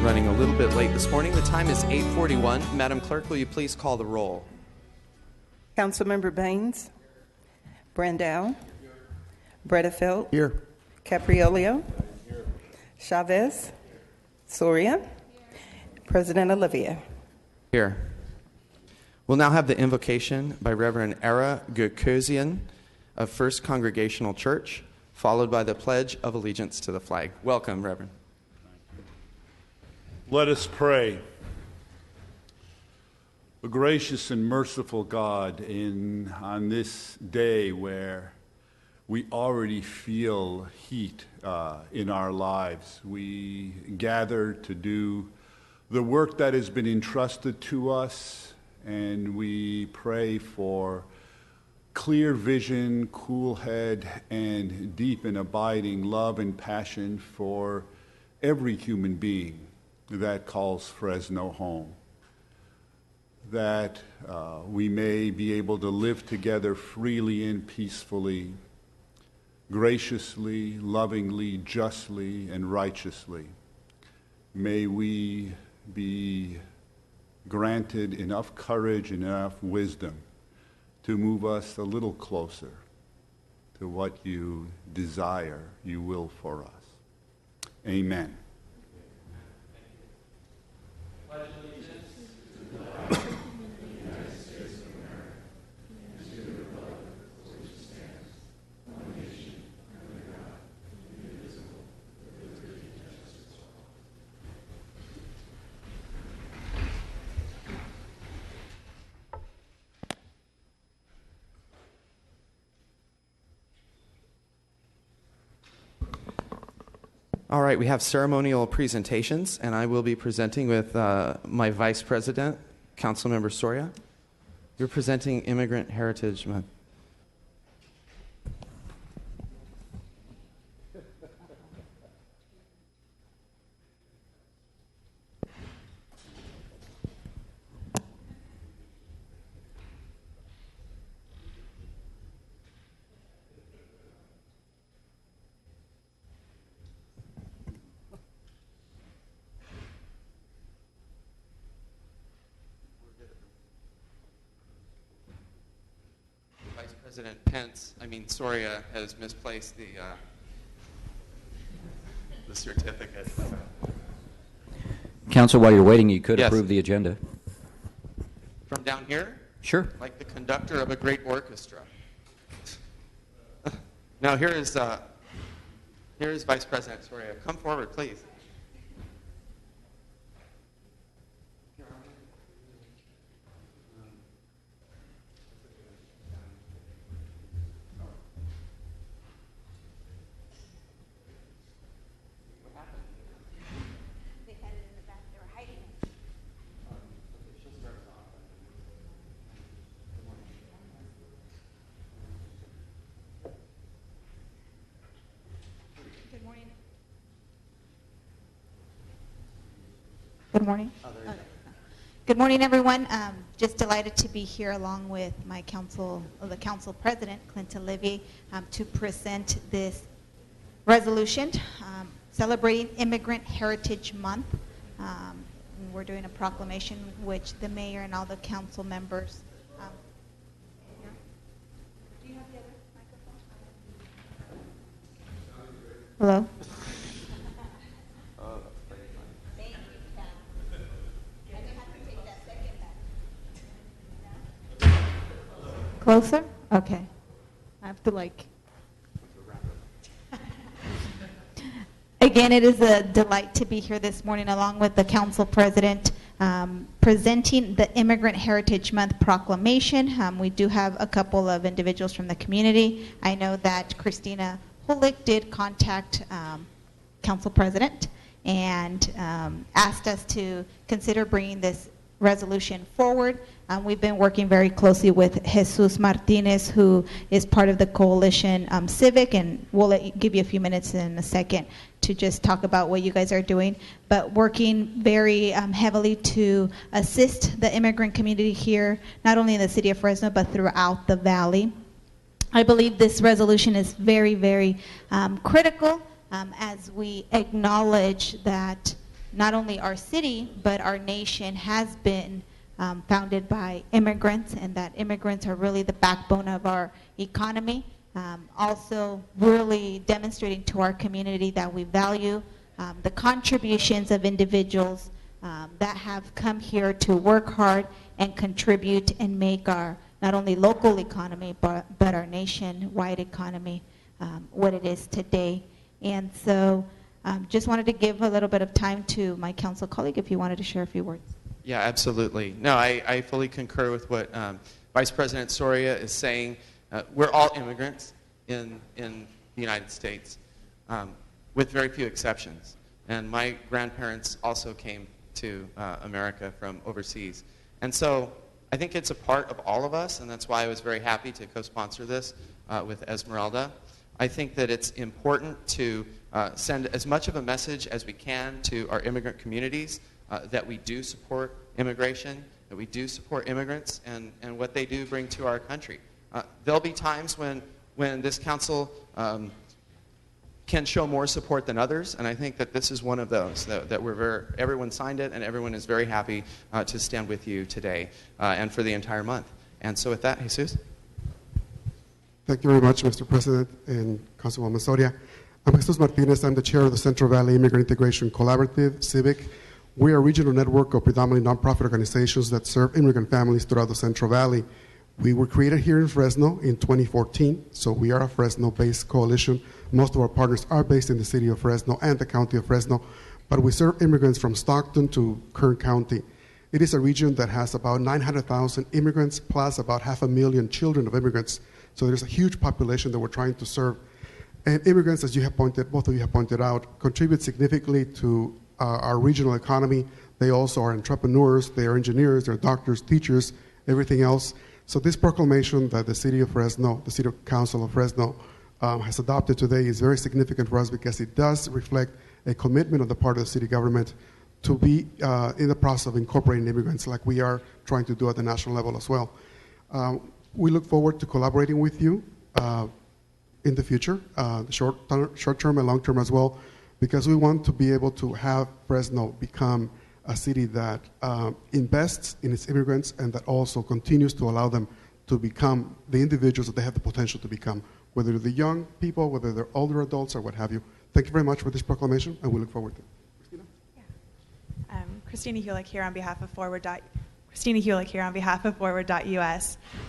running a little bit late this morning. The time is 8:41. Madam Clerk, will you please call the roll? Councilmember Baines, Brandow, Bredefeld, Here. Capriolio, Chavez, Soria, President Olivia. Here. We'll now have the invocation by Reverend Ara Gurkosian of First Congregational Church, followed by the Pledge of Allegiance to the flag. Welcome, Reverend. Let us pray. A gracious and merciful God, on this day where we already feel heat in our lives, we gather to do the work that has been entrusted to us, and we pray for clear vision, cool head, and deep and abiding love and passion for every human being that calls Fresno home, that we may be able to live together freely and peacefully, graciously, lovingly, justly, and righteously. May we be granted enough courage and enough wisdom to move us a little closer to what you desire, you will for us. Amen. All right, we have ceremonial presentations, and I will be presenting with my Vice President, Councilmember Soria. You're presenting Immigrant Heritage Month. President Soria has misplaced the certificate. Council, while you're waiting, you could approve the agenda. From down here? Sure. Like the conductor of a great orchestra. Now here is Vice President Soria. Come forward, please. Good morning. Good morning, everyone. Just delighted to be here along with the council president, Clint Olivier, to present this resolution celebrating Immigrant Heritage Month. We're doing a proclamation which the mayor and all the council members. Do you have the other microphone? Hello? Closer? Okay. I have to Again, it is a delight to be here this morning along with the council president presenting the Immigrant Heritage Month proclamation. We do have a couple of individuals from the community. I know that Christina Hulick did contact council president and asked us to consider bringing this resolution forward. We've been working very closely with Jesus Martinez, who is part of the Coalition Civic, and we'll give you a few minutes in a second to just talk about what you guys are doing, but working very heavily to assist the immigrant community here, not only in the city of Fresno, but throughout the valley. I believe this resolution is very, very critical as we acknowledge that not only our city, but our nation has been founded by immigrants, and that immigrants are really the backbone of our economy. Also really demonstrating to our community that we value the contributions of individuals that have come here to work hard and contribute and make our not only local economy but our nationwide economy what it is today. And so just wanted to give a little bit of time to my council colleague if you wanted to share a few words. Yeah, absolutely. No, I fully concur with what Vice President Soria is saying. We're all immigrants in the United States, with very few exceptions. And my grandparents also came to America from overseas. And so I think it's a part of all of us, and that's why I was very happy to co-sponsor this with Esmeralda. I think that it's important to send as much of a message as we can to our immigrant communities that we do support immigration, that we do support immigrants, and what they do bring to our country. There'll be times when this council can show more support than others, and I think that this is one of those, that everyone signed it, and everyone is very happy to stand with you today and for the entire month. And so with that, Jesus. Thank you very much, Mr. President and Councilwoman Soria. I'm Jesus Martinez. I'm the chair of the Central Valley Immigrant Integration Collaborative, CIVIC. We are a regional network of predominantly nonprofit organizations that serve immigrant families throughout the Central Valley. We were created here in Fresno in 2014, so we are a Fresno-based coalition. Most of our partners are based in the city of Fresno and the county of Fresno, but we serve immigrants from Stockton to Kern County. It is a region that has about 900,000 immigrants plus about 500,000 children of immigrants, so there's a huge population that we're trying to serve. And immigrants, as both of you have pointed out, contribute significantly to our regional economy. They also are entrepreneurs, they are engineers, they're doctors, teachers, everything else. So this proclamation that the City of Fresno, the City Council of Fresno, has adopted today is very significant for us because it does reflect a commitment on the part of the city government to be in the process of incorporating immigrants like we are trying to do at the national level as well. We look forward to collaborating with you in the future, short term and long term as well, because we want to be able to have Fresno become a city that invests in its immigrants and that also continues to allow them to become the individuals that they have the potential to become, whether they're the young people, whether they're older adults, or what have you. Thank you very much for this proclamation, and we look forward to it. Christina? Yeah. Christina Hulick here on behalf of Forward.us.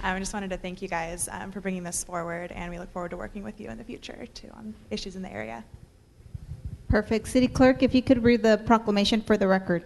I just wanted to thank you guys for bringing this forward, and we look forward to working with you in the future too on issues in the area. Perfect. City Clerk, if you could read the proclamation for the record.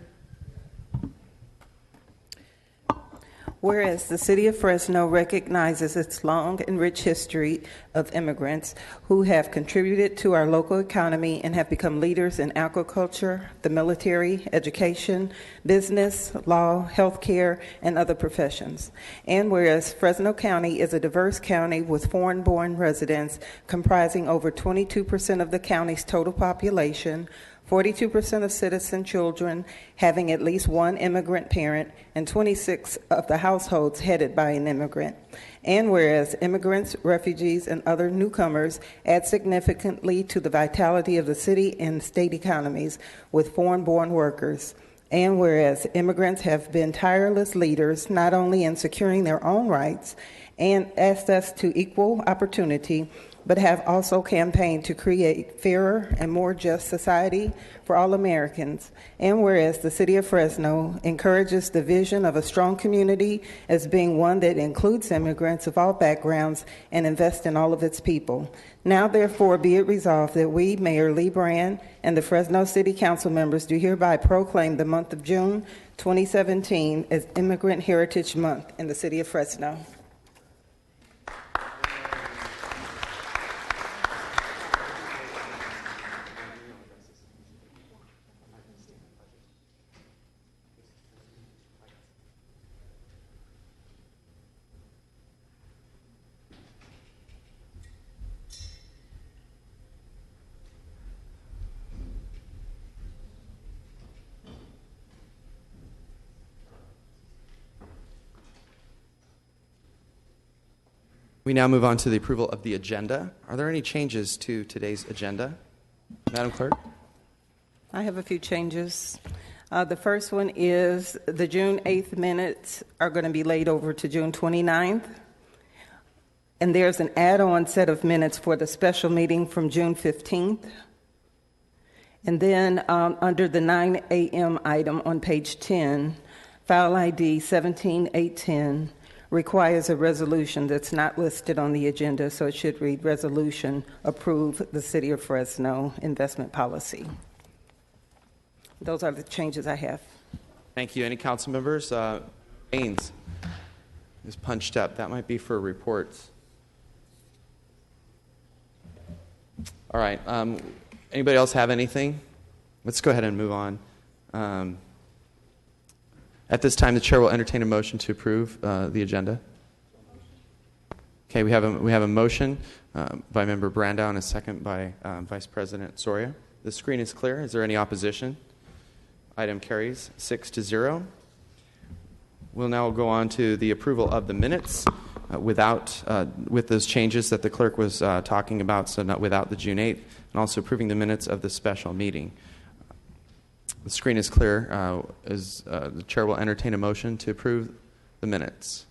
Whereas the City of Fresno recognizes its long and rich history of immigrants who have contributed to our local economy and have become leaders in agriculture, the military, education, business, law, healthcare, and other professions. And whereas Fresno County is a diverse county with foreign-born residents comprising over 22% of the county's total population, 42% of citizen children having at least one immigrant parent, and 26 of the households headed by an immigrant. And whereas immigrants, refugees, and other newcomers add significantly to the vitality of the city and state economies with foreign-born workers. And whereas immigrants have been tireless leaders not only in securing their own rights and access to equal opportunity, but have also campaigned to create fairer and more just society for all Americans. And whereas the City of Fresno encourages the vision of a strong community as being one that includes immigrants of all backgrounds and invests in all of its people. Now, therefore, be it resolved that we, Mayor Lee Brand, and the Fresno City Council members do hereby proclaim the month of June 2017 as Immigrant Heritage Month in the City of Fresno. We now move on to the approval of the agenda. Are there any changes to today's agenda? Madam Clerk? I have a few changes. The first one is the June 8th minutes are going to be laid over to June 29th. And there's an add-on set of minutes for the special meeting from June 15th. And then under the 9 a.m. item on page 10, file ID 17810 requires a resolution that's not listed on the agenda, so it should read resolution approve the City of Fresno investment policy. Those are the changes I have. Thank you. Any council members? Baines is punched up. That might be for reports. All right. Anybody else have anything? Let's go ahead and move on. At this time, the chair will entertain a motion to approve the agenda. Okay, we have a motion by Member Brandow and a second by Vice President Soria. The screen is clear. Is there any opposition? Item carries 6-0. We'll now go on to the approval of the minutes with those changes that the clerk was talking about, so not without the June 8th, and also approving the minutes of the special meeting. The screen is clear. The chair will entertain a motion to approve the minutes.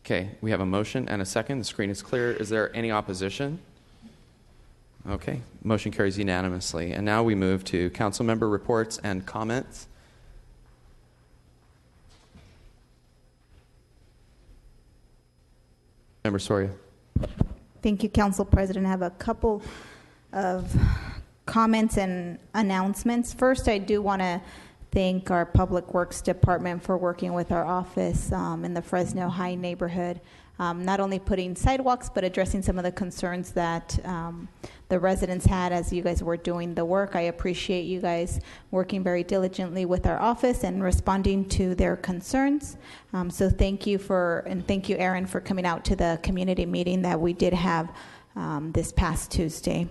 Okay, we have a motion and a second. The screen is clear. Is there any opposition? Okay, motion carries unanimously. And now we move to council member reports and comments. Member Soria. Thank you, Council President. I have a couple of comments and announcements. First, I do want to thank our Public Works Department for working with our office in the Fresno High neighborhood, not only putting sidewalks, but addressing some of the concerns that the residents had as you guys were doing the work. I appreciate you guys working very diligently with our office and responding to their concerns. So thank you thank you, Aaron, for coming out to the community meeting that we did have this past Tuesday.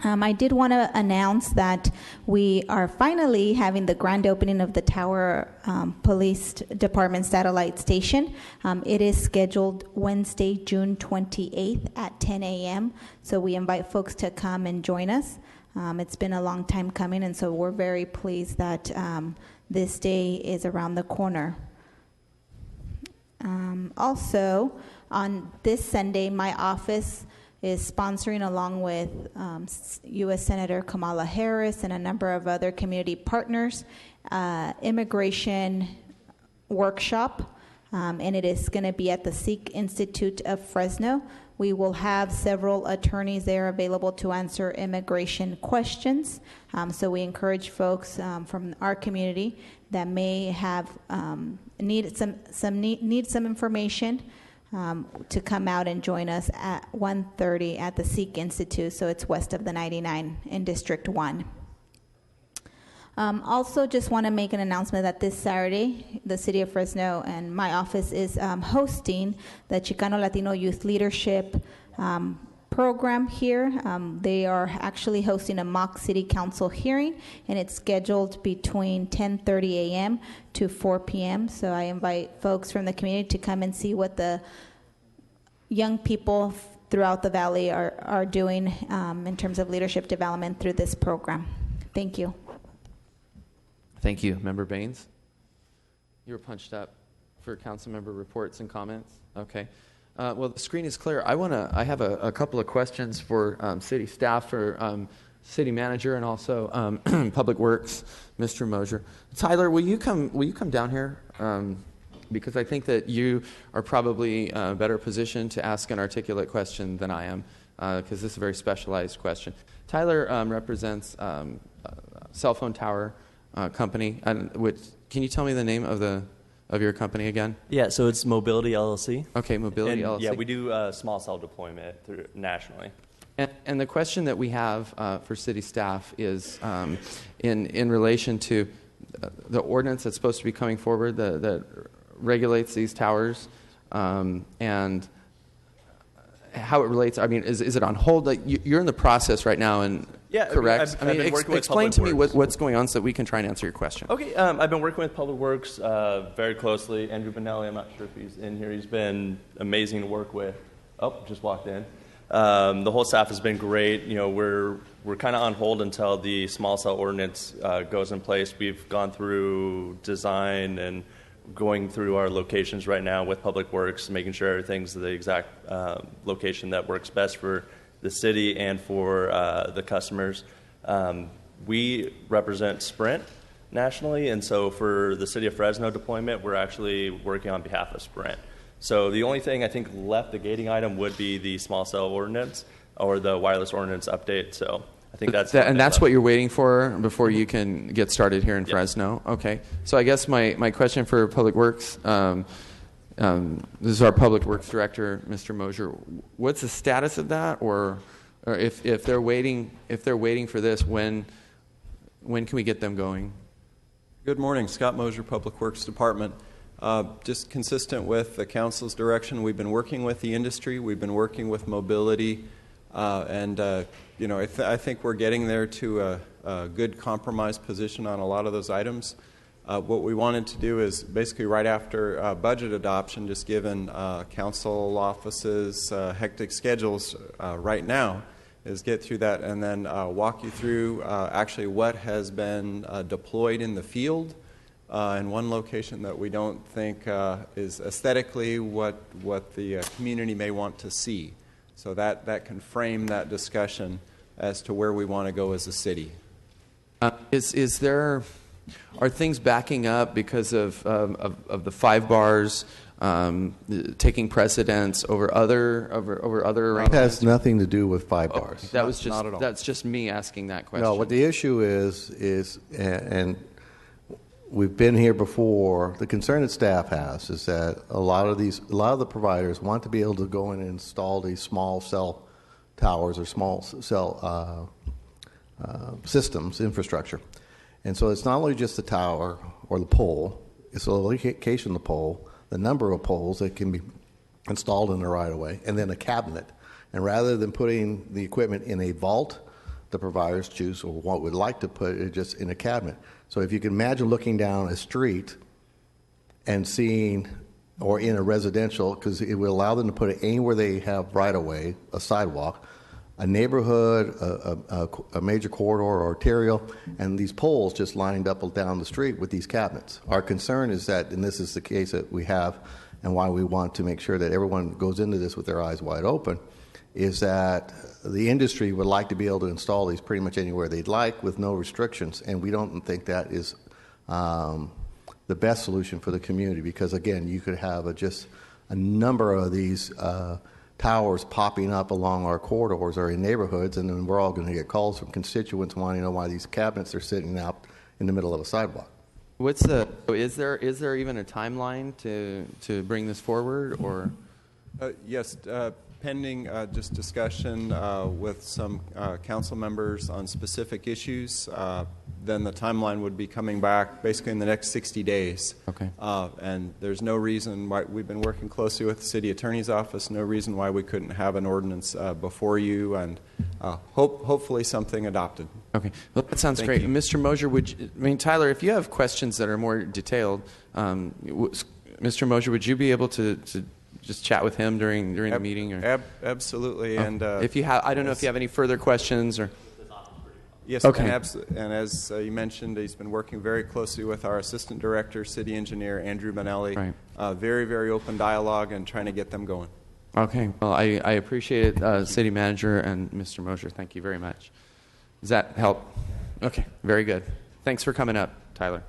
I did want to announce that we are finally having the grand opening of the Tower Police Department Satellite Station. It is scheduled Wednesday, June 28th at 10 a.m. So we invite folks to come and join us. It's been a long time coming, and so we're very pleased that this day is around the corner. Also, on this Sunday, my office is sponsoring, along with U.S. Senator Kamala Harris and a number of other community partners, immigration workshop, and it is going to be at the Sikh Institute of Fresno. We will have several attorneys there available to answer immigration questions. So we encourage folks from our community that may have need some information to come out and join us at 1:30 at the Sikh Institute. So it's west of the 99 in District 1. Also, just want to make an announcement that this Saturday, the City of Fresno and my office is hosting the Chicano Latino Youth Leadership program here. They are actually hosting a mock City Council hearing, and it's scheduled between 10:30 a.m. to 4 p.m. So I invite folks from the community to come and see what the young people throughout the valley are doing in terms of leadership development through this program. Thank you. Thank you. Member Baines? You were punched up for council member reports and comments? Okay. Well, the screen is clear. I have a couple of questions for city staff, for city manager, and also Public Works, Mr. Mosier. Tyler, will you come down here? Because I think that you are probably better positioned to ask an articulate question than I am, because this is a very specialized question. Tyler represents a cell phone tower company. Can you tell me the name of your company again? Yeah, so it's Mobility LLC. Okay, Mobility LLC. Yeah, we do small cell deployment nationally. And the question that we have for city staff is in relation to the ordinance that's supposed to be coming forward that regulates these towers, and how it relates. I mean, is it on hold? Like you're in the process right now, and yeah, correct? I've been working with explain to me Public Works. what's going on so that we can try and answer your question. Okay, I've been working with Public Works very closely. Andrew Benelli, I'm not sure if he's in here. He's been amazing to work with. Oh, just walked in. The whole staff has been great. We're kind of on hold until the small cell ordinance goes in place. We've gone through design and going through our locations right now with Public Works, making sure everything's the exact location that works best for the city and for the customers. We represent Sprint nationally, and so for the City of Fresno deployment, we're actually working on behalf of Sprint. So the only thing I think left, the gating item, would be the small cell ordinance or the wireless ordinance update. So I think that's that's what you're waiting for before you can get started here in Fresno. Okay. So I guess my question for Public Works, this is our Public Works Director, Mr. Mosier. What's the status of that, or if they're waiting for this, when can we get them going? Good morning, Scott Mosier, Public Works Department. Just consistent with the council's direction, we've been working with the industry, we've been working with mobility, and I think we're getting there to a good compromise position on a lot of those items. What we wanted to do is basically right after budget adoption, just given council offices' hectic schedules right now, is get through that and then walk you through actually what has been deployed in the field in one location that we don't think is aesthetically what the community may want to see. So that can frame that discussion as to where we want to go as a city. Are things backing up because of the 5 bars taking precedence over other It has nothing to do with 5 bars. That's just me asking that question. No, what the issue is, and we've been here before. The concern that staff has is that a lot of the providers want to be able to go in and install these small cell towers or small cell systems, infrastructure. And so it's not only just the tower or the pole, it's the location of the pole, the number of poles that can be installed in the right-of-way, and then a cabinet. And rather than putting the equipment in a vault, the providers choose, or what would like to put it just in a cabinet. So if you can imagine looking down a street and seeing, or in a residential, because it will allow them to put it anywhere they have right-of-way, a sidewalk, a neighborhood, a major corridor or arterial, and these poles just lined up down the street with these cabinets. Our concern is that, and this is the case that we have, and why we want to make sure that everyone goes into this with their eyes wide open, is that the industry would like to be able to install these pretty much anywhere they'd like with no restrictions, and we don't think that is the best solution for the community, because again, you could have just a number of these towers popping up along our corridors or in neighborhoods, and then we're all going to get calls from constituents wanting to know why these cabinets are sitting out in the middle of a sidewalk. Is there even a timeline to bring this forward, or? Yes, pending just discussion with some council members on specific issues. Then the timeline would be coming back basically in the next 60 days. Okay. And there's no reason why we've been working closely with the city attorney's office. No reason why we couldn't have an ordinance before you, and hopefully something adopted. Okay. Well, that sounds great. Mr. Mosier, Tyler, if you have questions that are more detailed, Mr. Mosier, would you be able to just chat with him during the meeting? Or? Absolutely. And if you have, I don't know if you have any further questions or. Yes, okay. And as you mentioned, he's been working very closely with our Assistant Director, City Engineer Andrew Bonelli. Right. Very, very open dialogue and trying to get them going. Okay. Well, I appreciate it, City Manager and Mr. Mosier. Thank you very much. Does that help? Okay. Very good. Thanks for coming up, Tyler.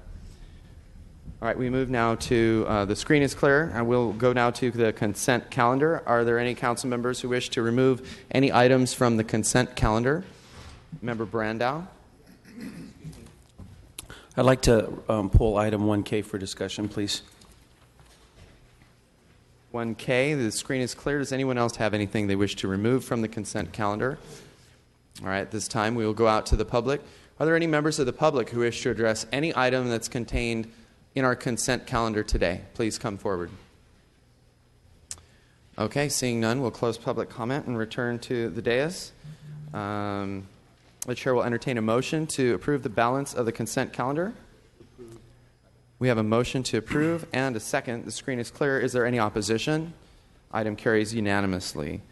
All right. We move now to the screen is clear, and we'll go now to the consent calendar. Are there any council members who wish to remove any items from the consent calendar? Member Brandow. I'd like to pull item 1K for discussion, please. 1K, the screen is clear. Does anyone else have anything they wish to remove from the consent calendar? All right, at this time we will go out to the public. Are there any members of the public who wish to address any item that's contained in our consent calendar today? Please come forward. Okay, seeing none, we'll close public comment and return to the dais. The chair will entertain a motion to approve the balance of the consent calendar. We have a motion to approve and a second. The screen is clear. Is there any opposition? Item carries unanimously.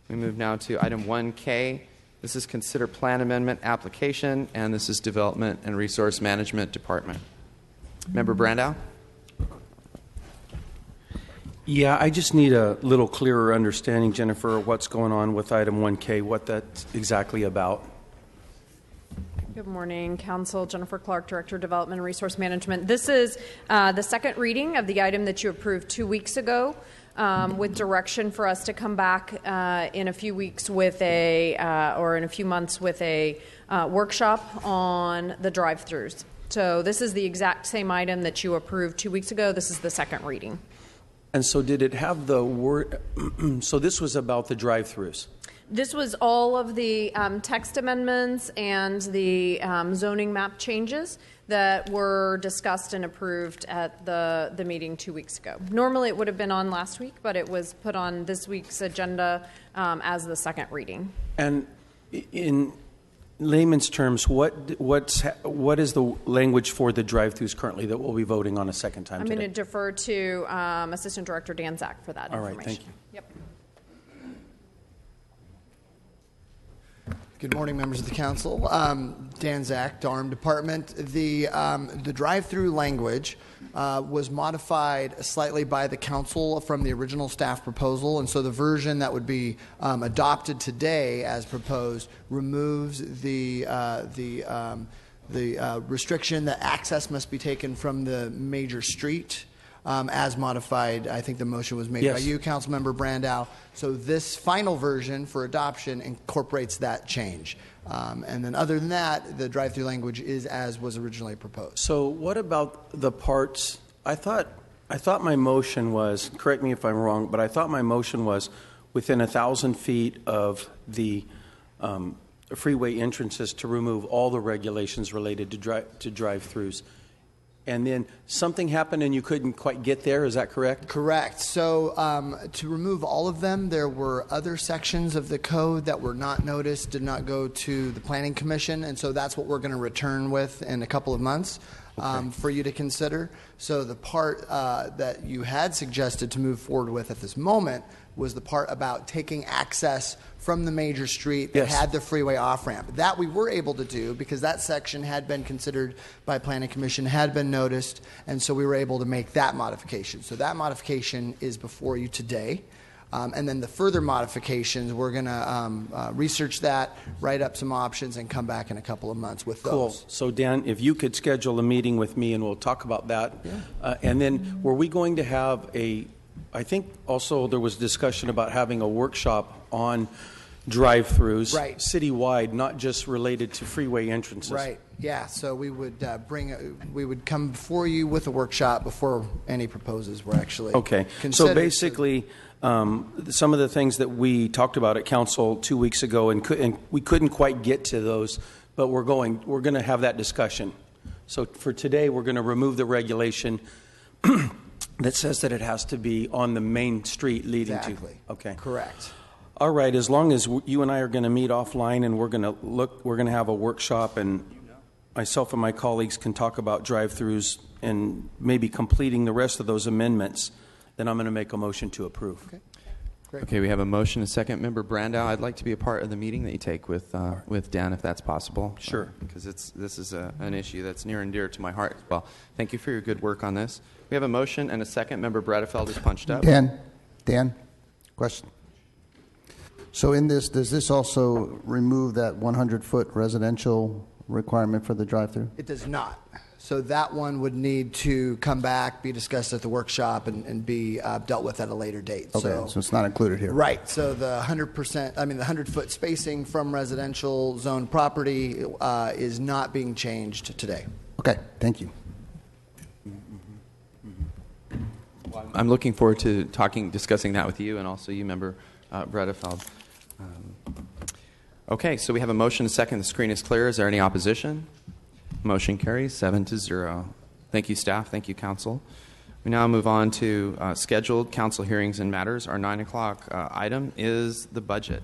We move now to item 1K. This is consider plan amendment application, and this is Development and Resource Management Department. Member Brandow? Yeah, I just need a little clearer understanding, Jennifer, of what's going on with item 1K, what that's exactly about. Good morning, Council. Jennifer Clark, Director of Development and Resource Management. This is the second reading of the item that you approved 2 weeks ago, with direction for us to come back in a few weeks with or in a few months with a workshop on the drive-thrus. So this is the exact same item that you approved 2 weeks ago. This is the second reading. And so did it have the word, so this was about the drive-thrus? This was all of the text amendments and the zoning map changes that were discussed and approved at the meeting 2 weeks ago. Normally it would have been on last week, but it was put on this week's agenda as the second reading. And in layman's terms, what is the language for the drive-thrus currently that we'll be voting on a second time I'm today? going to defer to Assistant Director Dan Zach for that information. All right, thank you. Yep. Good morning, members of the council. Dan Zach, DARM Department. The drive-through language was modified slightly by the council from the original staff proposal, and so the version that would be adopted today, as proposed, removes the restriction that access must be taken from the major street. As modified, I think the motion was made by you, Councilmember Brandow. So this final version for adoption incorporates that change. And then other than that, the drive-through language is as was originally proposed. So what about the parts? I thought my motion was, correct me if I'm wrong, but I thought my motion was within 1,000 feet of the freeway entrances to remove all the regulations related to drive-throughs. And then something happened and you couldn't quite get there, is that correct? Correct. So to remove all of them, there were other sections of the code that were not noticed, did not go to the Planning Commission, and so that's what we're going to return with in a couple of months for you to consider. So the part that you had suggested to move forward with at this moment was the part about taking access from the major street that had the freeway off-ramp. That we were able to do because that section had been considered by Planning Commission, had been noticed, and so we were able to make that modification. So that modification is before you today. And then the further modifications, we're going to research that, write up some options, and come back in a couple of months with those. Cool. So, Dan, if you could schedule a meeting with me and we'll talk about that. Yeah. And then were we going to have I think also there was discussion about having a workshop on drive-thrus citywide, not just related to freeway entrances. Right. Yeah. So we would we would come before you with a workshop before any proposals were actually considered. So basically, some of the things that we talked about at council 2 weeks ago, and we couldn't quite get to those, but we're going to have that discussion. So for today, we're going to remove the regulation that says that it has to be on the main street leading to. Okay. Correct. All right. As long as you and I are going to meet offline and we're going to have a workshop, and myself and my colleagues can talk about drive-thrus and maybe completing the rest of those amendments, then I'm going to make a motion to approve. Okay. Great. Okay, we have a motion, a second. Member Brandow, I'd like to be a part of the meeting that you take with Dan, if that's possible. Sure. Because this is an issue that's near and dear to my heart as well. Thank you for your good work on this. We have a motion and a second. Member Bredefeld is punched up. Dan, question. So in this, does this also remove that 100-foot residential requirement for the drive-through? It does not. So that one would need to come back, be discussed at the workshop, and be dealt with at a later date. Okay, so it's not included here. Right. So the 100-foot spacing from residential zone property is not being changed today. Okay, thank you. I'm looking forward to discussing that with you and also you, Member Bredefeld. Okay, so we have a motion, a second. The screen is clear. Is there any opposition? Motion carries 7-0. Thank you, staff. Thank you, council. We now move on to scheduled council hearings and matters. Our 9 o'clock item is the budget.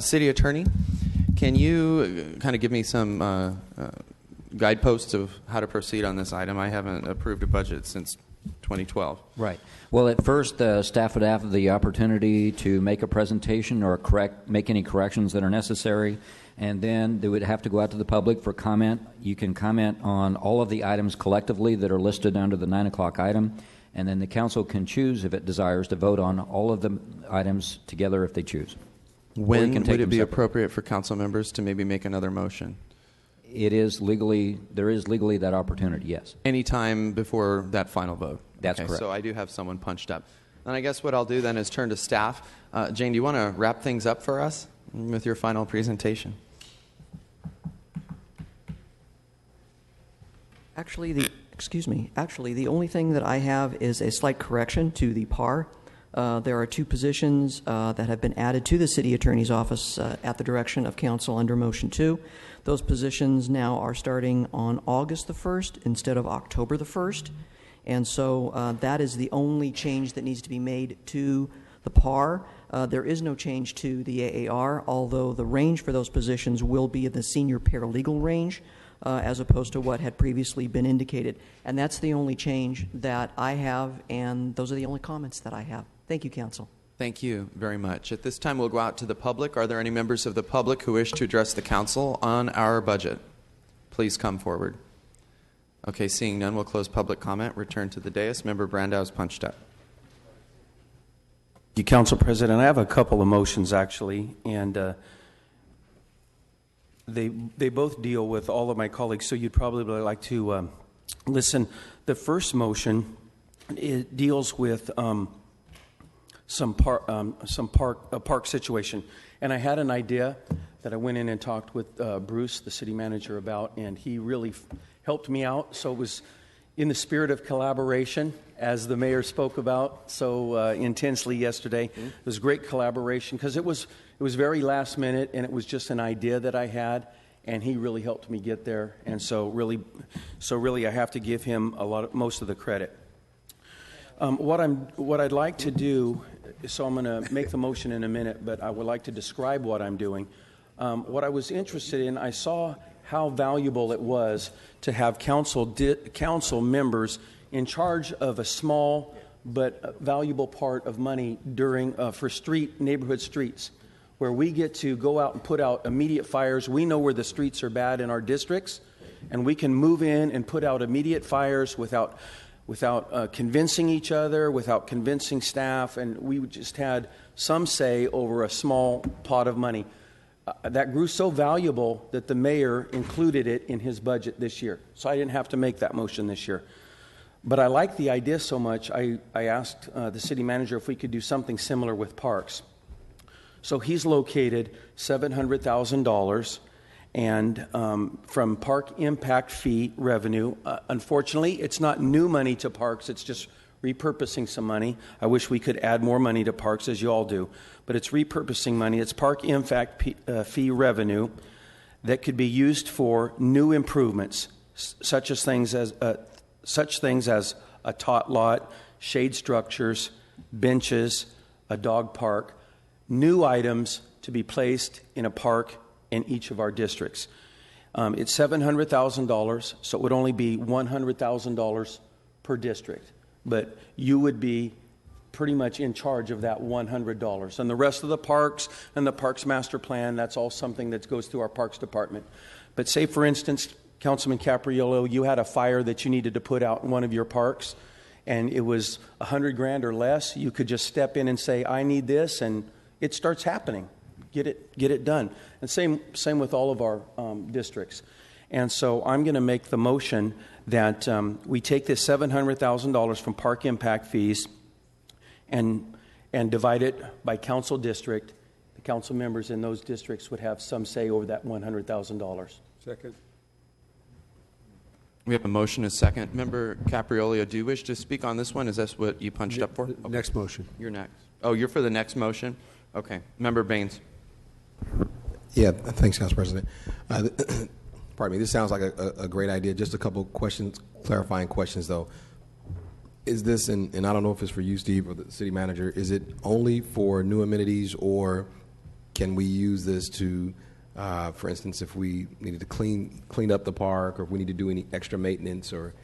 City Attorney, can you kind of give me some guideposts of how to proceed on this item? I haven't approved a budget since 2012. Right. Well, at first, staff would have the opportunity to make a presentation or make any corrections that are necessary, and then they would have to go out to the public for comment. You can comment on all of the items collectively that are listed under the 9 o'clock item, and then the council can choose, if it desires, to vote on all of the items together if they choose. When would it be appropriate for council members to maybe make another motion? There is legally that opportunity, yes. Anytime before that final vote? That's correct. So I do have someone punched up. And I guess what I'll do then is turn to staff. Jane, do you want to wrap things up for us with your final presentation? Actually, the only thing that I have is a slight correction to the PAR. There are 2 positions that have been added to the city attorney's office at the direction of council under motion 2. Those positions now are starting on August the 1st instead of October the 1st. And so that is the only change that needs to be made to the PAR. There is no change to the AAR, although the range for those positions will be in the senior paralegal range, as opposed to what had previously been indicated. And that's the only change that I have, and those are the only comments that I have. Thank you, Council. Thank you very much. At this time, we'll go out to the public. Are there any members of the public who wish to address the council on our budget? Please come forward. Okay, seeing none, we'll close public comment, return to the dais. Member Brandow is punched up. Thank you, Council President. I have a couple of motions, actually, and they both deal with all of my colleagues, so you'd probably like to listen. The first motion, it deals with some park situation, and I had an idea that I went in and talked with Bruce, the city manager, about, and he really helped me out. So it was in the spirit of collaboration, as the mayor spoke about so intensely yesterday. It was great collaboration because it was very last minute, and it was just an idea that I had, and he really helped me get there. And so really, I have to give him most of the credit. What I'd like to do, so I'm going to make the motion in a minute, but I would like to describe what I'm doing. What I was interested in, I saw how valuable it was to have council members in charge of a small but valuable part of money during for neighborhood streets, where we get to go out and put out immediate fires. We know where the streets are bad in our districts, and we can move in and put out immediate fires without convincing each other, without convincing staff, and we just had some say over a small pot of money. That grew so valuable that the mayor included it in his budget this year. So I didn't have to make that motion this year. But I like the idea so much, I asked the city manager if we could do something similar with parks. So he's located $700,000 and from park impact fee revenue. Unfortunately, it's not new money to parks, it's just repurposing some money. I wish we could add more money to parks, as you all do, but it's repurposing money. It's park impact fee revenue that could be used for new improvements, such things as a tot lot, shade structures, benches, a dog park, new items to be placed in a park in each of our districts. It's $700,000, so it would only be $100,000 per district. But you would be pretty much in charge of that $100. And the rest of the parks and the Parks Master Plan, that's all something that goes through our Parks Department. But say, for instance, Councilman Capriolo, you had a fire that you needed to put out in one of your parks, and it was $100,000 or less. You could just step in and say, I need this, and it starts happening. Get it done. And same with all of our districts. And so I'm going to make the motion that we take this $700,000 from park impact fees and divide it by council district. The council members in those districts would have some say over that $100,000. Second. We have a motion, a second. Member Capriolo, do you wish to speak on this one? Is this what you punched up for? Okay. Next motion. You're next. Oh, you're for the next motion? Okay. Member Baines. Yeah, thanks, Council President. Pardon me, this sounds like a great idea. Just a couple questions, clarifying questions, though. Is this, and I don't know if it's for you, Steve, or the city manager, is it only for new amenities, or can we use this to, for instance, if we needed to clean up the park, or if we need to do any extra maintenance or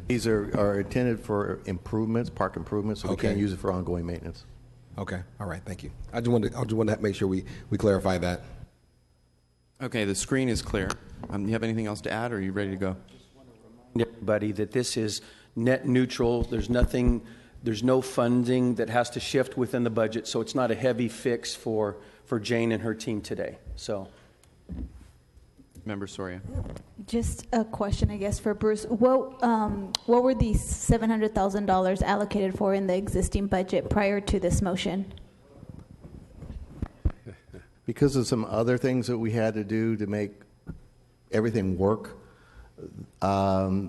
These are intended for improvements, park improvements, so we Okay. can't use it for ongoing maintenance. Okay, all right, thank you. I just wanted to make sure we clarify that. Okay, the screen is clear. You have anything else to add, or are you ready to go? Everybody that this is net neutral. There's no funding that has to shift within the budget, so it's not a heavy fix for Jane and her team today. So, Member Soria. Just a question, I guess, for Bruce. What were these $700,000 allocated for in the existing budget prior to this motion? Because of some other things that we had to do to make everything work, I've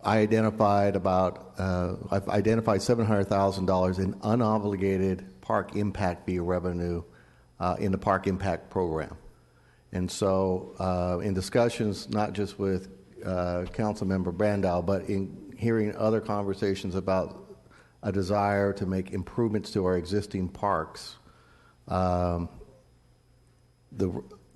identified $700,000 in unobligated park impact fee revenue in the park impact program. And so in discussions, not just with Councilmember Brandow, but in hearing other conversations about a desire to make improvements to our existing parks, the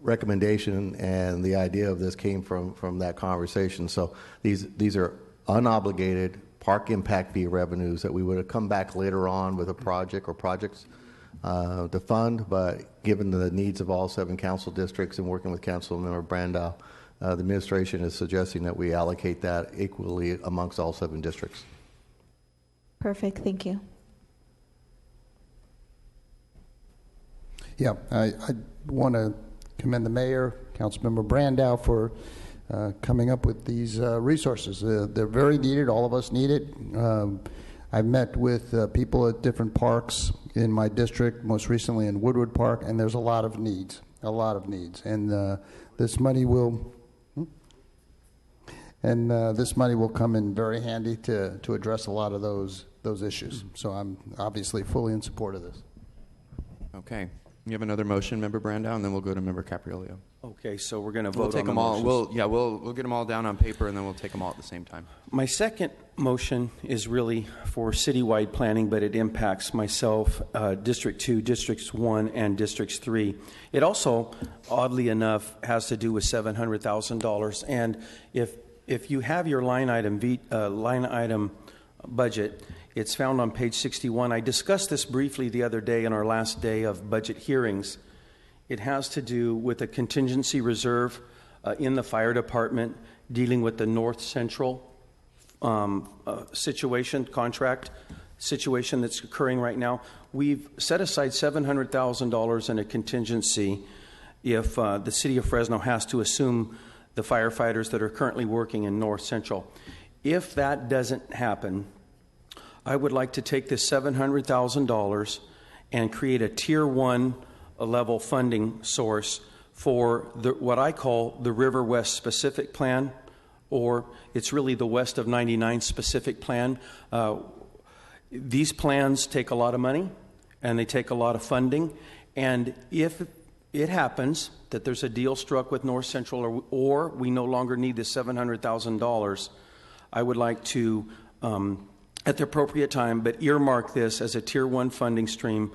recommendation and the idea of this came from that conversation. So these are unobligated park impact fee revenues that we would have come back later on with a project or projects to fund, but given the needs of all 7 council districts and working with Councilmember Brandow, the administration is suggesting that we allocate that equally amongst all 7 districts. Perfect, thank you. Yeah, I want to commend the mayor, Councilmember Brandow, for coming up with these resources. They're very needed. All of us need it. I've met with people at different parks in my district, most recently in Woodward Park, and there's a lot of needs, and this money will. This money will come in very handy to address a lot of those issues. So I'm obviously fully in support of this. Okay. You have another motion, Member Brandow, and then we'll go to Member Capriolio. okay, so we're going to vote We'll take on the them all. motions. We'll get them all down on paper, and then we'll take them all at the same time. My second motion is really for citywide planning, but it impacts myself, District 2, Districts 1, and Districts 3. It also, oddly enough, has to do with $700,000. And if you have your line item budget, it's found on page 61. I discussed this briefly the other day in our last day of budget hearings. It has to do with a contingency reserve in the fire department dealing with the North Central contract situation that's occurring right now. We've set aside $700,000 in a contingency if the city of Fresno has to assume the firefighters that are currently working in North Central. If that doesn't happen, I would like to take this $700,000 and create a Tier 1 level funding source for what I call the River West Specific Plan, or it's really the West of 99 Specific Plan. These plans take a lot of money and they take a lot of funding, and if it happens that there's a deal struck with North Central or we no longer need the $700,000, I would like to at the appropriate time, but earmark this as a Tier 1 funding stream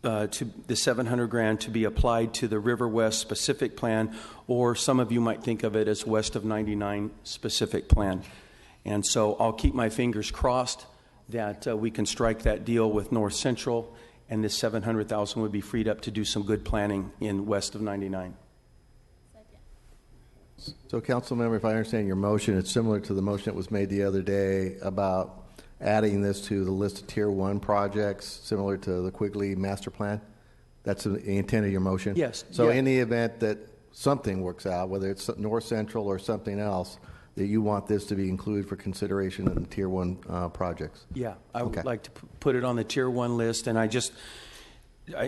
to the $700,000 to be applied to the River West Specific Plan, or some of you might think of it as West of 99 Specific Plan. And so I'll keep my fingers crossed that we can strike that deal with North Central, and this $700,000 would be freed up to do some good planning in West of 99. So, Councilmember, if I understand your motion, it's similar to the motion that was made the other day about adding this to the list of Tier 1 projects, similar to the Quigley Master Plan? That's the intent of your motion? Yes. So yeah. in the event that something works out, whether it's North Central or something else, that you want this to be included for consideration in the Tier 1 projects? Yeah, I would like to put it on the Tier 1 list, and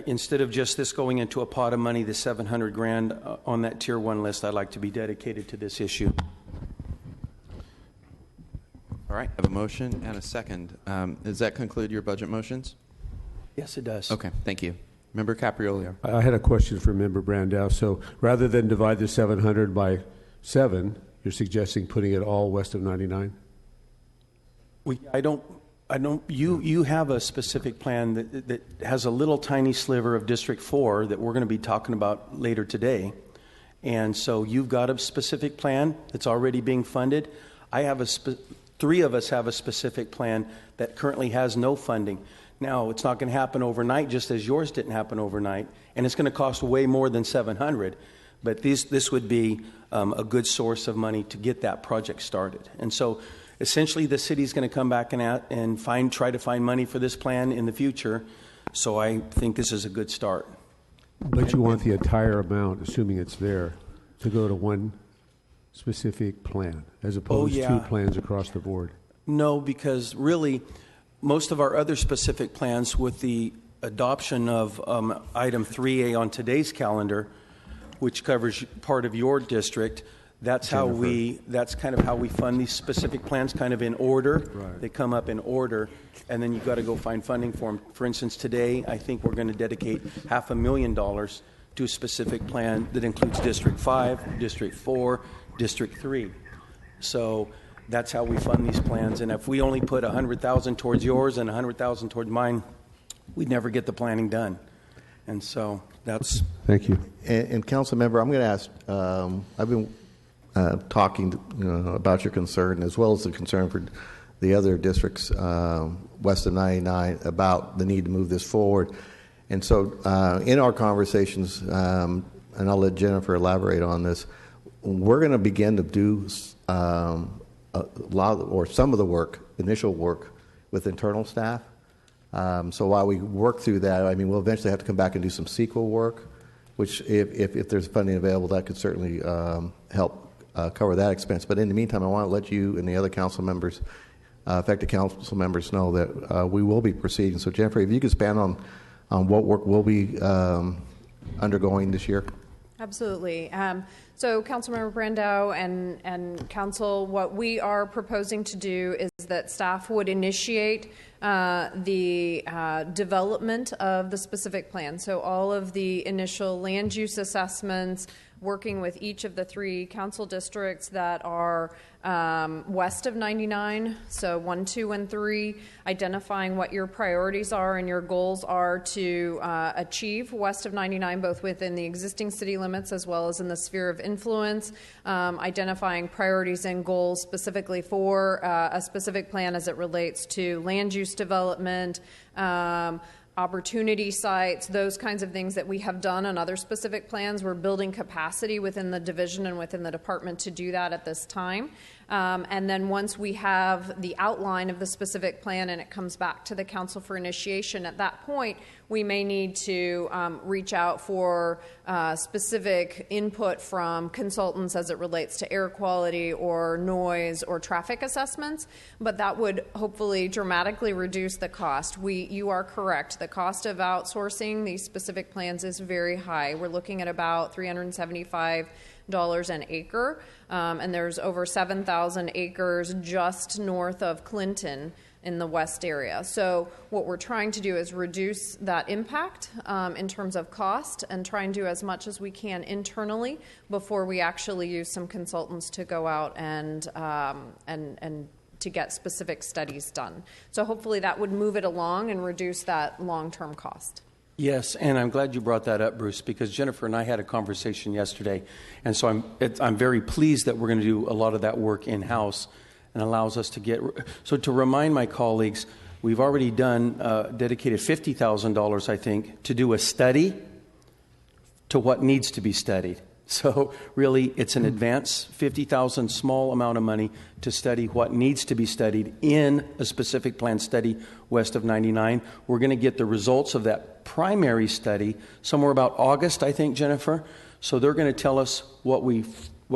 instead of just this going into a pot of money, the $700,000 on that Tier 1 list, I'd like to be dedicated to this issue. All right, I have a motion and a second. Does that conclude your budget motions? Yes, it does. Okay, thank you. Member Capriolio. I had a question for Member Brandow. So rather than divide the 700 by 7, you're suggesting putting it all west of 99? You have a specific plan that has a little tiny sliver of District 4 that we're going to be talking about later today. And so you've got a specific plan that's already being funded. I have 3 of us have a specific plan that currently has no funding. Now, it's not going to happen overnight, just as yours didn't happen overnight, and it's going to cost way more than $700. But this would be a good source of money to get that project started. And so, essentially, the city's going to come back and try to find money for this plan in the future. So I think this is a good start. But you want the entire amount, assuming it's there, to go to one specific plan, as opposed to 2 plans across the board? No, because really, most of our other specific plans, with the adoption of item 3A on today's calendar, which covers part of your district, that's kind of how we fund these specific plans, kind of in order. Right. They come up in order, and then you've got to go find funding for them. For instance, today, I think we're going to dedicate $500,000 to a specific plan that includes District 5, District 4, District 3. So that's how we fund these plans. And if we only put $100,000 towards yours and $100,000 towards mine, we'd never get the planning done. And so that's... Thank you. And Council Member, I'm going to ask, I've been talking about your concern, as well as the concern for the other districts west of 99, about the need to move this forward. And so in our conversations, and I'll let Jennifer elaborate on this, we're going to begin to do a lot of, or some of the work, initial work, with internal staff. So while we work through that, I mean, we'll eventually have to come back and do some sequel work, which if there's funding available, that could certainly help cover that expense. But in the meantime, I want to let you and the other council members, affected council members, know that we will be proceeding. So Jennifer, if you could expand on what work we'll be undergoing this year. Absolutely. So Councilmember Brandow and Council, what we are proposing to do is that staff would initiate the development of the specific plan. So all of the initial land use assessments, working with each of the 3 council districts that are west of 99, so 1, 2, and 3, identifying what your priorities are and your goals are to achieve west of 99, both within the existing city limits as well as in the sphere of influence, identifying priorities and goals specifically for a specific plan as it relates to land use development, opportunity sites, those kinds of things that we have done on other specific plans. We're building capacity within the division and within the department to do that at this time. And then once we have the outline of the specific plan and it comes back to the council for initiation, at that point, we may need to reach out for specific input from consultants as it relates to air quality or noise or traffic assessments, but that would hopefully dramatically reduce the cost. You are correct. The cost of outsourcing these specific plans is very high. We're looking at about $375 an acre, and there's over 7,000 acres just north of Clinton in the west area. So what we're trying to do is reduce that impact in terms of cost and try and do as much as we can internally before we actually use some consultants to go out and to get specific studies done. So hopefully that would move it along and reduce that long-term cost. Yes, and I'm glad you brought that up, Bruce, because Jennifer and I had a conversation yesterday, and so I'm very pleased that we're going to do a lot of that work in-house and allows us to get... So to remind my colleagues, we've already dedicated $50,000, I think, to do a study to what needs to be studied. So really, it's an advance, $50,000, small amount of money to study what needs to be studied in a specific plan study west of 99. We're going to get the results of that primary study somewhere about August, I think, Jennifer. So they're going to tell us what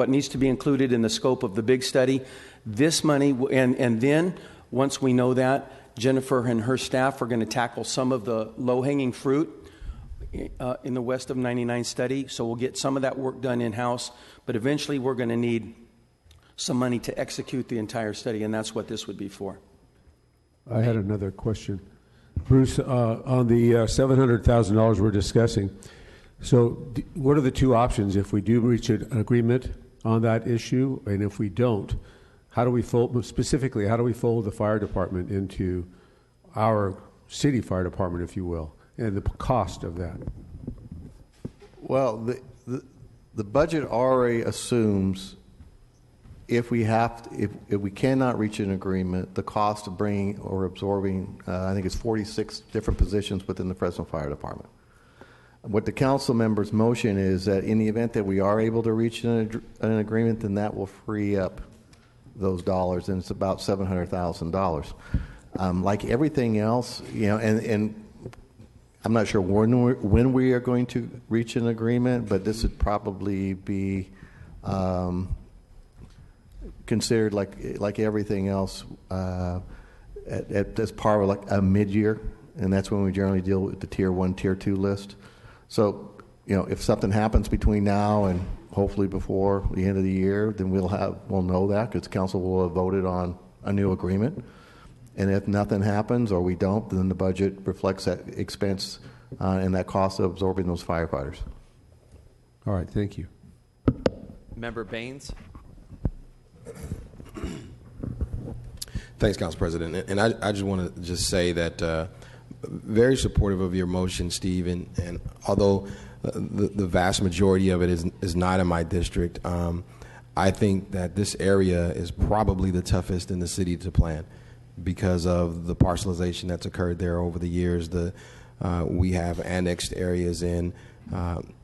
needs to be included in the scope of the big study. This money, and then once we know that, Jennifer and her staff are going to tackle some of the low-hanging fruit in the west of 99 study. So we'll get some of that work done in-house, but eventually we're going to need some money to execute the entire study, and that's what this would be for. I had another question. Bruce, on the $700,000 we're discussing, so what are the 2 options if we do reach an agreement on that issue, and if we don't, how do we fold the fire department into our city fire department, if you will, and the cost of that? Well, the budget already assumes if we if we cannot reach an agreement, the cost of bringing or absorbing, I think it's 46 different positions within the Fresno Fire Department. What the council member's motion is that in the event that we are able to reach an agreement, then that will free up those dollars, and it's about $700,000. Like everything else, and I'm not sure when we are going to reach an agreement, but this would probably be considered like everything else as part of like a mid-year, and that's when we generally deal with the Tier 1, Tier 2 list. So, if something happens between now and hopefully before the end of the year, then we'll know that because council will have voted on a new agreement. And if nothing happens or we don't, then the budget reflects that expense and that cost of absorbing those firefighters. All right, thank you. Member Baines. Thanks, Council President. And I just want to just say that very supportive of your motion, Steve. And although the vast majority of it is not in my district, I think that this area is probably the toughest in the city to plan because of the parcelization that's occurred there over the years. We have annexed areas in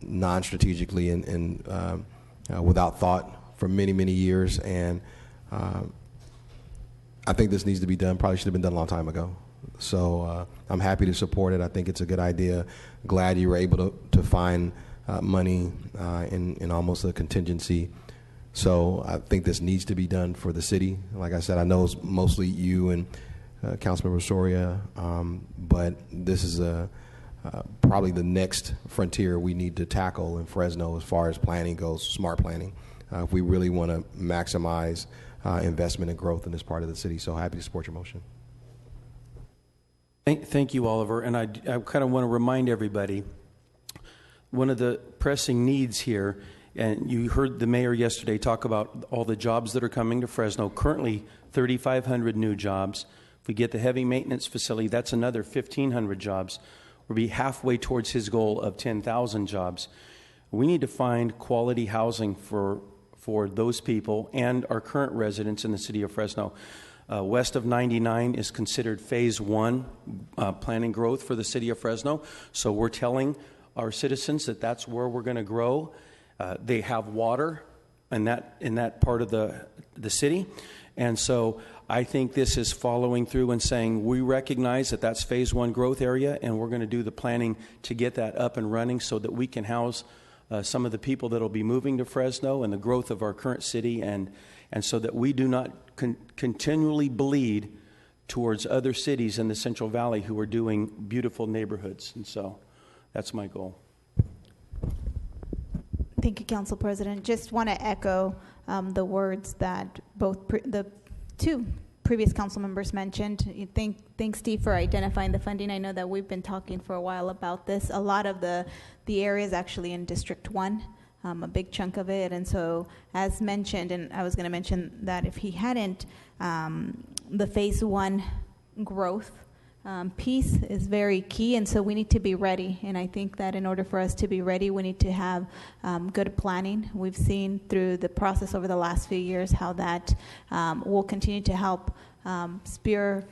non-strategically and without thought for many, many years. And I think this needs to be done. Probably should have been done a long time ago. So I'm happy to support it. I think it's a good idea. Glad you were able to find money in almost a contingency. So I think this needs to be done for the city. Like I said, I know it's mostly you and Councilmember Soria, but this is probably the next frontier we need to tackle in Fresno as far as planning goes, smart planning, if we really want to maximize investment and growth in this part of the city. So happy to support your motion. Thank you, Oliver. And I kind of want to remind everybody, one of the pressing needs here, and you heard the mayor yesterday talk about all the jobs that are coming to Fresno. Currently, 3,500 new jobs. If we get the heavy maintenance facility, that's another 1,500 jobs. We'll be halfway towards his goal of 10,000 jobs. We need to find quality housing for those people and our current residents in the city of Fresno. West of 99 is considered phase 1 planning growth for the city of Fresno. So we're telling our citizens that that's where we're going to grow. They have water in that part of the city. And so I think this is following through and saying we recognize that that's phase 1 growth area, and we're going to do the planning to get that up and running so that we can house some of the people that will be moving to Fresno and the growth of our current city, and so that we do not continually bleed towards other cities in the Central Valley who are doing beautiful neighborhoods. And so that's my goal. Thank you, Council President. Just want to echo the words that both the two previous council members mentioned. Thanks, Steve, for identifying the funding. I know that we've been talking for a while about this. A lot of the areas actually in District 1, a big chunk of it. And so, as mentioned, and I was going to mention that if he hadn't, the phase 1 growth piece is very key, and so we need to be ready. And I think that in order for us to be ready, we need to have good planning. We've seen through the process over the last few years how that will continue to help spur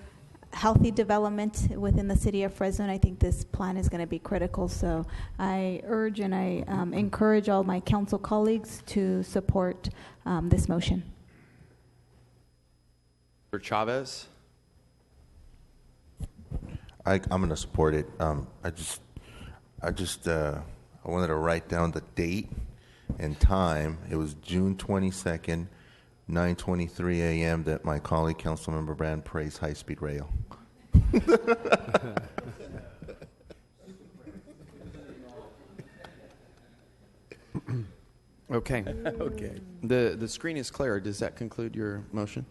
healthy development within the city of Fresno, and I think this plan is going to be critical. So I urge and I encourage all my council colleagues to support this motion. For Chavez. I'm going to support it. I wanted to write down the date and time. It was June 22nd, 9:23 a.m. that my colleague, Councilmember Brand, praised high-speed rail. Okay. Okay. The screen is clear. Does that conclude your motion?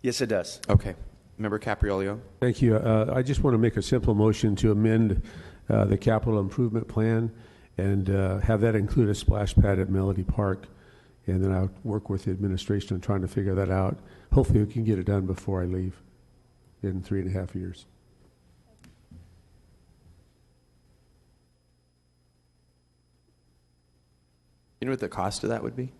Yes, it does. Okay. Member Capriolio. Thank you. I just want to make a simple motion to amend the capital improvement plan and have that include a splash pad at Melody Park. And then I'll work with the administration on trying to figure that out. Hopefully we can get it done before I leave in 3.5 years. You know what the cost of that would be?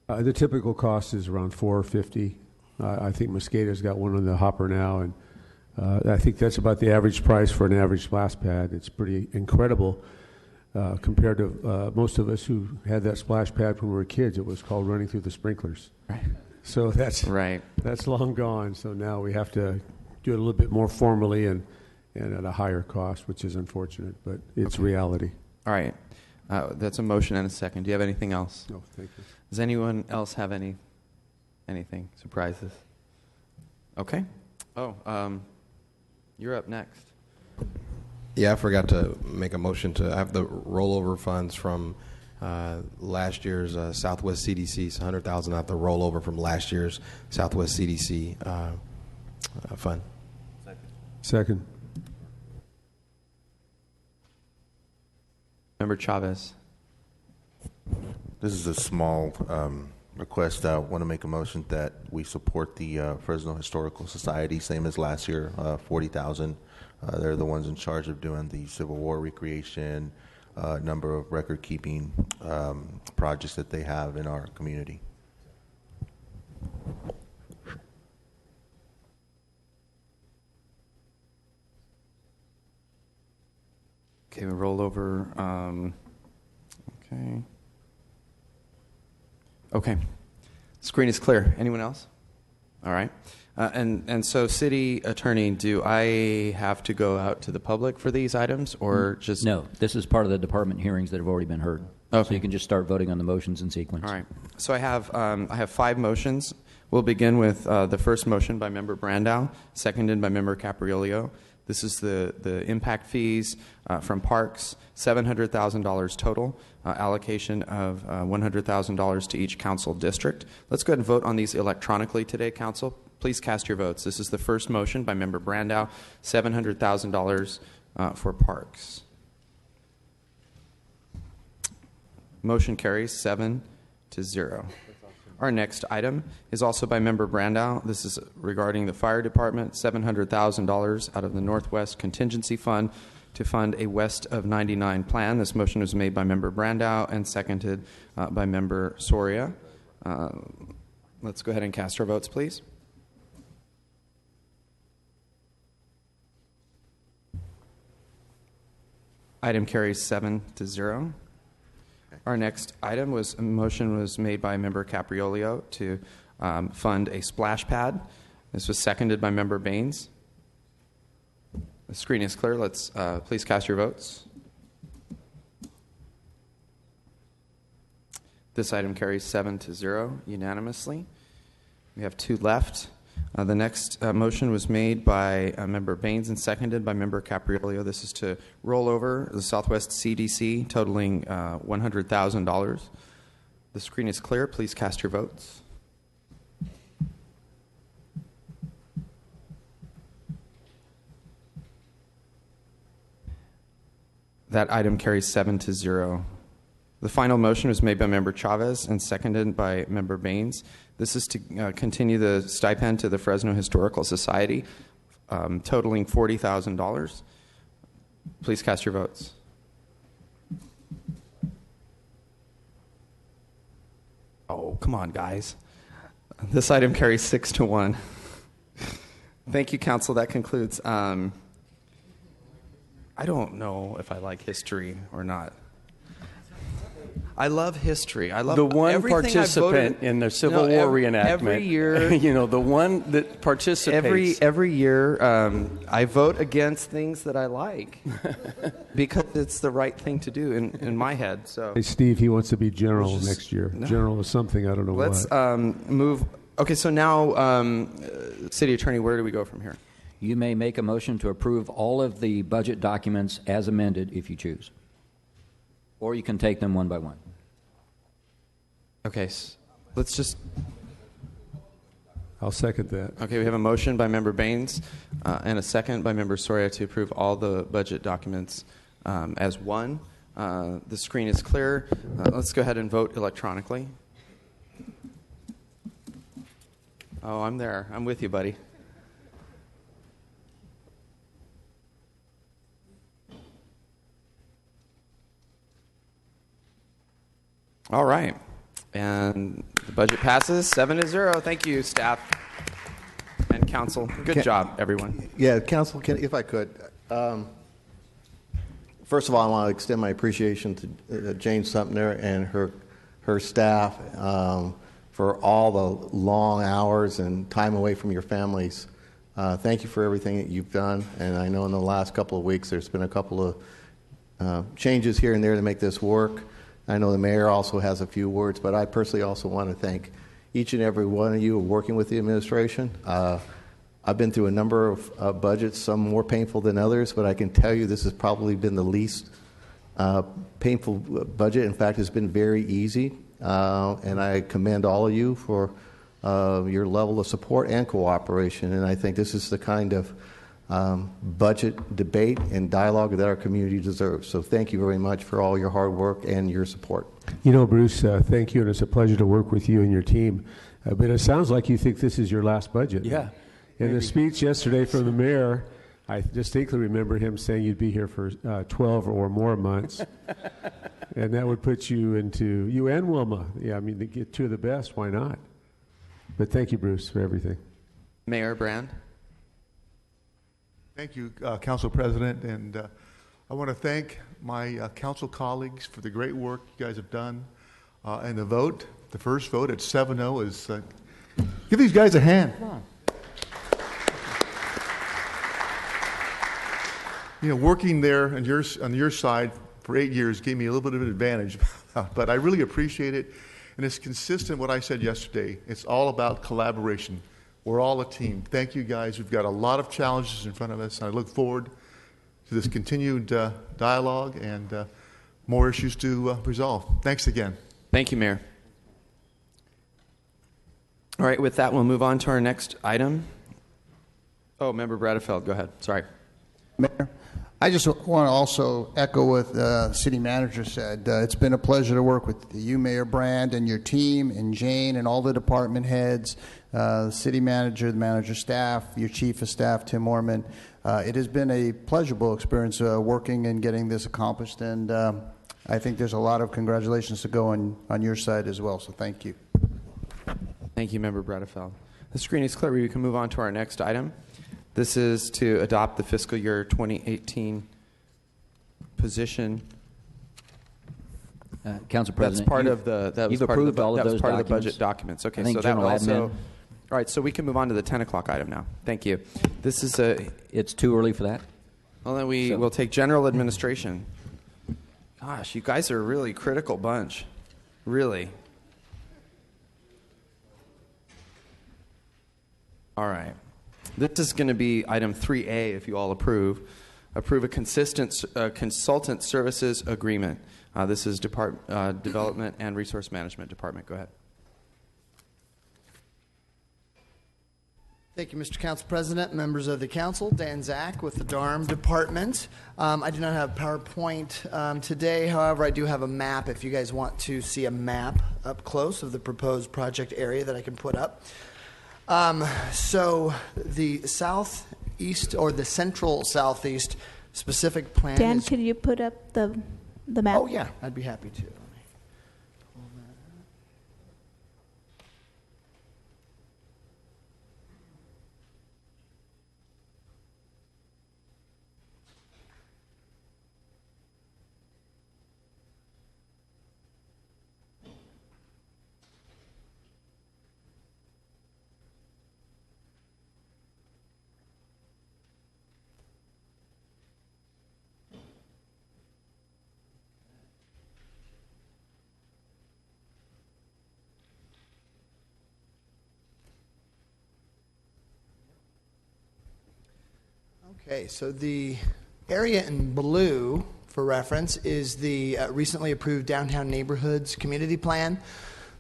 The typical cost is around $450. I think Mosqueda's got one on the hopper now, and I think that's about the average price for an average splash pad. It's pretty incredible compared to most of us who had that splash pad when we were kids. It was called running through the sprinklers. Right. So that's long gone. So now we have to do it a little bit more formally and at a higher cost, which is unfortunate, but it's reality. All right. That's a motion and a second. Do you have anything else? No, thank you. Does anyone else have anything? Surprises? Okay. Oh, you're up next. Yeah, I forgot to make a motion to have the rollover funds from last year's Southwest CDC, so $100,000 out the rollover from last year's Southwest CDC fund. Second. Member Chavez. This is a small request. I want to make a motion that we support the Fresno Historical Society, same as last year, $40,000. They're the ones in charge of doing the Civil War recreation, number of record-keeping projects that they have in our community. Okay, we roll over. Okay. Okay. Screen is clear. Anyone else? All right. And so, City Attorney, do I have to go out to the public for these items, or just No, this is part of the department hearings that have already been heard. Okay. So you can just start voting on the motions in sequence. All right. So I have 5 motions. We'll begin with the first motion by Member Brandow, seconded by Member Capriolio. This is the impact fees from parks, $700,000 total, allocation of $100,000 to each council district. Let's go ahead and vote on these electronically today, council. Please cast your votes. This is the first motion by Member Brandow, $700,000 for parks. Motion carries 7-0. Our next item is also by Member Brandow. This is regarding the fire department, $700,000 out of the Northwest Contingency Fund to fund a West of 99 plan. This motion was made by Member Brandow and seconded by Member Soria. Let's go ahead and cast our votes, please. Item carries 7-0. Our next item was a motion was made by Member Capriolio to fund a splash pad. This was seconded by Member Baines. The screen is clear. Let's please cast your votes. This item carries 7-0 unanimously. We have 2 left. The next motion was made by Member Baines and seconded by Member Capriolio. This is to roll over the Southwest CDC, totaling $100,000. The screen is clear. Please cast your votes. That item carries 7-0. The final motion was made by Member Chavez and seconded by Member Baines. This is to continue the stipend to the Fresno Historical Society, totaling $40,000. Please cast your votes. Oh, come on, guys. This item carries 6-1. Thank you, Council. That concludes. I don't know if I like history or not. I love history. I love the one everything participant in the Civil War reenactment. Every year, the one that participates. Every year, I vote against things that I like because it's the right thing to do in my head. So, Hey, Steve, he wants to be general next year. No. General is something, I don't know let's what. move. Okay, so now, City Attorney, where do we go from here? You may make a motion to approve all of the budget documents as amended if you choose. Or you can take them one by one. Okay, let's just... I'll second that. Okay, we have a motion by Member Baines and a second by Member Soria to approve all the budget documents as one. The screen is clear. Let's go ahead and vote electronically. Oh, I'm there. I'm with you, buddy. All right. And the budget passes 7-0. Thank you, staff and council. Good job, everyone. Yeah, council, if I could. First of all, I want to extend my appreciation to Jane Sumner and her staff for all the long hours and time away from your families. Thank you for everything that you've done. And I know in the last couple of weeks there's been a couple of changes here and there to make this work. I know the mayor also has a few words, but I personally also want to thank each and every one of you working with the administration. I've been through a number of budgets, some more painful than others, but I can tell you this has probably been the least painful budget. In fact, it's been very easy, and I commend all of you for your level of support and cooperation. And I think this is the kind of budget debate and dialogue that our community deserves. So thank you very much for all your hard work and your support. You know, Bruce, thank you, and it's a pleasure to work with you and your team. But it sounds like you think this is your last budget. Yeah. In the speech yesterday from the mayor, I distinctly remember him saying you'd be here for 12 or more months. And that would put you into, you and Wilma. Yeah, I mean, to get two of the best, why not? But thank you, Bruce, for everything. Mayor Brand. Thank you, Council President. And I want to thank my council colleagues for the great work you guys have done. And the vote, the first vote at 7-0 is, give these guys a hand. Come on. You know, working there on your side for 8 years gave me a little bit of an advantage, but I really appreciate it. And it's consistent what I said yesterday. It's all about collaboration. We're all a team. Thank you, guys. We've got a lot of challenges in front of us, and I look forward to this continued dialogue and more issues to resolve. Thanks again. Thank you, Mayor. All right, with that, we'll move on to our next item. Oh, Member Bradefeld, go ahead. Sorry. Mayor, I just want to also echo what the city manager said. It's been a pleasure to work with you, Mayor Brand, and your team, and Jane, and all the department heads, the city manager, the manager staff, your chief of staff, Tim Orman. It has been a pleasurable experience working and getting this accomplished, and I think there's a lot of congratulations to go on your side as well, so thank you. Thank you, Member Bradefeld. The screen is clear. We can move on to our next item. This is to adopt the fiscal year 2018 position. Council President, that's part of the budget documents. Okay, so that also. All right, so we can move on to the 10 o'clock item now. Thank you. This is It's too early for that. Well, then we'll take general administration. Gosh, you guys are a really critical bunch, really. All right. This is going to be item 3A, if you all approve. Approve a consultant services agreement. This is Development and Resource Management Department. Go ahead. Thank you, Mr. Council President, members of the council. Dan Zach with the DARM Department. I do not have PowerPoint today. However, I do have a map if you guys want to see a map up close of the proposed project area that I can put up. So the southeast or the central southeast specific plan. Dan, could you put up the map? Oh yeah, I'd be happy to. Okay, so the area in blue, for reference, is the recently approved Downtown Neighborhoods Community Plan.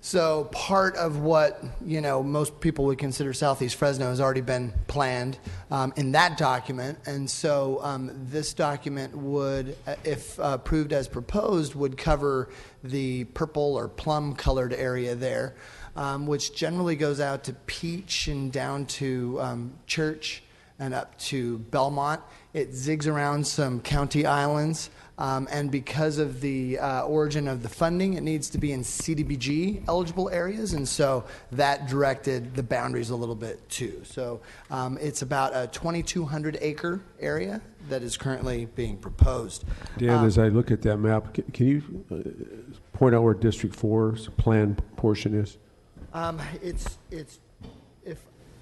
So part of what, you know, most people would consider Southeast Fresno has already been planned in that document. And so this document would, if approved as proposed, would cover the purple or plum colored area there, which generally goes out to Peach and down to Church and up to Belmont. It zigs around some county islands And because of the origin of the funding, it needs to be in CDBG eligible areas. And so that directed the boundaries a little bit too. So it's about a 2,200 acre area that is currently being proposed. Dan, as I look at that map, can you point out where District 4's planned portion is?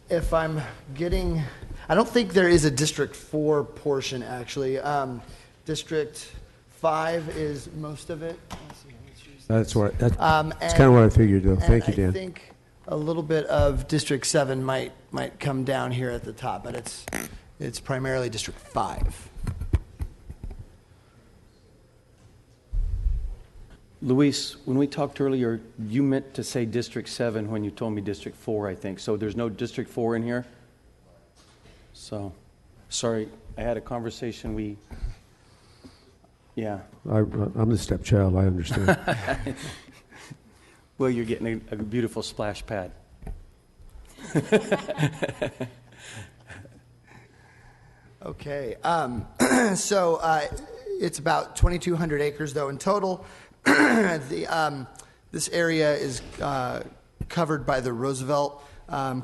If I'm getting, I don't think there is a District 4 portion actually. District 5 is most of it. That's kind of what I figured, though. Thank you, Dan. I think a little bit of District 7 might come down here at the top, but it's primarily District 5. Luis, when we talked earlier, you meant to say District 7 when you told me District 4, I think. So there's no District 4 in here? So, sorry, I had a conversation. Yeah. I'm the stepchild, I understand. Well, you're getting a beautiful splash pad. Okay. So it's about 2,200 acres, though, in total. This area is covered by the Roosevelt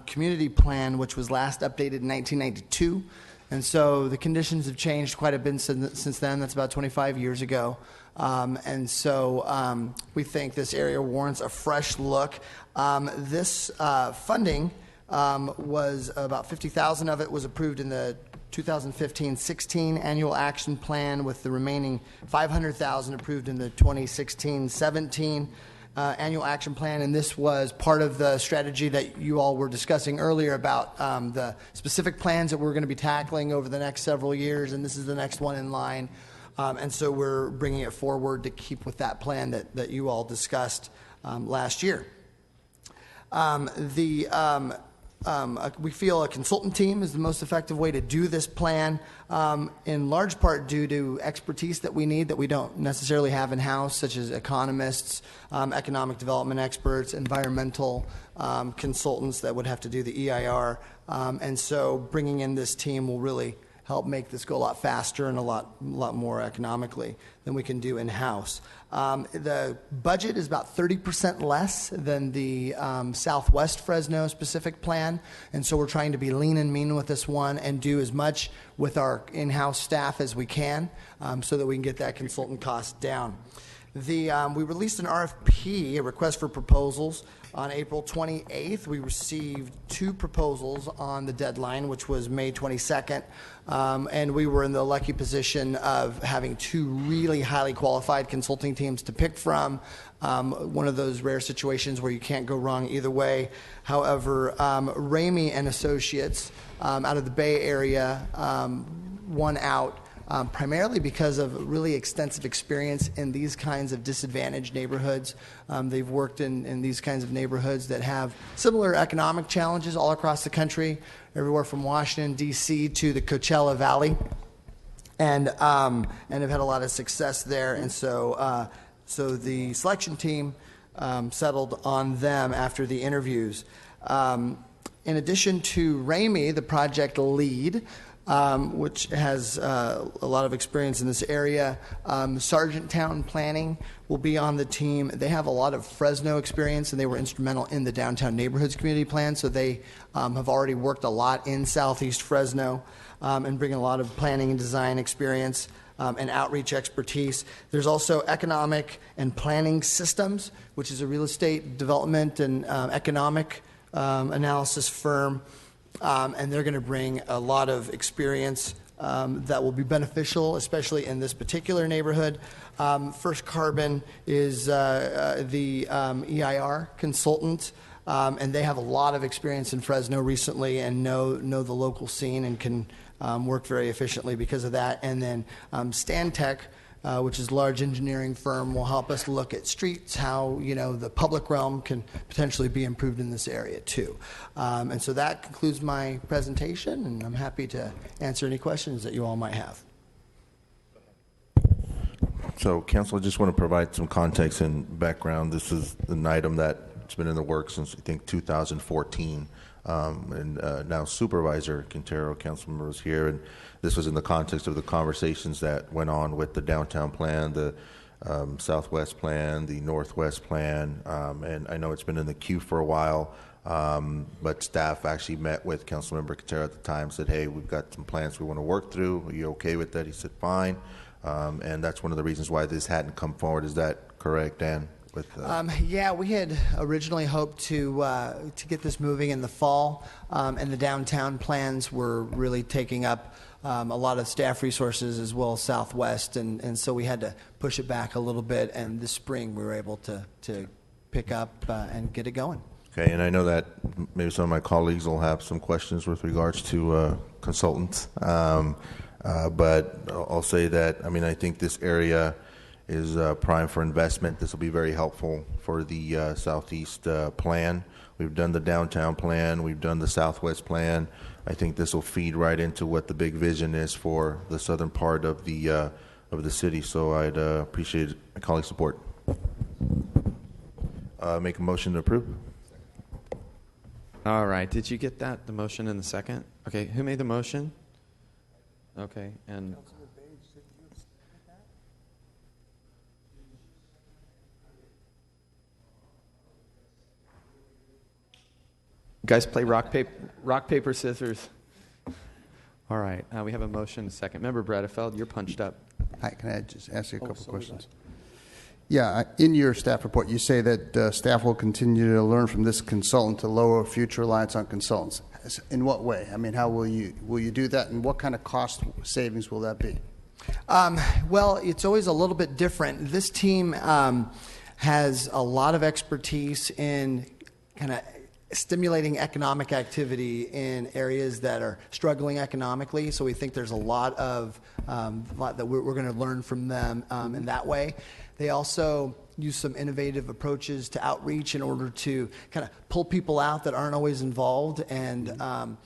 Community Plan, which was last updated in 1992. And so the conditions have changed quite a bit since then. That's about 25 years ago. And so we think this area warrants a fresh look. This funding was about $50,000 of it was approved in the 2015-16 annual action plan, with the remaining $500,000 approved in the 2016-17 annual action plan. And this was part of the strategy that you all were discussing earlier about the specific plans that we're going to be tackling over the next several years. And this is the next one in line. And so we're bringing it forward to keep with that plan that you all discussed last year. We feel a consultant team is the most effective way to do this plan, in large part due to expertise that we need that we don't necessarily have in-house, such as economists, economic development experts, environmental consultants that would have to do the EIR. And so bringing in this team will really help make this go a lot faster and a lot more economically than we can do in-house. The budget is about 30% less than the Southwest Fresno specific plan, and so we're trying to be lean and mean with this one and do as much with our in-house staff as we can so that we can get that consultant cost down. We released an RFP, a request for proposals, on April 28th. We received 2 proposals on the deadline, which was May 22nd, and we were in the lucky position of having 2 really highly qualified consulting teams to pick from. One of those rare situations where you can't go wrong either way. However, Ramey and Associates out of the Bay Area won out. Primarily because of really extensive experience in these kinds of disadvantaged neighborhoods. They've worked in these kinds of neighborhoods that have similar economic challenges all across the country, everywhere from Washington, D.C. to the Coachella Valley, and have had a lot of success there. And so the selection team settled on them after the interviews. In addition to Ramey, the project lead, which has a lot of experience in this area. Sargentown Planning will be on the team. They have a lot of Fresno experience, and they were instrumental in the Downtown Neighborhoods Community Plan, so they have already worked a lot in Southeast Fresno and bring a lot of planning and design experience and outreach expertise. There's also Economic and Planning Systems, which is a real estate development and economic analysis firm. And they're going to bring a lot of experience that will be beneficial, especially in this particular neighborhood. First Carbon is the EIR consultant, and they have a lot of experience in Fresno recently and know the local scene and can work very efficiently because of that. And then Stantec, which is a large engineering firm, will help us look at streets, how the public realm can potentially be improved in this area too. And so that concludes my presentation, and I'm happy to answer any questions that you all might have. So, Council, I just want to provide some context and background. This is an item that's been in the works since, I think, 2014. and now Supervisor Quintero, Councilmember, was here, and this was in the context of the conversations that went on with the downtown plan, the Southwest plan, the Northwest plan, and I know it's been in the queue for a while, but staff actually met with Councilmember Quintero at the time, said, hey, we've got some plans we want to work through. Are you okay with that? He said, fine. And that's one of the reasons why this hadn't come forward. Is that correct, Dan? Yeah, we had originally hoped to get this moving in the fall, and the downtown plans were really taking up a lot of staff resources as well as Southwest, and so we had to push it back a little bit, and this spring we were able to pick up and get it going. Okay, and I know that maybe some of my colleagues will have some questions with regards to consultants, but I'll say that, I mean, I think this area is prime for investment. This will be very helpful for the Southeast plan. We've done the downtown plan. We've done the Southwest plan. I think this will feed right into what the big vision is for the southern part of the city. So I'd appreciate my colleagues' support. Make a motion to approve. All right. Did you get that? The motion and the second? Okay. Who made the motion? Okay. And guys play rock, paper, scissors. All right. We have a motion and a second. Member Bredefeld, you're punched up. Hi, can I just ask you a couple questions? Yeah, in your staff report, you say that staff will continue to learn from this consultant to lower future reliance on consultants. In what way? I mean, how will you do that, and what kind of cost savings will that be? Well, it's always a little bit different. This team has a lot of expertise in kind of stimulating economic activity in areas that are struggling economically. So we think there's a lot that we're going to learn from them in that way. They also use some innovative approaches to outreach in order to kind of pull people out that aren't always involved, and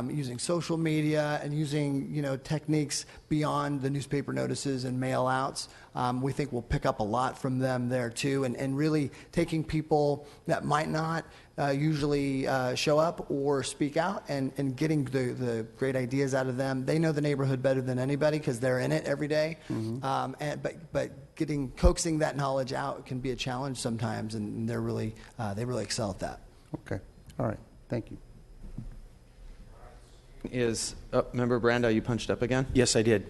using social media and using techniques beyond the newspaper notices and mail outs. We think we'll pick up a lot from them there too, and really taking people that might not usually show up or speak out and getting the great ideas out of them. They know the neighborhood better than anybody because they're in it every day. But coaxing that knowledge out can be a challenge sometimes, and they really excel at that. Okay. All right. Thank you. Member Brando, you punched up again? Yes, I did.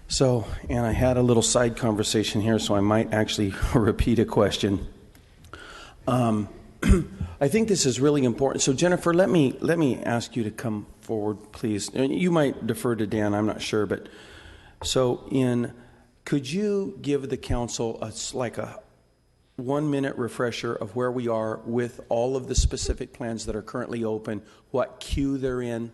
So, and I had a little side conversation here, so I might actually repeat a question. I think this is really important. So, Jennifer, let me ask you to come forward, please. You might defer to Dan, I'm not sure, but could you give the council a 1-minute refresher of where we are with all of the specific plans that are currently open, what queue they're in,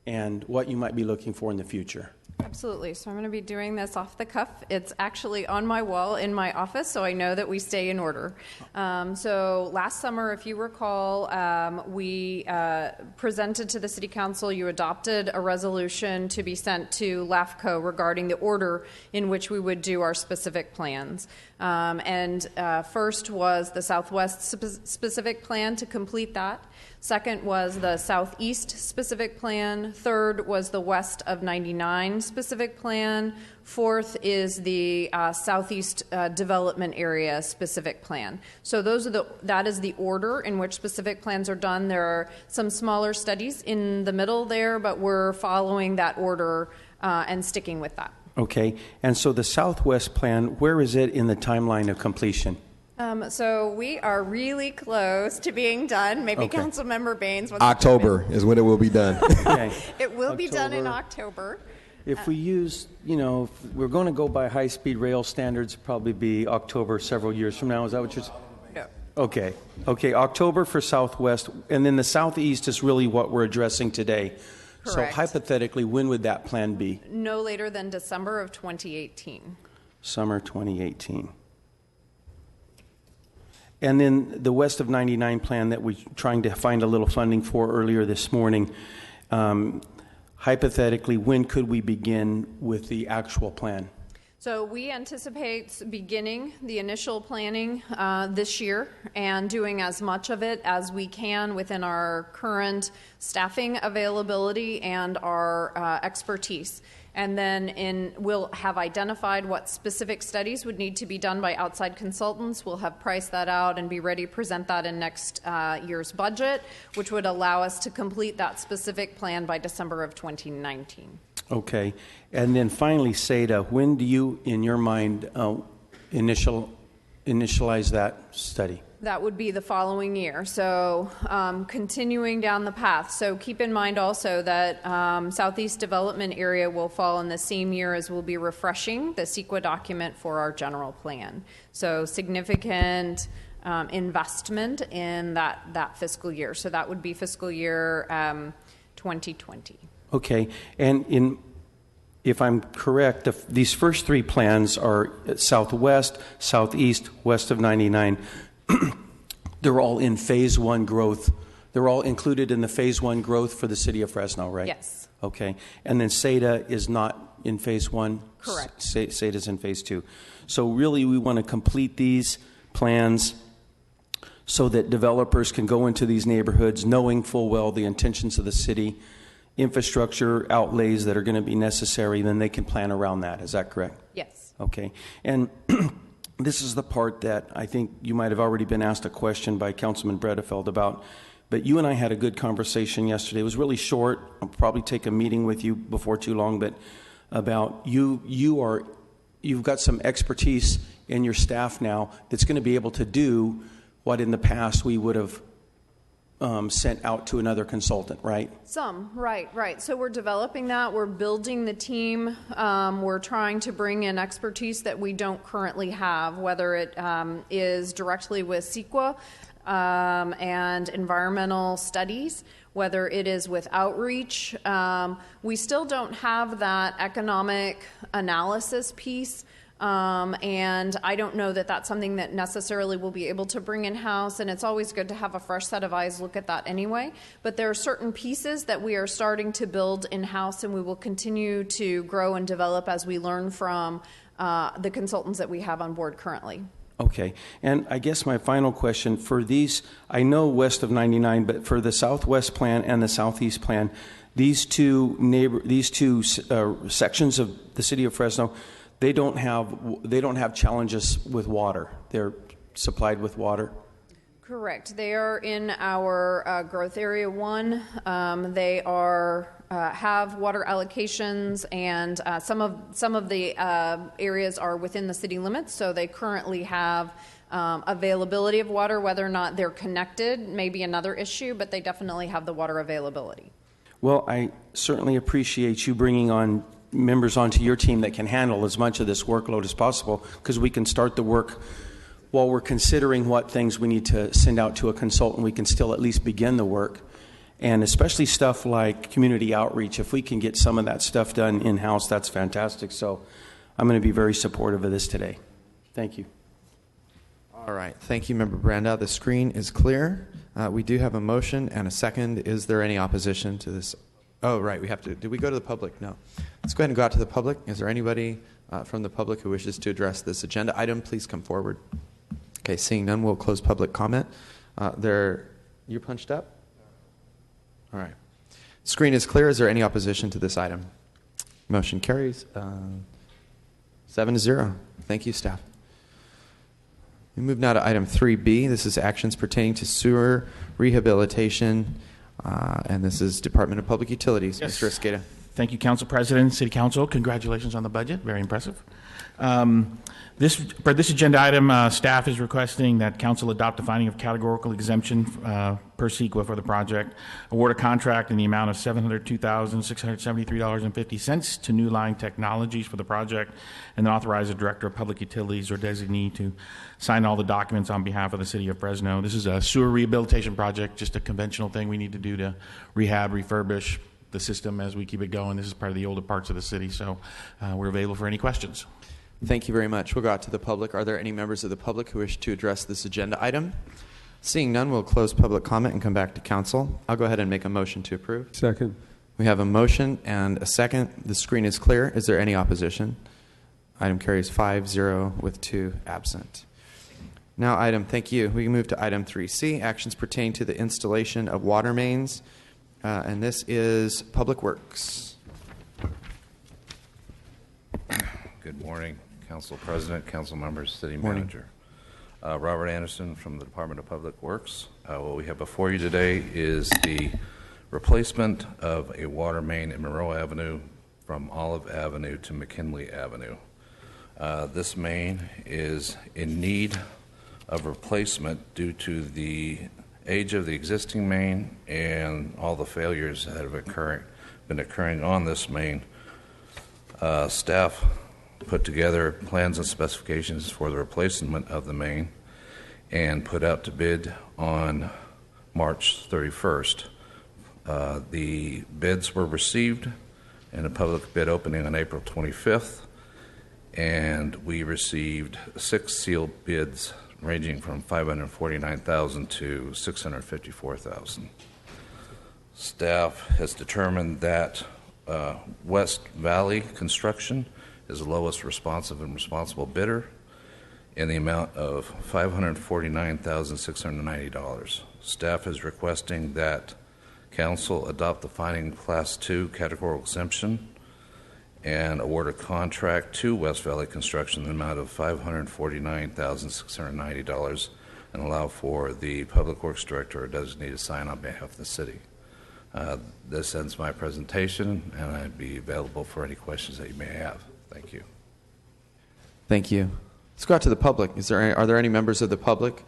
and what you might be looking for in the future? Absolutely. So I'm going to be doing this off the cuff. It's actually on my wall in my office, so I know that we stay in order. So last summer, if you recall, we presented to the City Council, you adopted a resolution to be sent to LAFCO regarding the order in which we would do our specific plans. First was the Southwest specific plan to complete that. Second was the Southeast specific plan. Third was the West of 99 specific plan. Fourth is the Southeast Development Area specific plan. So that is the order in which specific plans are done. There are some smaller studies in the middle there, but we're following that order and sticking with that. Okay. And so the Southwest plan, where is it in the timeline of completion? So we are really close to being done. Maybe Okay. Councilmember Baines wants October is when it will be done. Okay. It will be done in October. If we use, if we're going to go by high-speed rail standards, probably be October several years from now. Is that what you're saying? No. Okay. Okay, October for Southwest. And then the Southeast is really what we're addressing today. Correct. So hypothetically, when would that plan be? No later than December of 2018. Summer 2018. And then the West of 99 plan that we're trying to find a little funding for earlier this morning, hypothetically, when could we begin with the actual plan? So we anticipate beginning the initial planning this year and doing as much of it as we can within our current staffing availability and our expertise. And then we'll have identified what specific studies would need to be done by outside consultants. We'll have priced that out and be ready to present that in next year's budget, which would allow us to complete that specific plan by December of 2019. Okay. And then finally, SEDA, when do you, in your mind, initialize that study? That would be the following year. So continuing down the path. So keep in mind also that Southeast Development Area will fall in the same year as we'll be refreshing the CEQA document for our general plan. So significant investment in that fiscal year. So that would be fiscal year 2020. Okay. And if I'm correct, these first three plans are southwest, southeast, west of 99. They're all in phase one growth. They're all included in the phase one growth for the city of Fresno, right? Yes. Okay. And then SEDA is not in phase one? Correct. SEDA is in phase two. So really we want to complete these plans so that developers can go into these neighborhoods knowing full well the intentions of the city, infrastructure outlays that are going to be necessary, then they can plan around that. Is that correct? Yes. Okay. And this is the part that I think you might have already been asked a question by Councilman Bredefeld about, but you and I had a good conversation yesterday. It was really short. I'll probably take a meeting with you before too long, but about you've got some expertise in your staff now that's going to be able to do what in the past we would have sent out to another consultant, right? Right. So we're developing that. We're building the team. We're trying to bring in expertise that we don't currently have, whether it is directly with CEQA and environmental studies, whether it is with outreach. We still don't have that economic analysis piece. And I don't know that that's something that necessarily we'll be able to bring in-house, and it's always good to have a fresh set of eyes look at that anyway. But there are certain pieces that we are starting to build in-house, and we will continue to grow and develop as we learn from the consultants that we have on board currently. Okay. And I guess my final question for these, I know west of 99, but for the southwest plan and the southeast plan, these two sections of the city of Fresno, they don't have challenges with water. They're supplied with water. Correct. They are in our growth area 1. They are have water allocations, and some of the areas are within the city limits. So they currently have availability of water. Whether or not they're connected may be another issue, but they definitely have the water availability. Well, I certainly appreciate you bringing on members onto your team that can handle as much of this workload as possible, because we can start the work while we're considering what things we need to send out to a consultant. We can still at least begin the work, and especially stuff like community outreach. If we can get some of that stuff done in-house, that's fantastic. So I'm going to be very supportive of this today. Thank you. All right. Thank you, Member Brandow. The screen is clear. We do have a motion and a second. Is there any opposition to this? Oh, right. We have to. Did we go to the public? No. Let's go ahead and go out to the public. Is there anybody from the public who wishes to address this agenda item? Please come forward. Okay. Seeing none, we'll close public comment. You punched up? All right. Screen is clear. Is there any opposition to this item? Motion carries 7-0. Thank you, staff. We move now to item 3B. This is actions pertaining to sewer rehabilitation. And this is Department of Public Utilities. Yes. Mr. Esqueda. Thank you, Council President, City Council. Congratulations on the budget. Very impressive. For this agenda item, staff is requesting that Council adopt a finding of categorical exemption per CEQA for the project, award a contract in the amount of $702,673.50 to New Line Technologies for the project, and then authorize the Director of Public Utilities or designee to sign all the documents on behalf of the City of Fresno. This is a sewer rehabilitation project, just a conventional thing we need to do to rehab, refurbish the system as we keep it going. This is part of the older parts of the city, so we're available for any questions. Thank you very much. We'll go out to the public. Are there any members of the public who wish to address this agenda item? Seeing none, we'll close public comment and come back to council. I'll go ahead and make a motion to approve. Second. We have a motion and a second. The screen is clear. Is there any opposition? Item carries 5-0 with 2 absent. Now, thank you. We can move to item 3C, actions pertaining to the installation of water mains, and this is Public Works. Good morning, Council President, Council members, City Morning. Manager. Robert Anderson from the Department of Public Works. What we have before you today is the replacement of a water main in Monroe Avenue from Olive Avenue to McKinley Avenue. This main is in need of replacement due to the age of the existing main and all the failures that have been occurring on this main. Staff put together plans and specifications for the replacement of the main and put out to bid on March 31st. The bids were received in a public bid opening on April 25th, and we received 6 sealed bids ranging from $549,000 to $654,000. Staff has determined that West Valley Construction is the lowest responsive and responsible bidder in the amount of $549,690. Staff is requesting that Council adopt the finding Class 2 categorical exemption and award a contract to West Valley Construction in the amount of $549,690 and allow for the Public Works Director or designee to sign on behalf of the city. This ends my presentation, and I'd be available for any questions that you may have. Thank you. Thank you. Let's go out to the public. Are there any members of the public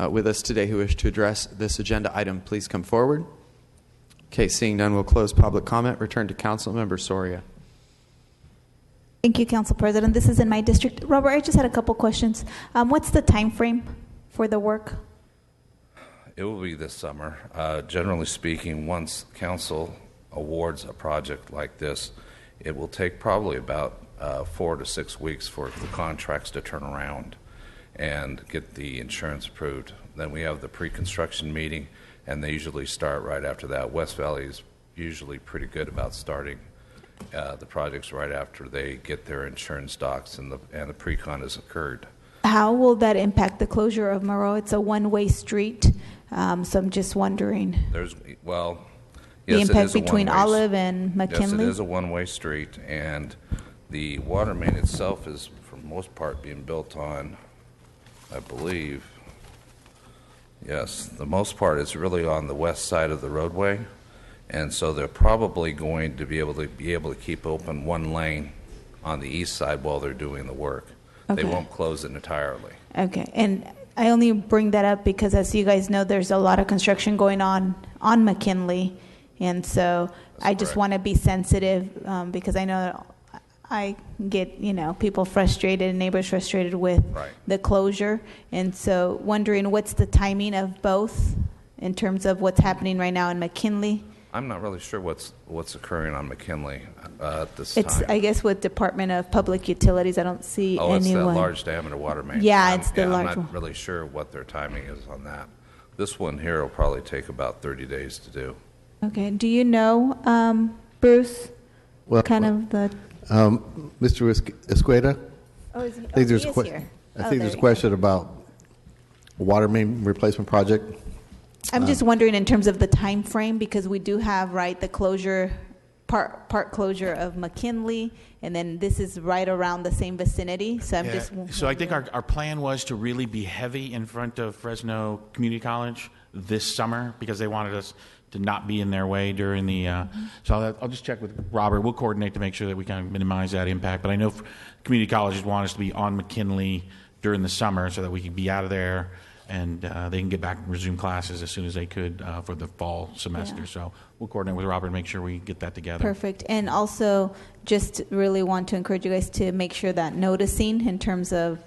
with us today who wish to address this agenda item? Please come forward. Okay, seeing none, we'll close public comment. Return to Council Member Soria. Thank you, Council President. This is in my district. Robert, I just had a couple questions. What's the time frame for the work? It will be this summer. Generally speaking, once Council awards a project like this, it will take probably about 4 to 6 weeks for the contracts to turn around and get the insurance approved. Then we have the pre-construction meeting, and they usually start right after that. West Valley is usually pretty good about starting the projects right after they get their insurance docs and the pre-con has occurred. How will that impact the closure of Monroe? It's a one-way street, so I'm just wondering. Yes, the impact it is between Olive and McKinley? Yes, it is a one-way street, and the water main itself is, for the most part, being built on, I believe, yes, the most part is really on the west side of the roadway, and so they're probably going to be able to keep open one lane on the east side while they're doing the work. Okay. They won't close it entirely. Okay, and I only bring that up because, as you guys know, there's a lot of construction going on McKinley, and so I just want to be sensitive because I know I get people frustrated and neighbors frustrated with the closure, and so wondering what's the timing of both in terms of what's happening right now in McKinley. I'm not really sure what's occurring on McKinley at this It's time. I guess with Department of Public Utilities, I don't see anyone. It's that large diameter water main. Yeah, it's the large I'm one. not really sure what their timing is on that. This one here will probably take about 30 days to do. Okay. Do you know, Bruce? Well, kind of the. Mr. Esqueda? Oh, is he? I think there's he a is here. I think there's a question about a water main replacement project. I'm just wondering in terms of the time frame because we do have the closure, part closure of McKinley, and then this is right around the same vicinity. So I'm just. So I think our plan was to really be heavy in front of Fresno Community College this summer because they wanted us to not be in their way during the. So I'll just check with Robert. We'll coordinate to make sure that we kind of minimize that impact. But I know community colleges want us to be on McKinley during the summer so that we can be out of there and they can get back and resume classes as soon as they could for the fall semester. Yeah. So we'll coordinate with Robert and make sure we get that together. Perfect. And also just really want to encourage you guys to make sure that noticing in terms of,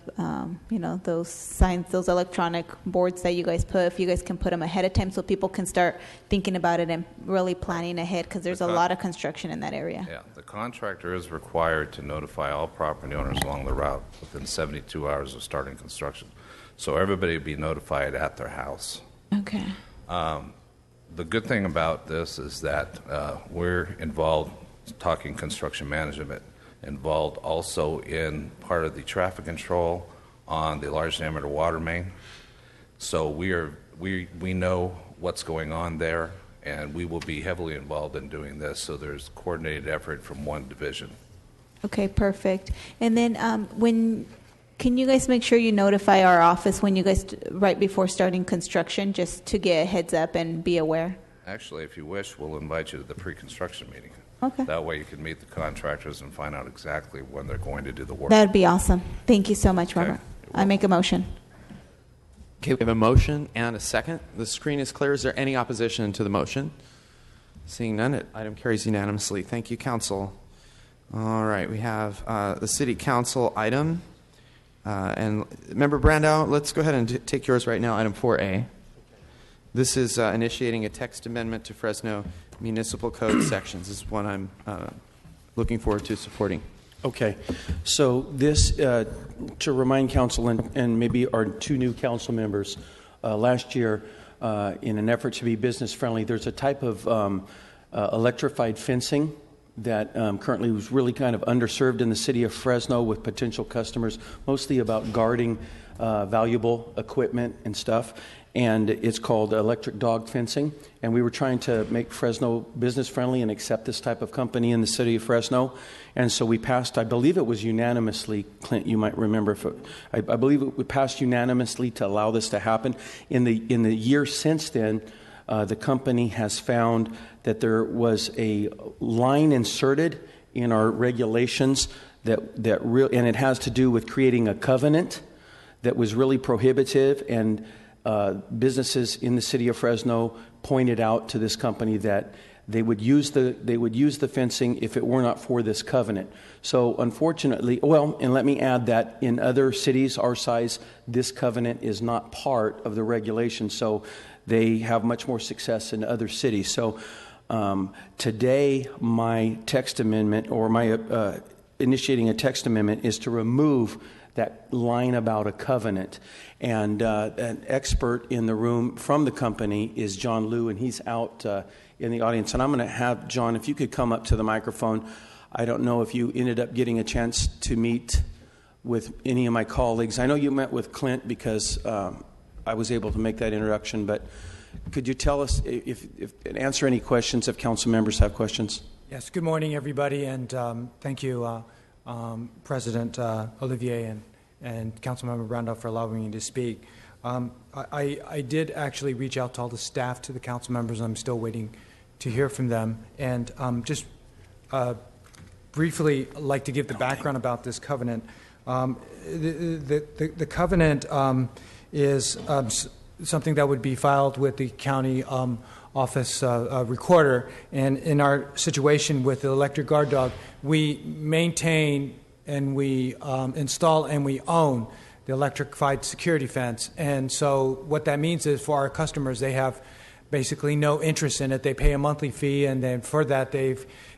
those signs, those electronic boards that you guys put, if you guys can put them ahead of time so people can start thinking about it and really planning ahead because there's a lot of construction in that area. Yeah, the contractor is required to notify all property owners along the route within 72 hours of starting construction. So everybody would be notified at their house. Okay. The good thing about this is that we're involved talking construction management involved also in part of the traffic control on the large diameter water main. So we know what's going on there, and we will be heavily involved in doing this. So there's coordinated effort from one division. Okay, perfect. And then can you guys make sure you notify our office when you guys, right before starting construction, just to get a heads up and be aware? Actually, if you wish, we'll invite you to the pre-construction meeting. Okay. That way you can meet the contractors and find out exactly when they're going to do the work. That'd be awesome. Thank you so much, Robert. I make a motion. Okay, we have a motion and a second. The screen is clear. Is there any opposition to the motion? Seeing none, item carries unanimously. Thank you, Council. All right, we have the City Council item. And Member Brandow, let's go ahead and take yours right now, item 4A. This is initiating a text amendment to Fresno Municipal Code sections. This is one I'm looking forward to supporting. Okay, so this, to remind council and maybe our two new council members, last year, in an effort to be business friendly, there's a type of electrified fencing that currently was really kind of underserved in the city of Fresno with potential customers, mostly about guarding valuable equipment and stuff. And it's called electric dog fencing. And we were trying to make Fresno business friendly and accept this type of company in the city of Fresno. And so we passed, I believe it was unanimously, Clint, you might remember, I believe it passed unanimously to allow this to happen. In the year since then, the company has found that there was a line inserted in our regulations and it has to do with creating a covenant that was really prohibitive, and businesses in the city of Fresno pointed out to this company that they would use the fencing if it were not for this covenant. So unfortunately, and let me add that in other cities our size, this covenant is not part of the regulation. So they have much more success in other cities. So today, my text amendment, or my initiating a text amendment, is to remove that line about a covenant. And an expert in the room from the company is John Liu, and he's out in the audience. And I'm going to have, John, if you could come up to the microphone. I don't know if you ended up getting a chance to meet with any of my colleagues. I know you met with Clint because I was able to make that introduction, but could you tell us, and answer any questions if council members have questions? Yes, good morning, everybody, and thank you, President Olivier and Councilmember Brandow, for allowing me to speak. I did actually reach out to all the staff, to the council members. I'm still waiting to hear from them. And just briefly like to give the background about this covenant. The covenant is something that would be filed with the county office recorder. And in our situation with the electric guard dog, we maintain and we install and we own the electrified security fence. And so what that means is, for our customers, they have basically no interest in it. They pay a monthly fee, and then for that they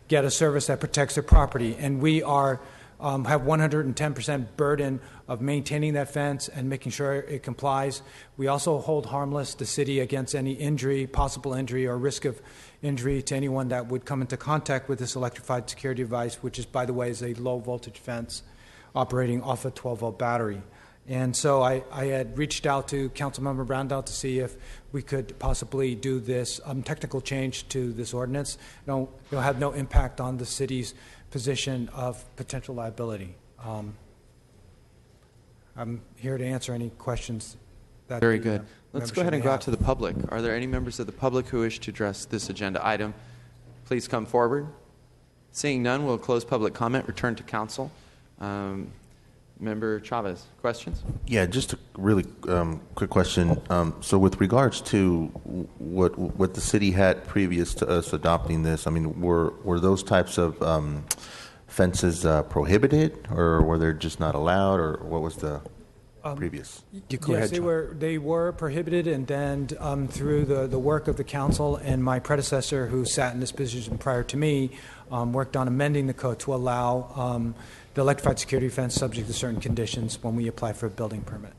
get a service that protects their property. And we are have 110% burden of maintaining that fence and making sure it complies. We also hold harmless the city against any injury, possible injury, or risk of injury to anyone that would come into contact with this electrified security device, which is, by the way, is a low voltage fence operating off a 12-volt battery. And so I had reached out to Councilmember Brandow to see if we could possibly do this technical change to this ordinance. It'll have no impact on the city's position of potential liability. I'm here to answer any questions. Very good. Let's go ahead and go out to the public. Are there any members of the public who wish to address this agenda item? Please come forward. Seeing none, we'll close public comment, return to council. Member Chavez, questions? Yeah, just a really quick question. So with regards to what the city had previous to us adopting this, I mean, were those types of fences prohibited, or were they just not allowed, or what was the previous? Yes, they were prohibited, and then through the work of the council and my predecessor, who sat in this position prior to me, worked on amending the code to allow the electrified security fence subject to certain conditions when we apply for a building permit.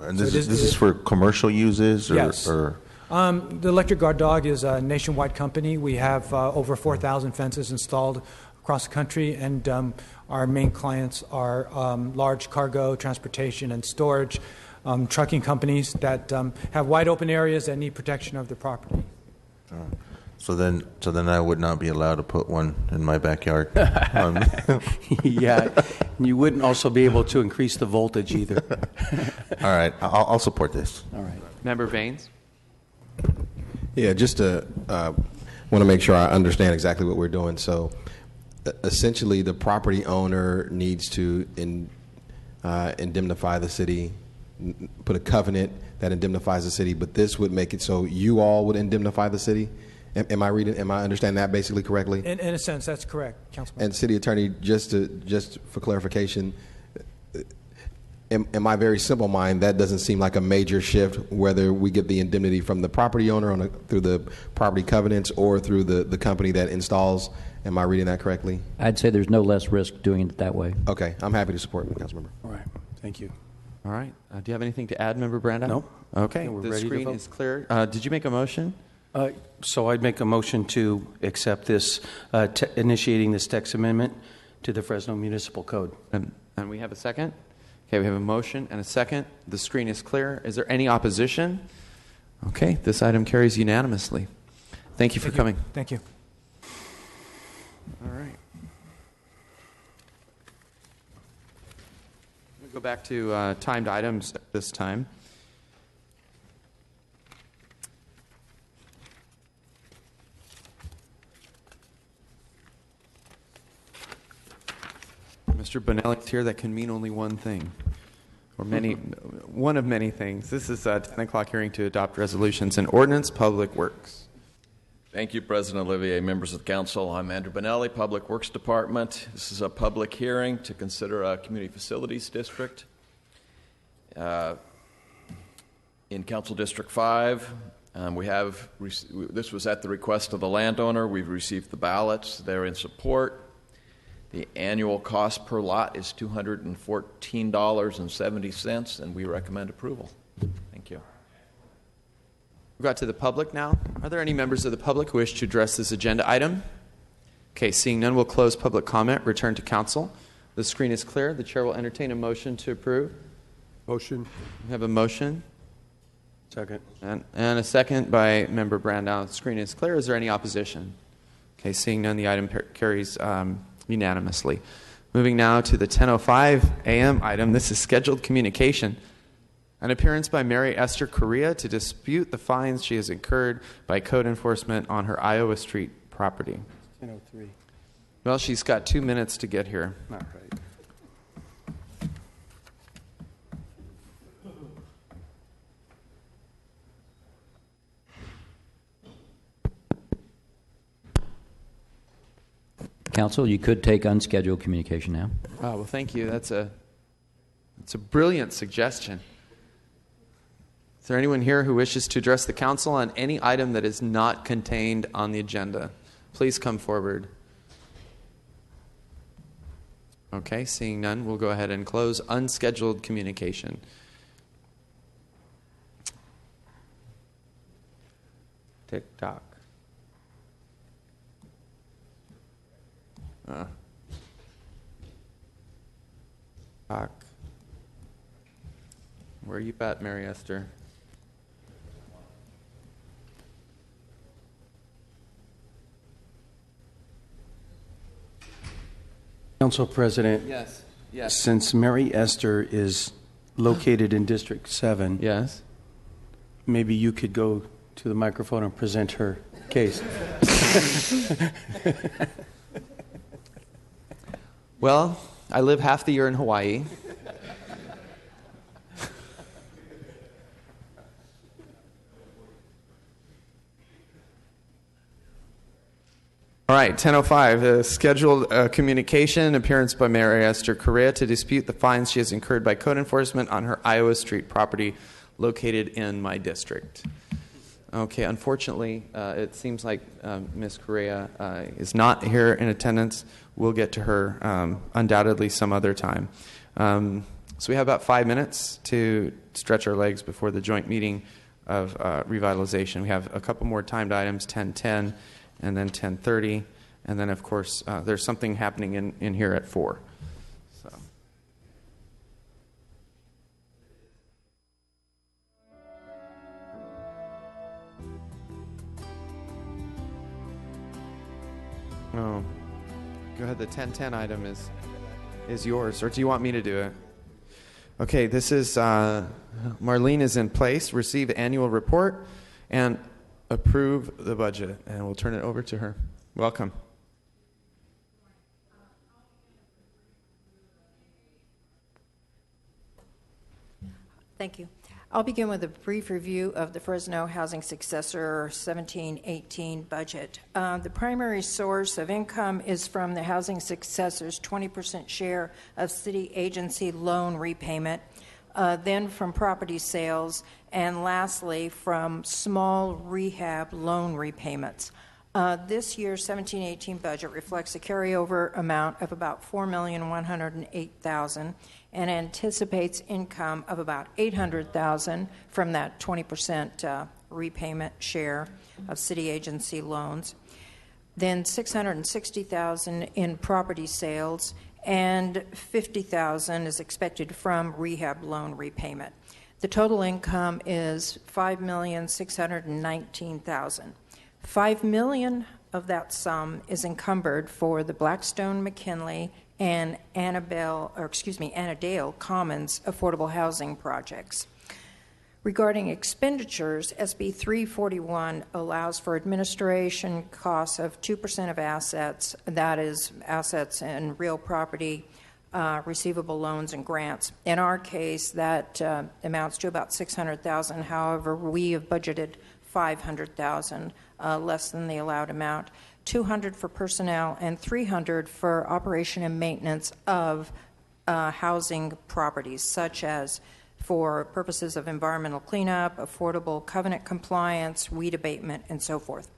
And this is for commercial uses? Or, yes. Or? The Electric Guard Dog is a nationwide company. We have over 4,000 fences installed across the country, and Our main clients are large cargo, transportation, and storage, trucking companies that have wide open areas that need protection of their property. So then I would not be allowed to put one in my backyard. Yeah, you wouldn't also be able to increase the voltage either. All right, I'll support this. All right. Member Baines? Yeah, just to want to make sure I understand exactly what we're doing. So essentially, the property owner needs to indemnify the city, put a covenant that indemnifies the city, but this would make it so you all would indemnify the city? Am I understanding that basically correctly? In a sense, that's correct, Councilman. And City Attorney, just for clarification, in my very simple mind, that doesn't seem like a major shift, whether we get the indemnity from the property owner through the property covenants or through the company that installs. Am I reading that correctly? I'd say there's no less risk doing it that way. Okay, I'm happy to support it, Councilmember. All right, thank you. All right. Do you have anything to add, Member Brandau? No. Okay. We're The ready to screen vote. is clear. Did you make a motion? So I'd make a motion to accept this, initiating this text amendment to the Fresno Municipal Code. And we have a second? Okay, we have a motion and a second. The screen is clear. Is there any opposition? Okay, this item carries unanimously. Thank you for coming. Thank you. All right. We'll go back to timed items at this time. Mr. Bonelli's here. That can mean only one thing, or one of many things. This is a 10 o'clock hearing to adopt resolutions and ordinance, Public Works. Thank you, President Olivier, members of the council. I'm Andrew Bonelli, Public Works Department. This is a public hearing to consider a community facilities district. In Council District 5, this was at the request of the landowner. We've received the ballots. They're in support. The annual cost per lot is $214.70, and we recommend approval. Thank you. We've got to the public now. Are there any members of the public who wish to address this agenda item? Okay, seeing none, we'll close public comment, return to council. The screen is clear. The chair will entertain a motion to approve. Motion. We have a motion. Second. And a second by Member Brandau. The screen is clear. Is there any opposition? Okay, seeing none, the item carries unanimously. Moving now to the 10:05 a.m. item. This is scheduled communication. An appearance by Mary Esther Correa to dispute the fines she has incurred by code enforcement on her Iowa Street property. 10:03. Well, she's got 2 minutes to get here. All right. Council, you could take unscheduled communication now. Oh, well, thank you. That's a brilliant suggestion. Is there anyone here who wishes to address the council on any item that is not contained on the agenda? Please come forward. Okay, seeing none, we'll go ahead and close unscheduled communication. Tick-tock. Where are you at, Mary Esther? Council President. Yes. Yes. Since Mary Esther is located in District 7. Yes. Maybe you could go to the microphone and present her case. Well, I live half the year in Hawaii. All right, 10:05, scheduled communication, appearance by Mary Esther Correa to dispute the fines she has incurred by code enforcement on her Iowa Street property located in my district. Okay, unfortunately, it seems like Ms. Correa is not here in attendance. We'll get to her undoubtedly some other time. So we have about 5 minutes to stretch our legs before the joint meeting of revitalization. We have a couple more timed items, 10:10 and then 10:30. And then, of course, there's something happening in here at 4. So. Oh, go ahead. The 1010 item is yours, or do you want me to do it? Okay, this is Marlene is in place. Receive annual report and approve the budget, and we'll turn it over to her. Welcome. Thank you. I'll begin with a brief review of the Fresno Housing Successor 17-18 budget. The primary source of income is from the Housing Successor's 20% share of city agency loan repayment, then from property sales, and lastly from small rehab loan repayments. This year's 17-18 budget reflects a carryover amount of about $4,108,000 and anticipates income of about $800,000 from that 20% repayment share of city agency loans, then $660,000 in property sales, and $50,000 is expected from rehab loan repayment. The total income is $5,619,000. $5 million of that sum is encumbered for the Blackstone McKinley and Annadale Commons affordable housing projects. Regarding expenditures, SB 341 allows for administration costs of 2% of assets, that is, assets and real property, receivable loans and grants. In our case, that amounts to about $600,000. However, we have budgeted $500,000, less than the allowed amount. $200 for personnel and $300 for operation and maintenance of housing properties, such as for purposes of environmental cleanup, affordable covenant compliance, weed abatement, and so forth.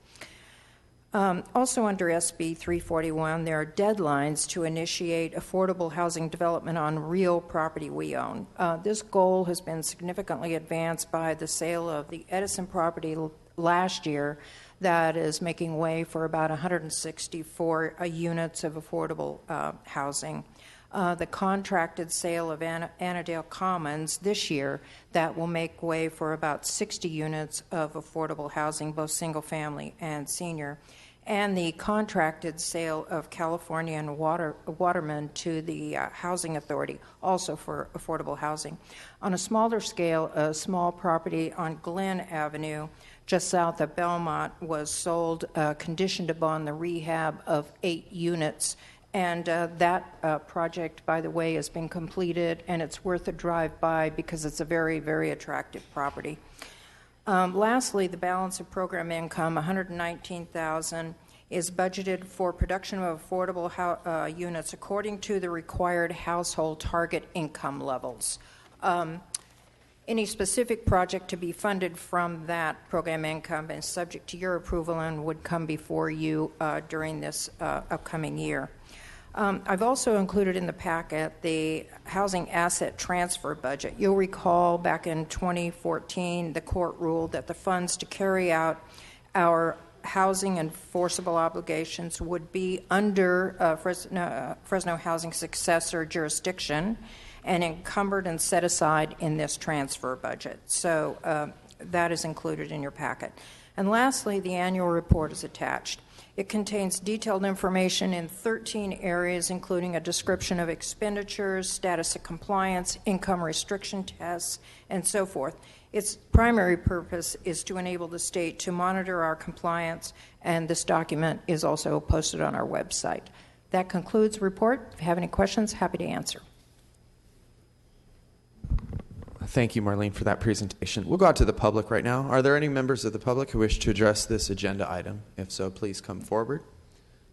Also under SB 341, there are deadlines to initiate affordable housing development on real property we own. This goal has been significantly advanced by the sale of the Edison property last year that is making way for about 164 units of affordable housing. The contracted sale of Annadale Commons this year that will make way for about 60 units of affordable housing, both single family and senior, and the contracted sale of California and Waterman to the Housing Authority, also for affordable housing. On a smaller scale, a small property on Glen Avenue, just south of Belmont, was sold conditioned upon the rehab of 8 units. And that project, by the way, has been completed, and it's worth a drive by because it's a very, very attractive property. Lastly, the balance of program income, $119,000, is budgeted for production of affordable units according to the required household target income levels. Any specific project to be funded from that program income is subject to your approval and would come before you during this upcoming year. I've also included in the packet the housing asset transfer budget. You'll recall back in 2014, the court ruled that the funds to carry out our housing enforceable obligations would be under Fresno Housing Successor jurisdiction and encumbered and set aside in this transfer budget. So that is included in your packet. And lastly, the annual report is attached. It contains detailed information in 13 areas, including a description of expenditures, status of compliance, income restriction tests, and so forth. Its primary purpose is to enable the state to monitor our compliance, and this document is also posted on our website. That concludes the report. If you have any questions, happy to answer. Thank you, Marlene, for that presentation. We'll go out to the public right now. Are there any members of the public who wish to address this agenda item? If so, please come forward.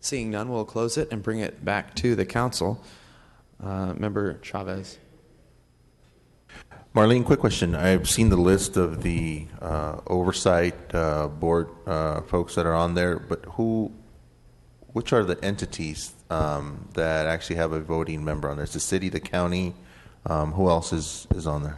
Seeing none, we'll close it and bring it back to the council. Member Chavez. Marlene, quick question. I've seen the list of the oversight board folks that are on there, but which are the entities that actually have a voting member on there? It's the city, the county. Who else is on there?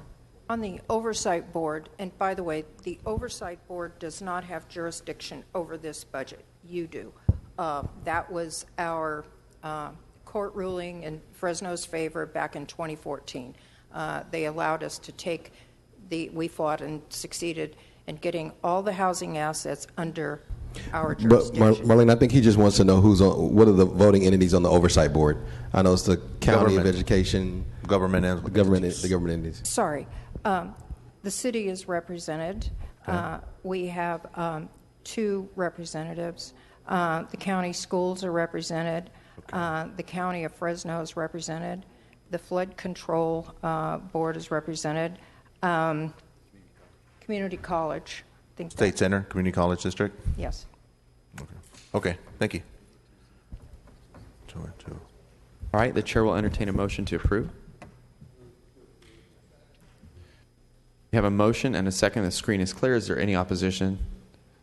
On the Oversight Board, and by the way, the Oversight Board does not have jurisdiction over this budget. You do. That was our court ruling in Fresno's favor back in 2014. They allowed us to take we fought and succeeded in getting all the housing assets under our But jurisdiction. Marlene, I think he just wants to know what are the voting entities on the oversight board. I know it's the County of Education, government, and the government entities. Sorry. The city is represented. We have 2 representatives. The county schools are represented. The county of Fresno is represented. The flood control board is represented. Community college. State Center, Community College District? Yes. Okay, thank you. All right, the chair will entertain a motion to approve. We have a motion and a second. The screen is clear. Is there any opposition?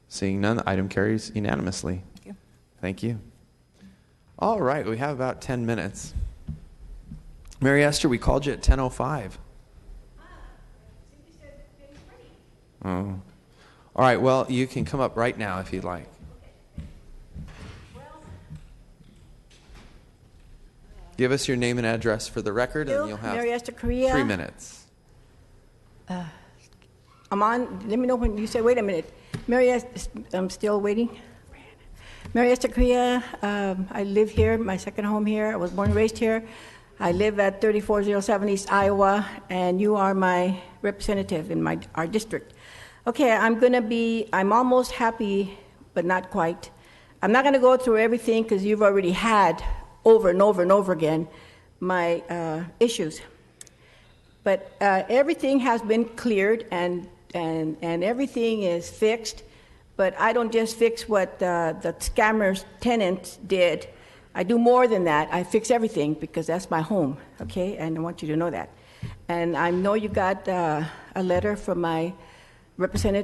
Seeing none, the item carries unanimously. Thank you. Thank you. All right, we have about 10 minutes. Mary Esther, we called you at 10:05. Oh. All right, well, you can come up right now if you'd like. Give us your name and address for the record, and you'll have Mary Esther Correa. 3 minutes. I'm on. Let me know when you say, wait a minute. Mary Esther, I'm still waiting. Mary Esther Correa, I live here, my second home here. I was born and raised here. I live at 3407 East Iowa, and you are my representative in our district. Okay, I'm almost happy, but not quite. I'm not going to go through everything because you've already had over and over and over again my issues. But everything has been cleared and everything is fixed. But I don't just fix what the scammers tenants did. I do more than that. I fix everything because that's my home, okay? And I want you to know that. And I know you got a letter from my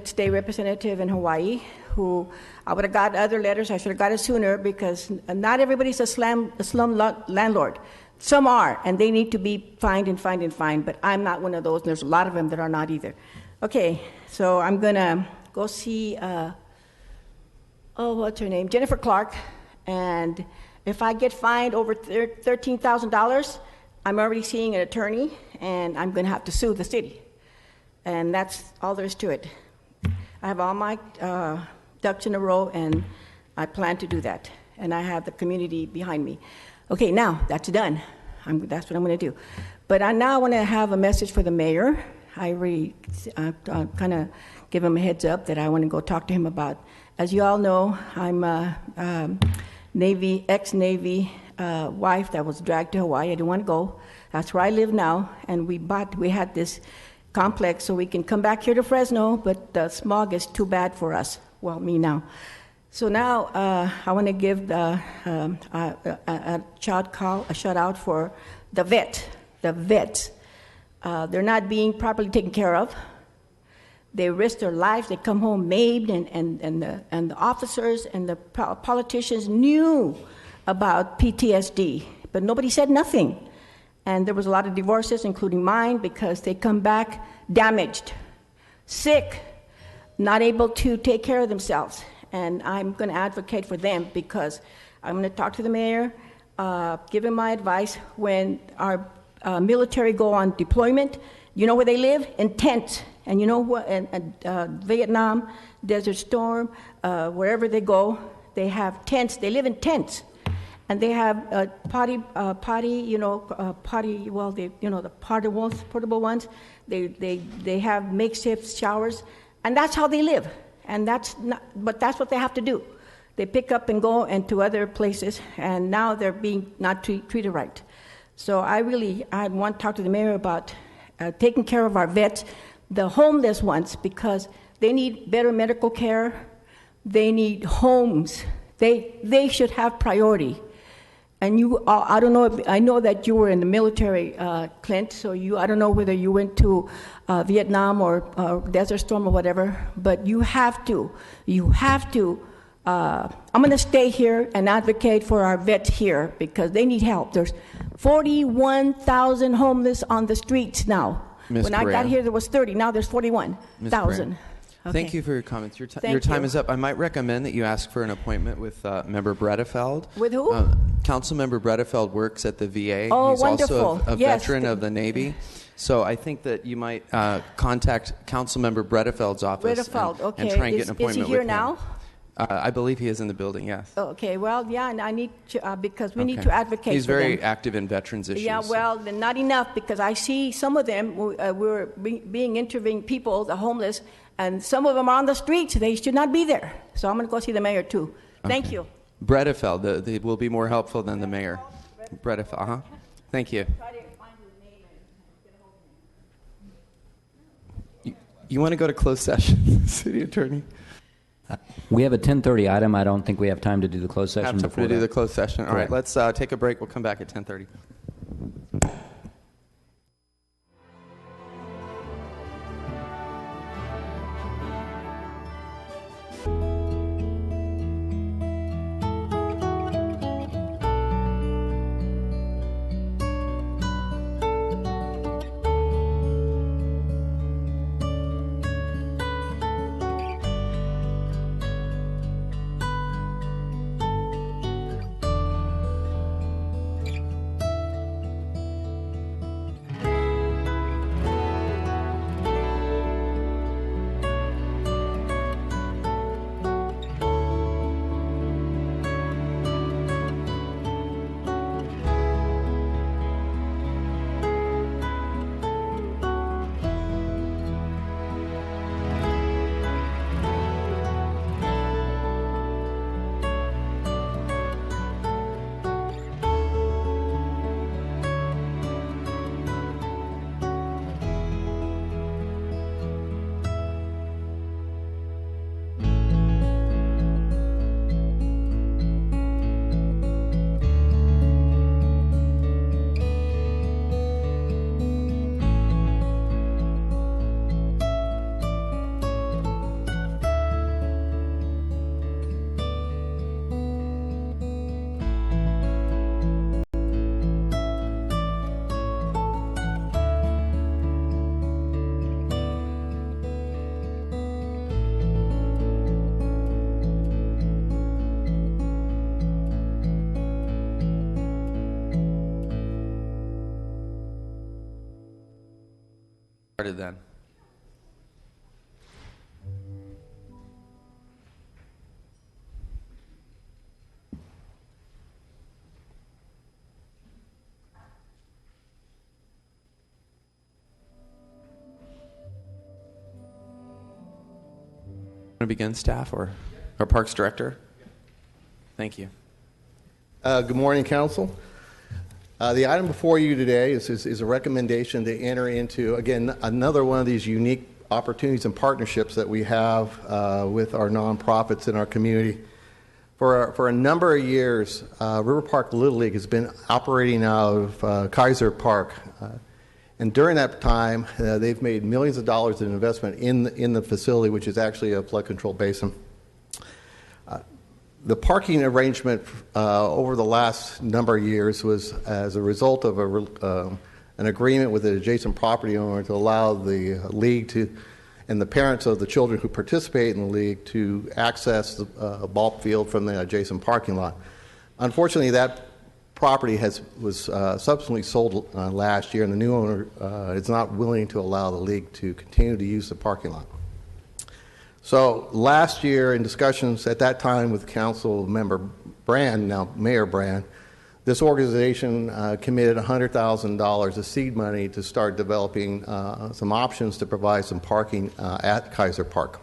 state representative in Hawaii, who I would have got other letters. I should have got it sooner because not everybody's a slum landlord. Some are, and they need to be fined and fined and fined, but I'm not one of those, and there's a lot of them that are not either. Okay, so I'm going to go see, what's her name? Jennifer Clark, and if I get fined over $13,000, I'm already seeing an attorney, and I'm going to have to sue the city. And that's all there is to it. I have all my ducks in a row, and I plan to do that. And I have the community behind me. Okay, now that's done. That's what I'm going to do. But now I want to have a message for the mayor. I already kind of give him a heads up that I want to go talk to him about. As you all know, I'm a ex-Navy wife that was dragged to Hawaii. I didn't want to go. That's where I live now. And we had this complex so we can come back here to Fresno, but the smog is too bad for us. Well, me now. So now I want to give a shout out for the vets. They're not being properly taken care of. They risk their lives. They come home maimed, and the officers and the politicians knew about PTSD, but nobody said nothing. And there was a lot of divorces, including mine, because they come back damaged, sick, not able to take care of themselves. And I'm going to advocate for them because I'm going to talk to the mayor, give him my advice. When our military go on deployment, you know where they live? In tents. And you know what? Vietnam, Desert Storm, wherever they go, they have tents. They live in tents. And they have the portable ones. They have makeshift showers, and that's how they live. And that's what they have to do. They pick up and go into other places, and now they're being not treated right. So I want to talk to the mayor about taking care of our vets, the homeless ones, because they need better medical care. They need homes. They should have priority. And I don't know I know that you were in the military, Clint, so I don't know whether you went to Vietnam or Desert Storm or whatever, but you have to, I'm going to stay here and advocate for our vets here because they need help. There's 41,000 homeless on the streets now. Ms. When I got here, there was 30. Now there's 41,000. Thank you for your comments. Your Thank time you. is up. I might recommend that you ask for an appointment with Member Bredefeld. With who? Councilmember Bredefeld works at the VA. Oh, He's wonderful. also a Yes. veteran of the Navy. So I think that you might contact Councilmember Bredefeld's office Bredefeld, okay. and try and get an Is he appointment here with him. now? I believe he is in the building, yes. Okay, well, yeah, and I need to, because we need Okay. to advocate He's for very them. active in veterans issues. Yeah, well, then not enough, because I see some of them were being interviewing people, the homeless, and some of them are on the streets. They should not be there. So I'm going to go see the mayor, too. Thank you. Bredefeld, they will be more helpful than the mayor. Bredefeld, Thank you. You want to go to closed session, City Attorney? We have a 10:30 item. I don't think we have time to do the closed session Have to before do that. the closed session. All right, Correct. let's take a break. We'll come back at 10:30. Started then. Want to begin, staff, or Parks Director? Thank you. Good morning, Council. The item before you today is a recommendation to enter into, again, another one of these unique opportunities and partnerships that we have with our nonprofits in our community. For a number of years, River Park Little League has been operating out of Kaiser Park. And during that time, they've made millions of dollars in investment in the facility, which is actually a flood control basin. The parking arrangement over the last number of years was as a result of an agreement with the adjacent property owner to allow the league to, and the parents of the children who participate in the league to access the ball field from the adjacent parking lot. Unfortunately, that property was subsequently sold last year, and the new owner is not willing to allow the league to continue to use the parking lot. So last year, in discussions at that time with Council Member Brand, now Mayor Brand, this organization committed $100,000 of seed money to start developing some options to provide some parking at Kaiser Park.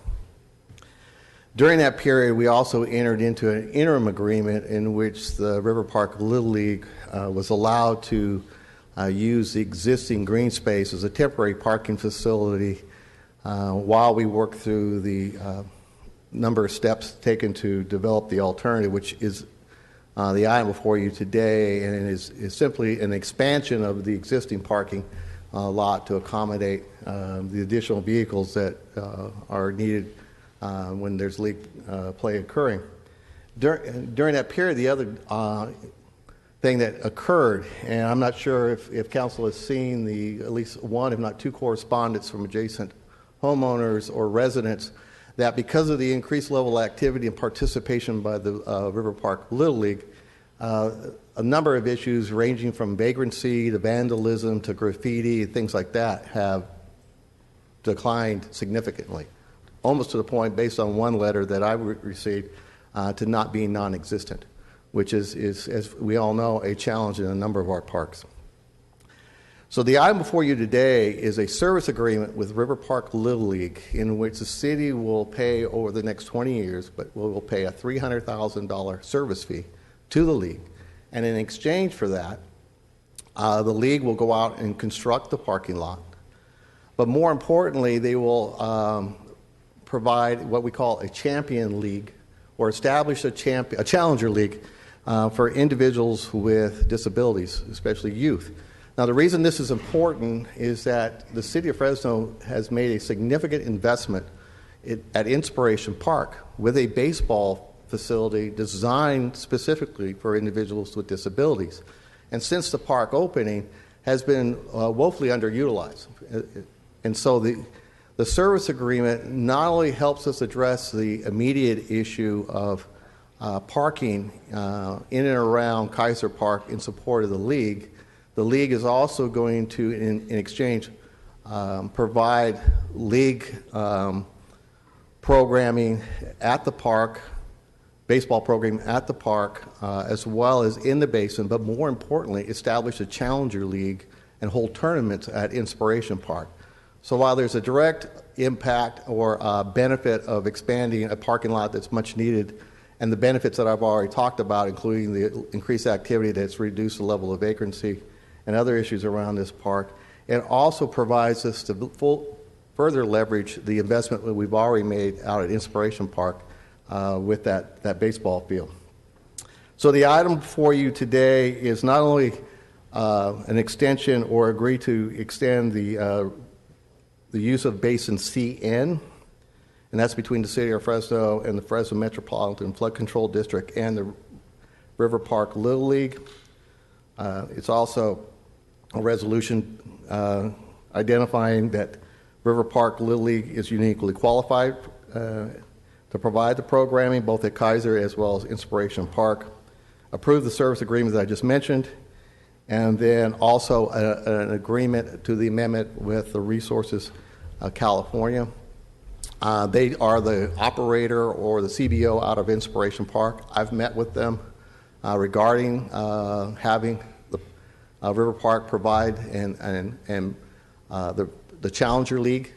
During that period, we also entered into an interim agreement in which the River Park Little League was allowed to use the existing green space as a temporary parking facility while we work through the number of steps taken to develop the alternative, which is the item before you today, and it is simply an expansion of the existing parking lot to accommodate the additional vehicles that are needed when there's league play occurring. During that period, the other thing that occurred, and I'm not sure if Council has seen at least one, if not two, correspondence from adjacent homeowners or residents that because of the increased level of activity and participation by the River Park Little League, a number of issues ranging from vagrancy to vandalism to graffiti, things like that, have declined significantly, almost to the point, based on one letter that I received, to not being non-existent, which is, as we all know, a challenge in a number of our parks. So the item before you today is a service agreement with River Park Little League, in which the city will pay over the next 20 years, but will pay a $300,000 service fee to the league. And in exchange for that, the league will go out and construct the parking lot. But more importantly, they will provide what we call a champion league, or establish a challenger league for individuals with disabilities, especially youth. Now, the reason this is important is that the City of Fresno has made a significant investment at Inspiration Park with a baseball facility designed specifically for individuals with disabilities. And since the park opening, has been woefully underutilized. And so the service agreement not only helps us address the immediate issue of parking in and around Kaiser Park in support of the league is also going to, in exchange, provide league programming at the park, baseball program at the park, as well as in the basin, but more importantly, establish a challenger league and hold tournaments at Inspiration Park. So while there's a direct impact or benefit of expanding a parking lot that's much needed, and the benefits that I've already talked about, including the increased activity that's reduced the level of vagrancy and other issues around this park, it also provides us to further leverage the investment that we've already made out at Inspiration Park with that baseball field. So the item for you today is not only an extension or agree to extend the use of Basin CN, and that's between the City of Fresno and the Fresno Metropolitan Flood Control District and the River Park Little League. It's also a resolution identifying that River Park Little League is uniquely qualified to provide the programming both at Kaiser as well as Inspiration Park. Approve the service agreement that I just mentioned, and then also an agreement to the amendment with the Resources California. They are the operator or the CBO out of Inspiration Park. I've met with them regarding having the River Park provide the Challenger League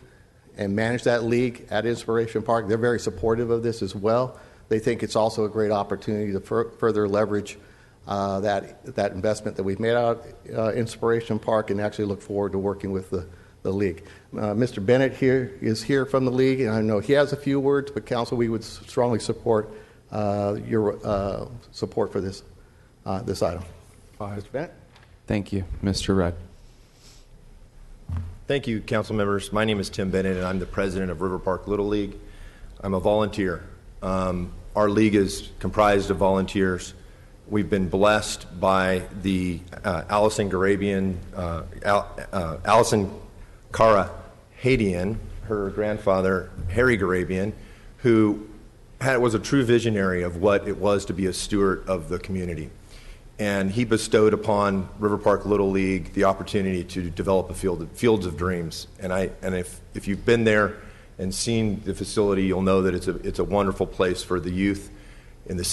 and manage that league at Inspiration Park. They're very supportive of this as well. They think it's also a great opportunity to further leverage that investment that we've made out at Inspiration Park, and actually look forward to working with the league. Mr. Bennett is here from the league, and I know he has a few words, but Council, we would strongly support your support for this item. Mr. Bennett? Thank you, Mr. Rudd. Thank you, council members. My name is Tim Bennett, and I'm the president of River Park Little League. I'm a volunteer. Our league is comprised of volunteers. We've been blessed by the Allison Cara Hadian, her grandfather, Harry Garabian, who was a true visionary of what it was to be a steward of the community. And he bestowed upon River Park Little League the opportunity to develop a Fields of Dreams. And if you've been there and seen the facility, you'll know that it's a wonderful place for the youth in the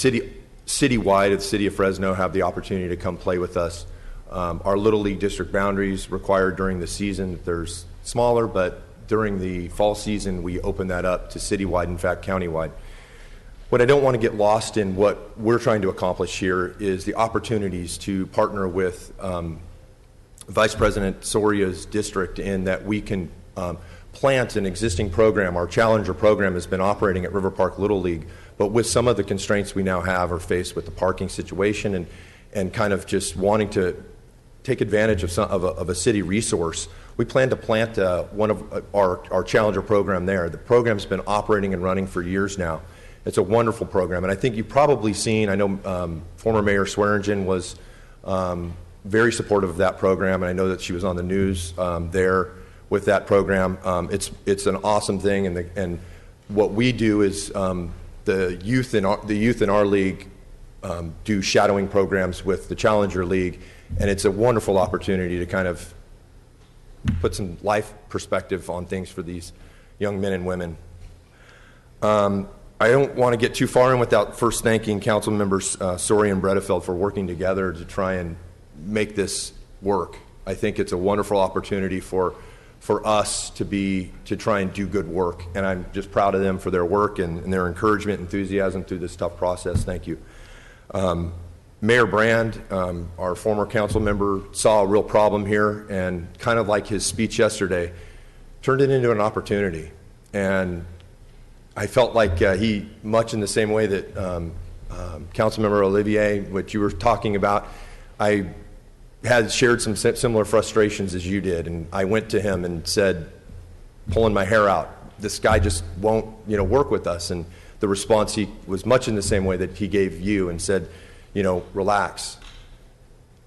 citywide of the city of Fresno have the opportunity to come play with us. Our Little League district boundaries required during the season, there's smaller, but during the fall season, we open that up to citywide, in fact, countywide. What I don't want to get lost in what we're trying to accomplish here is the opportunities to partner with Vice President Soria's district in that we can plant an existing program. Our Challenger program has been operating at River Park Little League, but with some of the constraints we now have are faced with the parking situation and kind of just wanting to take advantage of a city resource. We plan to plant one of our Challenger program there. The program's been operating and running for years now. It's a wonderful program, and I think you've probably seen, I know former Mayor Swearingen was very supportive of that program, and I know that she was on the news there with that program. It's an awesome thing, and what we do is the youth in our league do shadowing programs with the Challenger League, and it's a wonderful opportunity to kind of put some life perspective on things for these young men and women. I don't want to get too far in without first thanking Council Members Sori and Bredefeld for working together to try and make this work. I think it's a wonderful opportunity for us to try and do good work, and I'm just proud of them for their work and their encouragement, enthusiasm through this tough process. Thank you. Mayor Brand, our former council member, saw a real problem here, and kind of like his speech yesterday, turned it into an opportunity. And I felt like he, much in the same way that Councilmember Olivier, what you were talking about, I had shared some similar frustrations as you did, and I went to him and said, pulling my hair out, this guy just won't, work with us. And the response he was much in the same way that he gave you, and said, relax.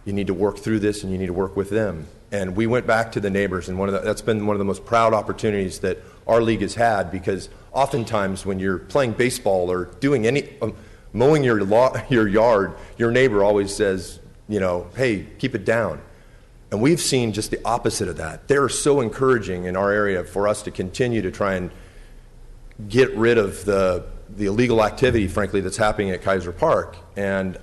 You need to work through this, and you need to work with them. And we went back to the neighbors, and that's been one of the most proud opportunities that our league has had, because oftentimes when you're playing baseball or doing mowing your yard, your neighbor always says, hey, keep it down. And we've seen just the opposite of that. They're so encouraging in our area for us to continue to try and get rid of the illegal activity, frankly, that's happening at Kaiser Park. And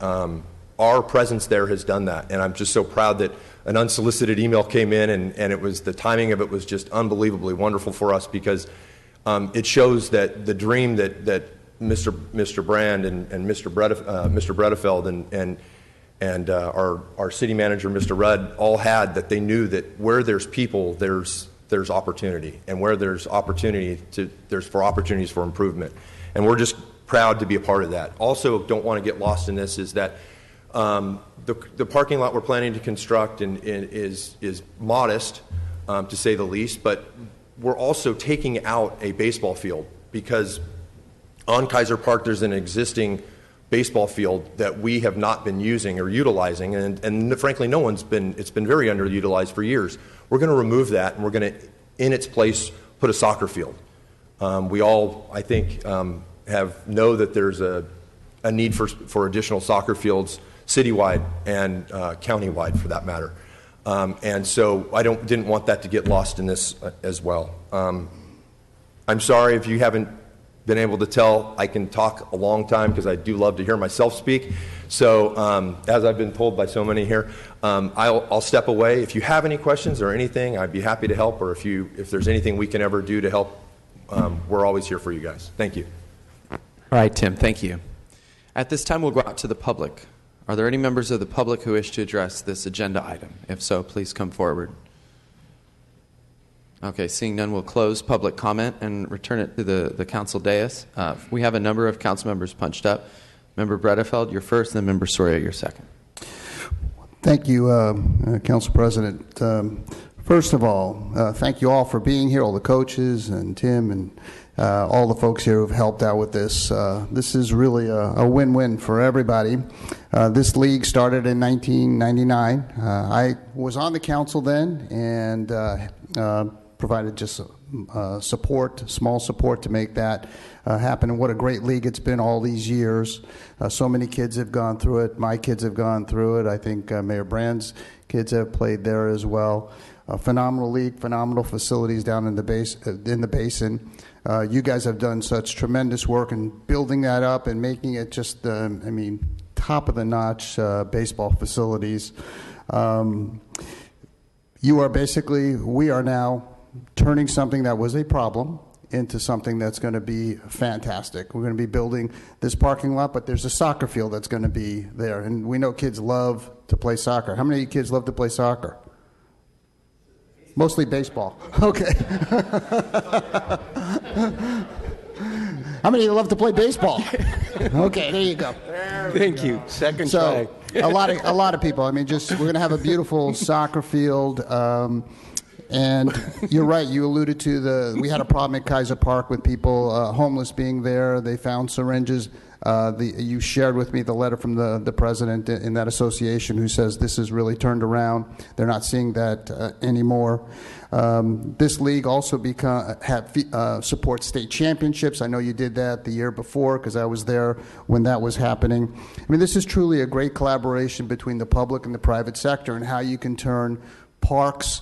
our presence there has done that. And I'm just so proud that an unsolicited email came in, and it was, the timing of it was just unbelievably wonderful for us, because it shows that the dream that Mr. Brand and Mr. Bredefeld and our city manager, Mr. Rudd, all had, that they knew that where there's people, there's opportunity, and where there's opportunity, there's opportunities for improvement. And we're just proud to be a part of that. Also, don't want to get lost in this, is that the parking lot we're planning to construct is modest, to say the least, but we're also taking out a baseball field, because on Kaiser Park there's an existing baseball field that we have not been using or utilizing, and frankly it's been very underutilized for years. We're going to remove that, and we're going to, in its place, put a soccer field. We all, I think, know that there's a need for additional soccer fields citywide and countywide, for that matter. And so I didn't want that to get lost in this as well. I'm sorry if you haven't been able to tell. I can talk a long time, because I do love to hear myself speak. So as I've been told by so many here, I'll step away. If you have any questions or anything, I'd be happy to help, or if there's anything we can ever do to help, we're always here for you guys. Thank you. All right, Tim, thank you. At this time, we'll go out to the public. Are there any members of the public who wish to address this agenda item? If so, please come forward. Okay, seeing none, we'll close public comment and return it to the council dais. We have a number of council members punched up. Member Bredefeld, you're first, and then Member Soria, you're second. Thank you, Council President. First of all, thank you all for being here, all the coaches and Tim and all the folks here who've helped out with this. This is really a win-win for everybody. This league started in 1999. I was on the council then, and provided just small support to make that happen. And what a great league it's been all these years. So many kids have gone through it. My kids have gone through it. I think Mayor Brand's kids have played there as well. A phenomenal league, phenomenal facilities down in the basin. You guys have done such tremendous work in building that up and making it just, top of the notch baseball facilities. We are now turning something that was a problem into something that's going to be fantastic. We're going to be building this parking lot, but there's a soccer field that's going to be there. And we know kids love to play soccer. How many of you kids love to play soccer? Mostly baseball. Okay. How many of you love to play baseball? Okay, there you go. Thank you. Second try. a lot of people. We're going to have a beautiful soccer field. And you're right. You alluded to we had a problem at Kaiser Park with people homeless being there. They found syringes. You shared with me the letter from the president in that association who says this is really turned around. They're not seeing that anymore. This league also supports state championships. I know you did that the year before because I was there when that was happening. I mean, this is truly a great collaboration between the public and the private sector and how you can turn parks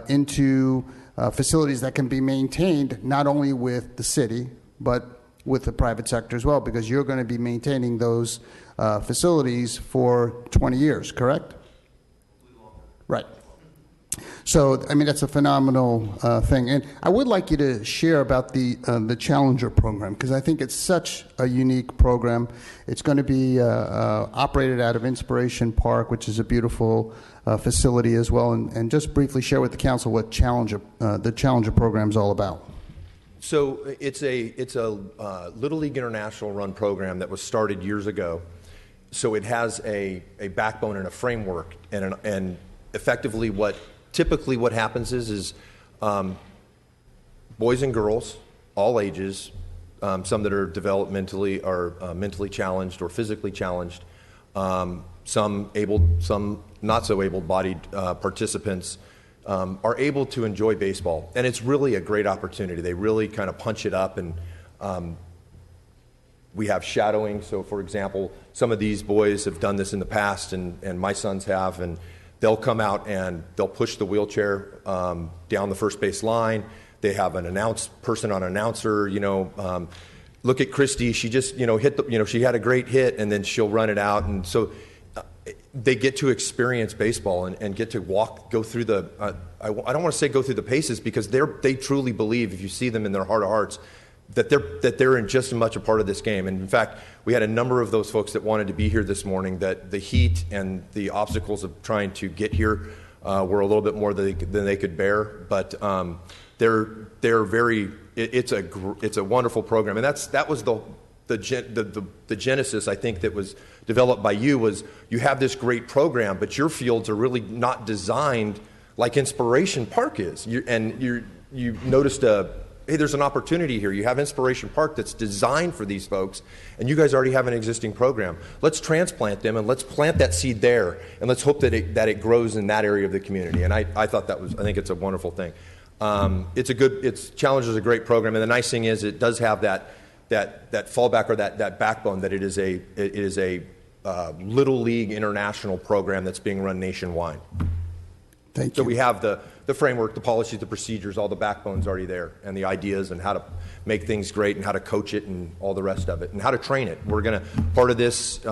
into facilities that can be maintained not only with the city, but with the private sector as well, because you're going to be maintaining those facilities for 20 years, correct? Right. So, I mean, that's a phenomenal thing. And I would like you to share about the Challenger program, because I think it's such a unique program. It's going to be operated out of Inspiration Park, which is a beautiful facility as well. And just briefly share with the council what the Challenger program is all about. So it's a Little League International run program that was started years ago. So it has a backbone and a framework, and effectively typically what happens is boys and girls, all ages, some that are developmentally or mentally challenged or physically challenged, some not so able-bodied participants are able to enjoy baseball. And it's really a great opportunity. They really kind of punch it up, and we have shadowing. So, for example, some of these boys have done this in the past, and my sons have, and they'll come out and they'll push the wheelchair down the first base line. They have an person on announcer, look at Christy. She just, hit she had a great hit, and then she'll run it out. And so they get to experience baseball and get to go through I don't want to say go through the paces, because they truly believe, if you see them in their heart of hearts, that they're in just as much a part of this game. And in fact, we had a number of those folks that wanted to be here this morning, that the heat and the obstacles of trying to get here were a little bit more than they could bear. But they're very. It's a wonderful program, and that was the genesis, I think, that was developed by you. Was you have this great program, but your fields are really not designed like Inspiration Park is. You noticed hey, there's an opportunity here. You have Inspiration Park that's designed for these folks, and you guys already have an existing program. Let's transplant them, and let's plant that seed there, and let's hope that it grows in that area of the community. And I think it's a wonderful thing. Challenger's a great program, and the nice thing is it does have that fallback, or that backbone, that it is a Little League International program that's being run nationwide. Thank you. So we have the framework, the policies, the procedures, all the backbones already there, and the ideas, and how to make things great, and how to coach it, and all the rest of it, and how to train it. Part of this,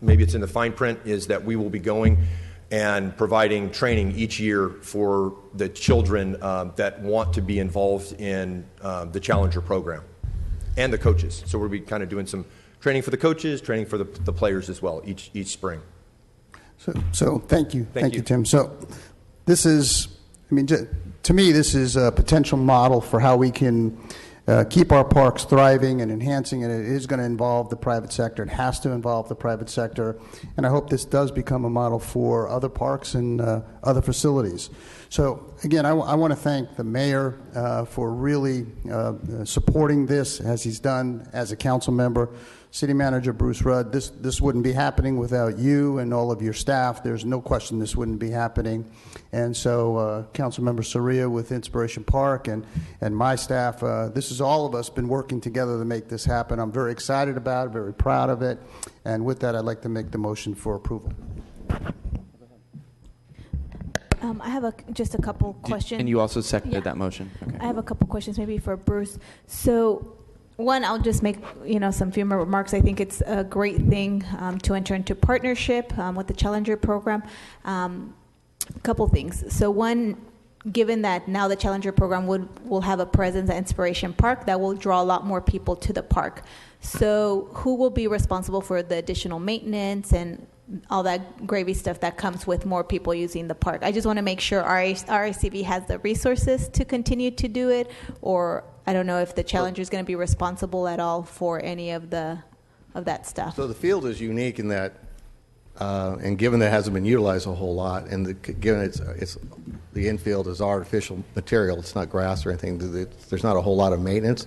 maybe it's in the fine print, is that we will be going and providing training each year for the children that want to be involved in the Challenger program, and the coaches. So we'll be kind of doing some training for the coaches, training for the players as well each spring. So thank you. Thank you, Tim. So this is, to me, this is a potential model for how we can keep our parks thriving and enhancing, and it is going to involve the private sector. It has to involve the private sector, and I hope this does become a model for other parks and other facilities. So again, I want to thank the mayor for really supporting this, as he's done as a council member. City Manager Bruce Rudd, this wouldn't be happening without you and all of your staff. There's no question this wouldn't be happening. And so Councilmember Soria with Inspiration Park and my staff, this is all of us been working together to make this happen. I'm very excited about it, very proud of it. And with that, I'd like to make the motion for approval. I have just a couple questions. And you also seconded that motion. Okay. I have a couple questions maybe for Bruce. So one, I'll just make some few more remarks. I think it's a great thing to enter into partnership with the Challenger program. A couple things. So one, given that now the Challenger program will have a presence at Inspiration Park, that will draw a lot more people to the park. So who will be responsible for the additional maintenance and all that gravy stuff that comes with more people using the park? I just want to make sure RICV has the resources to continue to do it, or I don't know if the Challenger is going to be responsible at all for any of that stuff. So the field is unique in that, and given that it hasn't been utilized a whole lot, and given it's the infield is artificial material, it's not grass or anything. There's not a whole lot of maintenance.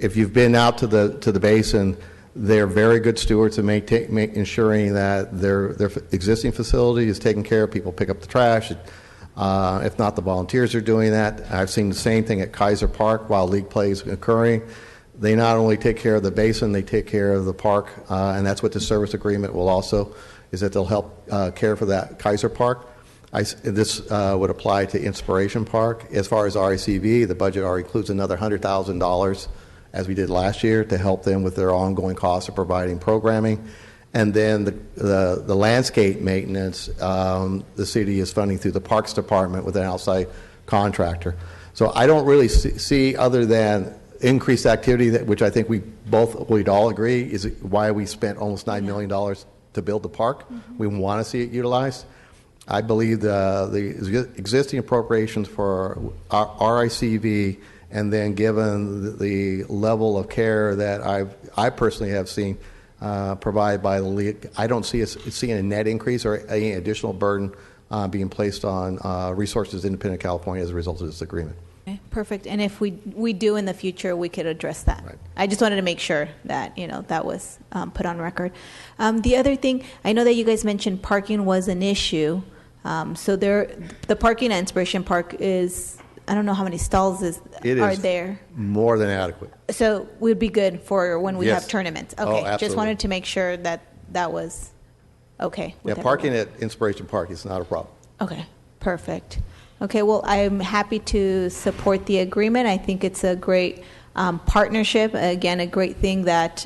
if you've been out to the basin, they're very good stewards of ensuring that their existing facility is taken care of. People pick up the trash. If not, the volunteers are doing that. I've seen the same thing at Kaiser Park while league play is occurring. They not only take care of the basin, they take care of the park, and that's what the service agreement will also, is that they'll help care for that Kaiser Park. This would apply to Inspiration Park. As far as RICV, the budget already includes another $100,000, as we did last year, to help them with their ongoing costs of providing programming. And then the landscape maintenance, the city is funding through the Parks Department with an outside contractor. So I don't really see other than increased activity, which I think we'd all agree is why we spent almost $9 million to build the park. Mm-hmm. We want to see it utilized. I believe the existing appropriations for RICV, and then given the level of care that I personally have seen provided by the league, I don't see us seeing a net increase or any additional burden being placed on Resources Independent California as a result of this agreement. Okay, perfect. And if we do in the future, we could address that. Right. I just wanted to make sure that that was put on record. The other thing, I know that you guys mentioned parking was an issue. So the parking at Inspiration Park is, I don't know how many stalls are there. More than adequate. So it would be good for when we Yes. have tournaments. Oh, Okay, absolutely. just wanted to make sure that was okay. Yeah, parking at Inspiration Park is not a problem. Okay, perfect. Okay, well, I'm happy to support the agreement. I think it's a great partnership. Again, a great thing that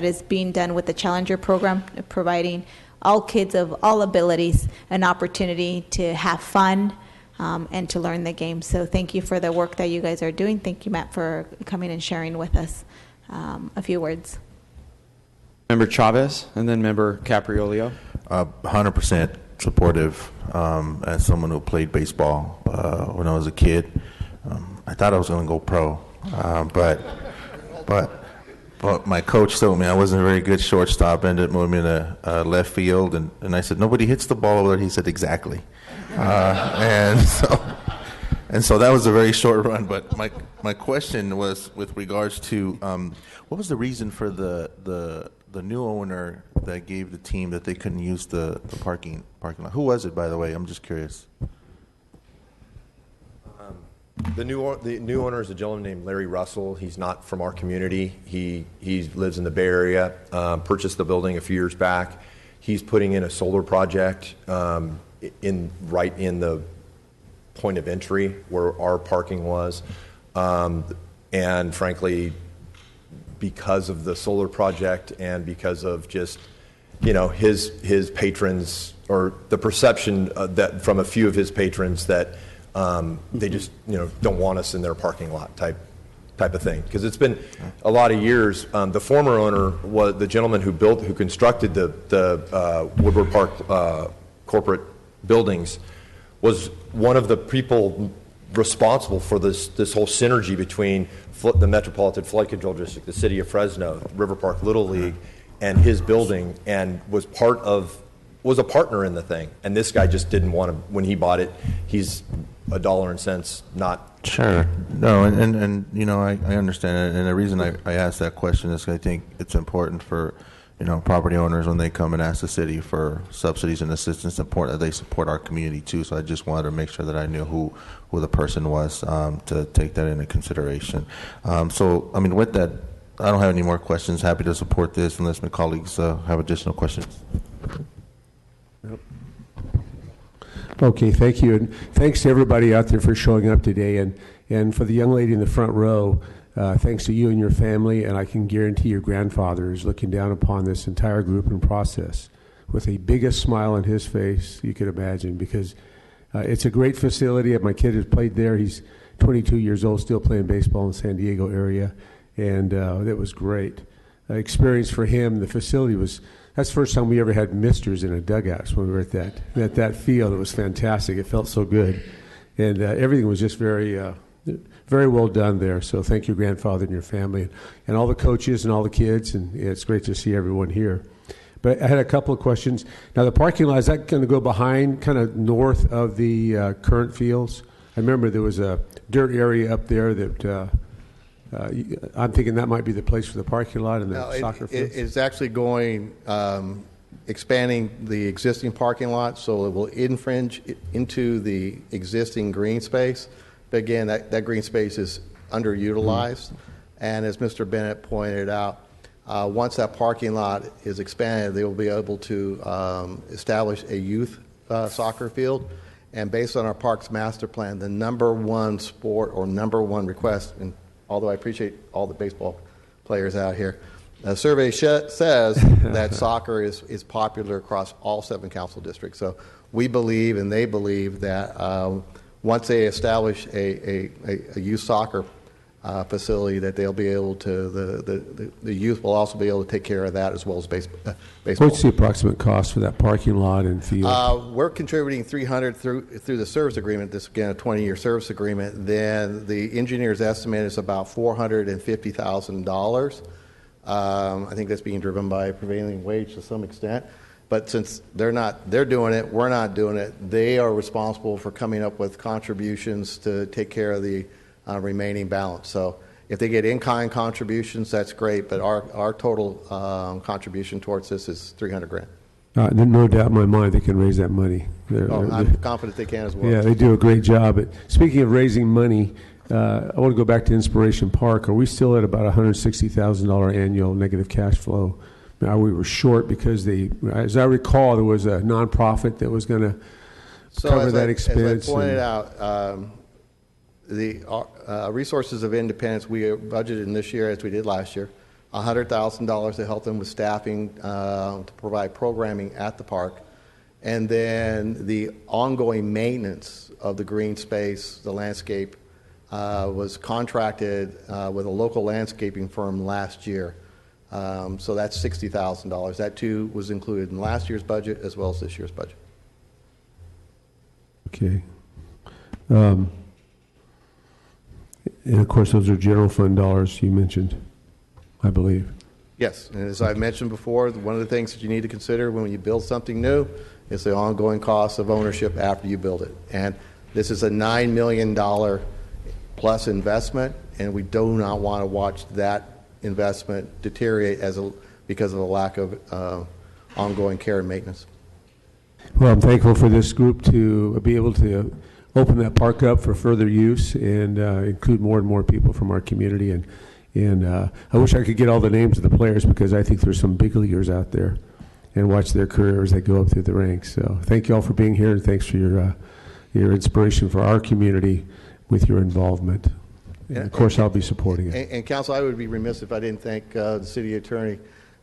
is being done with the Challenger program, providing all kids of all abilities an opportunity to have fun and to learn the game. So thank you for the work that you guys are doing. Thank you, Matt, for coming and sharing with us a few words. Member Chavez, and then Member Capriolio. 100% supportive. As someone who played baseball when I was a kid, I thought I was going to go pro, but my coach told me I wasn't a very good shortstop. Ended up moving me to left field, and I said, nobody hits the ball over there. He said, exactly. And so that was a very short run. But my question was with regards to what was the reason for the new owner that gave the team that they couldn't use the parking lot? Who was it, by the way? I'm just curious. The new owner is a gentleman named Larry Russell. He's not from our community. He lives in the Bay Area. Purchased the building a few years back. He's putting in a solar project right in the point of entry where our parking was, and frankly, because of the solar project and because of just his patrons, or the perception that from a few of his patrons that they just don't want us in their parking lot type of thing, because it's been a lot of years. The former owner was the gentleman who constructed the Woodward Park corporate buildings, was one of the people responsible for this whole synergy between the Metropolitan Flood Control District, the City of Fresno, River Park Little League, and his building, and was a partner in the thing. And this guy just didn't want to. When he bought it, he's a dollar and cents not. Sure. No, and I understand it. And the reason I asked that question is I think it's important for property owners when they come and ask the city for subsidies and assistance, important that they support our community too. So I just wanted to make sure that I knew who the person was to take that into consideration. With that, I don't have any more questions. Happy to support this unless my colleagues have additional questions. Yep. Okay, thank you, and thanks to everybody out there for showing up today, and for the young lady in the front row. Thanks to you and your family, and I can guarantee your grandfather is looking down upon this entire group and process with the biggest smile on his face you could imagine, because it's a great facility. My kid has played there. He's 22 years old, still playing baseball in the San Diego area, and it was great experience for him. The facility that's the first time we ever had misters in a dugout when we were at that field. It was fantastic. It felt so good, and everything was just very well done there. So thank you, grandfather, and your family, and all the coaches and all the kids, and it's great to see everyone here. But I had a couple of questions. Now, the parking lot, is that going to go behind, kind of north of the current fields? I remember there was a dirt area up there that I'm thinking that might be the place for the parking lot and the No, soccer field. it's actually going, expanding the existing parking lot, so it will infringe into the existing green space. But again, that green space is underutilized. And as Mr. Bennett pointed out, once that parking lot is expanded, they will be able to establish a youth soccer field. And based on our parks master plan, the number one sport or number one request, and although I appreciate all the baseball players out here, the survey says that soccer is popular across all 7 council districts. So we believe and they believe that once they establish a youth soccer facility, that they'll be able to, the youth will also be able to take care of that as well as baseball. What's the approximate cost for that parking lot and field? We're contributing $300 through the service agreement. This again a 20-year service agreement. Then the engineer's estimate is about $450,000. I think that's being driven by prevailing wage to some extent. But since they're doing it, we're not doing it. They are responsible for coming up with contributions to take care of the remaining balance. So if they get in-kind contributions, that's great. But our total contribution towards this is $300,000. No doubt in my mind they can raise that money. I'm confident they can as well. Yeah, they do a great job. But speaking of raising money, I want to go back to Inspiration Park. Are we still at about $160,000 annual negative cash flow? Now, we were short because as I recall, there was a nonprofit that was going to cover that expense. As I pointed out, the Resources of Independence, we budgeted in this year, as we did last year, $100,000 to help them with staffing to provide programming at the park. And then the ongoing maintenance of the green space, the landscape, was contracted with a local landscaping firm last year. So that's $60,000. That too was included in last year's budget as well as this year's budget. Okay. And of course, those are general fund dollars you mentioned, I believe. Yes, and as I've mentioned before, one of the things that you need to consider when you build something new is the ongoing cost of ownership after you build it. And this is a $9 million plus investment, and we do not want to watch that investment deteriorate because of a lack of ongoing care and maintenance. Well, I'm thankful for this group to be able to open that park up for further use and include more and more people from our community. And I wish I could get all the names of the players because I think there's some big leaguers out there and watch their careers as they go up through the ranks. So thank you all for being here, and thanks for your inspiration for our community with your involvement. And of course, I'll be supporting it. And Council, I would be remiss if I didn't thank the City Attorney,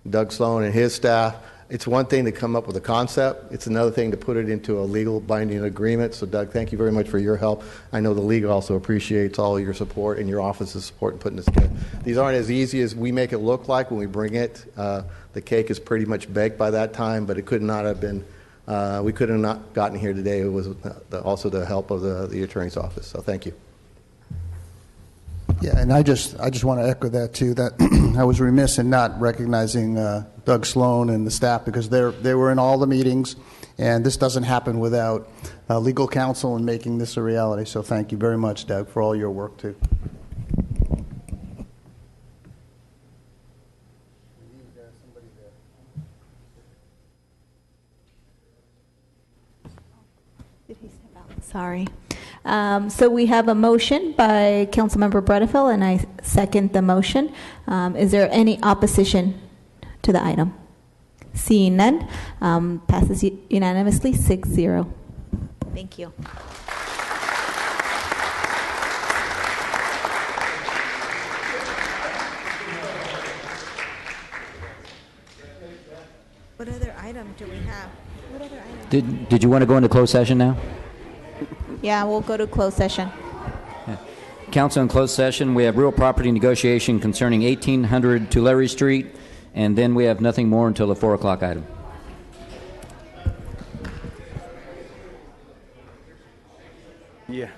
Doug Sloan, and his staff. It's one thing to come up with a concept. It's another thing to put it into a legal binding agreement. So, Doug, thank you very much for your help. I know the league also appreciates all your support and your office's support in putting this together. These aren't as easy as we make it look like when we bring it. The cake is pretty much baked by that time, but it could not have been. We could have not gotten here today. It was also the help of the Attorney's office. So, thank you. Yeah, and I just want to echo that too. That I was remiss in not recognizing Doug Sloan and the staff because they were in all the meetings, and this doesn't happen without legal counsel and making this a reality. So thank you very much, Doug, for all your work too. Did he step out? Sorry. So we have a motion by Councilmember Bredefeld, and I second the motion. Is there any opposition to the item? Seeing none, passes unanimously 6-0. Thank you. What other item do we have? What other item? Did you want to go into closed session now? Yeah, we'll go to closed session. Council, in closed session, we have real property negotiation concerning 1800 Tulare Street, and then we have nothing more until the 4 o'clock item. Yeah.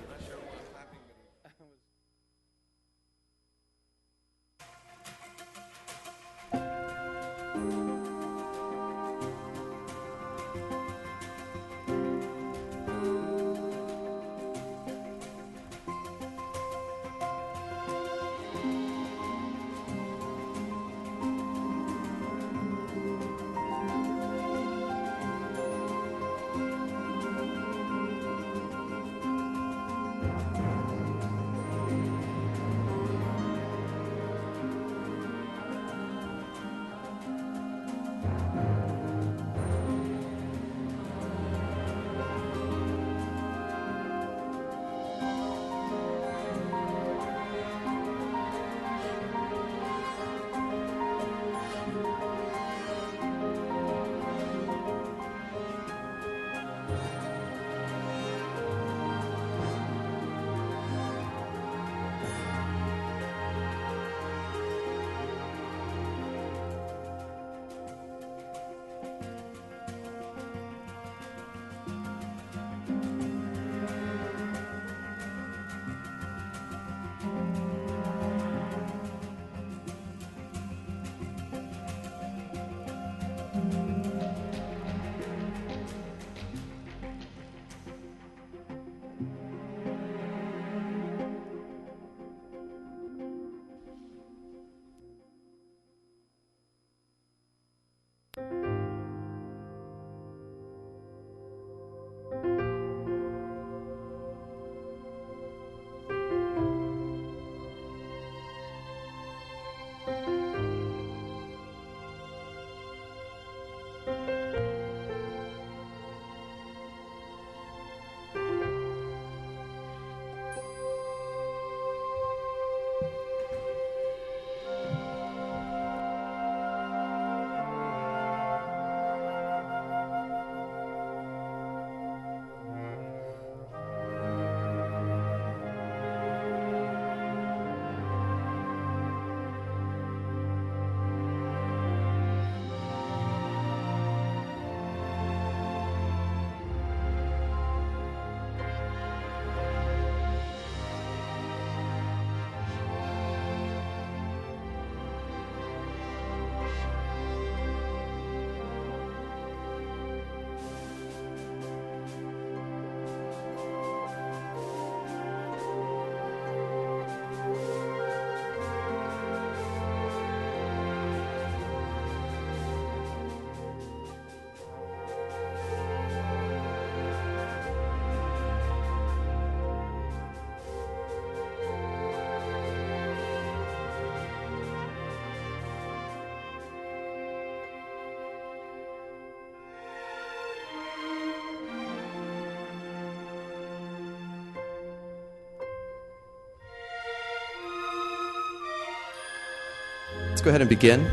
let's go ahead and begin.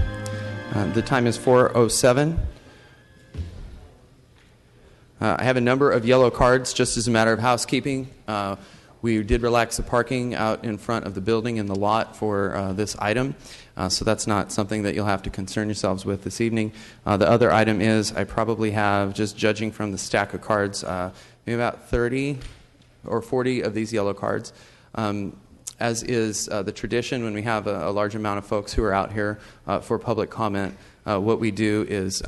The time is 4:07. I have a number of yellow cards just as a matter of housekeeping. We did relax the parking out in front of the building in the lot for this item, so that's not something that you'll have to concern yourselves with this evening. The other item is I probably have, just judging from the stack of cards, maybe about 30 or 40 of these yellow cards. As is the tradition when we have a large amount of folks who are out here for public comment, what we do is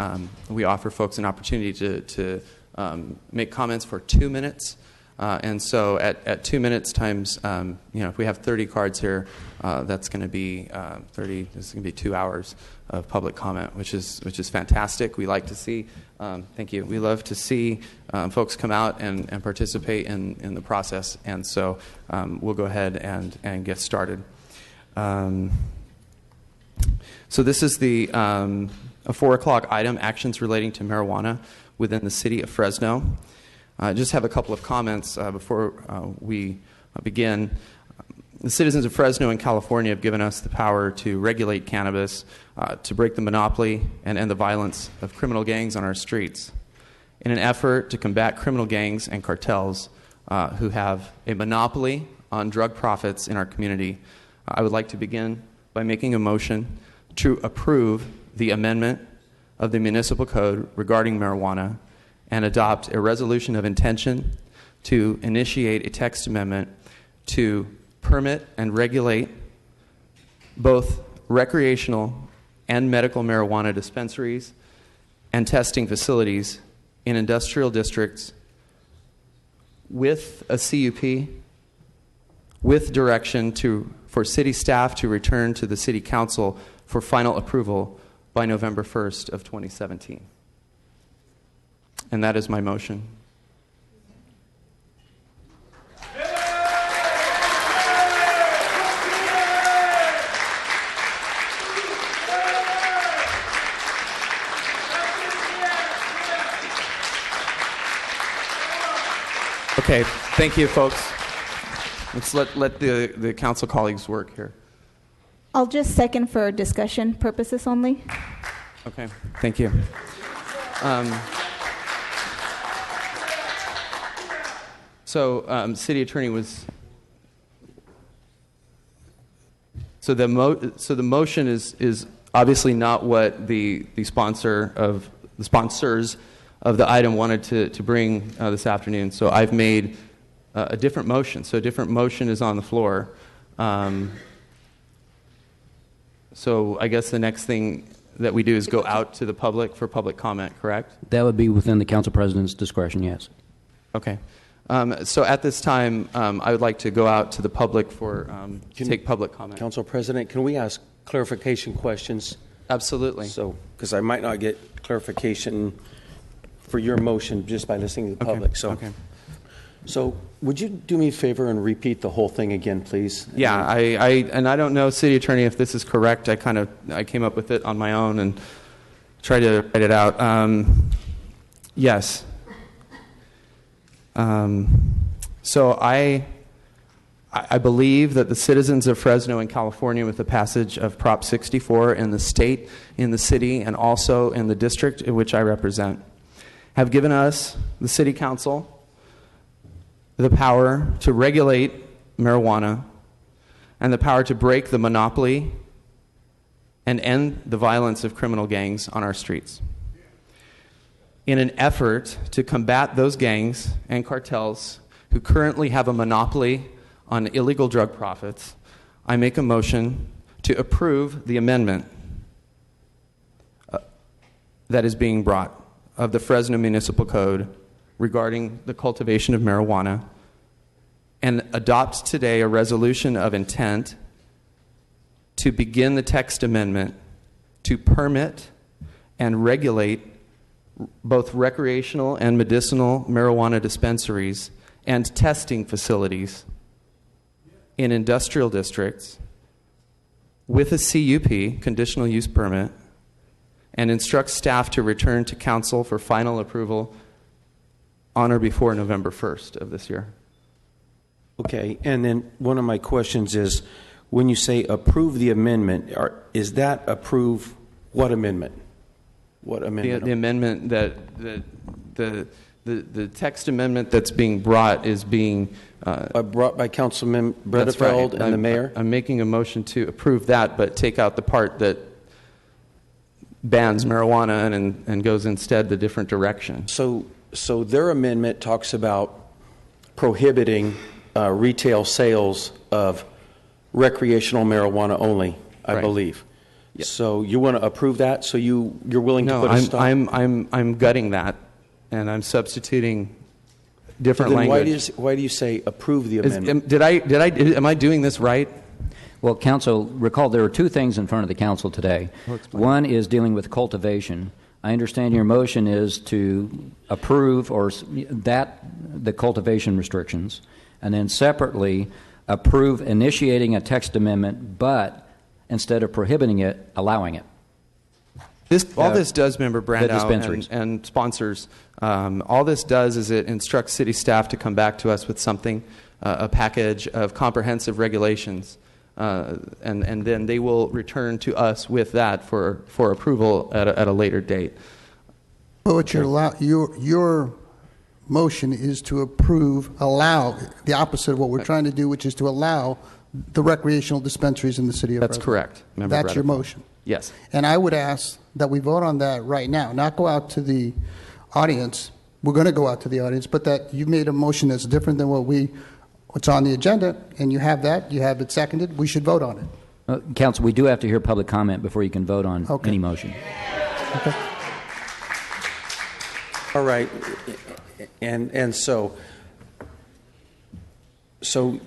we offer folks an opportunity to make comments for 2 minutes. And so at 2 minutes times, if we have 30 cards here, that's going to be 30. This is going to be 2 hours of public comment, which is fantastic. We like to see. Thank you. We love to see folks come out and participate in the process. And so we'll go ahead and get started. So this is the a 4 o'clock item: actions relating to marijuana within the city of Fresno. I just have a couple of comments before we begin. The citizens of Fresno and California have given us the power to regulate cannabis, to break the monopoly and end the violence of criminal gangs on our streets. In an effort to combat criminal gangs and cartels who have a monopoly on drug profits in our community, I would like to begin by making a motion to approve the amendment of the municipal code regarding marijuana and adopt a resolution of intention to initiate a text amendment to permit and regulate both recreational and medical marijuana dispensaries and testing facilities in industrial districts with a CUP, with direction for city staff to return to the city council for final approval by November 1st of 2017. And that is my motion. Okay, thank you, folks. Let's let the council colleagues work here. I'll just second for discussion purposes only. Okay, thank you. So, city attorney was. So the motion is obviously not what the sponsors of the item wanted to bring this afternoon. So I've made a different motion. So a different motion is on the floor. So I guess the next thing that we do is go out to the public for public comment. Correct? That would be within the council president's discretion. Yes. Okay. So at this time, I would like to go out to the public for take public comment. Council President, can we ask clarification questions? Absolutely. So, because I might not get clarification for your motion just by listening to the public. Okay. So, would you do me a favor and repeat the whole thing again, please? Yeah, I don't know, city attorney, if this is correct. I came up with it on my own and tried to write it out. Yes. So I believe that the citizens of Fresno and California, with the passage of Prop 64 in the state, in the city, and also in the district in which I represent, have given us, the city council, the power to regulate marijuana and the power to break the monopoly and end the violence of criminal gangs on our streets. In an effort to combat those gangs and cartels who currently have a monopoly on illegal drug profits, I make a motion to approve the amendment that is being brought of the Fresno Municipal Code regarding the cultivation of marijuana and adopt today a resolution of intent to begin the text amendment to permit and regulate both recreational and medicinal marijuana dispensaries and testing facilities in industrial districts with a CUP, conditional use permit, and instruct staff to return to council for final approval on or before November 1st of this year. Okay, and then one of my questions is, when you say approve the amendment, is that approve what amendment? What amendment? The amendment that the text amendment that's being brought is being brought by Councilman Bredefeld and the mayor? I'm making a motion to approve that, but take out the part that bans marijuana and goes instead the different direction. So their amendment talks about prohibiting retail sales of recreational marijuana only, I believe. Yes. So you want to approve that? So you're willing to put a stop? I'm gutting that, and I'm substituting different language. Why do you say approve the amendment? Am I doing this right? Well, Council, recall there are two things in front of the Council today. One is dealing with cultivation. I understand your motion is to approve the cultivation restrictions, and then separately approve initiating a text amendment, but instead of prohibiting it, allowing it. All this does, Member Brandow and sponsors, all this does is it instructs city staff to come back to us with something, a package of comprehensive regulations, and then they will return to us with that for approval at a later date. But what your motion is to allow the opposite of what we're trying to do, which is to allow the recreational dispensaries in the city of Fresno. That's correct, Member That's your motion. Yes. And I would ask that we vote on that right now, not go out to the audience. We're going to go out to the audience, but that you made a motion that's different than what's on the agenda, and you have it seconded. We should vote on it. Council, we do have to hear public comment before you can vote on any motion. Okay. All right. And so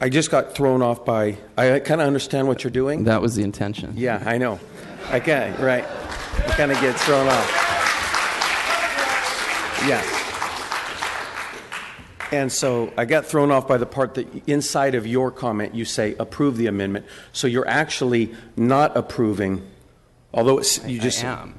I just got thrown off by, I kind of understand what you're doing. That was the intention. Yeah, I know. Okay, right. I kind of get thrown off. Yeah. And so I got thrown off by the part that inside of your comment you say approve the amendment. So you're actually not approving, although you just... I am.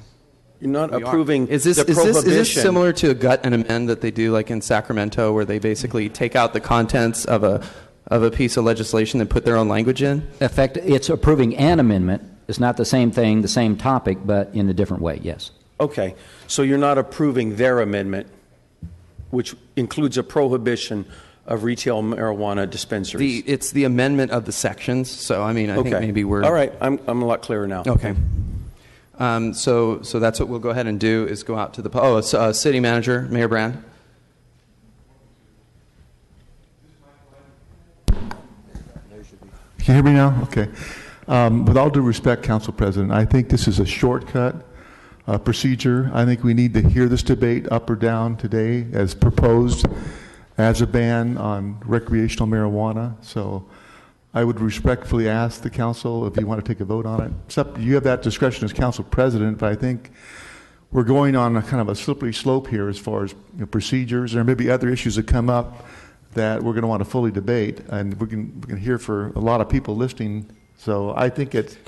You're not approving is this, the prohibition. Is this similar to a gut and amend that they do like in Sacramento, where they basically take out the contents of a piece of legislation and put their own language in? It's approving an amendment. It's not the same thing, the same topic, but in a different way, yes. Okay. So you're not approving their amendment, which includes a prohibition of retail marijuana dispensaries. It's the amendment of the sections. So, I mean, I think maybe we're... All right. I'm a lot clearer now. Okay. So that's what we'll go ahead and do is go out to the... City Manager, Mayor Brand. Can you hear me now? Okay. With all due respect, Council President, I think this is a shortcut procedure. I think we need to hear this debate up or down today as proposed as a ban on recreational marijuana. So I would respectfully ask the Council if you want to take a vote on it. Except you have that discretion as Council President, but I think we're going on a kind of a slippery slope here as far as procedures. There may be other issues that come up that we're going to want to fully debate, and we can hear for a lot of people listening. So I think it's,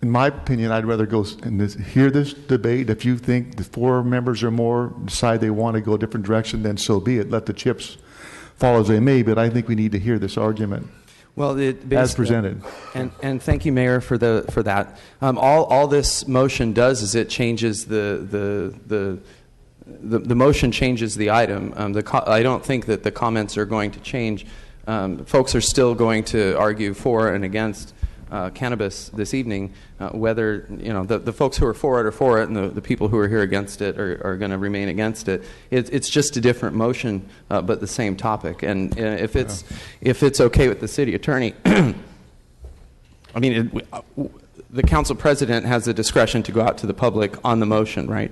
in my opinion, I'd rather go and hear this debate. If you think the 4 members or more decide they want to go a different direction, then so be it. Let the chips fall as they may, but I think we need to hear this argument. Well, as presented. And thank you, Mayor, for that. All this motion does is it changes the motion changes the item. I don't think that the comments are going to change. Folks are still going to argue for and against cannabis this evening. Whether the folks who are for it are for it, and the people who are here against it are going to remain against it. It's just a different motion, but the same topic. And if it's okay with the city attorney, I mean, the council president has the discretion to go out to the public on the motion, right?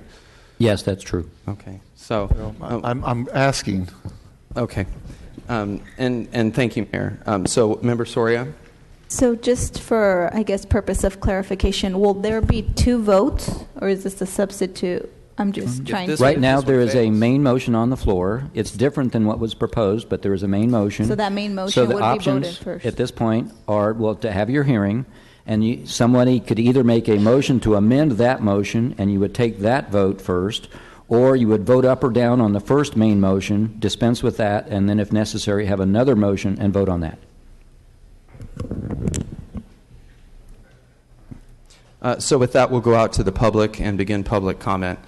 Yes, that's true. Okay. So I'm asking. Okay. And thank you, Mayor. So, Member Soria? So just for, I guess, purpose of clarification, will there be 2 votes, or is this a substitute? I'm just trying to... Right now, there is a main motion on the floor. It's different than what was proposed, but there is a main motion. So that main motion would be voted first. So the options at this point are, well, to have your hearing, and somebody could either make a motion to amend that motion, and you would take that vote first, or you would vote up or down on the first main motion, dispense with that, and then if necessary, have another motion and vote on that. So with that, we'll go out to the public and begin public comment.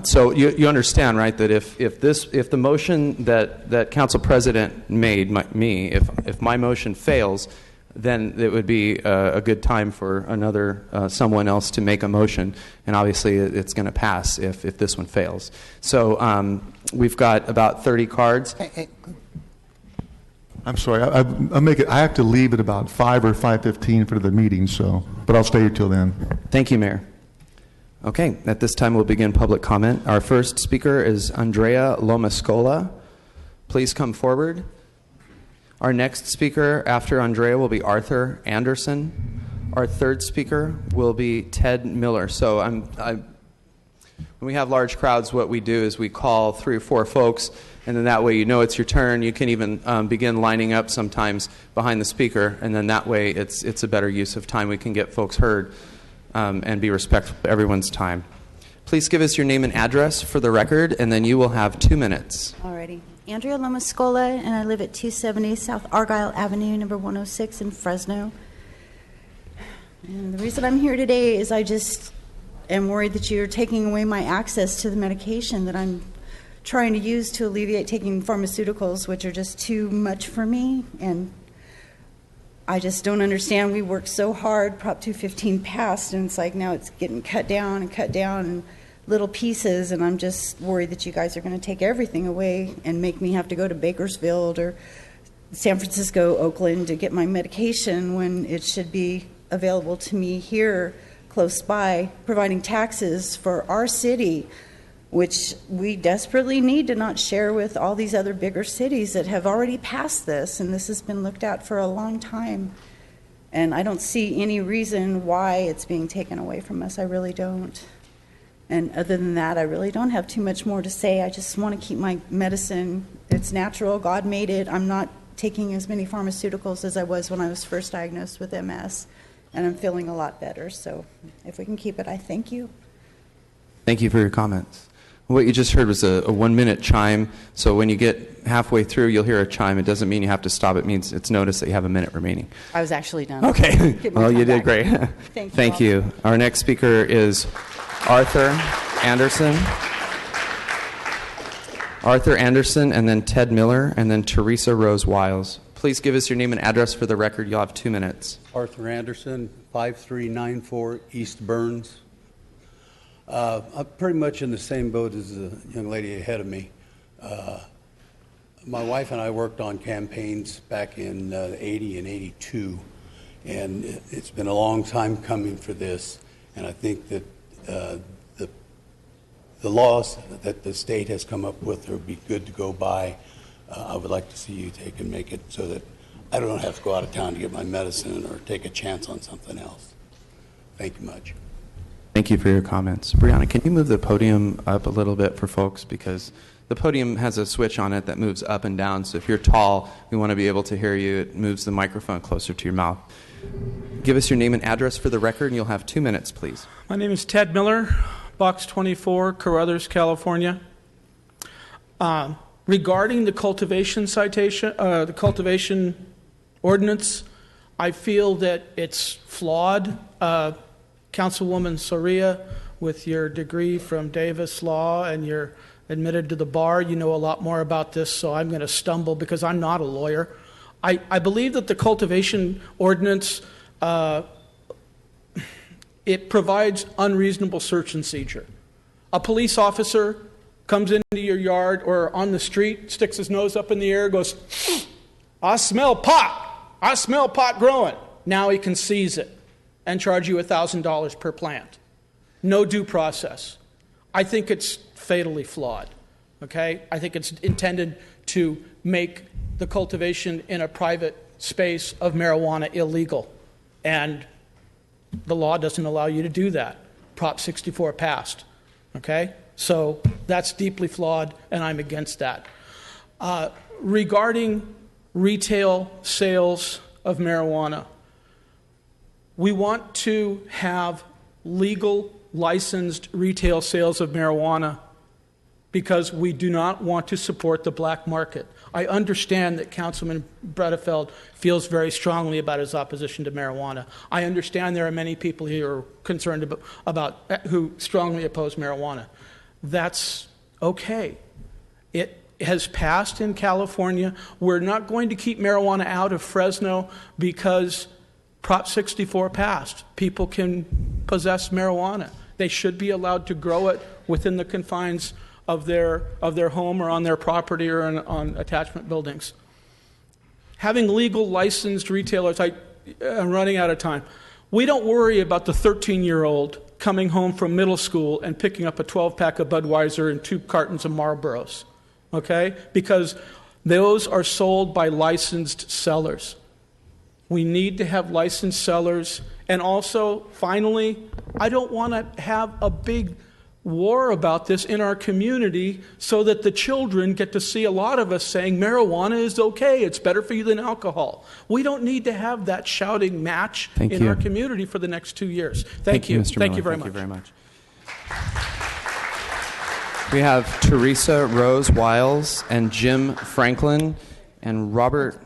So you understand, right, that if the motion that Council President made, if my motion fails, then it would be a good time for another someone else to make a motion, and obviously it's going to pass if this one fails. So we've got about 30 cards. I'm sorry, I have to leave at about 5 or 5:15 for the meeting, but I'll stay here till then. Thank you, Mayor. Okay, at this time we'll begin public comment. Our first speaker is Andrea Lomascola. Please come forward. Our next speaker after Andrea will be Arthur Anderson. Our third speaker will be Ted Miller. So when we have large crowds, what we do is we call 3 or 4 folks, and then that way you know it's your turn. You can even begin lining up sometimes behind the speaker, and then that way it's a better use of time. We can get folks heard and be respectful of everyone's time. Please give us your name and address for the record, and then you will have 2 minutes. Alrighty. Andrea Lomascola, and I live at 270 South Argyle Avenue, number 106 in Fresno. And the reason I'm here today is I just am worried that you're taking away my access to the medication that I'm trying to use to alleviate taking pharmaceuticals, which are just too much for me. And I just don't understand. We worked so hard, Prop 215 passed, and it's like now it's getting cut down in little pieces, and I'm just worried that you guys are going to take everything away and make me have to go to Bakersfield or San Francisco, Oakland to get my medication when it should be available to me here close by, providing taxes for our city, which we desperately need to not share with all these other bigger cities that have already passed this, and this has been looked at for a long time. And I don't see any reason why it's being taken away from us. I really don't. And other than that, I really don't have too much more to say. I just want to keep my medicine. It's natural. God made it. I'm not taking as many pharmaceuticals as I was when I was first diagnosed with MS, and I'm feeling a lot better. So if we can keep it, I thank you. Thank you for your comments. What you just heard was a 1-minute chime. So when you get halfway through, you'll hear a chime. It doesn't mean you have to stop. It means it's noticed that you have a minute remaining. I was actually done. Okay. Well, you did great. Thank you. Our next speaker is Arthur Anderson. Arthur Anderson, and then Ted Miller, and then Teresa Rose Wiles. Please give us your name and address for the record. You'll have 2 minutes. Arthur Anderson, 5394 East Burns. I'm pretty much in the same boat as the young lady ahead of me. My wife and I worked on campaigns back in 80 and 82, and it's been a long time coming for this, and I think that the laws that the state has come up with would be good to go by. I would like to see you take and make it so that I don't have to go out of town to get my medicine or take a chance on something else. Thank you much. Thank you for your comments. Brianna, can you move the podium up a little bit for folks? Because the podium has a switch on it that moves up and down. So if you're tall, we want to be able to hear you. It moves the microphone closer to your mouth. Give us your name and address for the record, and you'll have 2 minutes, please. My name is Ted Miller, Box 24, Carruthers, California. Regarding the cultivation citation, the cultivation ordinance, I feel that it's flawed. Councilwoman Soria, with your degree from Davis Law and you're admitted to the bar, you know a lot more about this, so I'm going to stumble because I'm not a lawyer. I believe that the cultivation ordinance, it provides unreasonable search and seizure. A police officer comes into your yard or on the street, sticks his nose up in the air, goes, I smell pot. I smell pot growing. Now he can seize it and charge you $1,000 per plant. No due process. I think it's fatally flawed, okay? I think it's intended to make the cultivation in a private space of marijuana illegal, and the law doesn't allow you to do that. Prop 64 passed, okay? So that's deeply flawed, and I'm against that. Regarding retail sales of marijuana, we want to have legal, licensed retail sales of marijuana because we do not want to support the black market. I understand that Councilman Bredefeld feels very strongly about his opposition to marijuana. I understand there are many people here who are concerned about who strongly oppose marijuana. That's okay. It has passed in California. We're not going to keep marijuana out of Fresno because Prop 64 passed. People can possess marijuana. They should be allowed to grow it within the confines of their home or on their property or on attachment buildings. Having legal licensed retailers, I'm running out of time. We don't worry about the 13-year-old coming home from middle school and picking up a 12-pack of Budweiser and 2 cartons of Marlboros, okay? Because those are sold by licensed sellers. We need to have licensed sellers. And also, finally, I don't want to have a big war about this in our community so that the children get to see a lot of us saying marijuana is okay, it's better for you than alcohol. We don't need to have that shouting match in our community for the next 2 years. Thank you. Mr. Thank Miller. you very Thank much. you very much. We have Teresa Rose Wiles and Jim Franklin and Robert.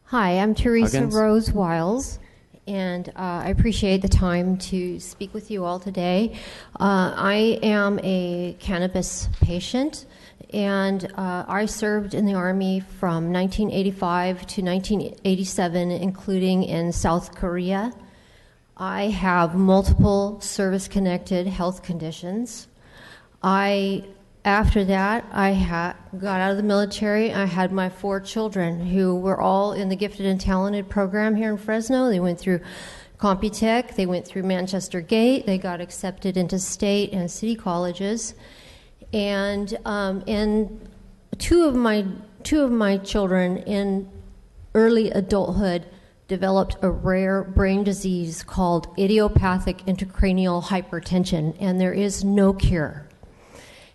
Hi, I'm Teresa Huggins. Rose Wiles, and I appreciate the time to speak with you all today. I am a cannabis patient, and I served in the Army from 1985 to 1987, including in South Korea. I have multiple service-connected health conditions. After that, I got out of the military. I had my 4 children who were all in the Gifted and Talented program here in Fresno. They went through Computech. They went through Manchester Gate. They got accepted into state and city colleges. And 2 of my children in early adulthood developed a rare brain disease called idiopathic intracranial hypertension, and there is no cure.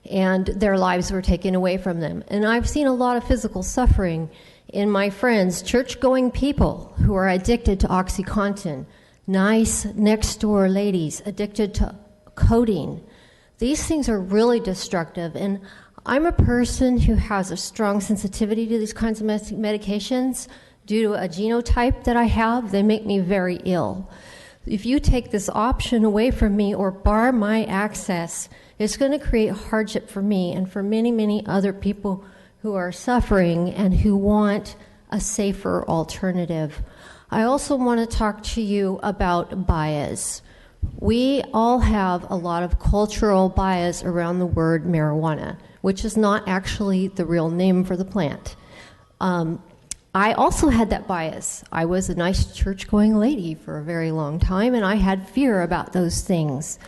And their lives were taken away from them. And I've seen a lot of physical suffering in my friends, church-going people who are addicted to OxyContin, nice next-door ladies addicted to codeine. These things are really destructive. And I'm a person who has a strong sensitivity to these kinds of medications. Due to a genotype that I have, they make me very ill. If you take this option away from me or bar my access, it's going to create hardship for me and for many, many other people who are suffering and who want a safer alternative. I also want to talk to you about bias. We all have a lot of cultural bias around the word marijuana, which is not actually the real name for the plant. I also had that bias. I was a nice church-going lady for a very long time, and I had fear about those things.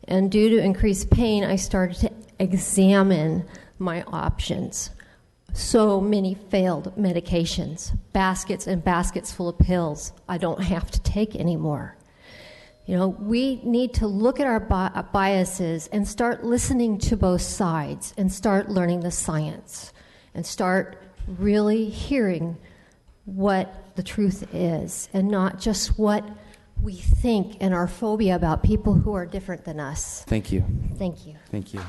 And due to increased pain, I started to examine my options. So many failed medications, baskets and baskets full of pills I don't have to take anymore. You know, we need to look at our biases and start listening to both sides and start learning the science and start really hearing what the truth is and not just what we think and our phobia about people who are different than us. Thank you. Thank you. Thank you.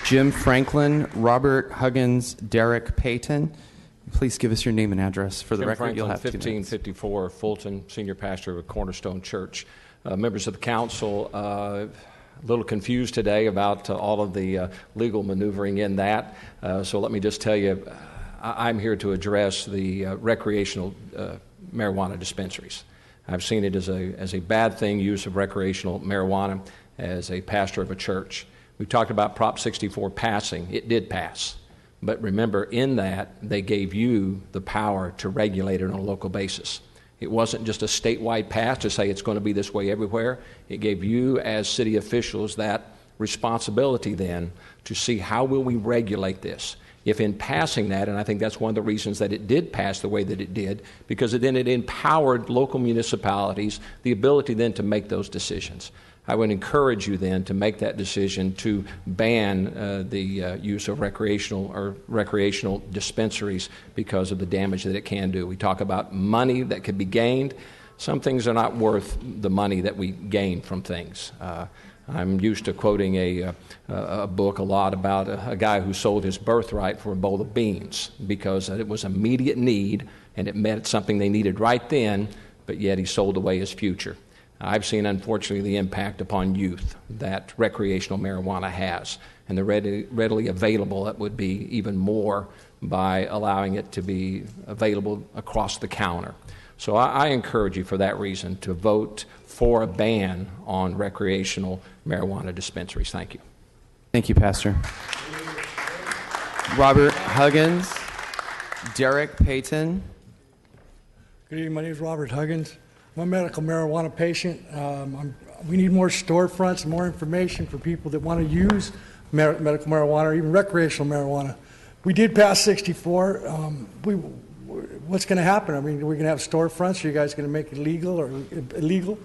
Jim Franklin, Robert Huggins, Derek Payton. Please give us your name and address for the Jim record. Franklin, You'll have 2 minutes. 1554 Fulton, senior pastor of Cornerstone Church. Members of the council, a little confused today about all of the legal maneuvering in that. So let me just tell you, I'm here to address the recreational marijuana dispensaries. I've seen it as a bad thing, use of recreational marijuana, as a pastor of a church. We talked about Prop 64 passing. It did pass. But remember, in that, they gave you the power to regulate it on a local basis. It wasn't just a statewide pass to say it's going to be this way everywhere. It gave you, as city officials, that responsibility then to see how will we regulate this. If in passing that, and I think that's one of the reasons that it did pass the way that it did, because then it empowered local municipalities the ability then to make those decisions. I would encourage you then to make that decision to ban the use of recreational dispensaries because of the damage that it can do. We talk about money that could be gained. some things are not worth the money that we gain from things. I'm used to quoting a book a lot about a guy who sold his birthright for a bowl of beans because it was immediate need and it meant something they needed right then, but yet he sold away his future. I've seen, unfortunately, the impact upon youth that recreational marijuana has, and the readily available, it would be even more by allowing it to be available across the counter. So I encourage you for that reason to vote for a ban on recreational marijuana dispensaries. Thank you. Thank you, Pastor. Robert Huggins, Derek Payton. Good evening. My name is Robert Huggins. I'm a medical marijuana patient. We need more storefronts and more information for people that want to use medical marijuana or even recreational marijuana. We did pass 64. What's going to happen? I mean, are we going to have storefronts? Are you guys going to make it legal or illegal?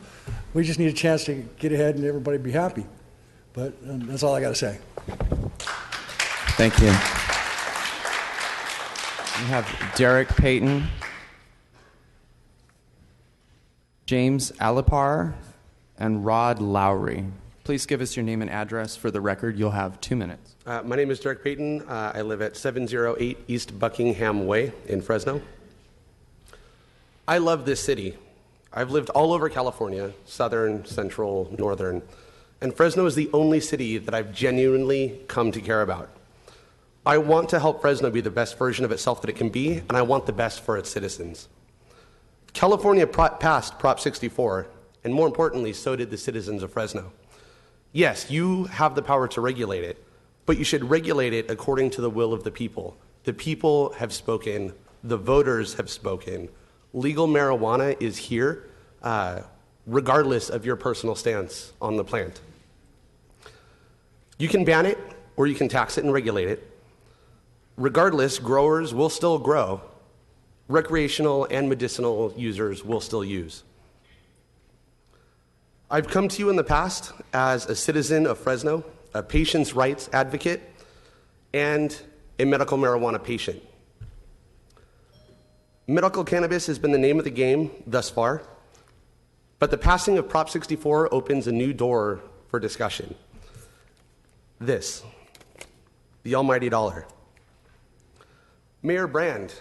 We just need a chance to get ahead and everybody be happy. But that's all I got to say. Thank you. We have Derek Payton, James Alipar, and Rod Lowry. Please give us your name and address for the record. You'll have 2 minutes. My name is Derek Payton. I live at 708 East Buckingham Way in Fresno. I love this city. I've lived all over California, southern, central, northern, and Fresno is the only city that I've genuinely come to care about. I want to help Fresno be the best version of itself that it can be, and I want the best for its citizens. California passed Prop 64, and more importantly, so did the citizens of Fresno. Yes, you have the power to regulate it, but you should regulate it according to the will of the people. The people have spoken. The voters have spoken. Legal marijuana is here, regardless of your personal stance on the plant. You can ban it, or you can tax it and regulate it. Regardless, growers will still grow. Recreational and medicinal users will still use. I've come to you in the past as a citizen of Fresno, a patient's rights advocate, and a medical marijuana patient. Medical cannabis has been the name of the game thus far, but the passing of Prop 64 opens a new door for discussion. This, the almighty dollar. Mayor Brand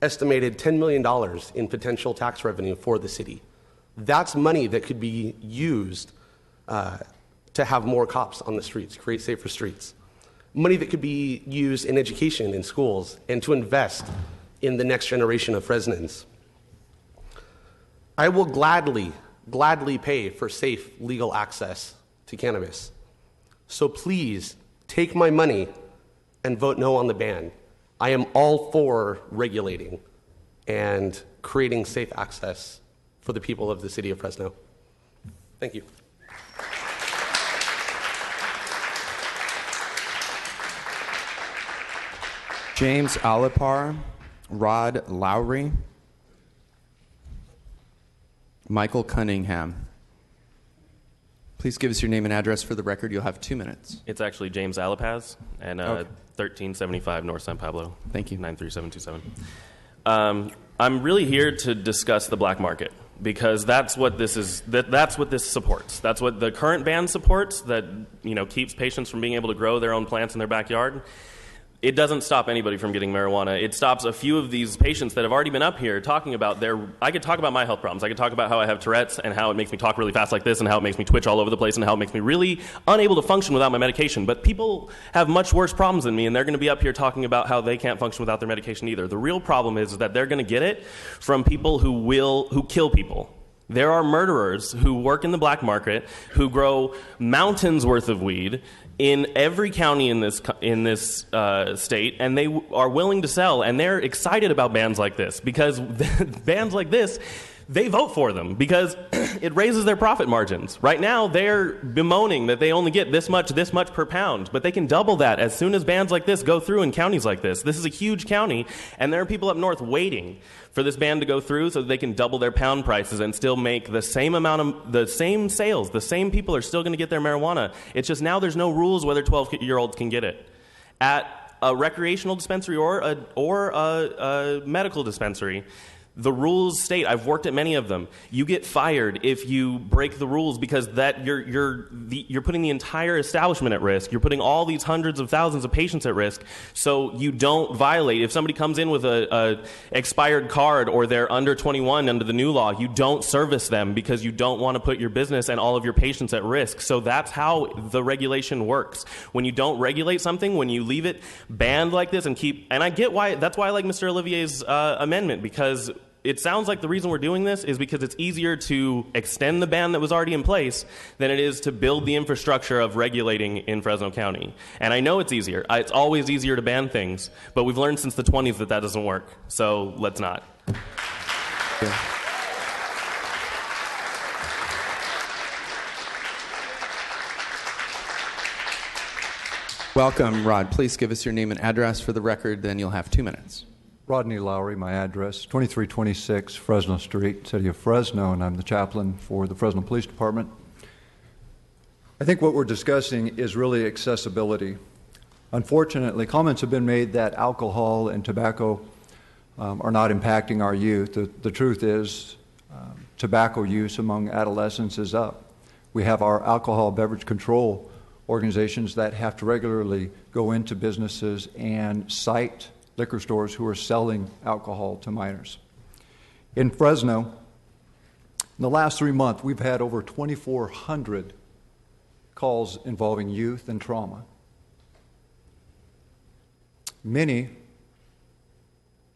estimated $10 million in potential tax revenue for the city. That's money that could be used to have more cops on the streets, create safer streets. Money that could be used in education in schools and to invest in the next generation of Fresnans. I will gladly pay for safe, legal access to cannabis. So please take my money and vote no on the ban. I am all for regulating and creating safe access for the people of the city of Fresno. Thank you. James Alipar, Rod Lowry, Michael Cunningham. Please give us your name and address for the record. You'll have 2 minutes. It's actually James Alipaz and Okay. 1375 North San Pablo. Thank you. 93727. I'm really here to discuss the black market because that's what this is. That's what this supports. That's what the current ban supports. That keeps patients from being able to grow their own plants in their backyard. It doesn't stop anybody from getting marijuana. It stops a few of these patients that have already been up here talking about I could talk about my health problems. I could talk about how I have Tourette's and how it makes me talk really fast like this and how it makes me twitch all over the place and how it makes me really unable to function without my medication. But people have much worse problems than me, and they're going to be up here talking about how they can't function without their medication either. The real problem is that they're going to get it from people who kill people. There are murderers who work in the black market, who grow mountains worth of weed in every county in this state, and they are willing to sell, and they're excited about bans like this because bans like this, they vote for them because it raises their profit margins. Right now, they're bemoaning that they only get this much per pound, but they can double that as soon as bans like this go through in counties like this. This is a huge county, and there are people up north waiting for this ban to go through so that they can double their pound prices and still make the same amount of the same sales. The same people are still going to get their marijuana. It's just now there's no rules whether 12-year-olds can get it. At a recreational dispensary or a medical dispensary, The rules state, I've worked at many of them, you get fired if you break the rules, because that you're putting the entire establishment at risk. You're putting all these hundreds of thousands of patients at risk. So you don't violate. If somebody comes in with a expired card, or they're under 21 under the new law, you don't service them, because you don't want to put your business and all of your patients at risk. So that's how the regulation works. When you don't regulate something, when you leave it banned like this and I get why, that's why I like Mr. Olivier's amendment, because it sounds like the reason we're doing this is because it's easier to extend the ban that was already in place than it is to build the infrastructure of regulating in Fresno County. And I know it's easier. It's always easier to ban things, but we've learned since the 20s that doesn't work. So let's not. Yeah. Welcome, Rod. Please give us your name and address for the record, then you'll have 2 minutes. Rodney Lowry, my address, 2326 Fresno Street, City of Fresno, and I'm the chaplain for the Fresno Police Department. I think what we're discussing is really accessibility. Unfortunately, comments have been made that alcohol and tobacco are not impacting our youth. The truth is, tobacco use among adolescents is up. We have our alcohol beverage control organizations that have to regularly go into businesses and cite liquor stores who are selling alcohol to minors. In Fresno, in the last 3 months, we've had over 2,400 calls involving youth and trauma. Many,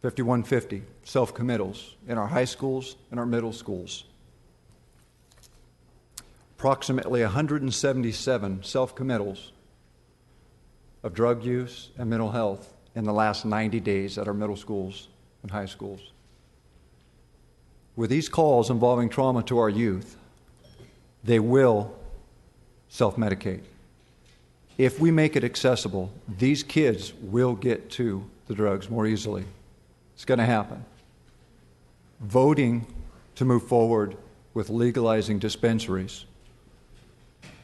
5150, self-committals in our high schools and our middle schools. Approximately 177 self-committals of drug use and mental health in the last 90 days at our middle schools and high schools. With these calls involving trauma to our youth, they will self-medicate. If we make it accessible, these kids will get to the drugs more easily. It's going to happen. Voting to move forward with legalizing dispensaries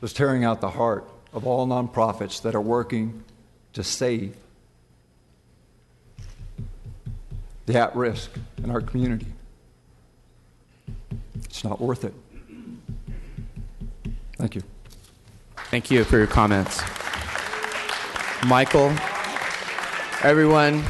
was tearing out the heart of all nonprofits that are working to save the at-risk in our community. It's not worth it. Thank you. Thank you for your comments. Michael, everyone,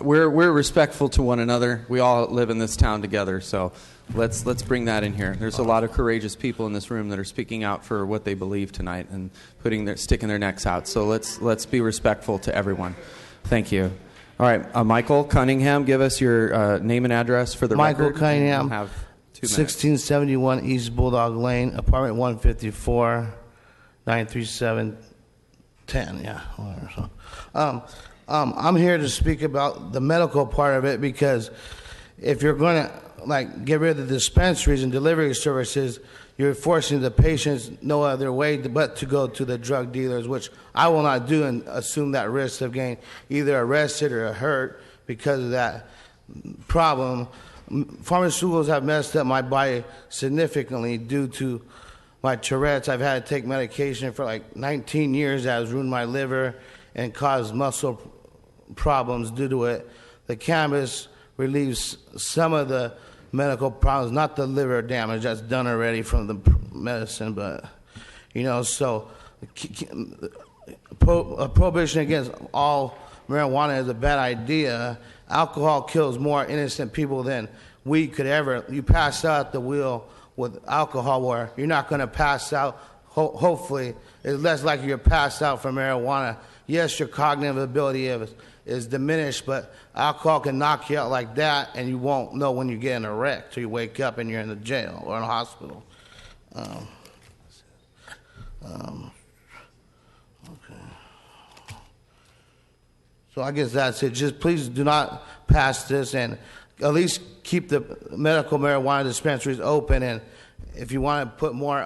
we're respectful to one another. We all live in this town together, so let's bring that in here. There's a lot of courageous people in this room that are speaking out for what they believe tonight and sticking their necks out. So let's be respectful to everyone. Thank you. All right, Michael Cunningham, give us your name and address for the Michael record. Cunningham, We'll have 2 minutes. 1671 East Bulldog Lane, apartment 154, 93710. Yeah. So, I'm here to speak about the medical part of it, because if you're going to get rid of the dispensaries and delivery services, you're forcing the patients no other way but to go to the drug dealers, which I will not do and assume that risk of getting either arrested or hurt because of that problem. Pharmaceuticals have messed up my body significantly due to my Tourette's. I've had to take medication for 19 years that has ruined my liver and caused muscle problems due to it. The cannabis relieves some of the medical problems, not the liver damage that's done already from the medicine, but, so prohibition against all marijuana is a bad idea. Alcohol kills more innocent people than weed could ever. You pass out the wheel with alcohol, where you're not going to pass out. Hopefully, it's less likely you're passed out from marijuana. Yes, your cognitive ability is diminished, but alcohol can knock you out like that, and you won't know when you get in a wreck till you wake up and you're in the jail or in a hospital. Okay. So I guess that's it. Just please do not pass this, and at least keep the medical marijuana dispensaries open. And if you want to put more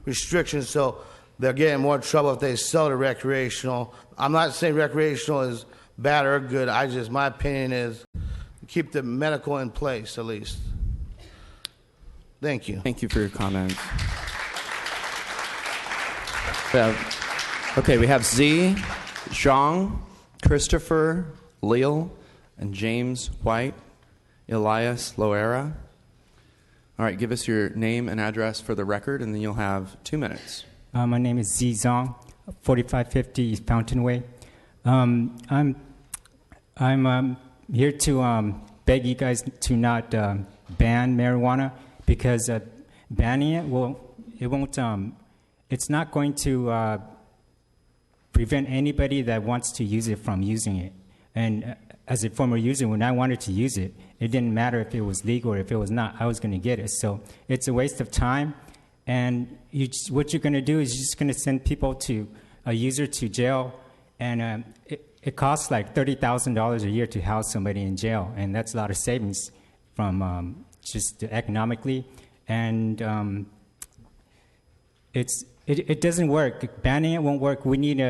restrictions so they're getting more trouble if they sell the recreational. I'm not saying recreational is bad or good. My opinion is keep the medical in place at least. Thank you. Thank you for your comments. We have Z, Zhang, Christopher, Leal, and James White, Elias Loera. All right, give us your name and address for the record, and then you'll have 2 minutes. My name is Zi Zong, 4550 East Fountain Way. I'm here to beg you guys to not ban marijuana, because banning it it's not going to prevent anybody that wants to use it from using it. And as a former user, when I wanted to use it, it didn't matter if it was legal or if it was not. I was going to get it. So it's a waste of time. And what you're going to do is you're just going to send a user to jail. And it costs like $30,000 a year to house somebody in jail. And that's a lot of savings from just economically. And it doesn't work. Banning it won't work. We need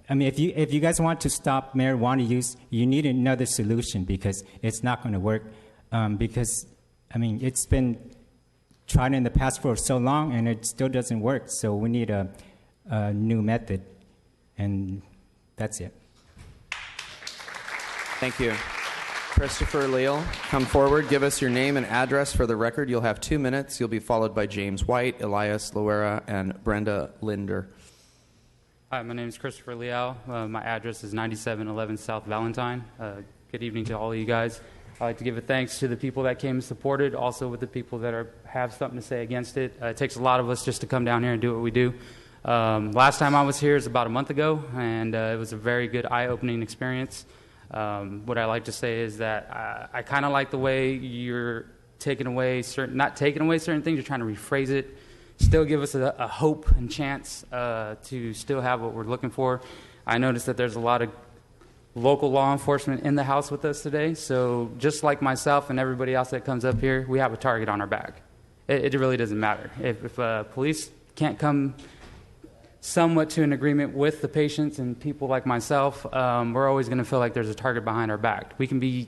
if you guys want to stop marijuana use, you need another solution, because it's not going to work. Because it's been tried in the past for so long, and it still doesn't work. So we need a new method, and that's it. Thank you. Christopher Leal, come forward. Give us your name and address for the record. You'll have 2 minutes. You'll be followed by James White, Elias Loera, and Brenda Linder. Hi, my name is Christopher Leal. My address is 9711 South Valentine. Good evening to all of you guys. I'd like to give a thanks to the people that came and supported, also with the people that have something to say against it. It takes a lot of us just to come down here and do what we do. Last time I was here was about a month ago, and it was a very good eye-opening experience. What I like to say is that I kind of like the way you're not taking away certain things, you're trying to rephrase it, still give us a hope and chance to still have what we're looking for. I noticed that there's a lot of local law enforcement in the house with us today, so just like myself and everybody else that comes up here, we have a target on our back. It really doesn't matter. If police can't come somewhat to an agreement with the patients and people like myself, we're always going to feel like there's a target behind our back. We can be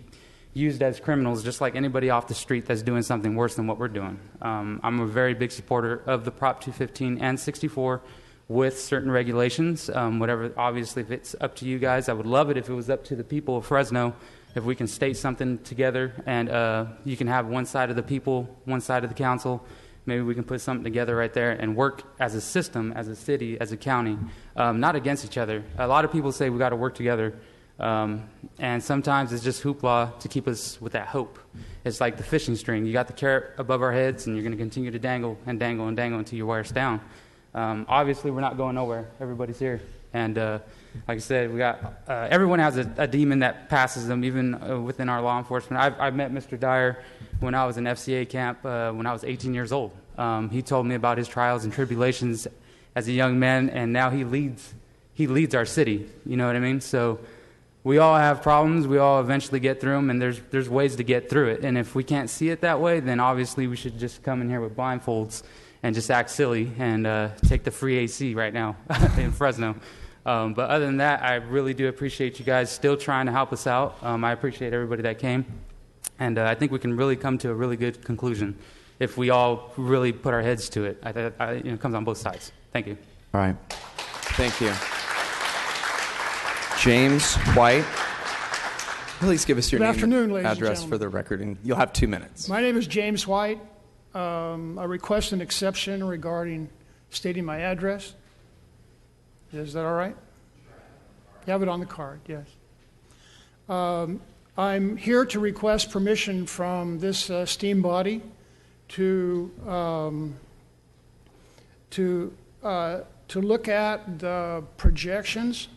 used as criminals just like anybody off the street that's doing something worse than what we're doing. I'm a very big supporter of the Prop 215 and 64 with certain regulations. Obviously, if it's up to you guys, I would love it if it was up to the people of Fresno, if we can state something together and you can have one side of the people, one side of the council. Maybe we can put something together right there and work as a system, as a city, as a county, not against each other. A lot of people say we got to work together, and sometimes it's just hoopla to keep us with that hope. It's like the fishing string. You got the carrot above our heads, and you're going to continue to dangle and dangle and dangle until you wear us down. Obviously, we're not going nowhere. Everybody's here. And like I said, we got everyone has a demon that passes them, even within our law enforcement. I've met Mr. Dyer when I was in FCA camp when I was 18 years old. He told me about his trials and tribulations as a young man, and now he leads our city. You know what I mean? So we all have problems. We all eventually get through them, and there's ways to get through it. And if we can't see it that way, then obviously we should just come in here with blindfolds and just act silly and take the free AC right now in Fresno. But other than that, I really do appreciate you guys still trying to help us out. I appreciate everybody that came. And I think we can really come to a really good conclusion if we all really put our heads to it. It comes on both sides. Thank you. All right. Thank you. James White, please give us your name afternoon, and address for the record, and you'll have 2 minutes. My name is James White. I request an exception regarding stating my address. Is that all right? You have it on the card, yes. I'm here to request permission from this esteemed body to look at the projections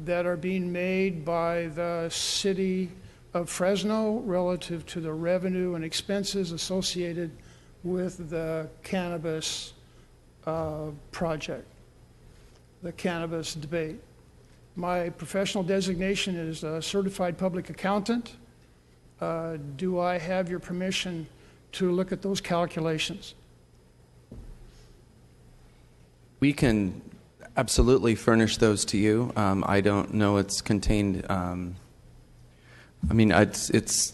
that are being made by the city of Fresno relative to the revenue and expenses associated with the cannabis project, the cannabis debate. My professional designation is a certified public accountant. Do I have your permission to look at those calculations? We can absolutely furnish those to you. I don't know it's contained. It's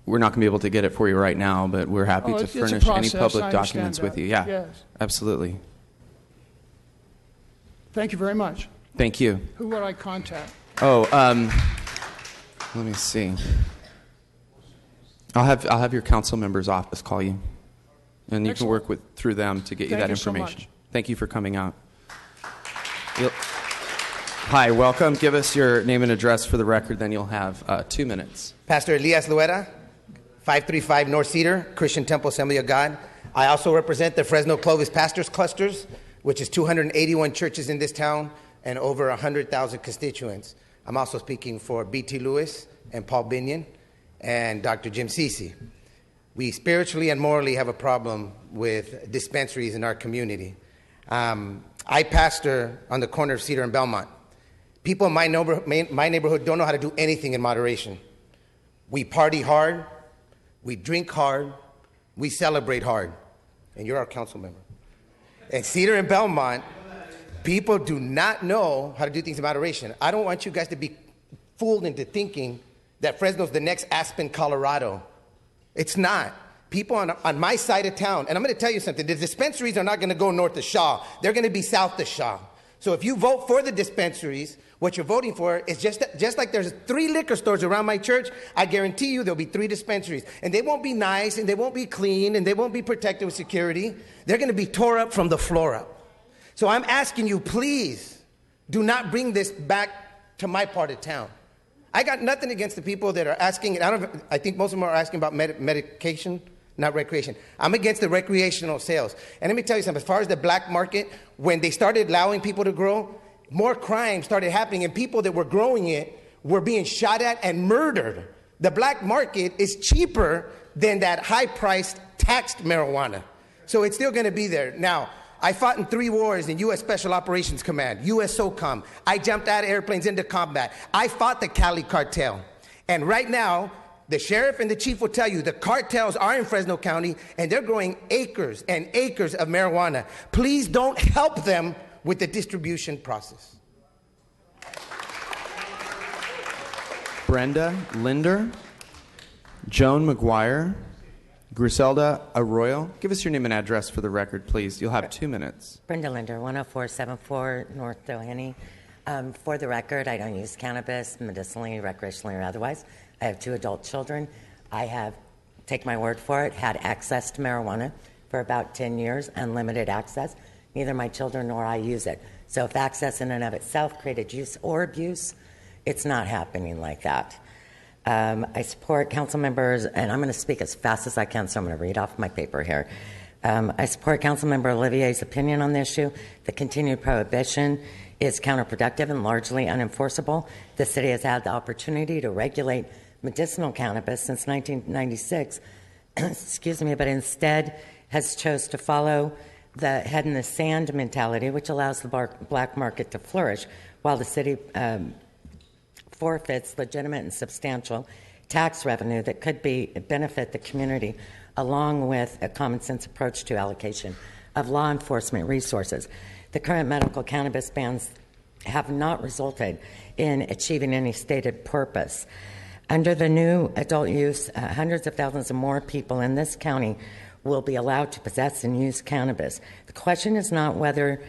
we're not going to be able to get it for you right now, but we're happy to furnish any public documents with you. Yeah, yes. Absolutely. Thank you very much. Thank you. Who would I contact? Let me see. I'll have your council member's office call you, and you can work through them to get you Thank that you so information. much. Thank you for coming out. Hi, welcome. Give us your name and address for the record, then you'll have 2 minutes. Pastor Elias Luera, 535 North Cedar, Christian Temple Assembly of God. I also represent the Fresno Clovis Pastors Clusters, which is 281 churches in this town and over 100,000 constituents. I'm also speaking for B.T. Lewis and Paul Binion and Dr. Jim Ceci. We spiritually and morally have a problem with dispensaries in our community. I pastor on the corner of Cedar and Belmont. People in my neighborhood don't know how to do anything in moderation. We party hard, we drink hard, we celebrate hard. And you're our council member. And Cedar and Belmont, people do not know how to do things in moderation. I don't want you guys to be fooled into thinking that Fresno's the next Aspen, Colorado. It's not. People on my side of town, and I'm going to tell you something, the dispensaries are not going to go north of Shaw. They're going to be south of Shaw. So if you vote for the dispensaries, what you're voting for is just like there's 3 liquor stores around my church, I guarantee you there'll be 3 dispensaries. And they won't be nice, and they won't be clean, and they won't be protected with security. They're going to be tore up from the floor up. So I'm asking you, please, do not bring this back to my part of town. I got nothing against the people that are asking, and I think most of them are asking about medication, not recreation. I'm against the recreational sales. And let me tell you something, as far as the black market, when they started allowing people to grow, more crime started happening, and people that were growing it were being shot at and murdered. The black market is cheaper than that high-priced taxed marijuana. So it's still going to be there. Now, I fought in 3 wars in U.S. Special Operations Command, U.S. SOCOM. I jumped out of airplanes into combat. I fought the Cali cartel. And right now, the sheriff and the chief will tell you the cartels are in Fresno County, and they're growing acres and acres of marijuana. Please don't help them with the distribution process. Brenda Linder, Joan McGuire, Griselda Arroyo. Give us your name and address for the record, please. You'll have 2 minutes. Brenda Linder, 10474 North Doheny. For the record, I don't use cannabis medicinally, recreationally, or otherwise. I have 2 adult children. I have, take my word for it, had access to marijuana for about 10 years, unlimited access. Neither my children nor I use it. So if access in and of itself created use or abuse, it's not happening like that. I support council members, and I'm going to speak as fast as I can, so I'm going to read off my paper here. I support Councilmember Olivier's opinion on the issue. The continued prohibition is counterproductive and largely unenforceable. The city has had the opportunity to regulate medicinal cannabis since 1996, excuse me, but instead has chose to follow the head in the sand mentality, which allows the black market to flourish, while the city forfeits legitimate and substantial tax revenue that could benefit the community, along with a common sense approach to allocation of law enforcement resources. The current medical cannabis bans have not resulted in achieving any stated purpose. Under the new adult use, hundreds of thousands of more people in this county will be allowed to possess and use cannabis. The question is not whether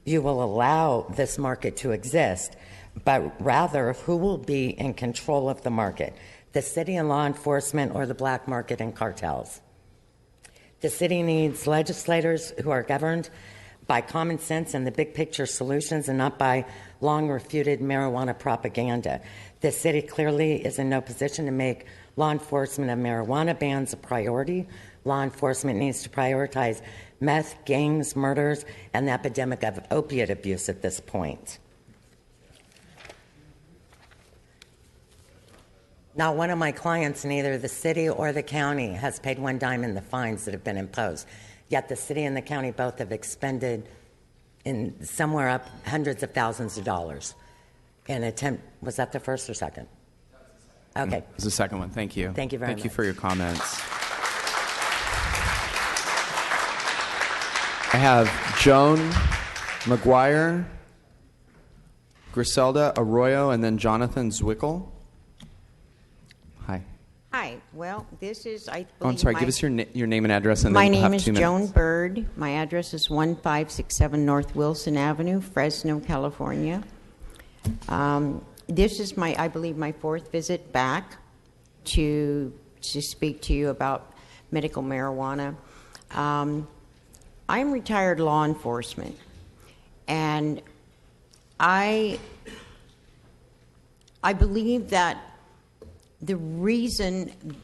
you will allow this market to exist, but rather who will be in control of the market, the city and law enforcement or the black market and cartels. The city needs legislators who are governed by common sense and the big picture solutions and not by long refuted marijuana propaganda. The city clearly is in no position to make law enforcement of marijuana bans a priority. Law enforcement needs to prioritize meth, gangs, murders, and the epidemic of opiate abuse at this point. Not one of my clients in either the city or the county has paid one dime in the fines that have been imposed. Yet the city and the county both have expended in somewhere up hundreds of thousands of dollars in attempt. Was that the first or second? Okay. It's the second one. Thank you. Thank you very much. Thank you for your comments. I have Joan McGuire, Griselda Arroyo, and then Jonathan Zwickel. Hi. Hi. Well, this is, I believe... Oh, I'm sorry. Give us your name and address, and my then we'll name have is 2 minutes. Joan Bird. My address is 1567 North Wilson Avenue, Fresno, California. This is I believe, my fourth visit back to speak to you about medical marijuana. I'm retired law enforcement, and I believe that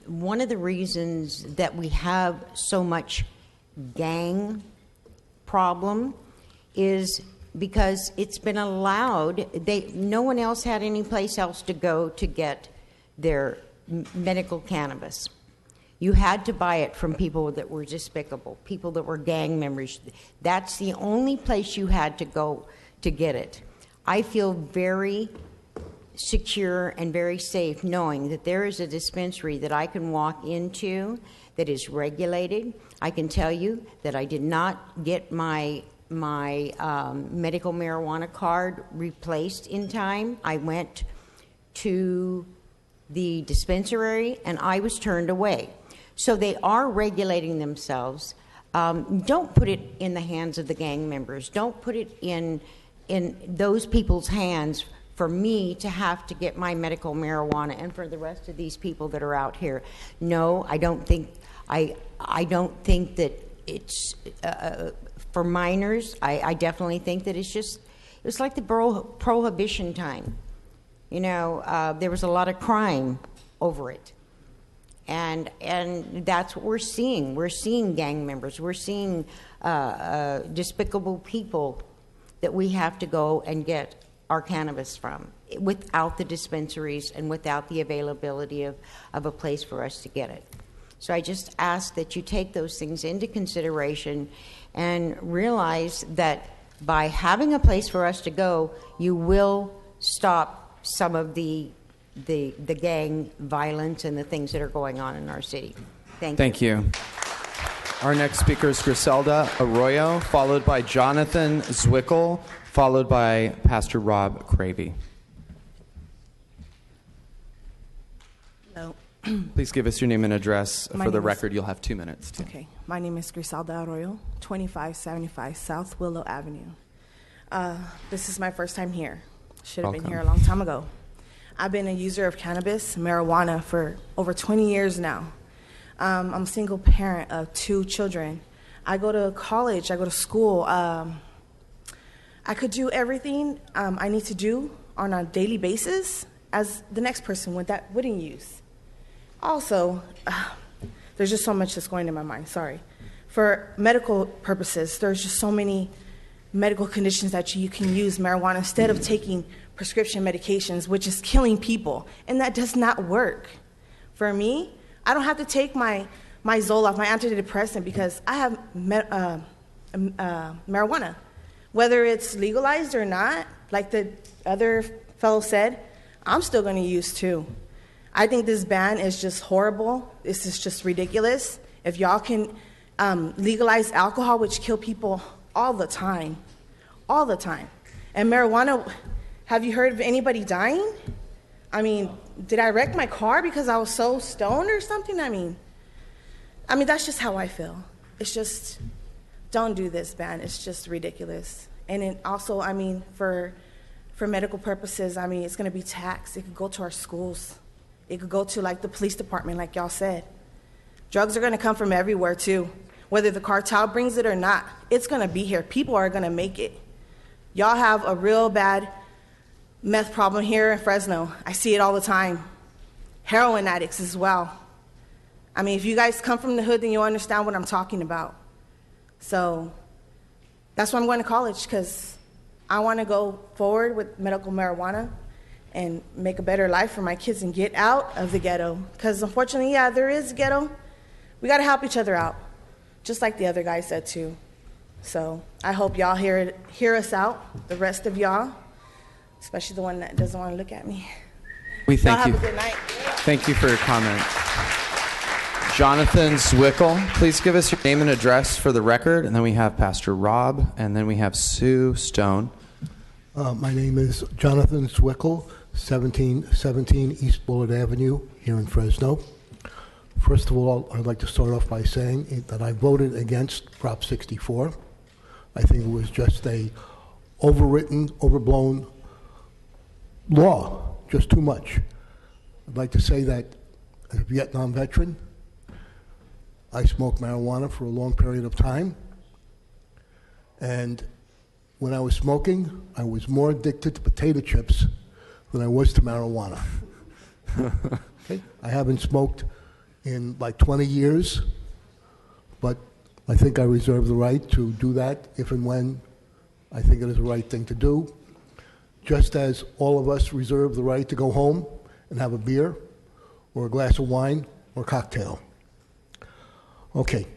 one of the reasons that we have so much gang problem is because it's been allowed. No one else had any place else to go to get their medical cannabis. You had to buy it from people that were despicable, people that were gang members. That's the only place you had to go to get it. I feel very secure and very safe knowing that there is a dispensary that I can walk into that is regulated. I can tell you that I did not get my medical marijuana card replaced in time. I went to the dispensary and I was turned away. So they are regulating themselves. Don't put it in the hands of the gang members. Don't put it in those people's hands for me to have to get my medical marijuana and for the rest of these people that are out here. No, I don't think that it's for minors. I definitely think that it's like the prohibition time. There was a lot of crime over it. And that's what we're seeing. We're seeing gang members. We're seeing despicable people that we have to go and get our cannabis from without the dispensaries and without the availability of a place for us to get it. So I just ask that you take those things into consideration and realize that by having a place for us to go, you will stop some of the gang violence and the things that are going on in our city. Thank you. Our next speaker is Griselda Arroyo, followed by Jonathan Zwickel, followed by Pastor Rob Cravey. Hello. Please give us your name and address. For the name record, you'll have 2 minutes. Okay. My name is Griselda Arroyo, 2575 South Willow Avenue. This is my first time here. Should have been here a long time ago. I've been a user of cannabis, marijuana, for over 20 years now. I'm a single parent of 2 children. I go to college, I go to school. I could do everything I need to do on a daily basis as the next person wouldn't use. Also, there's just so much that's going in my mind, sorry. For medical purposes, there's just so many medical conditions that you can use marijuana instead of taking prescription medications, which is killing people, and that does not work. For me, I don't have to take my Zoloft, my antidepressant, because I have marijuana. Whether it's legalized or not, like the other fellow said, I'm still going to use too. I think this ban is just horrible. This is just ridiculous. If y'all can legalize alcohol, which kill people all the time, and marijuana, have you heard of anybody dying? I mean, did I wreck my car because I was so stoned or something? I mean, that's just how I feel. It's just, don't do this ban. It's just ridiculous. And then also, for medical purposes, it's going to be taxed. It could go to our schools. It could go to, like, the police department, like y'all said. Drugs are going to come from everywhere, too. Whether the cartel brings it or not, it's going to be here. People are going to make it. Y'all have a real bad meth problem here in Fresno. I see it all the time. Heroin addicts as well. If you guys come from the hood, then you'll understand what I'm talking about. So that's why I'm going to college, because I want to go forward with medical marijuana and make a better life for my kids and get out of the ghetto. Because unfortunately, yeah, there is a ghetto. We got to help each other out, just like the other guy said too. So I hope y'all hear us out, the rest of y'all, especially the one that doesn't want to look at me. We thank you. Have a good night. Thank you for your comment. Jonathan Zwickel, please give us your name and address for the record, and then we have Pastor Rob, and then we have Sue Stone. My name is Jonathan Zwickel, 1717 East Bullard Avenue here in Fresno. First of all, I'd like to start off by saying that I voted against Prop 64. I think it was just a overwritten, overblown law. just too much. I'd like to say that as a Vietnam veteran, I smoked marijuana for a long period of time. And when I was smoking, I was more addicted to potato chips than I was to marijuana. Okay? I haven't smoked in like 20 years, but I think I reserve the right to do that if and when I think it is the right thing to do, just as all of us reserve the right to go home and have a beer or a glass of wine or cocktail. Okay.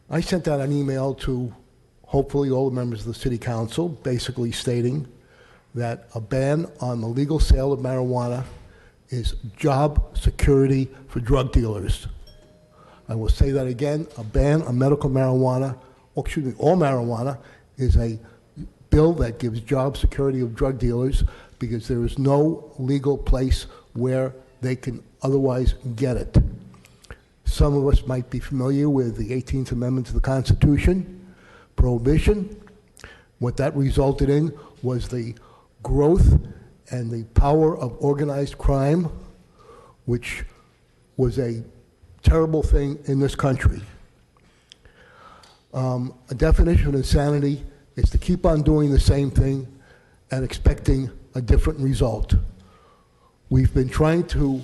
I sent out an email to hopefully all the members of the City Council, basically stating that a ban on the legal sale of marijuana is job security for drug dealers. I will say that again, a ban on medical marijuana, or excuse me, all marijuana, is a bill that gives job security of drug dealers because there is no legal place where they can otherwise get it. Some of us might be familiar with the 18th Amendment to the Constitution, prohibition. What that resulted in was the growth and the power of organized crime, which was a terrible thing in this country. A definition of insanity is to keep on doing the same thing and expecting a different result. We've been trying to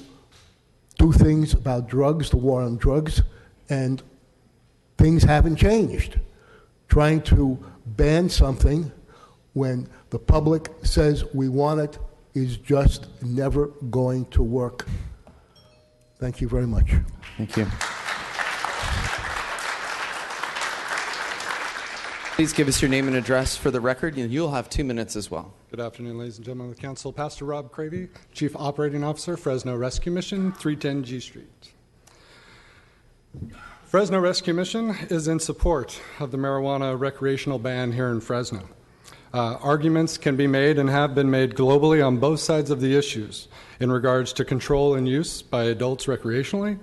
do things about drugs, the war on drugs, and things haven't changed. Trying to ban something when the public says we want it is just never going to work. Thank you very much. Thank you. Please give us your name and address for the record. You'll have 2 minutes as well. Good afternoon, ladies and gentlemen of the council. Pastor Rob Cravey, Chief Operating Officer, Fresno Rescue Mission, 310 G Street. Fresno Rescue Mission is in support of the marijuana recreational ban here in Fresno. Arguments can be made and have been made globally on both sides of the issues in regards to control and use by adults recreationally,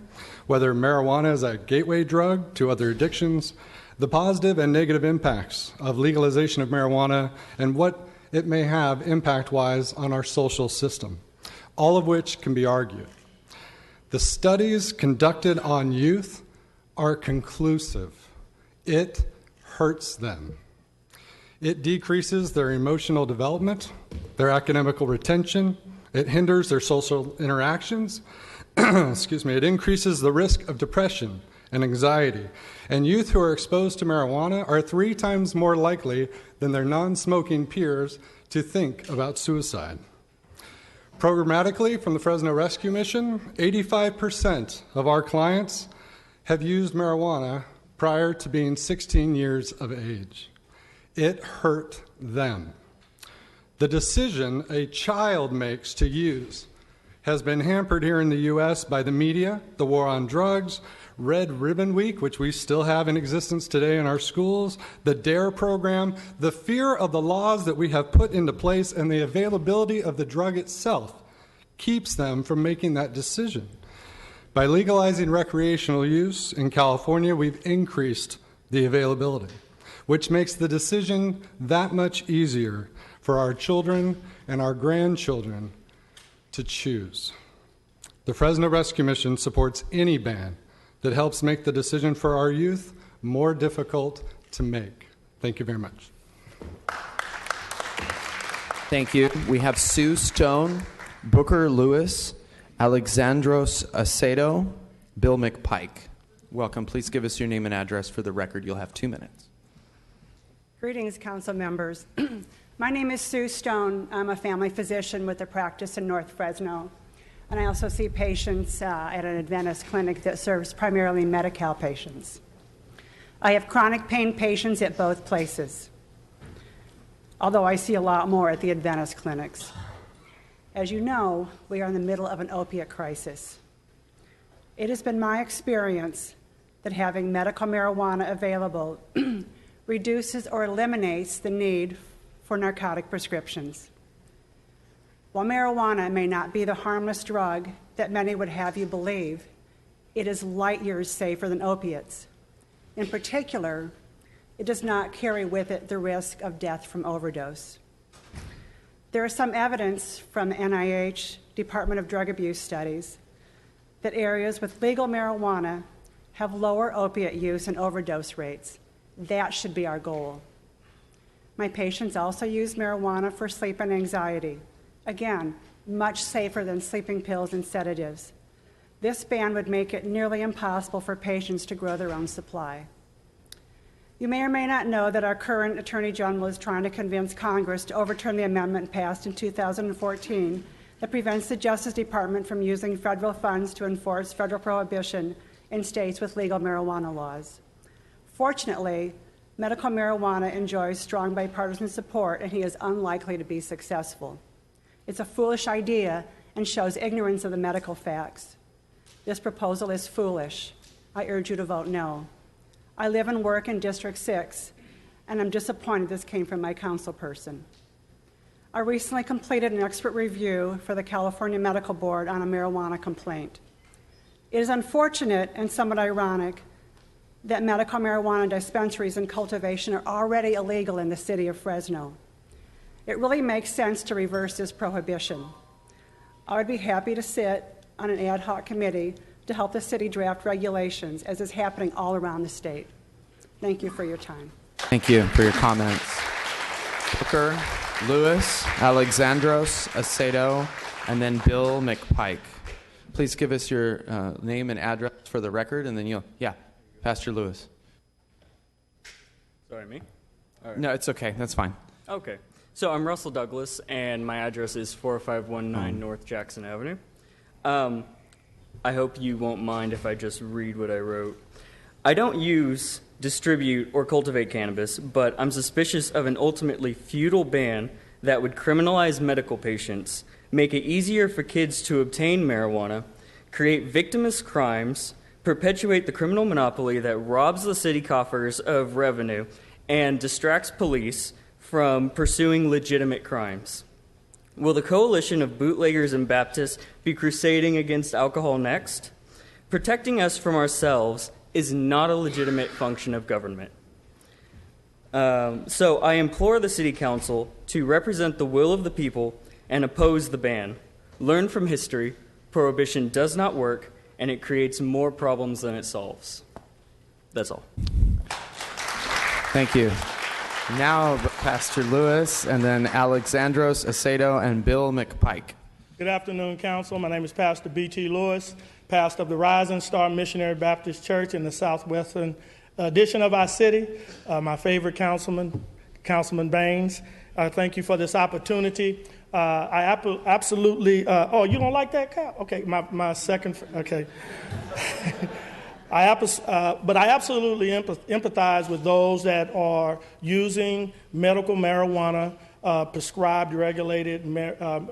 whether marijuana is a gateway drug to other addictions, the positive and negative impacts of legalization of marijuana, and what it may have impact-wise on our social system, all of which can be argued. The studies conducted on youth are conclusive. It hurts them. It decreases their emotional development, their academical retention, it hinders their social interactions, it increases the risk of depression and anxiety. And youth who are exposed to marijuana are 3 times more likely than their non-smoking peers to think about suicide. Programmatically, from the Fresno Rescue Mission, 85% of our clients have used marijuana prior to being 16 years of age. It hurt them. The decision a child makes to use has been hampered here in the U.S. by the media, the war on drugs, Red Ribbon Week, which we still have in existence today in our schools, the DARE program, the fear of the laws that we have put into place, and the availability of the drug itself keeps them from making that decision. By legalizing recreational use in California, we've increased the availability, which makes the decision that much easier for our children and our grandchildren to choose. The Fresno Rescue Mission supports any ban that helps make the decision for our youth more difficult to make. Thank you very much. Thank you. We have Sue Stone, Booker Lewis, Alexandros Acedo, Bill McPike. Welcome. Please give us your name and address for the record. You'll have 2 minutes. Greetings, council members. My name is Sue Stone. I'm a family physician with a practice in North Fresno. And I also see patients at an Adventist clinic that serves primarily Medi-Cal patients. I have chronic pain patients at both places, although I see a lot more at the Adventist clinics. As you know, we are in the middle of an opiate crisis. It has been my experience that having medical marijuana available reduces or eliminates the need for narcotic prescriptions. While marijuana may not be the harmless drug that many would have you believe, it is light years safer than opiates. In particular, it does not carry with it the risk of death from overdose. There is some evidence from NIH, Department of Drug Abuse Studies, that areas with legal marijuana have lower opiate use and overdose rates. That should be our goal. My patients also use marijuana for sleep and anxiety. Again, much safer than sleeping pills and sedatives. This ban would make it nearly impossible for patients to grow their own supply. You may or may not know that our current Attorney General is trying to convince Congress to overturn the amendment passed in 2014 that prevents the Justice Department from using federal funds to enforce federal prohibition in states with legal marijuana laws. Fortunately, medical marijuana enjoys strong bipartisan support, and he is unlikely to be successful. It's a foolish idea and shows ignorance of the medical facts. This proposal is foolish. I urge you to vote no. I live and work in District 6, and I'm disappointed this came from my councilperson. I recently completed an expert review for the California Medical Board on a marijuana complaint. It is unfortunate and somewhat ironic that medical marijuana dispensaries and cultivation are already illegal in the city of Fresno. It really makes sense to reverse this prohibition. I would be happy to sit on an ad hoc committee to help the city draft regulations, as is happening all around the state. Thank you for your time. Thank you for your comments. Booker, Lewis, Alexandros, Acedo, and then Bill McPike. Please give us your name and address for the record, and then Pastor Lewis. Sorry, me? All right. No, it's okay. That's fine. Okay. So I'm Russell Douglas, and my address is 4519 North Jackson Avenue. I hope you won't mind if I just read what I wrote. I don't use, distribute, or cultivate cannabis, but I'm suspicious of an ultimately futile ban that would criminalize medical patients, make it easier for kids to obtain marijuana, create victimless crimes, perpetuate the criminal monopoly that robs the city coffers of revenue, and distracts police from pursuing legitimate crimes. Will the coalition of bootleggers and Baptists be crusading against alcohol next? Protecting us from ourselves is not a legitimate function of government. So I implore the City Council to represent the will of the people and oppose the ban. Learn from history, prohibition does not work, and it creates more problems than it solves. That's all. Thank you. Now, Pastor Lewis, and then Alexandros, Acedo, and Bill McPike. Good afternoon, Council. My name is Pastor B.T. Lewis, pastor of the Rising Star Missionary Baptist Church in the southwestern edition of our city. My favorite councilman, Councilman Baines. Thank you for this opportunity. I absolutely, you don't like that cow? Okay, my second, okay. But I absolutely empathize with those that are using medical marijuana, prescribed, regulated medical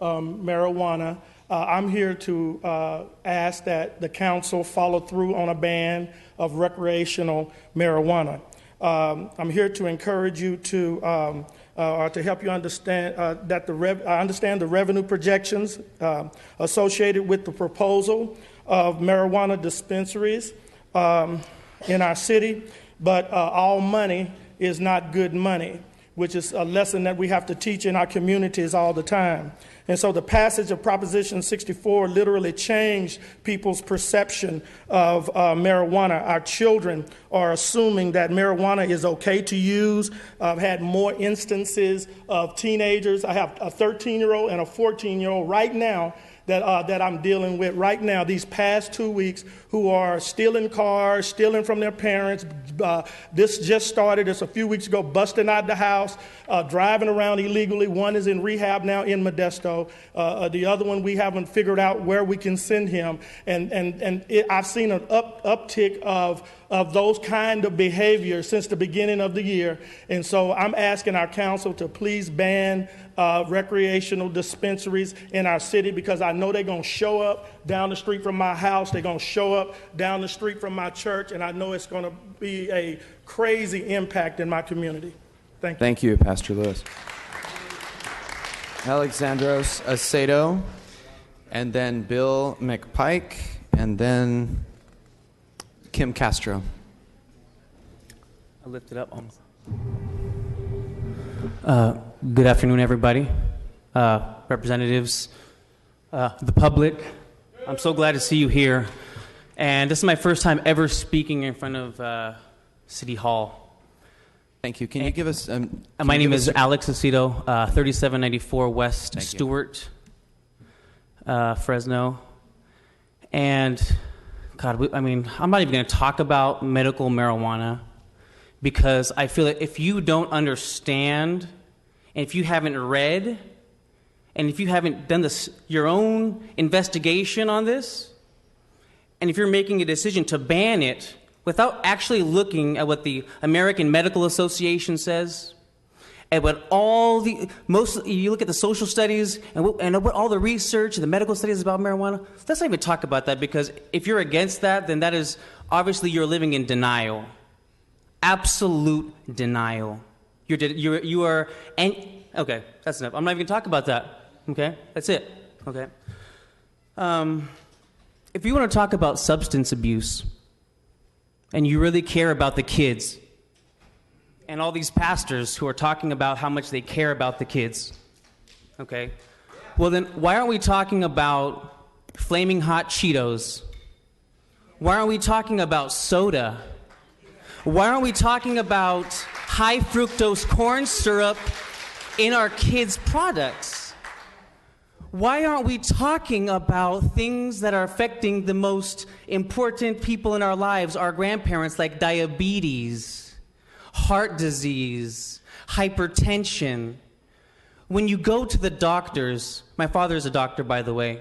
marijuana. I'm here to ask that the council follow through on a ban of recreational marijuana. I'm here to encourage you to help you understand that I understand the revenue projections associated with the proposal of marijuana dispensaries in our city, but all money is not good money, which is a lesson that we have to teach in our communities all the time. And so the passage of Proposition 64 literally changed people's perception of marijuana. Our children are assuming that marijuana is okay to use. I've had more instances of teenagers. I have a 13-year-old and a 14-year-old right now that I'm dealing with right now, these past 2 weeks, who are stealing cars, stealing from their parents. This just started, it's a few weeks ago, busting out the house, driving around illegally. One is in rehab now in Modesto. The other one, we haven't figured out where we can send him. I've seen an uptick of those kind of behaviors since the beginning of the year. And so I'm asking our council to please ban recreational dispensaries in our city, because I know they're going to show up down the street from my house. They're going to show up down the street from my church, and I know it's going to be a crazy impact in my community. Thank you. Thank you, Pastor Lewis. Alexandros Acedo, and then Bill McPike, and then Kim Castro. I lifted up almost. Good afternoon, everybody, representatives, the public. I'm so glad to see you here. And this is my first time ever speaking in front of City Hall. Thank you. Can you give us... my name is Alex Aceto, 3794 West Stewart, Fresno. And, God, I'm not even going to talk about medical marijuana because I feel that if you don't understand, and if you haven't read, and if you haven't done your own investigation on this, and if you're making a decision to ban it without actually looking at what the American Medical Association says, and what you look at the social studies and what all the research and the medical studies about marijuana, let's not even talk about that, because if you're against that, then that is obviously you're living in denial. Absolute denial. You are, and okay, that's enough. I'm not even going to talk about that. Okay, that's it. Okay. If you want to talk about substance abuse, and you really care about the kids, and all these pastors who are talking about how much they care about the kids, okay, well then why aren't we talking about flaming hot Cheetos? Why aren't we talking about soda? Why aren't we talking about high fructose corn syrup in our kids' products? Why aren't we talking about things that are affecting the most important people in our lives, our grandparents, like diabetes, heart disease, hypertension? When you go to the doctors, my father is a doctor, by the way,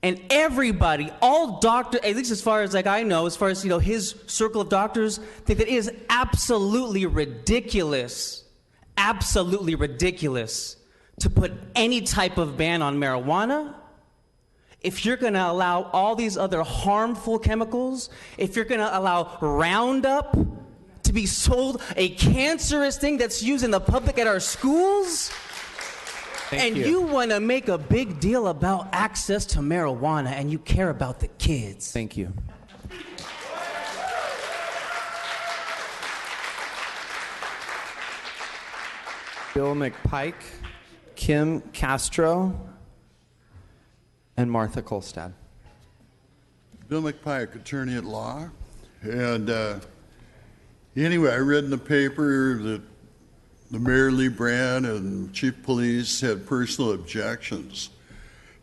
and everybody, all doctors, at least as far as I know, as far as his circle of doctors, think that it is absolutely ridiculous to put any type of ban on marijuana. If you're going to allow all these other harmful chemicals, if you're going to allow Roundup to be sold, a cancerous thing that's used in the public at our schools, and you want to make a big deal about access to marijuana, and you care about the kids. Thank you. Bill McPike, Kim Castro, and Martha Kolstad. Bill McPike, attorney at law. And anyway, I read in the paper that the Mayor Lee Brand and Chief of Police had personal objections.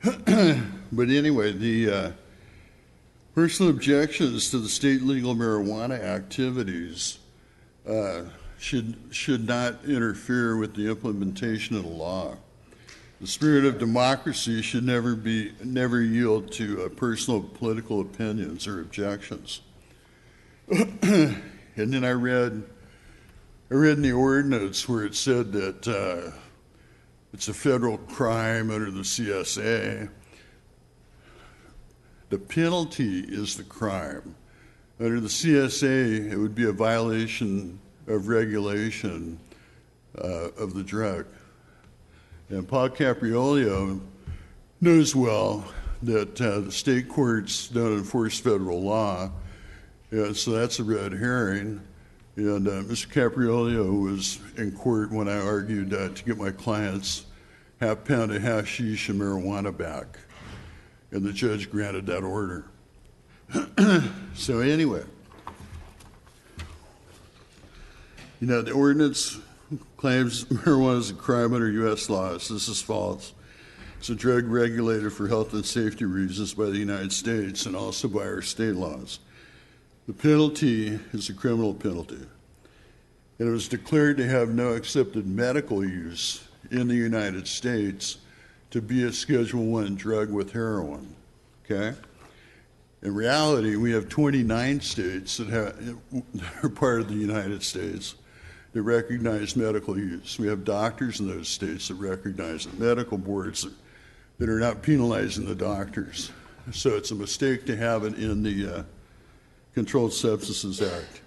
But anyway, the personal objections to the state legal marijuana activities should not interfere with the implementation of the law. The spirit of democracy should never yield to personal political opinions or objections. And then I read in the ordinance where it said that it's a federal crime under the CSA. The penalty is the crime. Under the CSA, it would be a violation of regulation of the drug. And Paul Capriolio knows well that the state courts don't enforce federal law, and so that's a red herring. And Mr. Capriolio was in court when I argued to get my clients half pound of hashish and marijuana back, and the judge granted that order. So anyway, the ordinance claims marijuana is a crime under U.S. laws. This is false. It's a drug regulated for health and safety reasons by the United States and also by our state laws. The penalty is a criminal penalty, and it was declared to have no accepted medical use in the United States to be a Schedule I drug with heroin, okay? In reality, we have 29 states that are part of the United States that recognize medical use. We have doctors in those states that recognize it, medical boards that are not penalizing the doctors. So it's a mistake to have it in the Controlled Substances Act.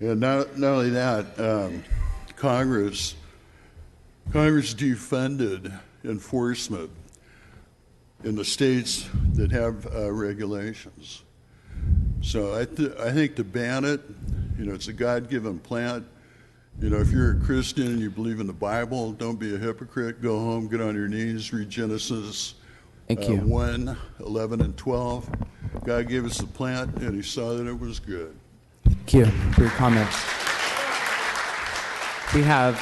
And not only that, Congress defunded enforcement in the states that have regulations. So I think to ban it, it's a God-given plant. You know, if you're a Christian and you believe in the Bible, don't be a hypocrite. Go home, get on your knees, read Genesis Thank you. 1, 11, and 12. God gave us the plant, and he saw that it was good. Thank you for your comments. We have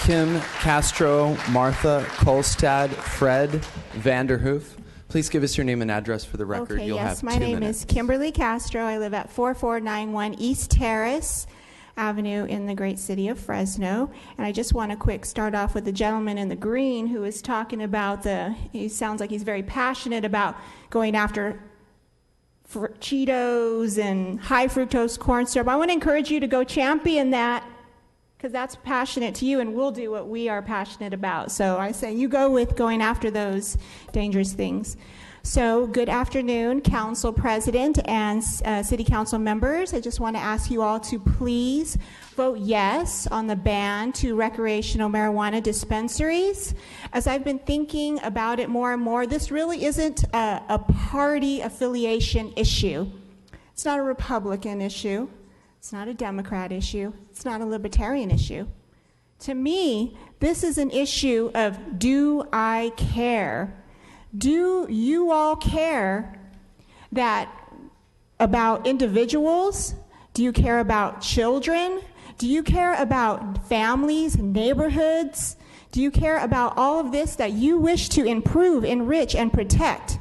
Kim Castro, Martha Kolstad, Fred Vanderhoof. Please give us your name and address for the record. Okay, You'll yes, have my 2 name minutes. is Kimberly Castro. I live at 4491 East Terrace Avenue in the great city of Fresno. And I just want to start off with the gentleman in the green who is talking about he sounds like he's very passionate about going after Cheetos and high fructose corn syrup. I want to encourage you to go champion that, because that's passionate to you, and we'll do what we are passionate about. So I say you go with going after those dangerous things. So good afternoon, Council President and City Council members. I just want to ask you all to please vote yes on the ban to recreational marijuana dispensaries. As I've been thinking about it more and more, this really isn't a party affiliation issue. It's not a Republican issue. It's not a Democrat issue. It's not a Libertarian issue. To me, this is an issue of, do I care? Do you all care about individuals? Do you care about children? Do you care about families, neighborhoods? Do you care about all of this that you wish to improve, enrich, and protect?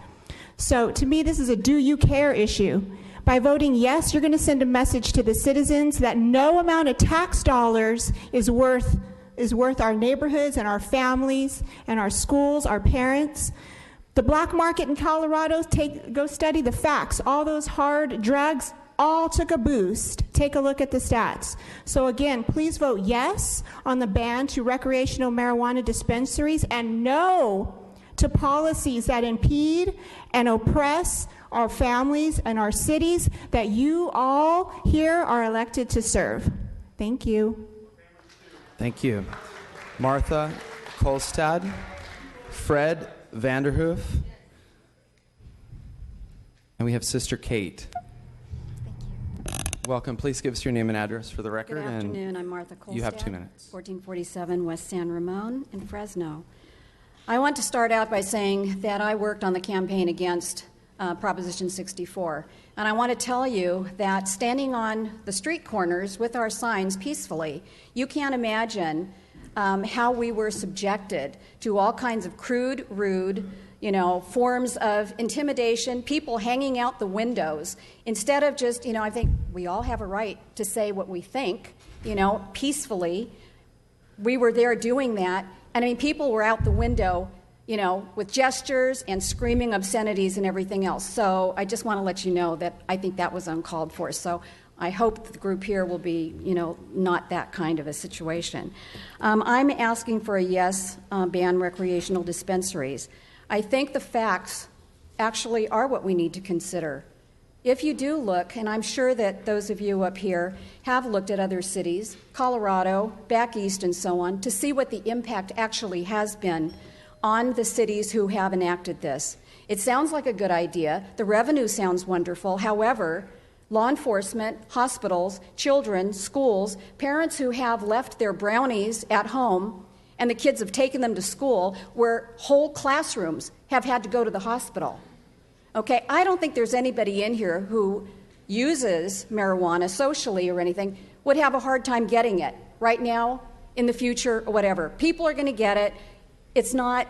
So to me, this is a do you care issue. By voting yes, you're going to send a message to the citizens that no amount of tax dollars is worth our neighborhoods and our families and our schools, our parents. The black market in Colorado, go study the facts. All those hard drugs all took a boost. Take a look at the stats. So again, please vote yes on the ban to recreational marijuana dispensaries and no to policies that impede and oppress our families and our cities that you all here are elected to serve. Thank you. Thank you. Martha Kolstad, Fred Vanderhoof, and we have Sister Kate. Welcome. Please give us your name and address for the record. Good afternoon. I'm Martha Kolstad. You have 2 minutes. 1447 West San Ramon in Fresno. I want to start out by saying that I worked on the campaign against Proposition 64. And I want to tell you that standing on the street corners with our signs peacefully, you can't imagine how we were subjected to all kinds of crude, rude, forms of intimidation, people hanging out the windows. Instead of just, I think we all have a right to say what we think, peacefully. We were there doing that. And I mean, people were out the window, with gestures and screaming obscenities and everything else. So I just want to let you know that I think that was uncalled for. So I hope that the group here will be, not that kind of a situation. I'm asking for a yes, ban recreational dispensaries. I think the facts actually are what we need to consider. If you do look, and I'm sure that those of you up here have looked at other cities, Colorado, back east and so on, to see what the impact actually has been on the cities who have enacted this. It sounds like a good idea. The revenue sounds wonderful. However, law enforcement, hospitals, children, schools, parents who have left their brownies at home and the kids have taken them to school where whole classrooms have had to go to the hospital. Okay, I don't think there's anybody in here who uses marijuana socially or anything would have a hard time getting it right now, in the future, or whatever. People are going to get it. It's not,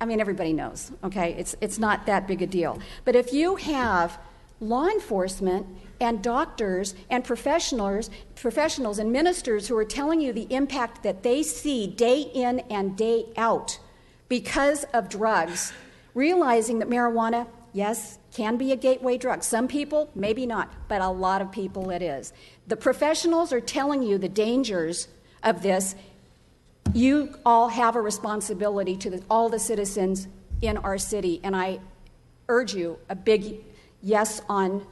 everybody knows, okay? It's not that big a deal. But if you have law enforcement and doctors and professionals and ministers who are telling you the impact that they see day in and day out because of drugs, realizing that marijuana, yes, can be a gateway drug. Some people, maybe not, but a lot of people it is. The professionals are telling you the dangers of this. You all have a responsibility to all the citizens in our city, and I urge you a big yes on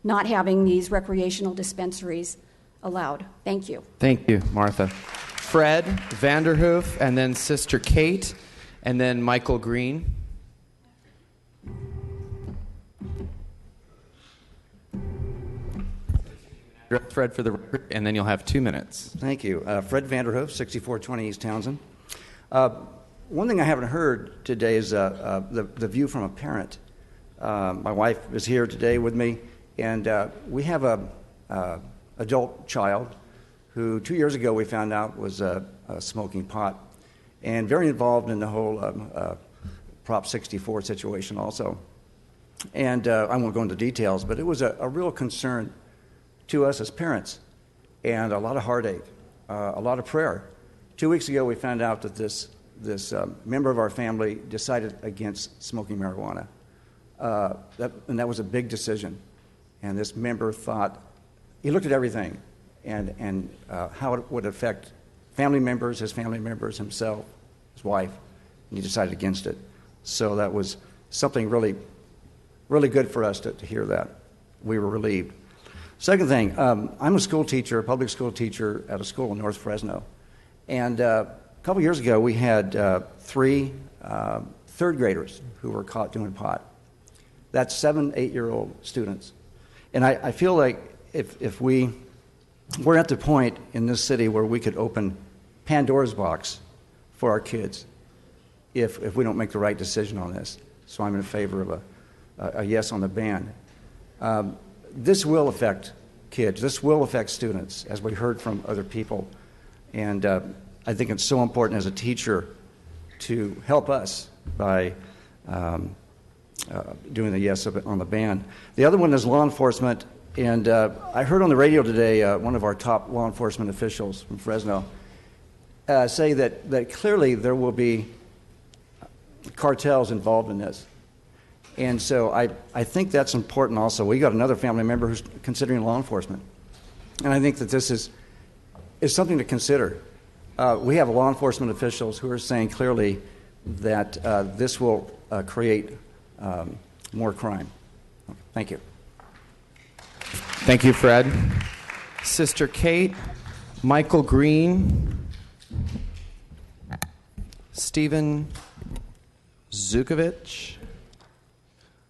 not having these recreational dispensaries allowed. Thank you. Thank you, Martha. Fred Vanderhoof, and then Sister Kate, and then Michael Green. Fred, for the record, and then you'll have 2 minutes. Thank you. Fred Vanderhoof, 6420 East Townsend. One thing I haven't heard today is the view from a parent. My wife is here today with me, and we have a adult child who 2 years ago we found out was smoking pot, and very involved in the whole Prop 64 situation also. And I won't go into details, but it was a real concern to us as parents, and a lot of heartache, a lot of prayer. 2 weeks ago we found out that this member of our family decided against smoking marijuana. And that was a big decision. And this member thought, he looked at everything and how it would affect family members, his family members, himself, his wife, and he decided against it. So that was something really, really good for us to hear that. We were relieved. Second thing, I'm a school teacher, a public school teacher at a school in North Fresno. And a couple years ago, we had 3 third graders who were caught doing pot. That's 7, 8-year-old students. And I feel like if we're at the point in this city where we could open Pandora's box for our kids if we don't make the right decision on this. So I'm in favor of a yes on the ban. This will affect kids. This will affect students, as we heard from other people. And I think it's so important as a teacher to help us by doing the yes on the ban. The other one is law enforcement. And I heard on the radio today one of our top law enforcement officials from Fresno say that clearly there will be cartels involved in this. And so I think that's important also. We got another family member who's considering law enforcement. And I think that this is something to consider. We have law enforcement officials who are saying clearly that this will create more crime. Thank you. Thank you, Fred. Sister Kate, Michael Green, Stephen Zukovich.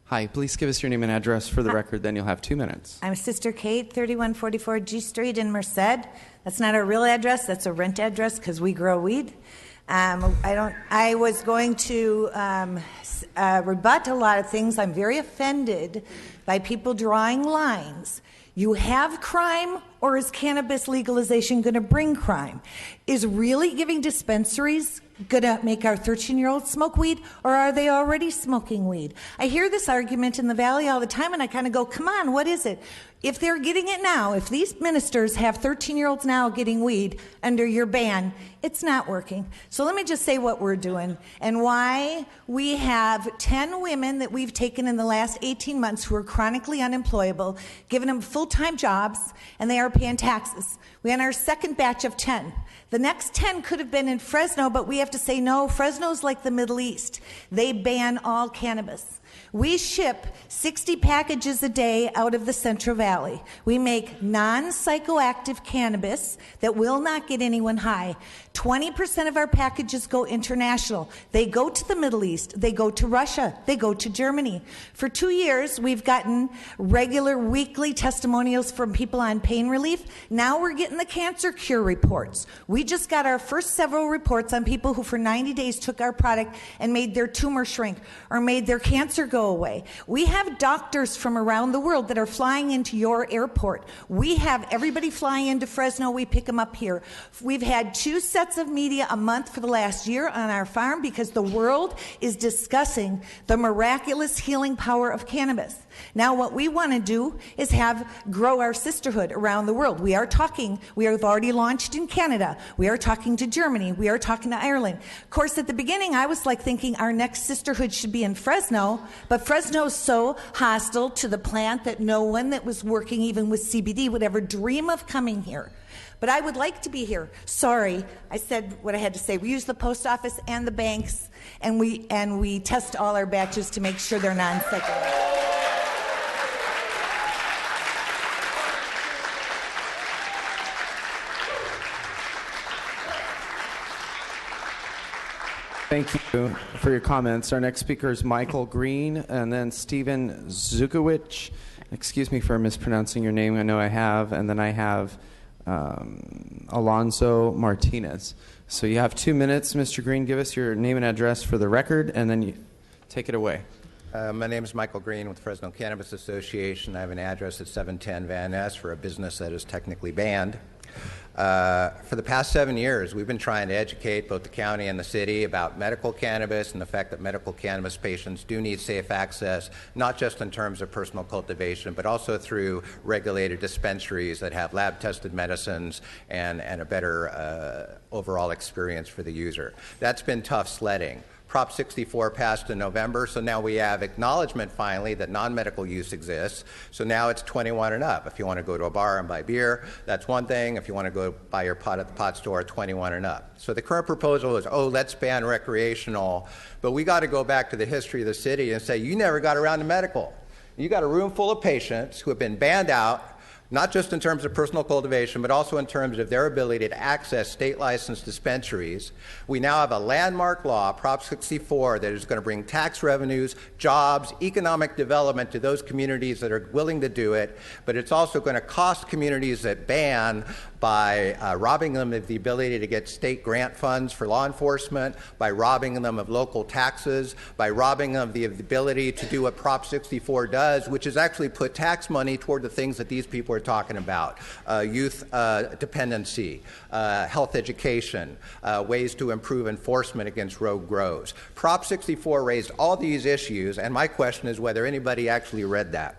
Hi, please give us your name and address for the record, then you'll have 2 minutes. I'm Sister Kate, 3144 G Street in Merced. That's not our real address, that's a rent address because we grow weed. I was going to rebut a lot of things. I'm very offended by people drawing lines. You have crime, or is cannabis legalization going to bring crime? Is really giving dispensaries going to make our 13-year-olds smoke weed, or are they already smoking weed? I hear this argument in the Valley all the time, and I kind of go, come on, what is it? If they're getting it now, if these ministers have 13-year-olds now getting weed under your ban, it's not working. So let me just say what we're doing and why we have 10 women that we've taken in the last 18 months who are chronically unemployable, given them full-time jobs, and they are paying taxes. We had our second batch of 10. The next 10 could have been in Fresno, but we have to say no. Fresno's like the Middle East. They ban all cannabis. We ship 60 packages a day out of the Central Valley. We make non-psychoactive cannabis that will not get anyone high. 20% of our packages go international. They go to the Middle East. They go to Russia. They go to Germany. For 2 years, we've gotten regular weekly testimonials from people on pain relief. Now we're getting the cancer cure reports. We just got our first several reports on people who for 90 days took our product and made their tumor shrink or made their cancer go away. We have doctors from around the world that are flying into your airport. We have everybody flying into Fresno. We pick them up here. We've had 2 sets of media a month for the last year on our farm because the world is discussing the miraculous healing power of cannabis. Now what we want to do is grow our sisterhood around the world. We have already launched in Canada. We are talking to Germany. We are talking to Ireland. Of course, at the beginning, I was thinking our next sisterhood should be in Fresno, but Fresno's so hostile to the plant that no one that was working even with CBD would ever dream of coming here. But I would like to be here. Sorry, I said what I had to say. We use the post office and the banks, and we test all our batches to make sure they're non-psychoactive. Thank you for your comments. Our next speaker is Michael Green, and then Stephen Zukowicz, Excuse me for mispronouncing your name. I know I have. And then I have Alonso Martinez. So you have 2 minutes, Mr. Green. Give us your name and address for the record, and then you take it away. My name is Michael Green with Fresno Cannabis Association. I have an address at 710 Van Ness for a business that is technically banned. For the past 7 years, we've been trying to educate both the county and the city about medical cannabis and the fact that medical cannabis patients do need safe access, not just in terms of personal cultivation, but also through regulated dispensaries that have lab-tested medicines and a better overall experience for the user. That's been tough sledding. Prop 64 passed in November, so now we have acknowledgement finally that non-medical use exists. So now it's 21 and up. If you want to go to a bar and buy beer, that's one thing. If you want to go buy your pot at the pot store, 21 and up. So the current proposal is, let's ban recreational. But we got to go back to the history of the city and say, you never got around to medical. You got a room full of patients who have been banned out, not just in terms of personal cultivation, but also in terms of their ability to access state-licensed dispensaries. We now have a landmark law, Prop 64, that is going to bring tax revenues, jobs, economic development to those communities that are willing to do it, but it's also going to cost communities that ban by robbing them of the ability to get state grant funds for law enforcement, by robbing them of local taxes, by robbing them of the ability to do what Prop 64 does, which is actually put tax money toward the things that these people are talking about: youth dependency, health education, ways to improve enforcement against rogue grows. Prop 64 raised all these issues, and my question is whether anybody actually read that.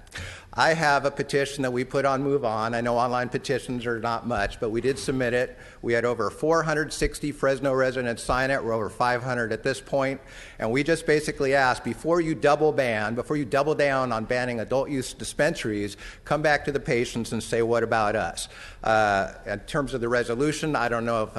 I have a petition that we put on Move On. I know online petitions are not much, but we did submit it. We had over 460 Fresno residents sign it. We're over 500 at this point. And we just basically asked, before you double down on banning adult use dispensaries, come back to the patients and say, what about us? In terms of the resolution, I don't know if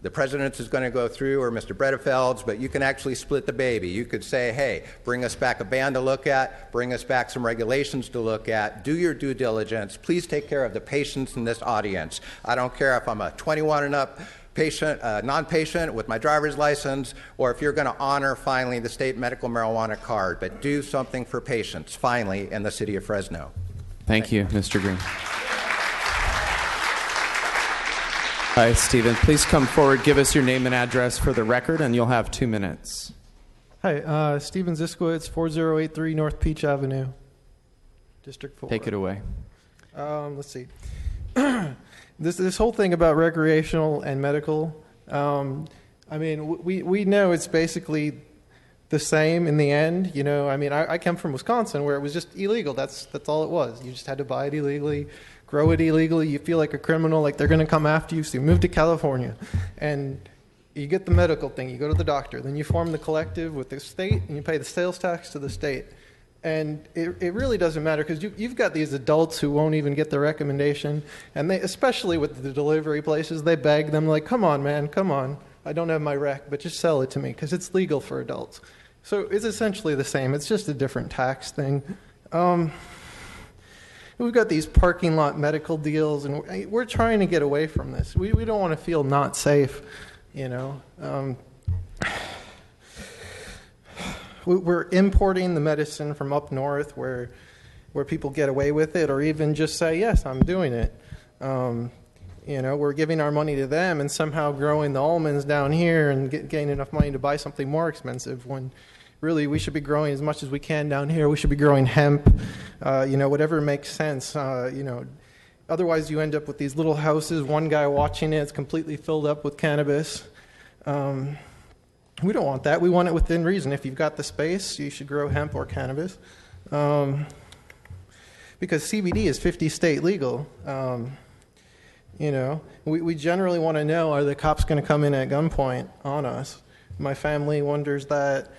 the president is going to go through, or Mr. Bredefeld's, but you can actually split the baby. You could say, hey, bring us back a ban to look at, bring us back some regulations to look at, do your due diligence, please take care of the patients in this audience. I don't care if I'm a 21 and up patient, non-patient with my driver's license, or if you're going to honor finally the state medical marijuana card, but do something for patients finally in the city of Fresno. Thank you, Mr. Green. Hi, Stephen. Please come forward, give us your name and address for the record, and you'll have 2 minutes. Hi, Stephen Ziskowitz, 4083 North Peach Avenue, District 4. Take it away. Let's see. This whole thing about recreational and medical, I mean, we know it's basically the same in the end. You know, I mean, I come from Wisconsin where it was just illegal. That's all it was. You just had to buy it illegally, grow it illegally. You feel like a criminal, like they're going to come after you. So you move to California and you get the medical thing. You go to the doctor. Then you form the collective with the state and you pay the sales tax to the state. And it really doesn't matter because you've got these adults who won't even get the recommendation. And they, especially with the delivery places, they beg them like, come on, man, come on. I don't have my rec, but just sell it to me because it's legal for adults. So it's essentially the same. It's just a different tax thing. We've got these parking lot medical deals, and we're trying to get away from this. We don't want to feel not safe, you know. We're importing the medicine from up north where people get away with it, or even just say, yes, I'm doing it. You know, we're giving our money to them and somehow growing the almonds down here and getting enough money to buy something more expensive when really we should be growing as much as we can down here. We should be growing hemp, you know, whatever makes sense, you know. Otherwise, you end up with these little houses, one guy watching it, it's completely filled up with cannabis. We don't want that. We want it within reason. If you've got the space, you should grow hemp or cannabis. Because CBD is 50 state legal. You know, we generally want to know, are the cops going to come in at gunpoint on us? My family wonders that.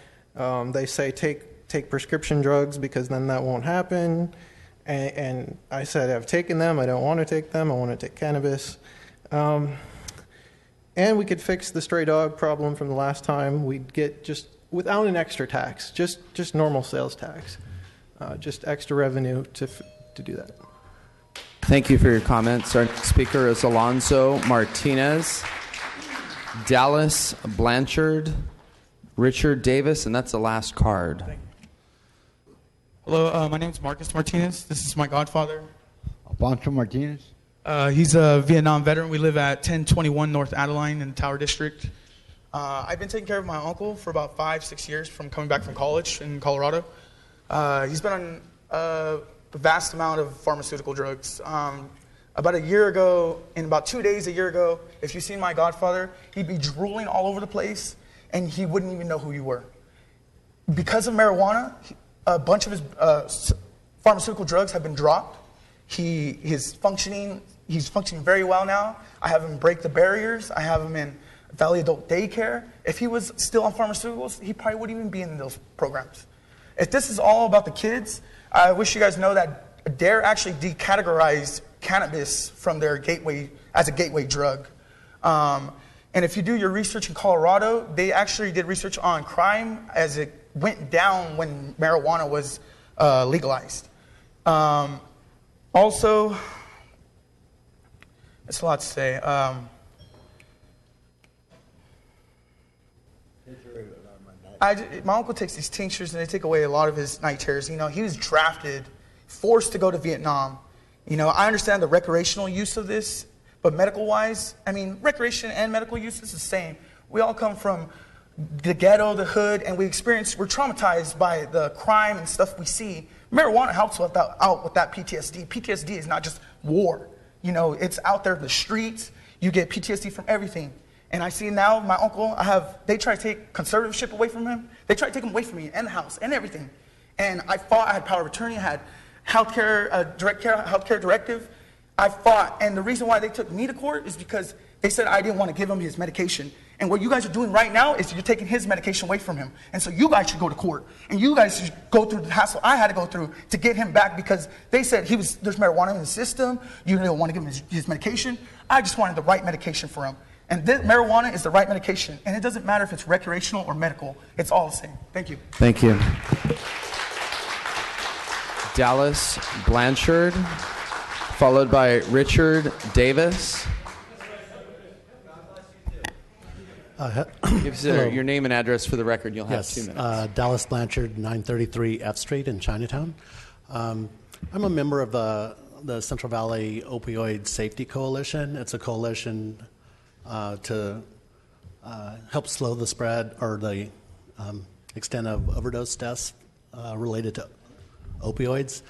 They say take prescription drugs because then that won't happen. And I said I've taken them. I don't want to take them. I want to take cannabis. And we could fix the stray dog problem from the last time. We'd get just without an extra tax, just normal sales tax, just extra revenue to do that. Thank you for your comments. Our next speaker is Alonso Martinez, Dallas Blanchard, Richard Davis, and that's the last card. Hello, my name is Marcus Martinez. This is my godfather. Alfonso Martinez. He's a Vietnam veteran. We live at 1021 North Adeline in the Tower District. I've been taking care of my uncle for about 5-6 years from coming back from college in Colorado. He's been on a vast amount of pharmaceutical drugs. About a year ago, in about 2 days a year ago, if you seen my godfather, he'd be drooling all over the place, and he wouldn't even know who you were. Because of marijuana, a bunch of his pharmaceutical drugs have been dropped. He's functioning very well now. I have him break the barriers. I have him in Valley Adult Daycare. If he was still on pharmaceuticals, he probably wouldn't even be in those programs. If this is all about the kids, I wish you guys know that DARE actually decategorized cannabis from their gateway as a gateway drug. And if you do your research in Colorado, they actually did research on crime as it went down when marijuana was legalized. Also, it's a lot to say. My uncle takes these tinctures and they take away a lot of his night terrors. You know, he was drafted, forced to go to Vietnam. You know, I understand the recreational use of this, but medical-wise, I mean, recreation and medical use is the same. We all come from the ghetto, the hood, and we're traumatized by the crime and stuff we see. Marijuana helps out with that PTSD. PTSD is not just war. You know, it's out there in the streets. You get PTSD from everything. And I see now my uncle, they try to take conservatorship away from him. They try to take him away from me and the house and everything. And I fought. I had power of attorney. I had healthcare directive. I fought. And the reason why they took me to court is because they said I didn't want to give him his medication. And what you guys are doing right now is you're taking his medication away from him. And so you guys should go to court. And you guys should go through the hassle I had to go through to get him back because they said there's marijuana in the system. You didn't want to give him his medication. I just wanted the right medication for him. And marijuana is the right medication. And it doesn't matter if it's recreational or medical. It's all the same. Thank you. Thank you. Dallas Blanchard, followed by Richard Davis. Give your name and address for the record. You'll have 2 minutes. Dallas Blanchard, 933 F Street in Chinatown. I'm a member of the Central Valley Opioid Safety Coalition. It's a coalition to help slow the spread or the extent of overdose deaths related to opioids.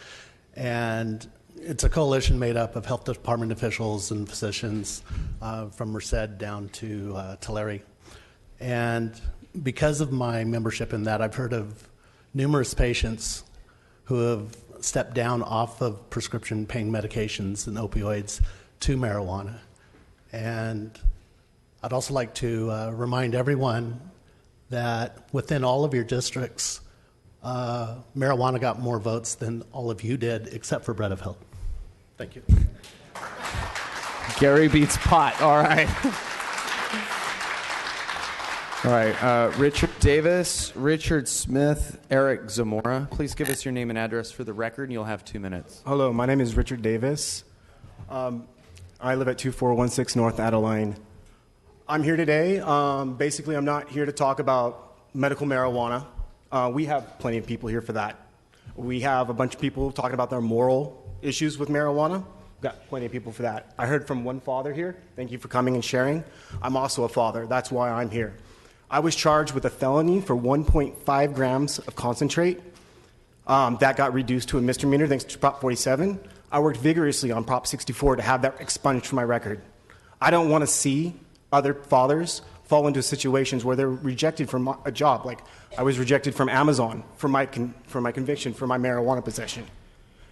And it's a coalition made up of health department officials and physicians from Merced down to Tulare. And because of my membership in that, I've heard of numerous patients who have stepped down off of prescription pain medications and opioids to marijuana. And I'd also like to remind everyone that within all of your districts, marijuana got more votes than all of you did, except for Bread of Health. Thank you. Gary beats pot. All right. All right. Richard Davis, Richard Smith, Eric Zamora. Please give us your name and address for the record, and you'll have 2 minutes. Hello, my name is Richard Davis. I live at 2416 North Adeline. I'm here today. Basically, I'm not here to talk about medical marijuana. We have plenty of people here for that. We have a bunch of people talking about their moral issues with marijuana. We've got plenty of people for that. I heard from one father here. Thank you for coming and sharing. I'm also a father. That's why I'm here. I was charged with a felony for 1.5 grams of concentrate. That got reduced to a misdemeanor thanks to Prop 47. I worked vigorously on Prop 64 to have that expunged from my record. I don't want to see other fathers fall into situations where they're rejected from a job. Like I was rejected from Amazon for my conviction for my marijuana possession.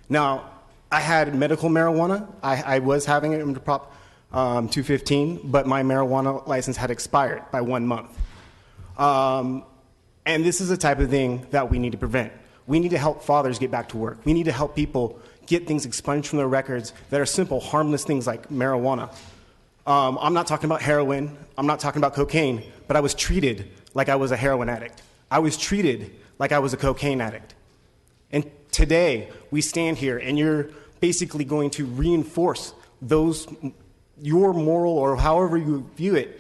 Now, I had medical marijuana. I was having it under Prop 215, but my marijuana license had expired by 1 month. And this is the type of thing that we need to prevent. We need to help fathers get back to work. We need to help people get things expunged from their records that are simple, harmless things like marijuana. I'm not talking about heroin. I'm not talking about cocaine, but I was treated like I was a heroin addict. I was treated like I was a cocaine addict. And today, we stand here, and you're basically going to reinforce your moral or however you view it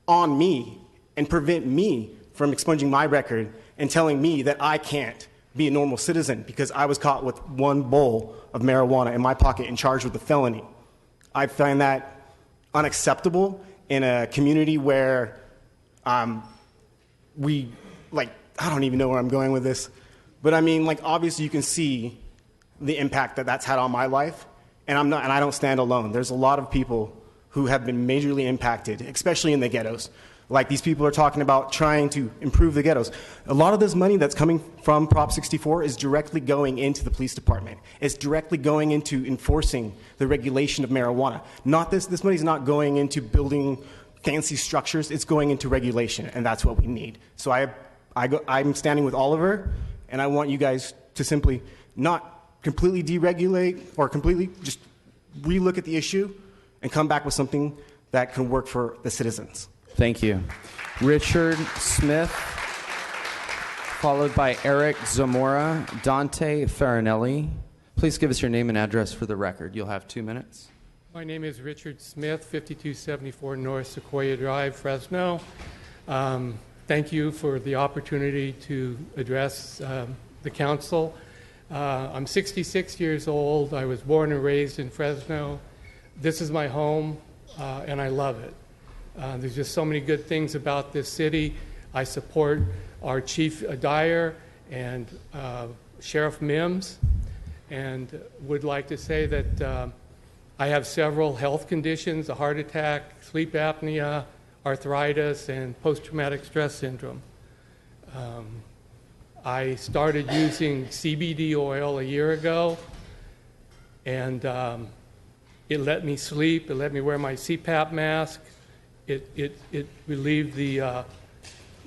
on me and prevent me from expunging my record and telling me that I can't be a normal citizen because I was caught with one bowl of marijuana in my pocket and charged with a felony. I find that unacceptable in a community where I don't even know where I'm going with this, but I mean, like, obviously you can see the impact that that's had on my life, and I don't stand alone. There's a lot of people who have been majorly impacted, especially in the ghettos. Like, these people are talking about trying to improve the ghettos. A lot of this money that's coming from Prop 64 is directly going into the police department. It's directly going into enforcing the regulation of marijuana. This money's not going into building fancy structures. It's going into regulation, and that's what we need. So I'm standing with Oliver, and I want you guys to simply not completely deregulate or completely just relook at the issue and come back with something that can work for the citizens. Thank you. Richard Smith, followed by Eric Zamora, Dante Farinelli. Please give us your name and address for the record. You'll have 2 minutes. My name is Richard Smith, 5274 North Sequoia Drive, Fresno. Thank you for the opportunity to address the council. I'm 66 years old. I was born and raised in Fresno. This is my home, and I love it. There's just so many good things about this city. I support our Chief Dyer and Sheriff Mims, and would like to say that I have several health conditions: a heart attack, sleep apnea, arthritis, and post-traumatic stress syndrome. I started using CBD oil a year ago, and it let me sleep. It let me wear my CPAP mask. It relieved the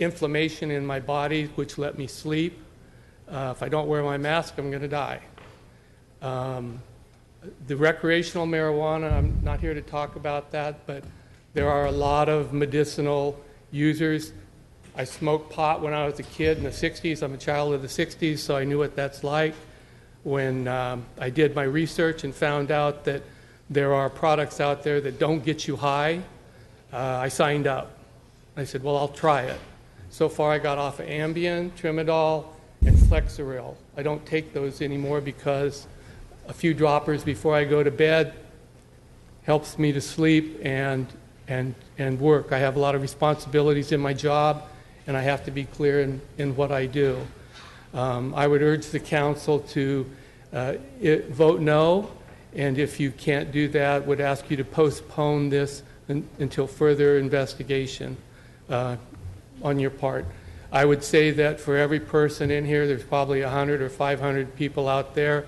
inflammation in my body, which let me sleep. If I don't wear my mask, I'm going to die. The recreational marijuana, I'm not here to talk about that, but there are a lot of medicinal users. I smoked pot when I was a kid in the 60s. I'm a child of the 60s, so I knew what that's like. When I did my research and found out that there are products out there that don't get you high, I signed up. I said, well, I'll try it. So far I got off of Ambien, Tramadol, and Flexeril. I don't take those anymore because a few droppers before I go to bed helps me to sleep and work. I have a lot of responsibilities in my job, and I have to be clear in what I do. I would urge the council to vote no, and if you can't do that, would ask you to postpone this until further investigation on your part. I would say that for every person in here, there's probably 100 or 500 people out there,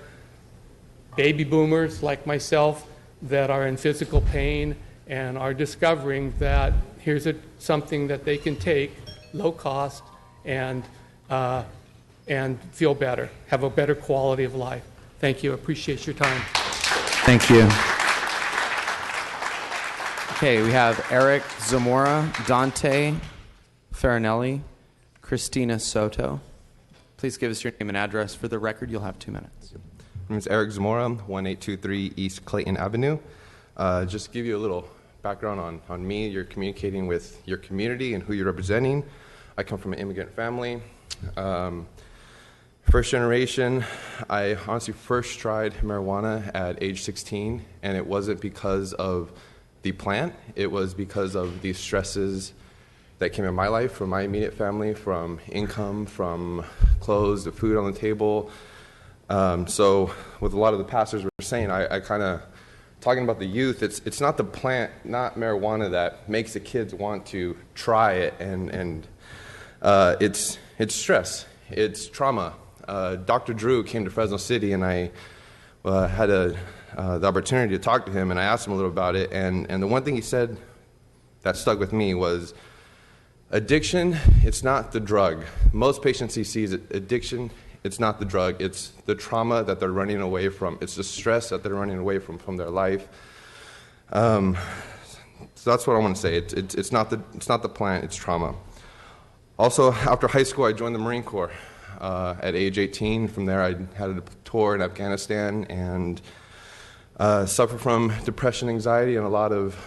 baby boomers like myself, that are in physical pain and are discovering that here's something that they can take, low cost, and feel better, have a better quality of life. Thank you. Appreciate your time. Thank you. Okay, we have Eric Zamora, Dante Farinelli, Christina Soto. Please give us your name and address for the record. You'll have 2 minutes. My name is Eric Zamora, 1823 East Clayton Avenue. Just to give you a little background on me, you're communicating with your community and who you're representing. I come from an immigrant family. First generation, I honestly first tried marijuana at age 16, and it wasn't because of the plant. It was because of the stresses that came in my life from my immediate family, from income, from clothes, the food on the table. So with a lot of the pastors were saying, I kind of, talking about the youth, it's not the plant, not marijuana, that makes the kids want to try it, and it's stress, it's trauma. Dr. Drew came to Fresno City, and I had the opportunity to talk to him, and I asked him a little about it, and the one thing he said that stuck with me was, addiction, it's not the drug. Most patients he sees, addiction, it's not the drug, it's the trauma that they're running away from. It's the stress that they're running away from their life. So that's what I want to say. It's not the plant, it's trauma. Also, after high school, I joined the Marine Corps at age 18. From there, I had a tour in Afghanistan and suffered from depression, anxiety, and a lot of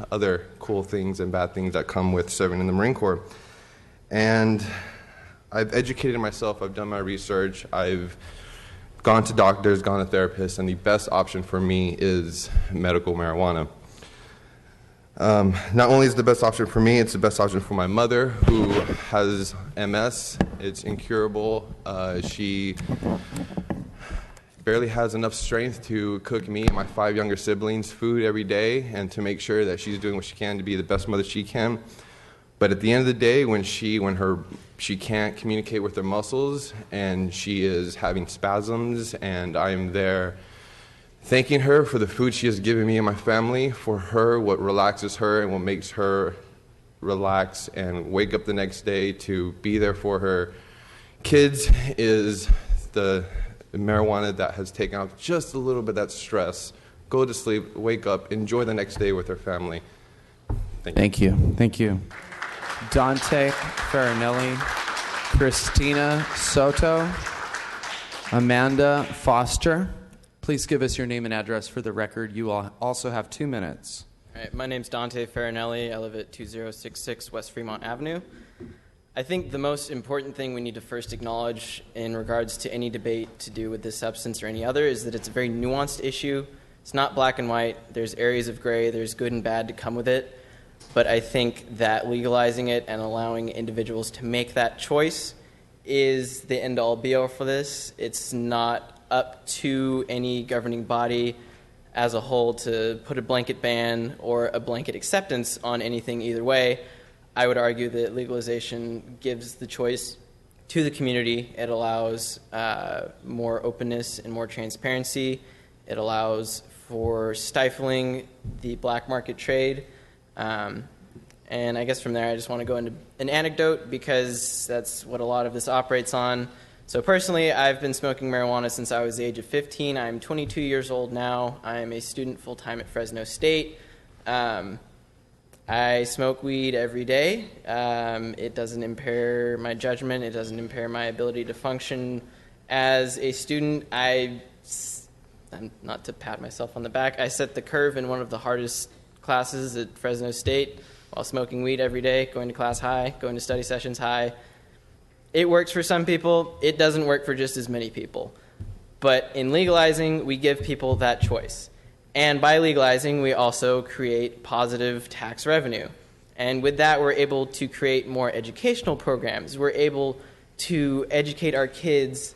other cool things and bad things that come with serving in the Marine Corps. And I've educated myself, I've done my research, I've gone to doctors, gone to therapists, and the best option for me is medical marijuana. Not only is it the best option for me, it's the best option for my mother, who has MS. It's incurable. She barely has enough strength to cook me and my 5 younger siblings food every day and to make sure that she's doing what she can to be the best mother she can. But at the end of the day, when she can't communicate with her muscles and she is having spasms, and I'm there thanking her for the food she has given me and my family, for her, what relaxes her and what makes her relax and wake up the next day to be there for her kids, is the marijuana that has taken out just a little bit of that stress. Go to sleep, wake up, enjoy the next day with her family. Thank you. Thank you. Dante Farinelli, Christina Soto, Amanda Foster. Please give us your name and address for the record. You all also have 2 minutes. All right, my name's Dante Farinelli. I live at 2066 West Fremont Avenue. I think the most important thing we need to first acknowledge in regards to any debate to do with this substance or any other is that it's a very nuanced issue. It's not black and white. There's areas of gray. There's good and bad to come with it. But I think that legalizing it and allowing individuals to make that choice is the end-all be-all for this. It's not up to any governing body as a whole to put a blanket ban or a blanket acceptance on anything either way. I would argue that legalization gives the choice to the community. It allows more openness and more transparency. It allows for stifling the black market trade. And I guess from there I just want to go into an anecdote because that's what a lot of this operates on. So personally, I've been smoking marijuana since I was the age of 15. I'm 22 years old now. I'm a student full-time at Fresno State. I smoke weed every day. It doesn't impair my judgment. It doesn't impair my ability to function as a student. I'm not to pat myself on the back. I set the curve in one of the hardest classes at Fresno State while smoking weed every day, going to class high, going to study sessions high. It works for some people. It doesn't work for just as many people. But in legalizing, we give people that choice. And by legalizing, we also create positive tax revenue. And with that, we're able to create more educational programs. We're able to educate our kids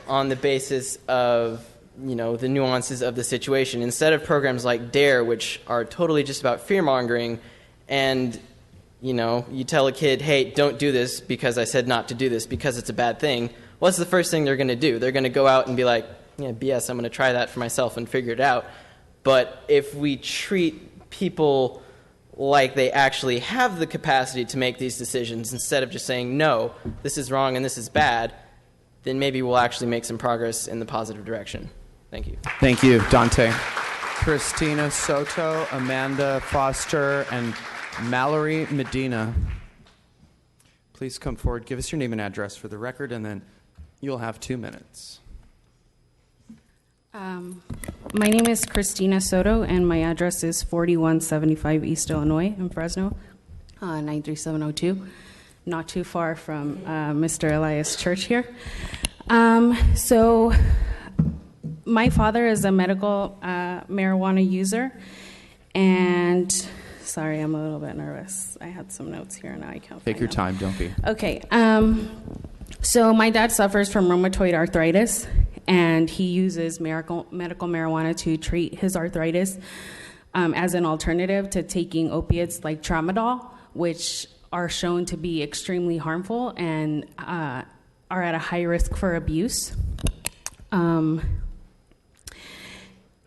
on the basis of, the nuances of the situation. Instead of programs like DARE, which are totally just about fear-mongering, and you tell a kid, hey, don't do this because I said not to do this because it's a bad thing. What's the first thing they're going to do? They're going to go out and be like, yeah, BS, I'm going to try that for myself and figure it out. But if we treat people like they actually have the capacity to make these decisions instead of just saying, no, this is wrong and this is bad, then maybe we'll actually make some progress in the positive direction. Thank you. Thank you, Dante. Christina Soto, Amanda Foster, and Mallory Medina. Please come forward. Give us your name and address for the record, and then you'll have 2 minutes. My name is Christina Soto, and my address is 4175 East Illinois in Fresno, 93702, not too far from Mr. Elias Church here. So my father is a medical marijuana user, and sorry, I'm a little bit nervous. I had some notes here, and now I can't Take your time, don't be. Okay. So my dad suffers from rheumatoid arthritis, and he uses medical marijuana to treat his arthritis as an alternative to taking opiates like tramadol, which are shown to be extremely harmful and are at a high risk for abuse.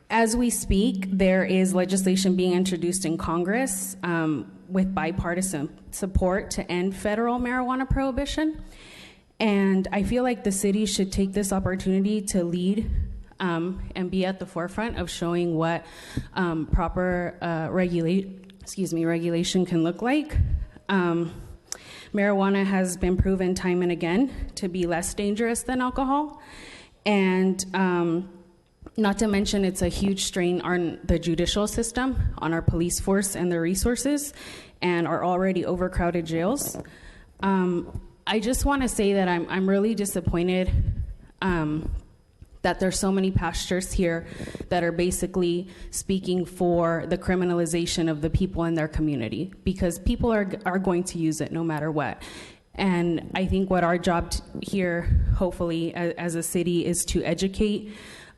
As we speak, there is legislation being introduced in Congress with bipartisan support to end federal marijuana prohibition. And I feel like the city should take this opportunity to lead and be at the forefront of showing what proper regulation can look like. Marijuana has been proven time and again to be less dangerous than alcohol. And not to mention, it's a huge strain on the judicial system, on our police force and their resources, and our already overcrowded jails. I just want to say that I'm really disappointed that there's so many pastors here that are basically speaking for the criminalization of the people in their community, because people are going to use it no matter what. And I think what our job here, hopefully, as a city, is to educate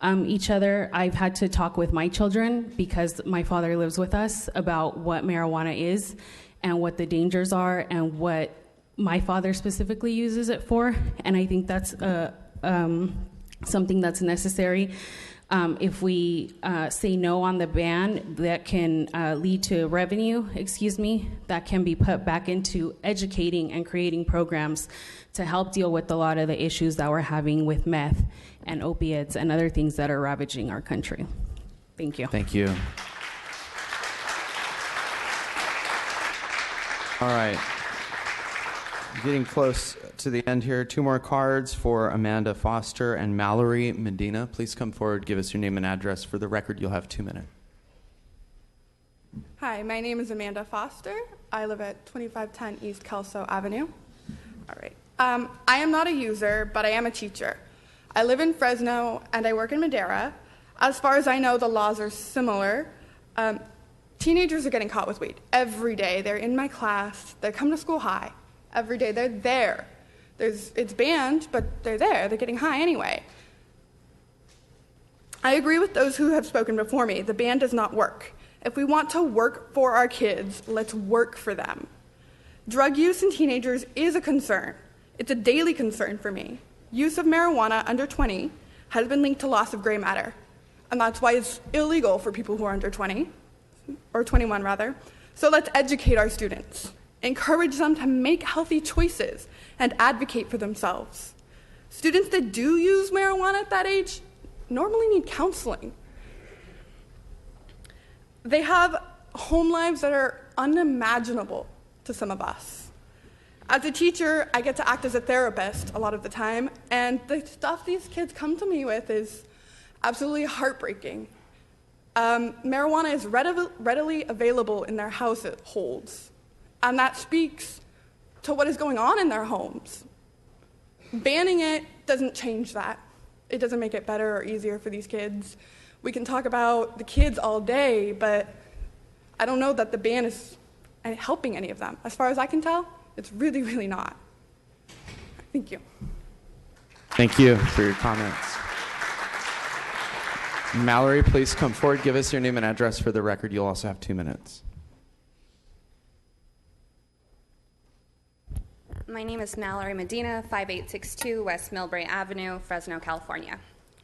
each other. I've had to talk with my children, because my father lives with us, about what marijuana is and what the dangers are and what my father specifically uses it for. And I think that's something that's necessary. If we say no on the ban, that can lead to revenue, that can be put back into educating and creating programs to help deal with a lot of the issues that we're having with meth and opiates and other things that are ravaging our country. Thank you. Thank you. All right. Getting close to the end here. 2 more cards for Amanda Foster and Mallory Medina. Please come forward, give us your name and address. For the record, you'll have 2 minutes. Hi, my name is Amanda Foster. I live at 2510 East Kelso Avenue. All right. I am not a user, but I am a teacher. I live in Fresno and I work in Madera. As far as I know, the laws are similar. Teenagers are getting caught with weed every day. They're in my class. They come to school high. Every day they're there. It's banned, but they're there. They're getting high anyway. I agree with those who have spoken before me. The ban does not work. If we want to work for our kids, let's work for them. Drug use in teenagers is a concern. It's a daily concern for me. Use of marijuana under 20 has been linked to loss of gray matter, and that's why it's illegal for people who are under 20, or 21 rather. So let's educate our students. Encourage them to make healthy choices and advocate for themselves. Students that do use marijuana at that age normally need counseling. They have home lives that are unimaginable to some of us. As a teacher, I get to act as a therapist a lot of the time, and the stuff these kids come to me with is absolutely heartbreaking. Marijuana is readily available in their households. And that speaks to what is going on in their homes. Banning it doesn't change that. It doesn't make it better or easier for these kids. We can talk about the kids all day, but I don't know that the ban is helping any of them. As far as I can tell, it's really, really not. Thank you. Thank you for your comments. Mallory, please come forward. Give us your name and address for the record. You'll also have 2 minutes. My name is Mallory Medina, 5862 West Millbrae Avenue, Fresno, California.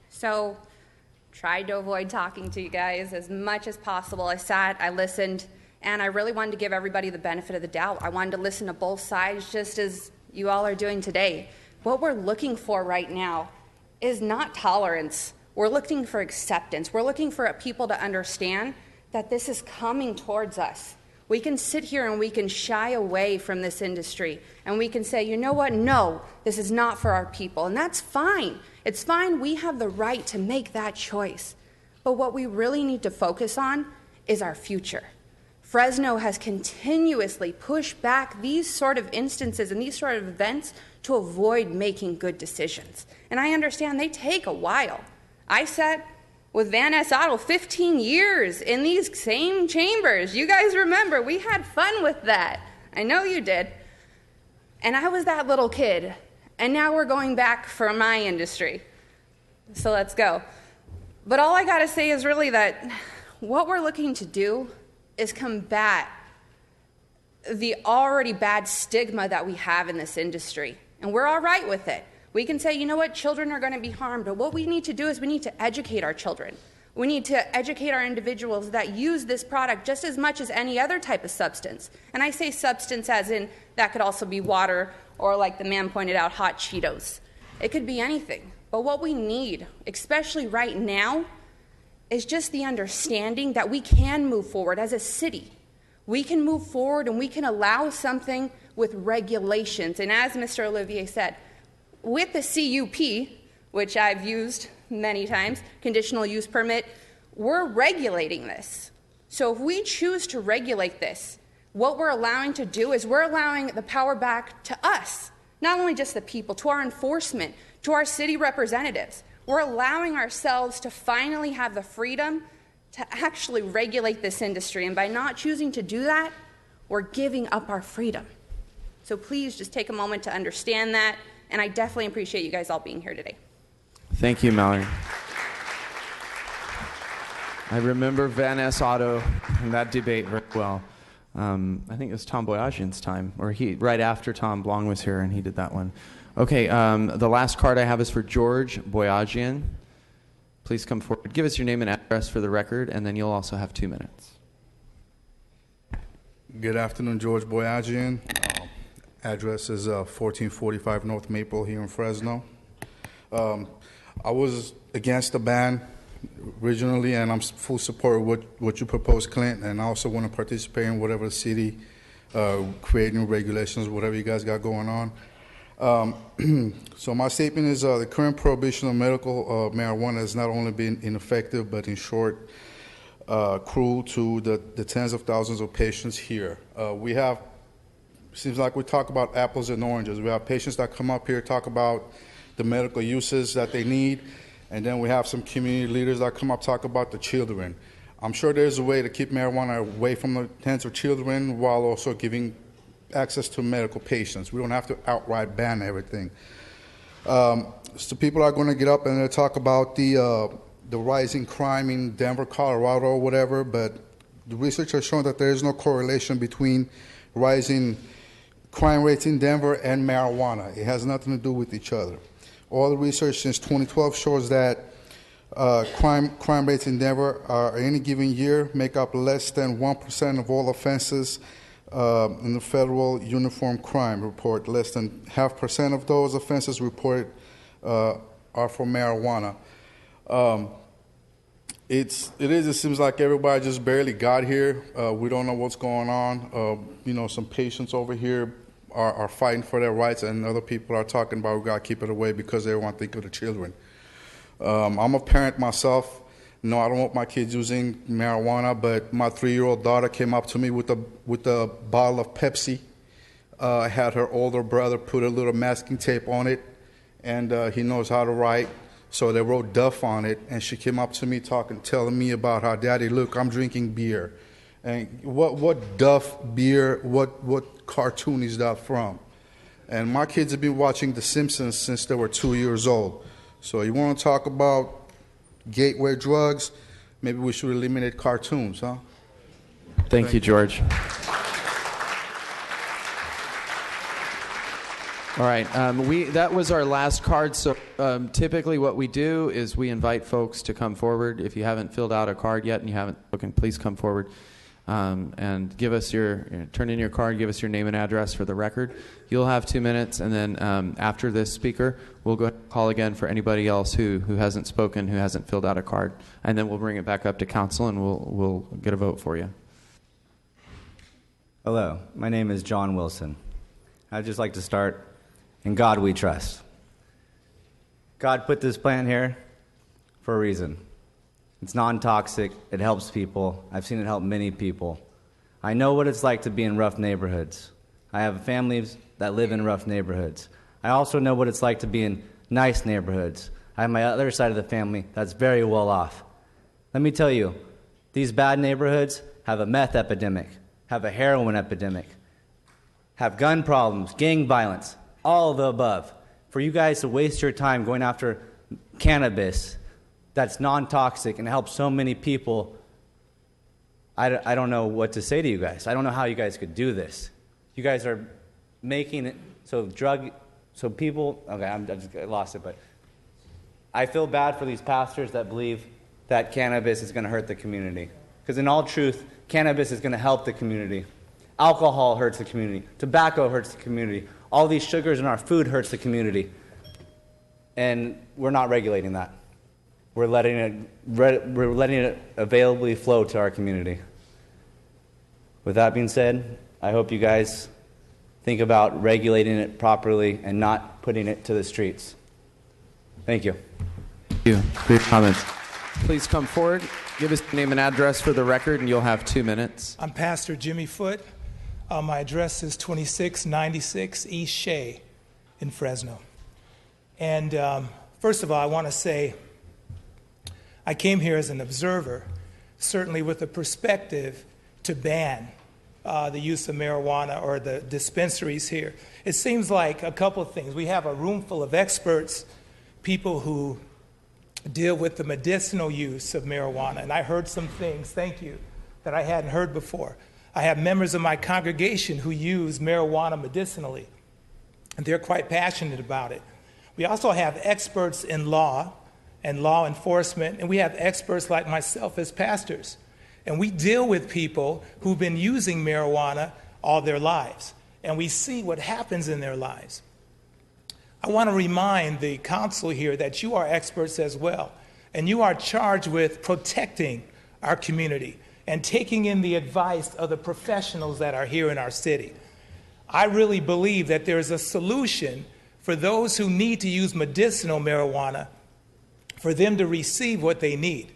So, tried to avoid talking to you guys as much as possible. I sat, I listened, and I really wanted to give everybody the benefit of the doubt. I wanted to listen to both sides, just as you all are doing today. What we're looking for right now is not tolerance. We're looking for acceptance. We're looking for people to understand that this is coming towards us. We can sit here and we can shy away from this industry, and we can say, you know what, no, this is not for our people, and that's fine. It's fine. We have the right to make that choice. But what we really need to focus on is our future. Fresno has continuously pushed back these sort of instances and these sort of events to avoid making good decisions. And I understand they take a while. I sat with Van Ness Otto 15 years in these same chambers. You guys remember, we had fun with that. I know you did. And I was that little kid. And now we're going back for my industry. So let's go. But all I gotta say is really that what we're looking to do is combat the already bad stigma that we have in this industry. And we're all right with it. We can say, you know what, children are going to be harmed, but what we need to do is we need to educate our children. We need to educate our individuals that use this product just as much as any other type of substance. And I say substance as in that could also be water or, like the man pointed out, hot Cheetos. It could be anything. But what we need, especially right now, is just the understanding that we can move forward as a city. We can move forward and we can allow something with regulations. And as Mr. Olivier said, with the CUP, which I've used many times, conditional use permit, we're regulating this. So if we choose to regulate this, what we're allowing to do is we're allowing the power back to us. not only just the people, to our enforcement, to our city representatives. We're allowing ourselves to finally have the freedom to actually regulate this industry. And by not choosing to do that, we're giving up our freedom. So please just take a moment to understand that. And I definitely appreciate you guys all being here today. Thank you, Mallory. I remember Van Ness Auto and that debate very well. I think it was Tom Boyajian's time, or right after Tom Blong was here, and he did that one. Okay, the last card I have is for George Boyajian. Please come forward. Give us your name and address for the record, and then you'll also have 2 minutes. Good afternoon, George Boyajian. Address is 1445 North Maple here in Fresno. I was against the ban originally, and I'm full support of what you proposed, Clint, and I also want to participate in whatever the city creating regulations, whatever you guys got going on. So my statement is the current prohibition of medical marijuana has not only been ineffective, but in short, cruel to the tens of thousands of patients here. We have, seems like we talk about apples and oranges. We have patients that come up here, talk about the medical uses that they need, and then we have some community leaders that come up, talk about the children. I'm sure there's a way to keep marijuana away from the hands of children while also giving access to medical patients. We don't have to outright ban everything. So people are going to get up and talk about the rising crime in Denver, Colorado, or whatever, but the research has shown that there is no correlation between rising crime rates in Denver and marijuana. It has nothing to do with each other. All the research since 2012 shows that crime rates in Denver any given year make up less than 1% of all offenses in the federal uniform crime report. Less than 0.5% of those offenses reported are for marijuana. It seems like everybody just barely got here. We don't know what's going on. Some patients over here are fighting for their rights, and other people are talking about we got to keep it away because they want to think of the children. I'm a parent myself. No, I don't want my kids using marijuana, but my 3-year-old daughter came up to me with a bottle of Pepsi. Had her older brother put a little masking tape on it, and he knows how to write, so they wrote Duff on it, and she came up to me telling me about how, Daddy, look, I'm drinking beer. And what Duff beer, what cartoon is that from? And my kids have been watching The Simpsons since they were 2 years old. So you want to talk about gateway drugs? Maybe we should eliminate cartoons, huh? Thank you, George. All right, that was our last card. So typically what we do is we invite folks to come forward. If you haven't filled out a card yet and you haven't spoken, please come forward and give us turn in your card, give us your name and address for the record. You'll have 2 minutes, and then after this speaker, we'll go ahead and call again for anybody else who hasn't spoken, who hasn't filled out a card, and then we'll bring it back up to council and we'll get a vote for you. Hello, my name is John Wilson. I'd just like to start, in God we trust. God put this plant here for a reason. It's non-toxic, it helps people. I've seen it help many people. I know what it's like to be in rough neighborhoods. I have families that live in rough neighborhoods. I also know what it's like to be in nice neighborhoods. I have my other side of the family that's very well off. Let me tell you, these bad neighborhoods have a meth epidemic, have a heroin epidemic, have gun problems, gang violence, all of the above. For you guys to waste your time going after cannabis that's non-toxic and helps so many people, I don't know what to say to you guys. I don't know how you guys could do this. You guys are making it so people, okay, I lost it, but I feel bad for these pastors that believe that cannabis is going to hurt the community. Because in all truth, cannabis is going to help the community. Alcohol hurts the community. Tobacco hurts the community. All these sugars in our food hurts the community. And we're not regulating that. We're letting it availably flow to our community. With that being said, I hope you guys think about regulating it properly and not putting it to the streets. Thank you. Thank you for your comments. Please come forward. Give us your name and address for the record, and you'll have 2 minutes. I'm Pastor Jimmy Foote. My address is 2696 East Shea in Fresno. And first of all, I want to say I came here as an observer, certainly with a perspective to ban the use of marijuana or the dispensaries here. It seems like a couple of things. We have a room full of experts, people who deal with the medicinal use of marijuana. And I heard some things, thank you, that I hadn't heard before. I have members of my congregation who use marijuana medicinally, and they're quite passionate about it. We also have experts in law and law enforcement, and we have experts like myself as pastors. And we deal with people who've been using marijuana all their lives, and we see what happens in their lives. I want to remind the council here that you are experts as well, and you are charged with protecting our community and taking in the advice of the professionals that are here in our city. I really believe that there is a solution for those who need to use medicinal marijuana, for them to receive what they need.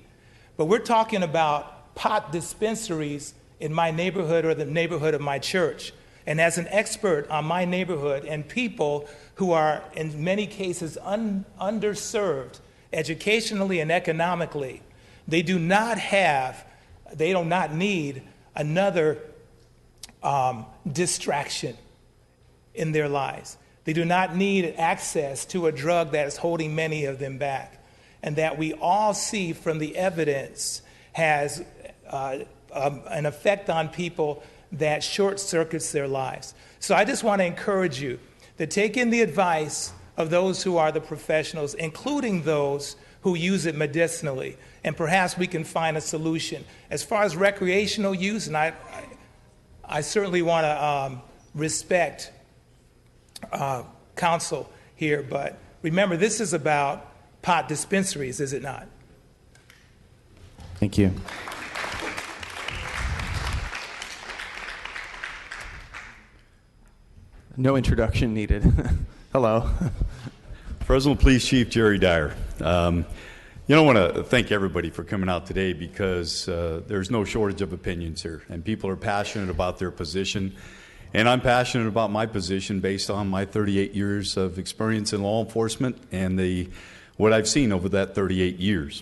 But we're talking about pot dispensaries in my neighborhood or the neighborhood of my church. And as an expert on my neighborhood and people who are in many cases underserved educationally and economically, they do not need another distraction in their lives. They do not need access to a drug that is holding many of them back, and that we all see from the evidence has an effect on people that short circuits their lives. So I just want to encourage you to take in the advice of those who are the professionals, including those who use it medicinally, and perhaps we can find a solution. As far as recreational use, and I certainly want to respect counsel here, but remember, this is about pot dispensaries, is it not? Thank you. No introduction needed. Hello. Fresno Police Chief Jerry Dyer. I want to thank everybody for coming out today because there's no shortage of opinions here, and people are passionate about their position. And I'm passionate about my position based on my 38 years of experience in law enforcement and what I've seen over that 38 years.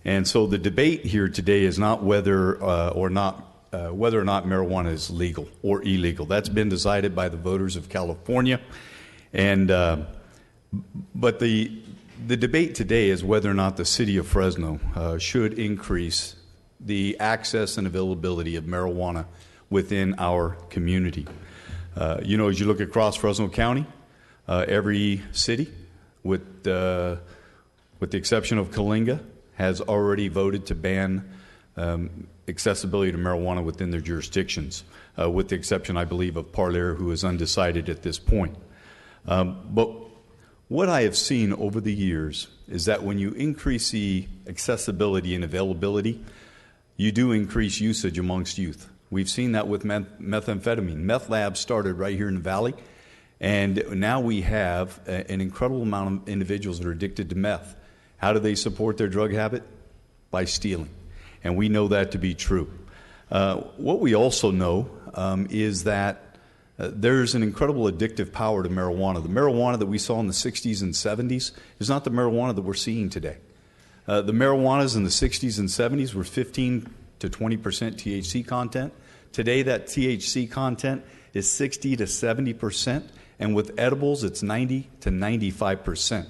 And so the debate here today is not whether or not marijuana is legal or illegal. That's been decided by the voters of California. And but the debate today is whether or not the city of Fresno should increase the access and availability of marijuana within our community. As you look across Fresno County, every city, with the exception of Coalinga, has already voted to ban accessibility to marijuana within their jurisdictions, with the exception, I believe, of Parlier, who is undecided at this point. But what I have seen over the years is that when you increase the accessibility and availability, you do increase usage amongst youth. We've seen that with methamphetamine. Meth labs started right here in the Valley, and now we have an incredible amount of individuals that are addicted to meth. How do they support their drug habit? By stealing. And we know that to be true. What we also know is that there's an incredible addictive power to marijuana. The marijuana that we saw in the 60s and 70s is not the marijuana that we're seeing today. The marijuanas in the 60s and 70s were 15 to 20% THC content. Today, that THC content is 60 to 70%, and with edibles, it's 90 to 95%,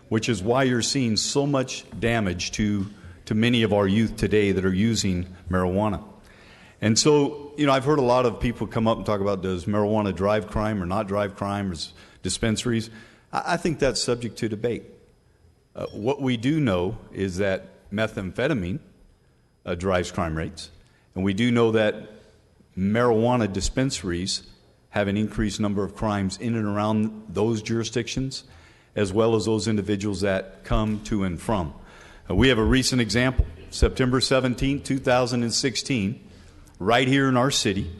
which is why you're seeing so much damage to many of our youth today that are using marijuana. And so, I've heard a lot of people come up and talk about, does marijuana drive crime or not drive crime, or dispensaries? I think that's subject to debate. What we do know is that methamphetamine drives crime rates, and we do know that marijuana dispensaries have an increased number of crimes in and around those jurisdictions, as well as those individuals that come to and from. We have a recent example, September 17, 2016, right here in our city.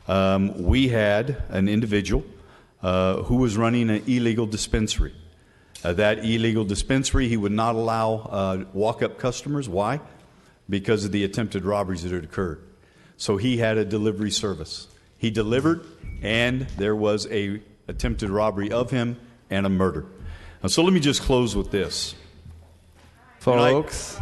We had an individual who was running an illegal dispensary. That illegal dispensary, he would not allow walk-up customers. Why? Because of the attempted robberies that had occurred. So he had a delivery service. He delivered, and there was a attempted robbery of him and a murder. So let me just close with this. Folks,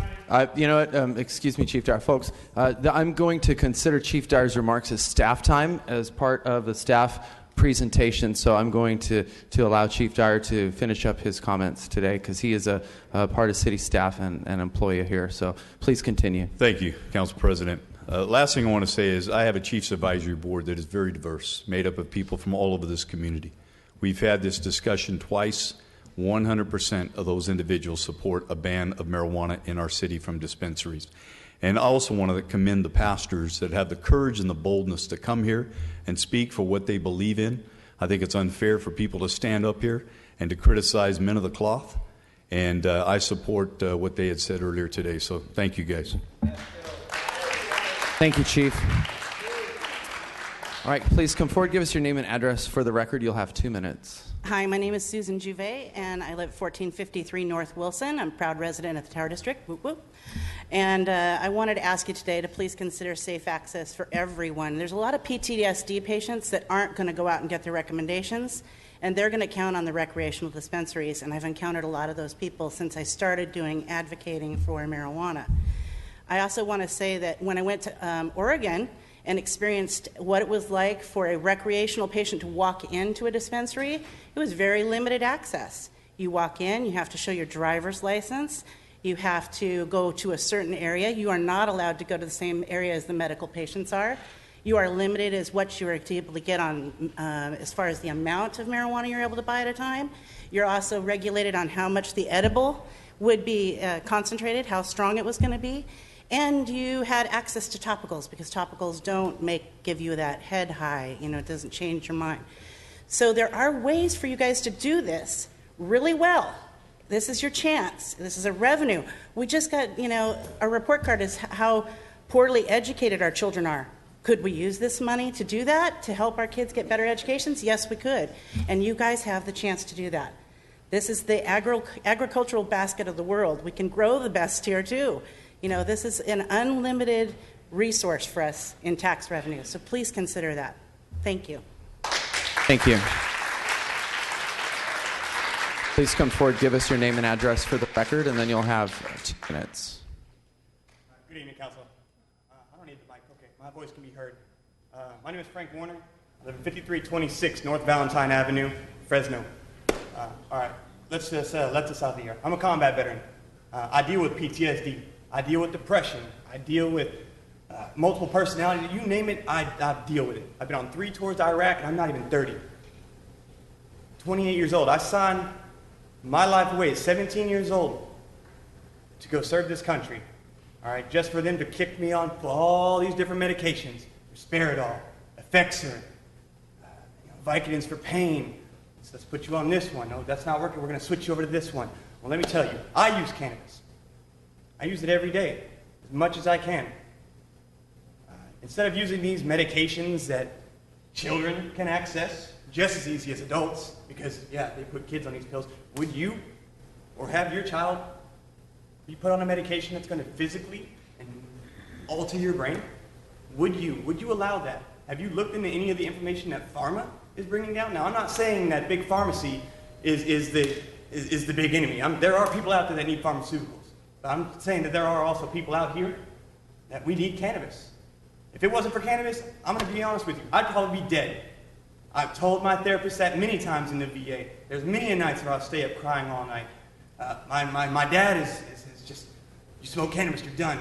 you know what? Excuse me, Chief Dyer. Folks, I'm going to consider Chief Dyer's remarks as staff time as part of the staff presentation, so I'm going to allow Chief Dyer to finish up his comments today because he is a part of city staff and an employee here. So please continue. Thank you, Council President. Last thing I want to say is I have a Chiefs Advisory Board that is very diverse, made up of people from all over this community. We've had this discussion twice. 100% of those individuals support a ban of marijuana in our city from dispensaries. And I also want to commend the pastors that have the courage and the boldness to come here and speak for what they believe in. I think it's unfair for people to stand up here and to criticize men of the cloth. And I support what they had said earlier today. So thank you, guys. Thank you, Chief. All right, please come forward. Give us your name and address for the record. You'll have 2 minutes. Hi, my name is Susan Juvet, and I live at 1453 North Wilson. I'm a proud resident of the Tower District. Whoop, whoop. And I wanted to ask you today to please consider safe access for everyone. There's a lot of PTSD patients that aren't going to go out and get their recommendations, and they're going to count on the recreational dispensaries. And I've encountered a lot of those people since I started doing advocating for marijuana. I also want to say that when I went to Oregon and experienced what it was like for a recreational patient to walk into a dispensary, it was very limited access. You walk in, you have to show your driver's license, you have to go to a certain area. You are not allowed to go to the same area as the medical patients are. You are limited as what you are able to get on as far as the amount of marijuana you're able to buy at a time. You're also regulated on how much the edible would be concentrated, how strong it was going to be. And you had access to topicals because topicals don't give you that head high. It doesn't change your mind. So there are ways for you guys to do this really well. This is your chance. This is a revenue. We just got, our report card is how poorly educated our children are. Could we use this money to do that, to help our kids get better educations? Yes, we could. And you guys have the chance to do that. This is the agricultural basket of the world. We can grow the best here, too. This is an unlimited resource for us in tax revenue, so please consider that. Thank you. Thank you. Please come forward, give us your name and address for the record, and then you'll have 2 minutes. Good evening, Council. I don't need the mic. Okay, my voice can be heard. My name is Frank Warner. I live at 5326 North Valentine Avenue, Fresno. All right, let's just let this out of the air. I'm a combat veteran. I deal with PTSD. I deal with depression. I deal with multiple personality. You name it, I deal with it. I've been on 3 tours to Iraq, and I'm not even 30. 28 years old. I signed my life away at 17 years old to go serve this country. All right, just for them to kick me on for all these different medications. Risperidol, Effexor, Vicodins for pain. So let's put you on this one. No, that's not working. We're going to switch you over to this one. Well, let me tell you, I use cannabis. I use it every day, as much as I can. Instead of using these medications that children can access just as easy as adults, because, yeah, they put kids on these pills, would you or have your child be put on a medication that's going to physically and alter your brain? Would you allow that? Have you looked into any of the information that pharma is bringing down? Now, I'm not saying that big pharmacy is the big enemy. There are people out there that need pharmaceuticals. But I'm saying that there are also people out here that we need cannabis. If it wasn't for cannabis, I'm going to be honest with you, I'd probably be dead. I've told my therapist that many times in the VA. There's many nights where I'll stay up crying all night. My dad is just, you smoke cannabis, you're done.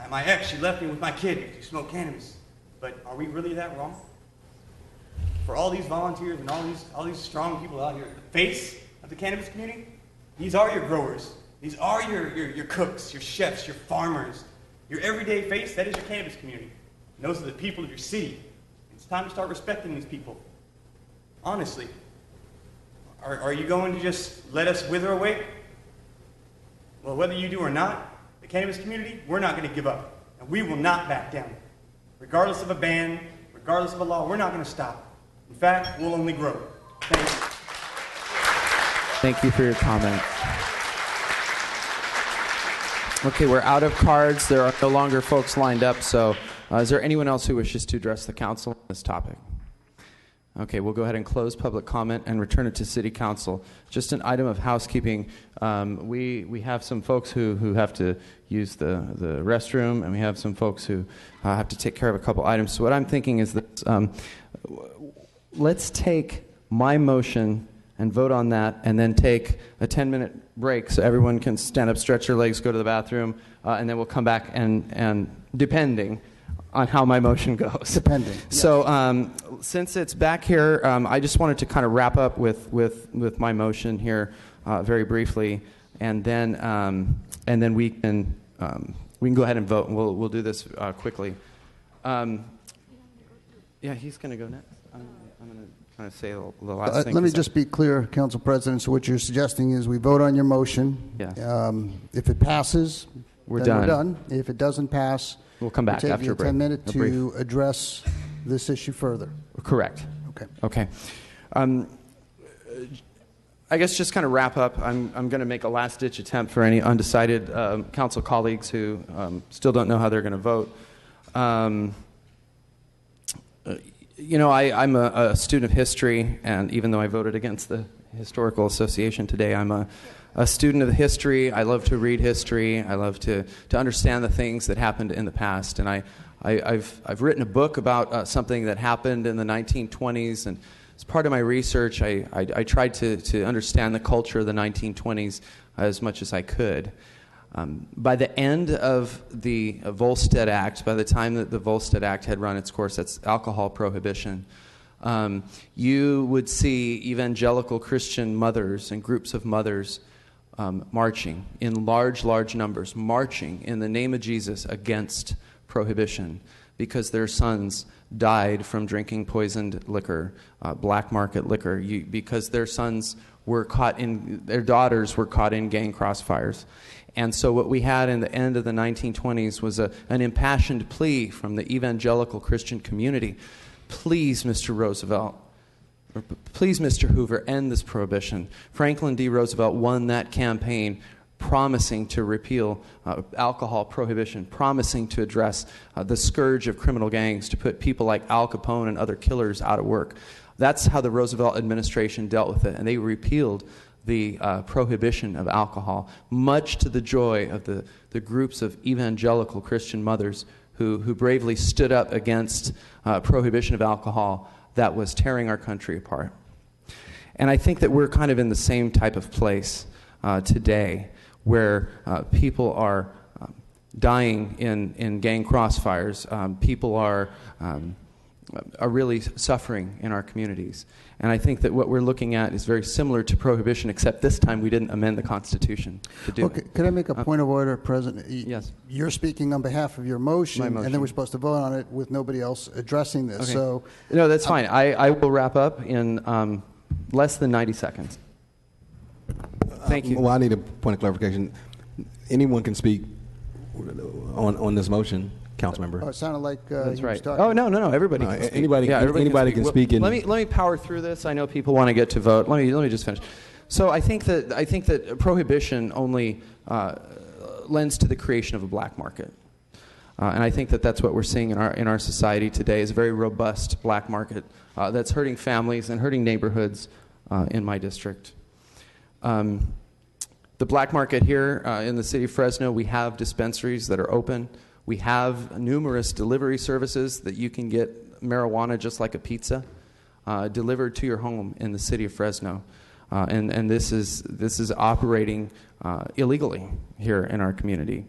My ex, she left me with my kid because you smoke cannabis. But are we really that wrong? For all these volunteers and all these strong people out here, the face of the cannabis community, these are your growers. These are your cooks, your chefs, your farmers. Your everyday face, that is your cannabis community. And those are the people of your city. It's time to start respecting these people. Honestly. Are you going to just let us wither away? Well, whether you do or not, the cannabis community, we're not going to give up. And we will not back down. Regardless of a ban, regardless of a law, we're not going to stop. In fact, we'll only grow. Thank you. Thank you for your comment. Okay, we're out of cards. There are no longer folks lined up. So is there anyone else who wishes to address the council on this topic? Okay, we'll go ahead and close public comment and return it to City Council. Just an item of housekeeping. We have some folks who have to use the restroom, and we have some folks who have to take care of a couple items. So what I'm thinking is that let's take my motion and vote on that, and then take a 10-minute break so everyone can stand up, stretch their legs, go to the bathroom, and then we'll come back and depending on how my motion goes. Depending. So since it's back here, I just wanted to kind of wrap up with my motion here very briefly, and then we can go ahead and vote, and we'll do this quickly. Yeah, he's going to go next. I'm going to kind of say the last thing. Let me just be clear, Council President. So what you're suggesting is we vote on your motion. Yes. If it passes, We're then done. We're done. If it doesn't pass, we'll come back take after you a break. 10 minutes A brief. to address this issue further. Correct. Okay. Okay. I guess just kind of wrap up, I'm going to make a last-ditch attempt for any undecided council colleagues who still don't know how they're going to vote. I'm a student of history, and even though I voted against the Historical Association today, I'm a student of history. I love to read history. I love to understand the things that happened in the past. And I've written a book about something that happened in the 1920s, and as part of my research, I tried to understand the culture of the 1920s as much as I could. By the end of the Volstead Act, by the time that the Volstead Act had run its course, that's alcohol prohibition, you would see evangelical Christian mothers and groups of mothers marching in large numbers, marching in the name of Jesus against prohibition because their sons died from drinking poisoned liquor, black market liquor, because their daughters were caught in gang crossfires. And so what we had in the end of the 1920s was an impassioned plea from the evangelical Christian community. Please, Mr. Roosevelt, or please, Mr. Hoover, end this prohibition. Franklin D. Roosevelt won that campaign promising to repeal alcohol prohibition, promising to address the scourge of criminal gangs, to put people like Al Capone and other killers out of work. That's how the Roosevelt administration dealt with it, and they repealed the prohibition of alcohol, much to the joy of the groups of evangelical Christian mothers who bravely stood up against prohibition of alcohol that was tearing our country apart. And I think that we're kind of in the same type of place today, where people are dying in gang crossfires. People are really suffering in our communities. And I think that what we're looking at is very similar to prohibition, except this time we didn't amend the Constitution to do it. Could I make a point of order, President? Yes. You're speaking on behalf of your motion, My motion. and then we're supposed to vote on it with nobody else addressing this. Okay. So, no, that's fine. I will wrap up in less than 90 seconds. Thank you. Well, I need a point of clarification. Anyone can speak on this motion, council member. Oh, it sounded like That's you were right. talking. Oh, no, everybody can speak. Anybody can Well, speak in- Let me power through this. I know people want to get to vote. Let me just finish. So I think that prohibition only lends to the creation of a black market. And I think that that's what we're seeing in our society today, is a very robust black market that's hurting families and hurting neighborhoods in my district. The black market here in the city of Fresno, we have dispensaries that are open. We have numerous delivery services that you can get marijuana just like a pizza delivered to your home in the city of Fresno. And this is operating illegally here in our community.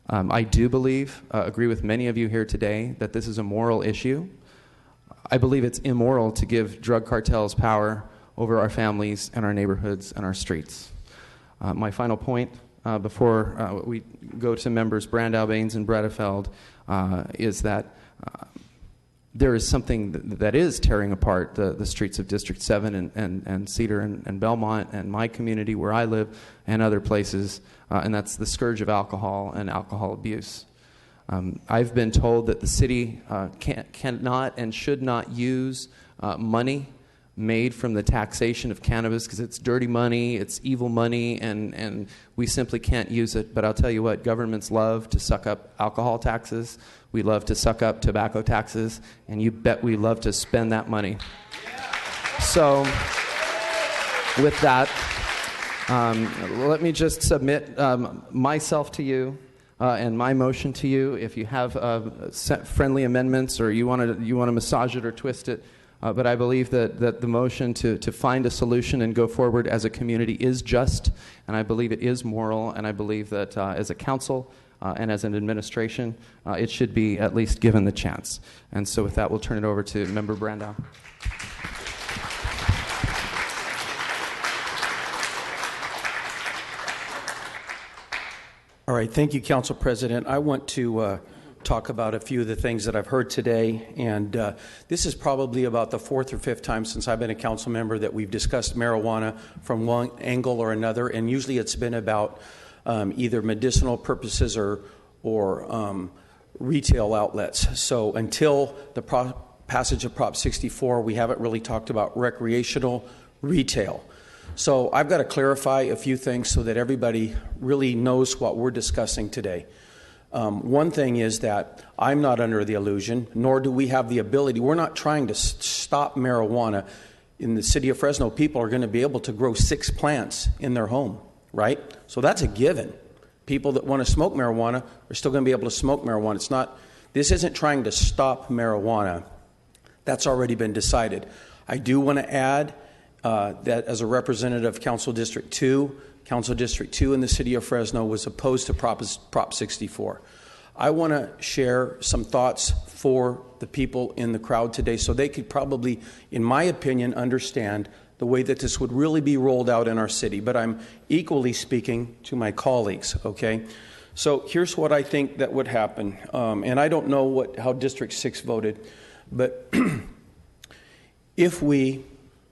I do believe, agree with many of you here today, that this is a moral issue. I believe it's immoral to give drug cartels power over our families and our neighborhoods and our streets. My final point before we go to members Brandau, Baines, and Bredefeld is that there is something that is tearing apart the streets of District 7 and Cedar and Belmont and my community where I live and other places, and that's the scourge of alcohol and alcohol abuse. I've been told that the city cannot and should not use money made from the taxation of cannabis because it's dirty money, it's evil money, and we simply can't use it. But I'll tell you what, governments love to suck up alcohol taxes. We love to suck up tobacco taxes, and you bet we love to spend that money. So, with that, let me just submit myself to you and my motion to you. If you have friendly amendments or you want to massage it or twist it, but I believe that the motion to find a solution and go forward as a community is just, and I believe it is moral, and I believe that as a council and as an administration, it should be at least given the chance. And so with that, we'll turn it over to Member Brandow. All right, thank you, Council President. I want to talk about a few of the things that I've heard today, and this is probably about the fourth or fifth time since I've been a council member that we've discussed marijuana from one angle or another, and usually it's been about either medicinal purposes or retail outlets. So until the passage of Prop 64, we haven't really talked about recreational retail. So I've got to clarify a few things so that everybody really knows what we're discussing today. One thing is that I'm not under the illusion, nor do we have the ability. We're not trying to stop marijuana. In the city of Fresno, people are going to be able to grow 6 plants in their home, right? So that's a given. People that want to smoke marijuana are still going to be able to smoke marijuana. This isn't trying to stop marijuana. That's already been decided. I do want to add that as a representative of Council District 2 in the city of Fresno was opposed to Prop 64. I want to share some thoughts for the people in the crowd today so they could probably, in my opinion, understand the way that this would really be rolled out in our city. But I'm equally speaking to my colleagues, okay? So here's what I think that would happen. And I don't know how District 6 voted, but if we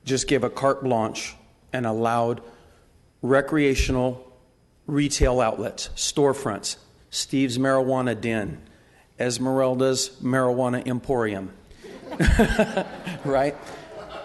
just give a carte blanche and allowed recreational retail outlets, storefronts, Steve's Marijuana Den, Esmeralda's Marijuana Emporium, right?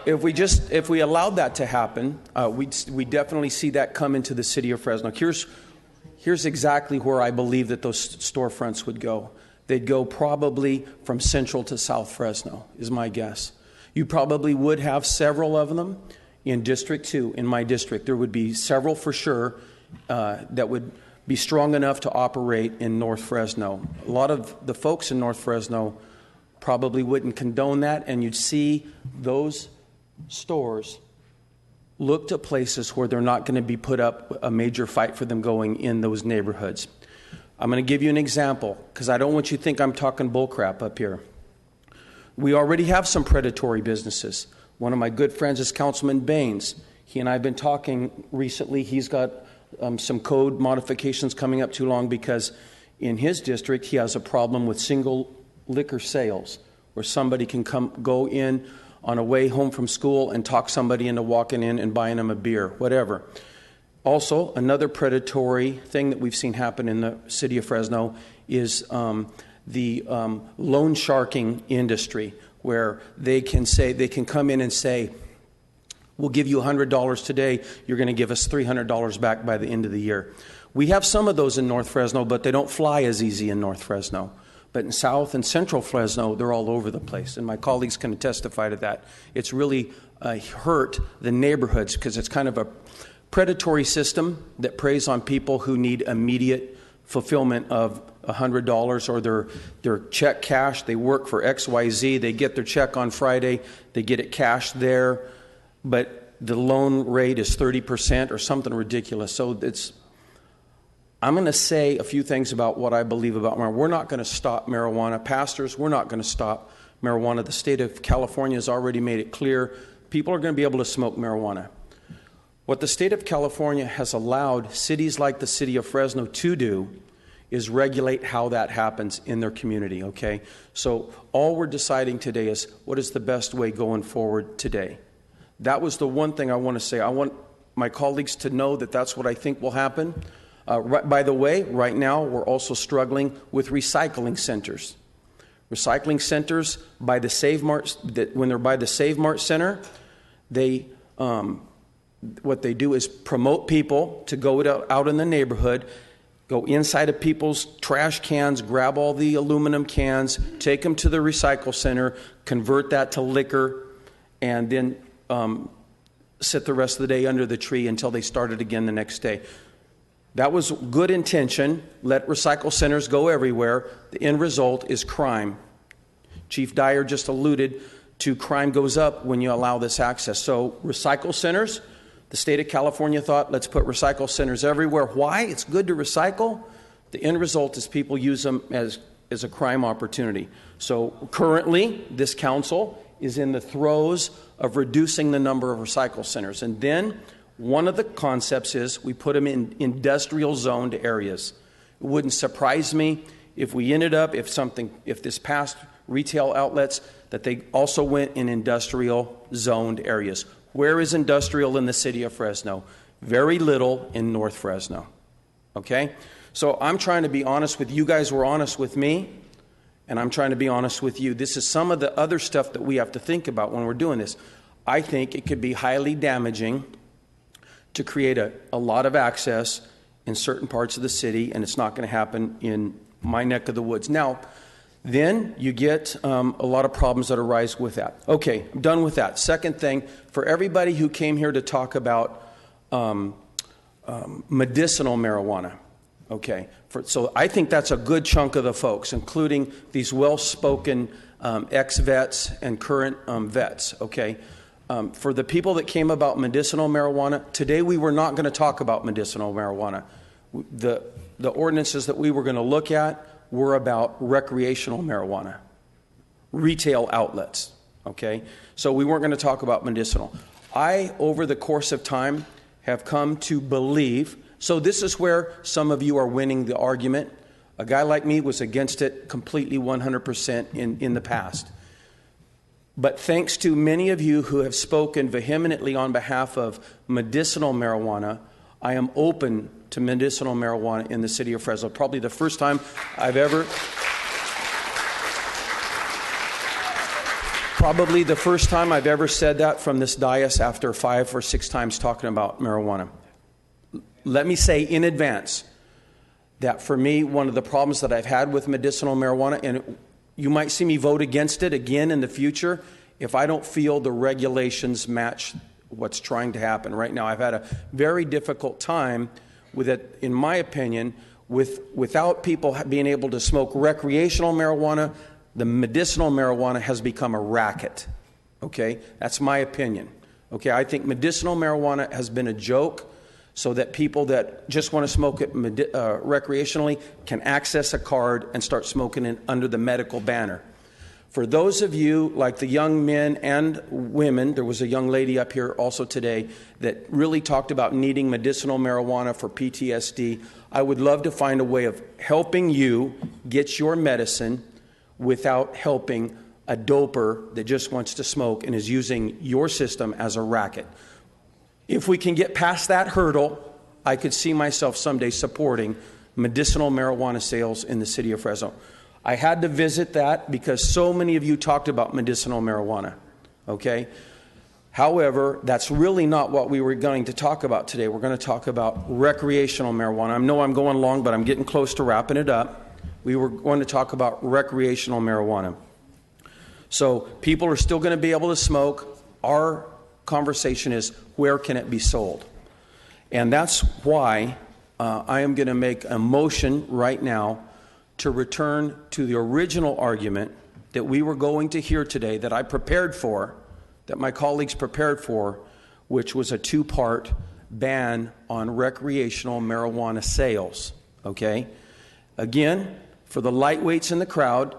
If we allowed that to happen, we definitely see that come into the city of Fresno. Here's exactly where I believe that those storefronts would go. They'd go probably from Central to South Fresno, is my guess. You probably would have several of them in District 2, in my district. There would be several for sure that would be strong enough to operate in North Fresno. A lot of the folks in North Fresno probably wouldn't condone that, and you'd see those stores look to places where they're not going to be put up a major fight for them going in those neighborhoods. I'm going to give you an example because I don't want you to think I'm talking bullcrap up here. We already have some predatory businesses. One of my good friends is Councilman Baines. He and I have been talking recently. He's got some code modifications coming up too long because in his district he has a problem with single liquor sales where somebody can go in on a way home from school and talk somebody into walking in and buying them a beer, whatever. Also, another predatory thing that we've seen happen in the city of Fresno is the loan sharking industry, where they can come in and say, we'll give you $100 today, you're going to give us $300 back by the end of the year. We have some of those in North Fresno, but they don't fly as easy in North Fresno. But in South and Central Fresno, they're all over the place, and my colleagues can testify to that. It's really hurt the neighborhoods because it's kind of a predatory system that preys on people who need immediate fulfillment of $100 or their check cash. They work for XYZ. They get their check on Friday. They get it cashed there, but the loan rate is 30% or something ridiculous. So I'm going to say a few things about what I believe about marijuana. We're not going to stop marijuana. Pastors, we're not going to stop marijuana. The state of California has already made it clear people are going to be able to smoke marijuana. What the state of California has allowed cities like the city of Fresno to do is regulate how that happens in their community, okay? So all we're deciding today is what is the best way going forward today. That was the one thing I want to say. I want my colleagues to know that that's what I think will happen. By the way, right now we're also struggling with recycling centers. Recycling centers by the Save Mart, when they're by the Save Mart Center, what they do is promote people to go out in the neighborhood, go inside of people's trash cans, grab all the aluminum cans, take them to the recycle center, convert that to liquor, and then sit the rest of the day under the tree until they started again the next day. That was good intention. Let recycle centers go everywhere. The end result is crime. Chief Dyer just alluded to crime goes up when you allow this access. So recycle centers, the state of California thought, let's put recycle centers everywhere. Why? It's good to recycle. The end result is people use them as a crime opportunity. So currently, this council is in the throes of reducing the number of recycle centers. And then one of the concepts is we put them in industrial zoned areas. It wouldn't surprise me if we ended up, if this passed retail outlets, that they also went in industrial zoned areas. Where is industrial in the city of Fresno? Very little in North Fresno. Okay? So I'm trying to be honest with you guys. Were honest with me, and I'm trying to be honest with you. This is some of the other stuff that we have to think about when we're doing this. I think it could be highly damaging to create a lot of access in certain parts of the city, and it's not going to happen in my neck of the woods. Now, then you get a lot of problems that arise with that. Okay, I'm done with that. Second thing, for everybody who came here to talk about medicinal marijuana, okay, so I think that's a good chunk of the folks, including these well-spoken ex-vets and current vets, okay? For the people that came about medicinal marijuana, today we were not going to talk about medicinal marijuana. The ordinances that we were going to look at were about recreational marijuana, retail outlets, okay? So we weren't going to talk about medicinal. I, over the course of time, have come to believe, so this is where some of you are winning the argument. A guy like me was against it completely 100% in the past. But thanks to many of you who have spoken vehemently on behalf of medicinal marijuana, I am open to medicinal marijuana in the city of Fresno. Probably the first time I've ever said that from this dais after 5 or 6 times talking about marijuana. Let me say in advance that for me, one of the problems that I've had with medicinal marijuana, and you might see me vote against it again in the future if I don't feel the regulations match what's trying to happen. Right now, I've had a very difficult time with it, in my opinion, without people being able to smoke recreational marijuana. The medicinal marijuana has become a racket. Okay? That's my opinion. Okay? I think medicinal marijuana has been a joke so that people that just want to smoke it recreationally can access a card and start smoking it under the medical banner. For those of you, like the young men and women, there was a young lady up here also today that really talked about needing medicinal marijuana for PTSD. I would love to find a way of helping you get your medicine without helping a doper that just wants to smoke and is using your system as a racket. If we can get past that hurdle, I could see myself someday supporting medicinal marijuana sales in the city of Fresno. I had to visit that because so many of you talked about medicinal marijuana, okay? However, that's really not what we were going to talk about today. We're going to talk about recreational marijuana. I know I'm going long, but I'm getting close to wrapping it up. We were going to talk about recreational marijuana. So people are still going to be able to smoke. Our conversation is, where can it be sold? And that's why I am going to make a motion right now to return to the original argument that we were going to hear today, that I prepared for, that my colleagues prepared for, which was a 2-part ban on recreational marijuana sales, okay? Again, for the lightweights in the crowd,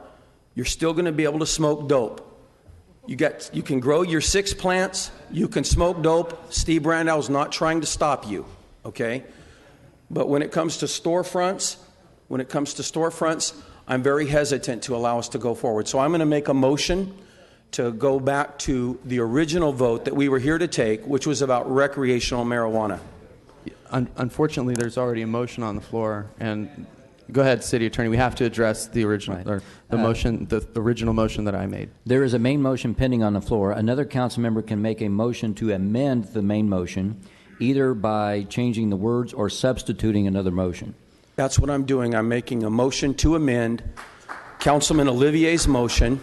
you're still going to be able to smoke dope. You can grow your 6 plants, you can smoke dope. Steve Brandow is not trying to stop you, okay? But when it comes to storefronts, I'm very hesitant to allow us to go forward. So I'm going to make a motion to go back to the original vote that we were here to take, which was about recreational marijuana. Unfortunately, there's already a motion on the floor, and go ahead, City Attorney. We have to address the original, or the motion, the original motion that I made. There is a main motion pending on the floor. Another council member can make a motion to amend the main motion, either by changing the words or substituting another motion. That's what I'm doing. I'm making a motion to amend Councilman Olivier's motion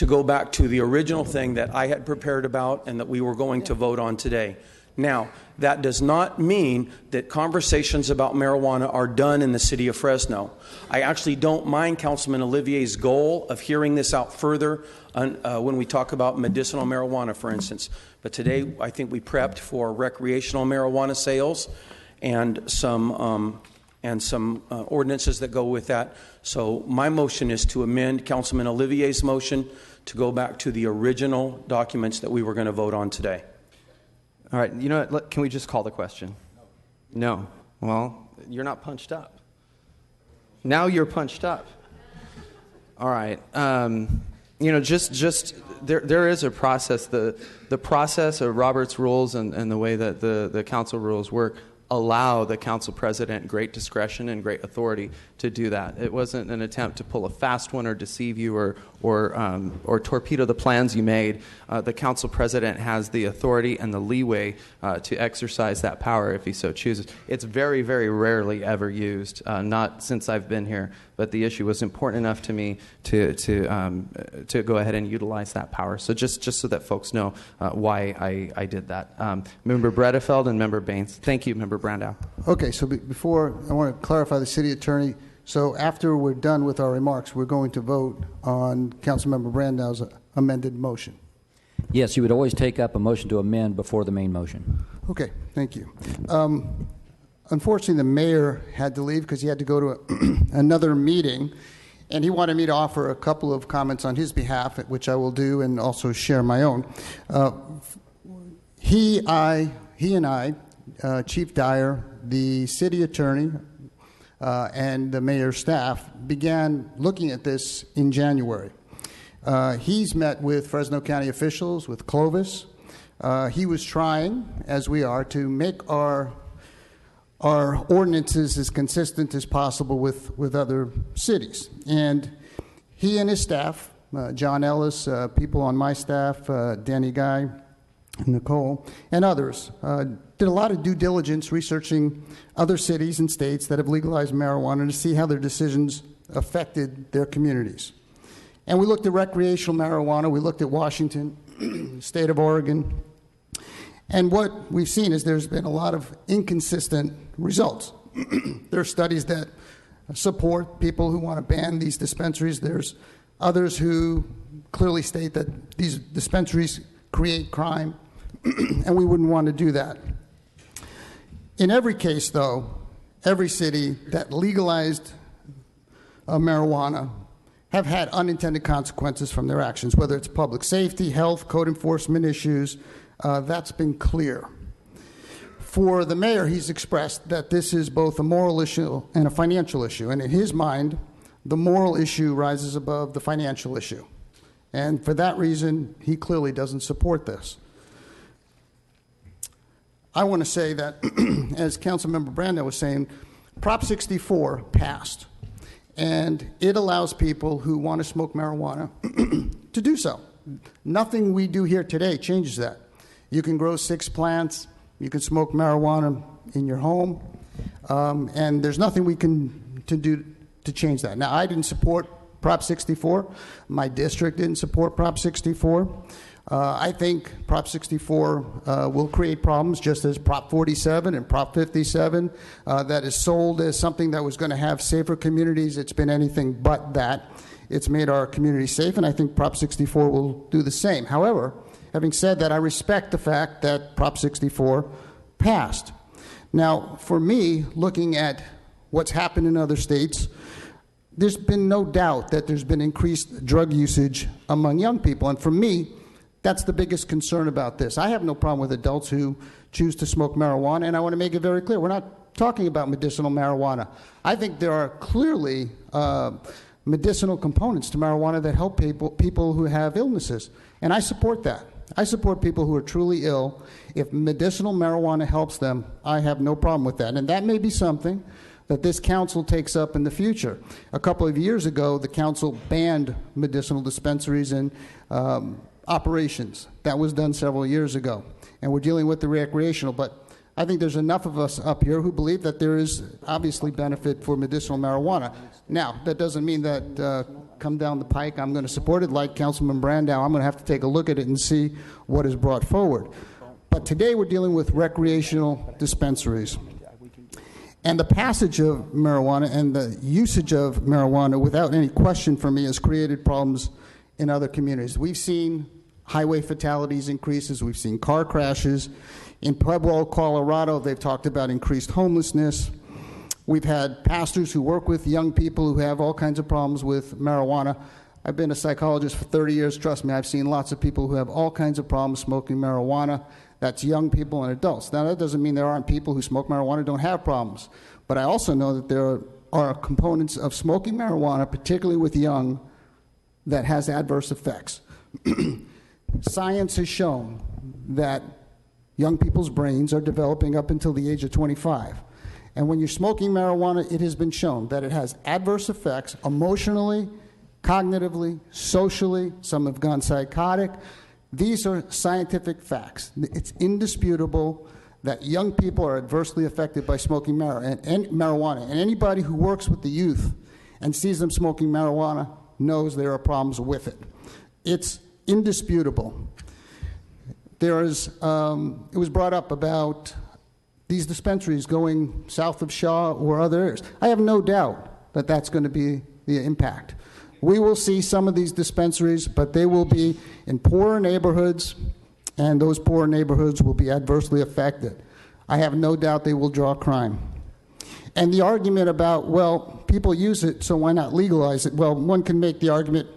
to go back to the original thing that I had prepared about and that we were going to vote on today. Now, that does not mean that conversations about marijuana are done in the city of Fresno. I actually don't mind Councilman Olivier's goal of hearing this out further when we talk about medicinal marijuana, for instance. But today, I think we prepped for recreational marijuana sales and some ordinances that go with that. So my motion is to amend Councilman Olivier's motion to go back to the original documents that we were going to vote on today. All right, you know what? Can we just call the question? No. Well, you're not punched up. Now you're punched up. All right. Just there is a process. The process of Robert's rules and the way that the council rules work allow the council president great discretion and great authority to do that. It wasn't an attempt to pull a fast one or deceive you or torpedo the plans you made. The council president has the authority and the leeway to exercise that power if he so chooses. It's very, very rarely ever used, not since I've been here, but the issue was important enough to me to go ahead and utilize that power. So just so that folks know why I did that. Member Bredefeld and Member Baines. Thank you, Member Brandow. Okay, so before, I want to clarify the city attorney. So after we're done with our remarks, we're going to vote on Councilmember Brandow's amended motion. Yes, you would always take up a motion to amend before the main motion. Okay, thank you. Unfortunately, the mayor had to leave because he had to go to another meeting, and he wanted me to offer a couple of comments on his behalf, which I will do, and also share my own. He and I, Chief Dyer, the city attorney, and the mayor's staff began looking at this in January. He's met with Fresno County officials, with Clovis. He was trying, as we are, to make our ordinances as consistent as possible with other cities. And he and his staff, John Ellis, people on my staff, Danny Guy, Nicole, and others, did a lot of due diligence researching other cities and states that have legalized marijuana to see how their decisions affected their communities. And we looked at recreational marijuana, we looked at Washington, state of Oregon, and what we've seen is there's been a lot of inconsistent results. There are studies that support people who want to ban these dispensaries. There's others who clearly state that these dispensaries create crime, and we wouldn't want to do that. In every case, though, every city that legalized marijuana have had unintended consequences from their actions, whether it's public safety, health, code enforcement issues. That's been clear. For the mayor, he's expressed that this is both a moral issue and a financial issue. And in his mind, the moral issue rises above the financial issue. And for that reason, he clearly doesn't support this. I want to say that, as Councilmember Brandow was saying, Prop 64 passed. And it allows people who want to smoke marijuana to do so. Nothing we do here today changes that. You can grow 6 plants, you can smoke marijuana in your home, and there's nothing we can do to change that. Now, I didn't support Prop 64. My district didn't support Prop 64. I think Prop 64 will create problems, just as Prop 47 and Prop 57 that is sold as something that was going to have safer communities. It's been anything but that. It's made our community safe, and I think Prop 64 will do the same. However, having said that, I respect the fact that Prop 64 passed. Now, for me, looking at what's happened in other states, there's been no doubt that there's been increased drug usage among young people. And for me, that's the biggest concern about this. I have no problem with adults who choose to smoke marijuana, and I want to make it very clear. We're not talking about medicinal marijuana. I think there are clearly medicinal components to marijuana that help people who have illnesses, and I support that. I support people who are truly ill. If medicinal marijuana helps them, I have no problem with that. And that may be something that this council takes up in the future. A couple of years ago, the council banned medicinal dispensaries and operations. That was done several years ago. And we're dealing with the recreational, but I think there's enough of us up here who believe that there is obviously benefit for medicinal marijuana. Now, that doesn't mean that come down the pike, I'm going to support it. Like Councilman Brandow, I'm going to have to take a look at it and see what is brought forward. But today we're dealing with recreational dispensaries. And the passage of marijuana and the usage of marijuana, without any question for me, has created problems in other communities. We've seen highway fatalities increases. We've seen car crashes. In Pueblo, Colorado, they've talked about increased homelessness. We've had pastors who work with young people who have all kinds of problems with marijuana. I've been a psychologist for 30 years. Trust me, I've seen lots of people who have all kinds of problems smoking marijuana. That's young people and adults. Now, that doesn't mean there aren't people who smoke marijuana who don't have problems. But I also know that there are components of smoking marijuana, particularly with young, that has adverse effects. Science has shown that young people's brains are developing up until the age of 25. And when you're smoking marijuana, it has been shown that it has adverse effects emotionally, cognitively, socially. Some have gone psychotic. These are scientific facts. It's indisputable that young people are adversely affected by smoking marijuana. And anybody who works with the youth and sees them smoking marijuana knows there are problems with it. It's indisputable. It was brought up about these dispensaries going south of Shaw or other areas. I have no doubt that that's going to be the impact. We will see some of these dispensaries, but they will be in poorer neighborhoods, and those poorer neighborhoods will be adversely affected. I have no doubt they will draw crime. And the argument about, well, people use it, so why not legalize it? Well, one can make the argument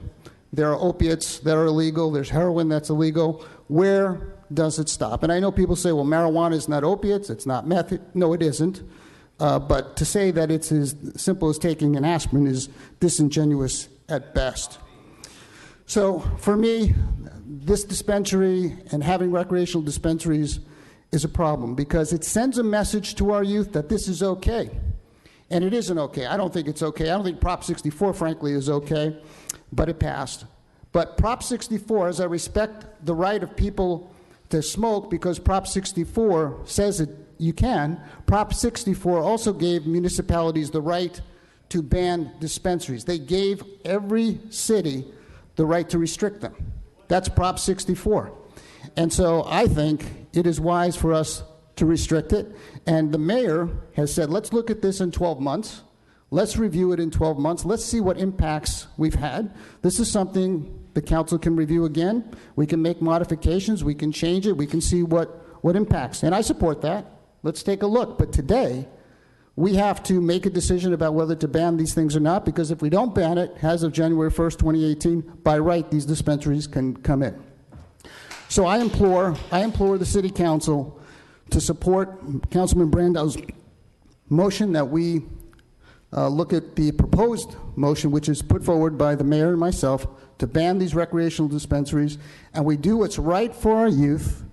there are opiates that are illegal, there's heroin that's illegal. Where does it stop? And I know people say, well, marijuana is not opiates, it's not meth. No, it isn't. But to say that it's as simple as taking an aspirin is disingenuous at best. So for me, this dispensary and having recreational dispensaries is a problem because it sends a message to our youth that this is okay. And it isn't okay. I don't think it's okay. I don't think Prop 64, frankly, is okay, but it passed. But Prop 64, as I respect the right of people to smoke because Prop 64 says that you can, Prop 64 also gave municipalities the right to ban dispensaries. They gave every city the right to restrict them. That's Prop 64. And so I think it is wise for us to restrict it. And the mayor has said, let's look at this in 12 months. Let's review it in 12 months. Let's see what impacts we've had. This is something the council can review again. We can make modifications. We can change it. We can see what impacts. And I support that. Let's take a look. But today, we have to make a decision about whether to ban these things or not, because if we don't ban it, as of January 1st, 2018, by right, these dispensaries can come in. So I implore the City Council to support Councilman Brandow's motion that we look at the proposed motion, which is put forward by the mayor and myself, to ban these recreational dispensaries, and we do what's right for our youth,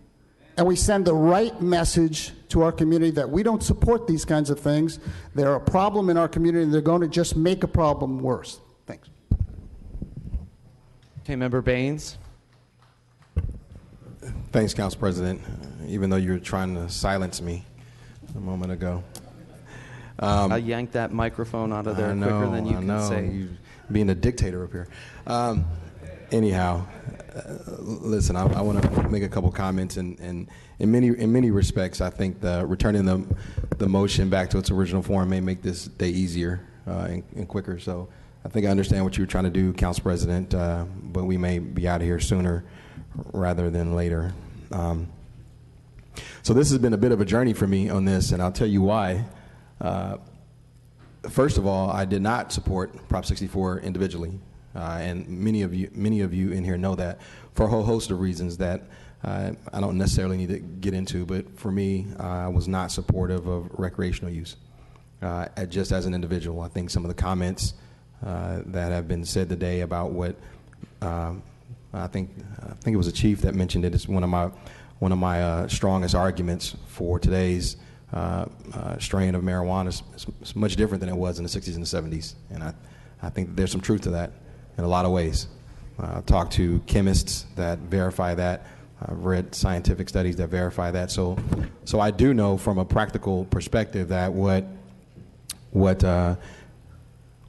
and we send the right message to our community that we don't support these kinds of things. They're a problem in our community, and they're going to just make a problem worse. Thanks. Okay, Member Baines. Thanks, Council President, even though you were trying to silence me a moment ago. I yanked that microphone out of there quicker than you can say. You being a dictator up here. Anyhow, listen, I want to make a couple comments, and in many respects, I think returning the motion back to its original form may make this day easier and quicker. So I think I understand what you were trying to do, Council President, but we may be out of here sooner rather than later. So this has been a bit of a journey for me on this, and I'll tell you why. First of all, I did not support Prop 64 individually, and many of you in here know that for a whole host of reasons that I don't necessarily need to get into. But for me, I was not supportive of recreational use. Just as an individual, I think some of the comments that have been said today about what I think it was a chief that mentioned it. It's one of my strongest arguments for today's strain of marijuana. Is much different than it was in the 60s and the 70s, and I think that there's some truth to that in a lot of ways. I've talked to chemists that verify that. I've read scientific studies that verify that. So I do know from a practical perspective that what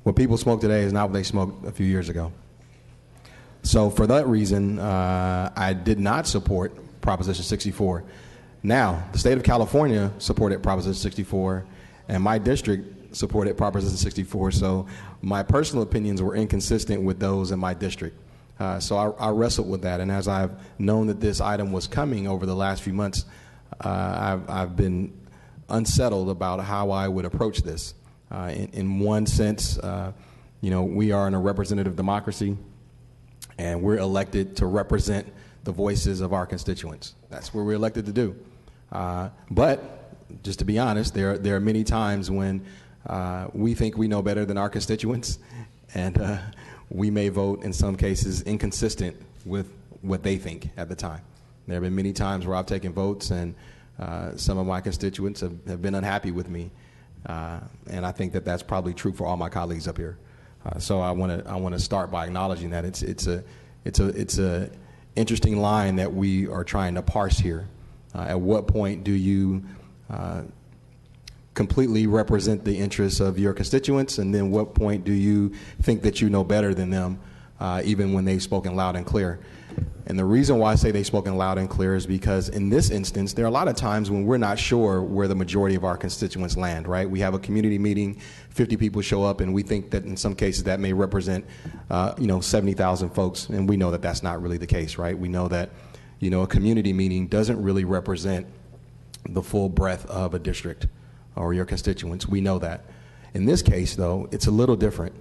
What people smoke today is not what they smoked a few years ago. So for that reason, I did not support Proposition 64. Now, the state of California supported Proposition 64, and my district supported Proposition 64, so my personal opinions were inconsistent with those in my district. So I wrestled with that, and as I've known that this item was coming over the last few months, I've been unsettled about how I would approach this. In one sense, we are in a representative democracy, and we're elected to represent the voices of our constituents. That's what we're elected to do. But just to be honest, there are many times when we think we know better than our constituents, and we may vote in some cases inconsistent with what they think at the time. There have been many times where I've taken votes and some of my constituents have been unhappy with me, and I think that that's probably true for all my colleagues up here. So I want to start by acknowledging that it's a interesting line that we are trying to parse here. At what point do you completely represent the interests of your constituents, and then what point do you think that you know better than them, even when they've spoken loud and clear? And the reason why I say they've spoken loud and clear is because in this instance, there are a lot of times when we're not sure where the majority of our constituents land, right? We have a community meeting, 50 people show up, and we think that in some cases that may represent, 70,000 folks, and we know that that's not really the case, right? We know that, a community meeting doesn't really represent the full breadth of a district or your constituents. We know that. In this case, though, it's a little different.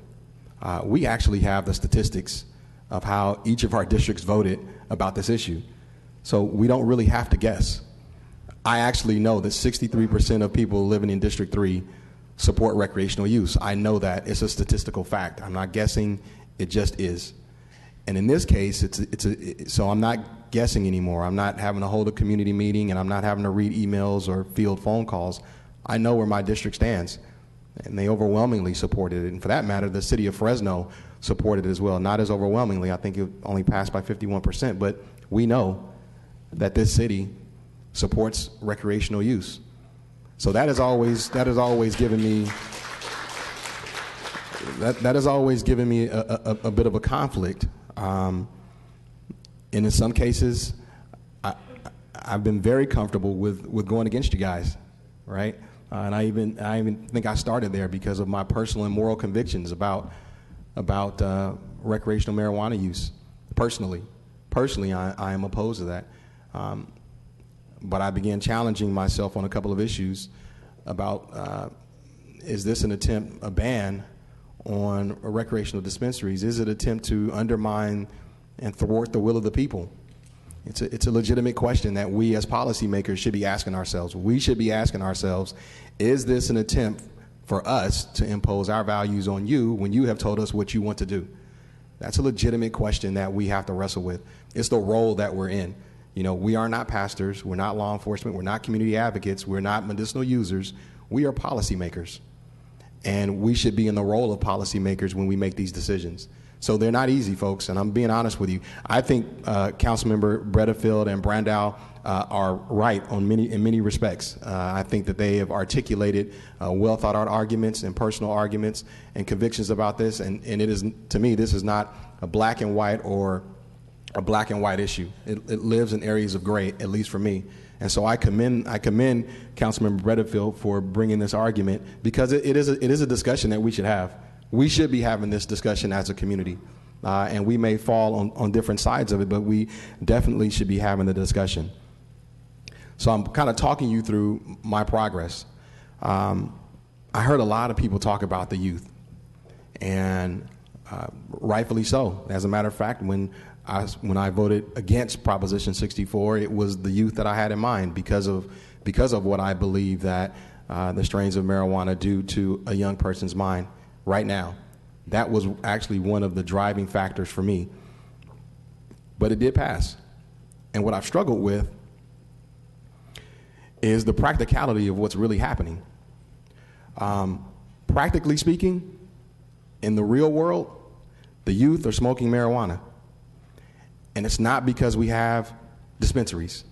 We actually have the statistics of how each of our districts voted about this issue. So we don't really have to guess. I actually know that 63% of people living in District 3 support recreational use. I know that. It's a statistical fact. I'm not guessing. It just is. And in this case, so I'm not guessing anymore. I'm not having to hold a community meeting, and I'm not having to read emails or field phone calls. I know where my district stands, and they overwhelmingly supported it. And for that matter, the city of Fresno supported it as well. Not as overwhelmingly. I think it only passed by 51%, but we know that this city supports recreational use. So that has always given me a bit of a conflict. And in some cases, I've been very comfortable with going against you guys, right? And I even think I started there because of my personal and moral convictions about recreational marijuana use. Personally, I am opposed to that. But I began challenging myself on a couple of issues about is this an attempt, a ban on recreational dispensaries? Is it an attempt to undermine and thwart the will of the people? It's a legitimate question that we as policymakers should be asking ourselves. We should be asking ourselves, is this an attempt for us to impose our values on you when you have told us what you want to do? That's a legitimate question that we have to wrestle with. It's the role that we're in. We are not pastors, we're not law enforcement, we're not community advocates, we're not medicinal users, we are policymakers. And we should be in the role of policymakers when we make these decisions. So they're not easy, folks, and I'm being honest with you. I think Councilmember Bredefield and Brandow are right in many respects. I think that they have articulated well thought out arguments and personal arguments and convictions about this, and it is, to me, this is not a black and white or a black and white issue. It lives in areas of gray, at least for me. And so I commend Councilmember Bredefield for bringing this argument because it is a discussion that we should have. We should be having this discussion as a community, and we may fall on different sides of it, but we definitely should be having the discussion. So I'm kind of talking you through my progress. I heard a lot of people talk about the youth, and rightfully so. As a matter of fact, when I voted against Proposition 64, it was the youth that I had in mind because of what I believe that the strains of marijuana do to a young person's mind right now. That was actually one of the driving factors for me. But it did pass. And what I've struggled with is the practicality of what's really happening. Practically speaking, in the real world, the youth are smoking marijuana. And it's not because we have dispensaries.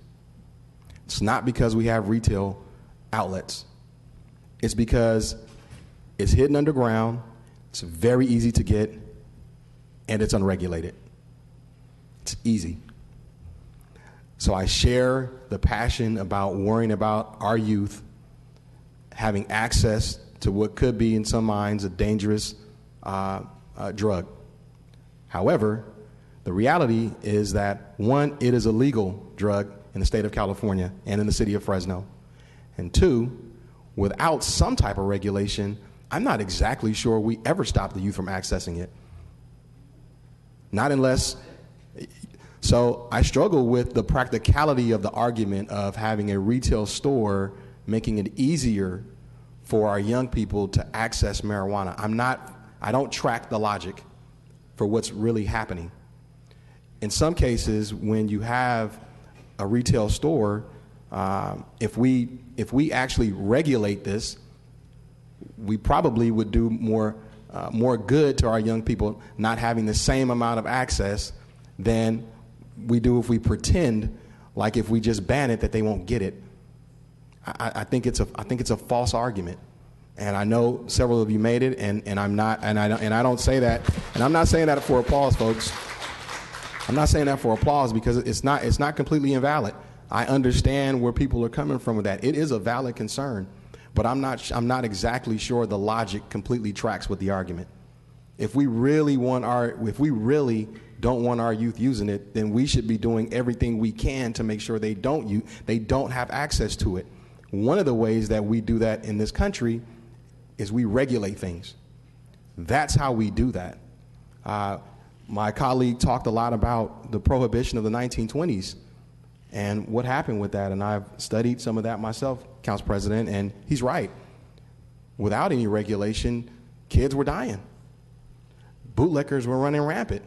It's not because we have retail outlets. It's because it's hidden underground. It's very easy to get, and it's unregulated. It's easy. So I share the passion about worrying about our youth having access to what could be, in some minds, a dangerous drug. However, the reality is that, one, it is a legal drug in the state of California and in the city of Fresno. And two, without some type of regulation, I'm not exactly sure we ever stop the youth from accessing it. Not unless, so I struggle with the practicality of the argument of having a retail store making it easier for our young people to access marijuana. I don't track the logic for what's really happening. In some cases, when you have a retail store, if we actually regulate this, we probably would do more good to our young people not having the same amount of access than we do if we pretend like if we just ban it that they won't get it. I think it's a false argument, and I know several of you made it, and I don't say that, and I'm not saying that for applause, folks. I'm not saying that for applause because it's not completely invalid. I understand where people are coming from with that. It is a valid concern, but I'm not exactly sure the logic completely tracks with the argument. If we really don't want our youth using it, then we should be doing everything we can to make sure they don't have access to it. One of the ways that we do that in this country is we regulate things. That's how we do that. My colleague talked a lot about the prohibition of the 1920s and what happened with that, and I've studied some of that myself, Council President, and he's right. Without any regulation, kids were dying. Bootlickers were running rampant.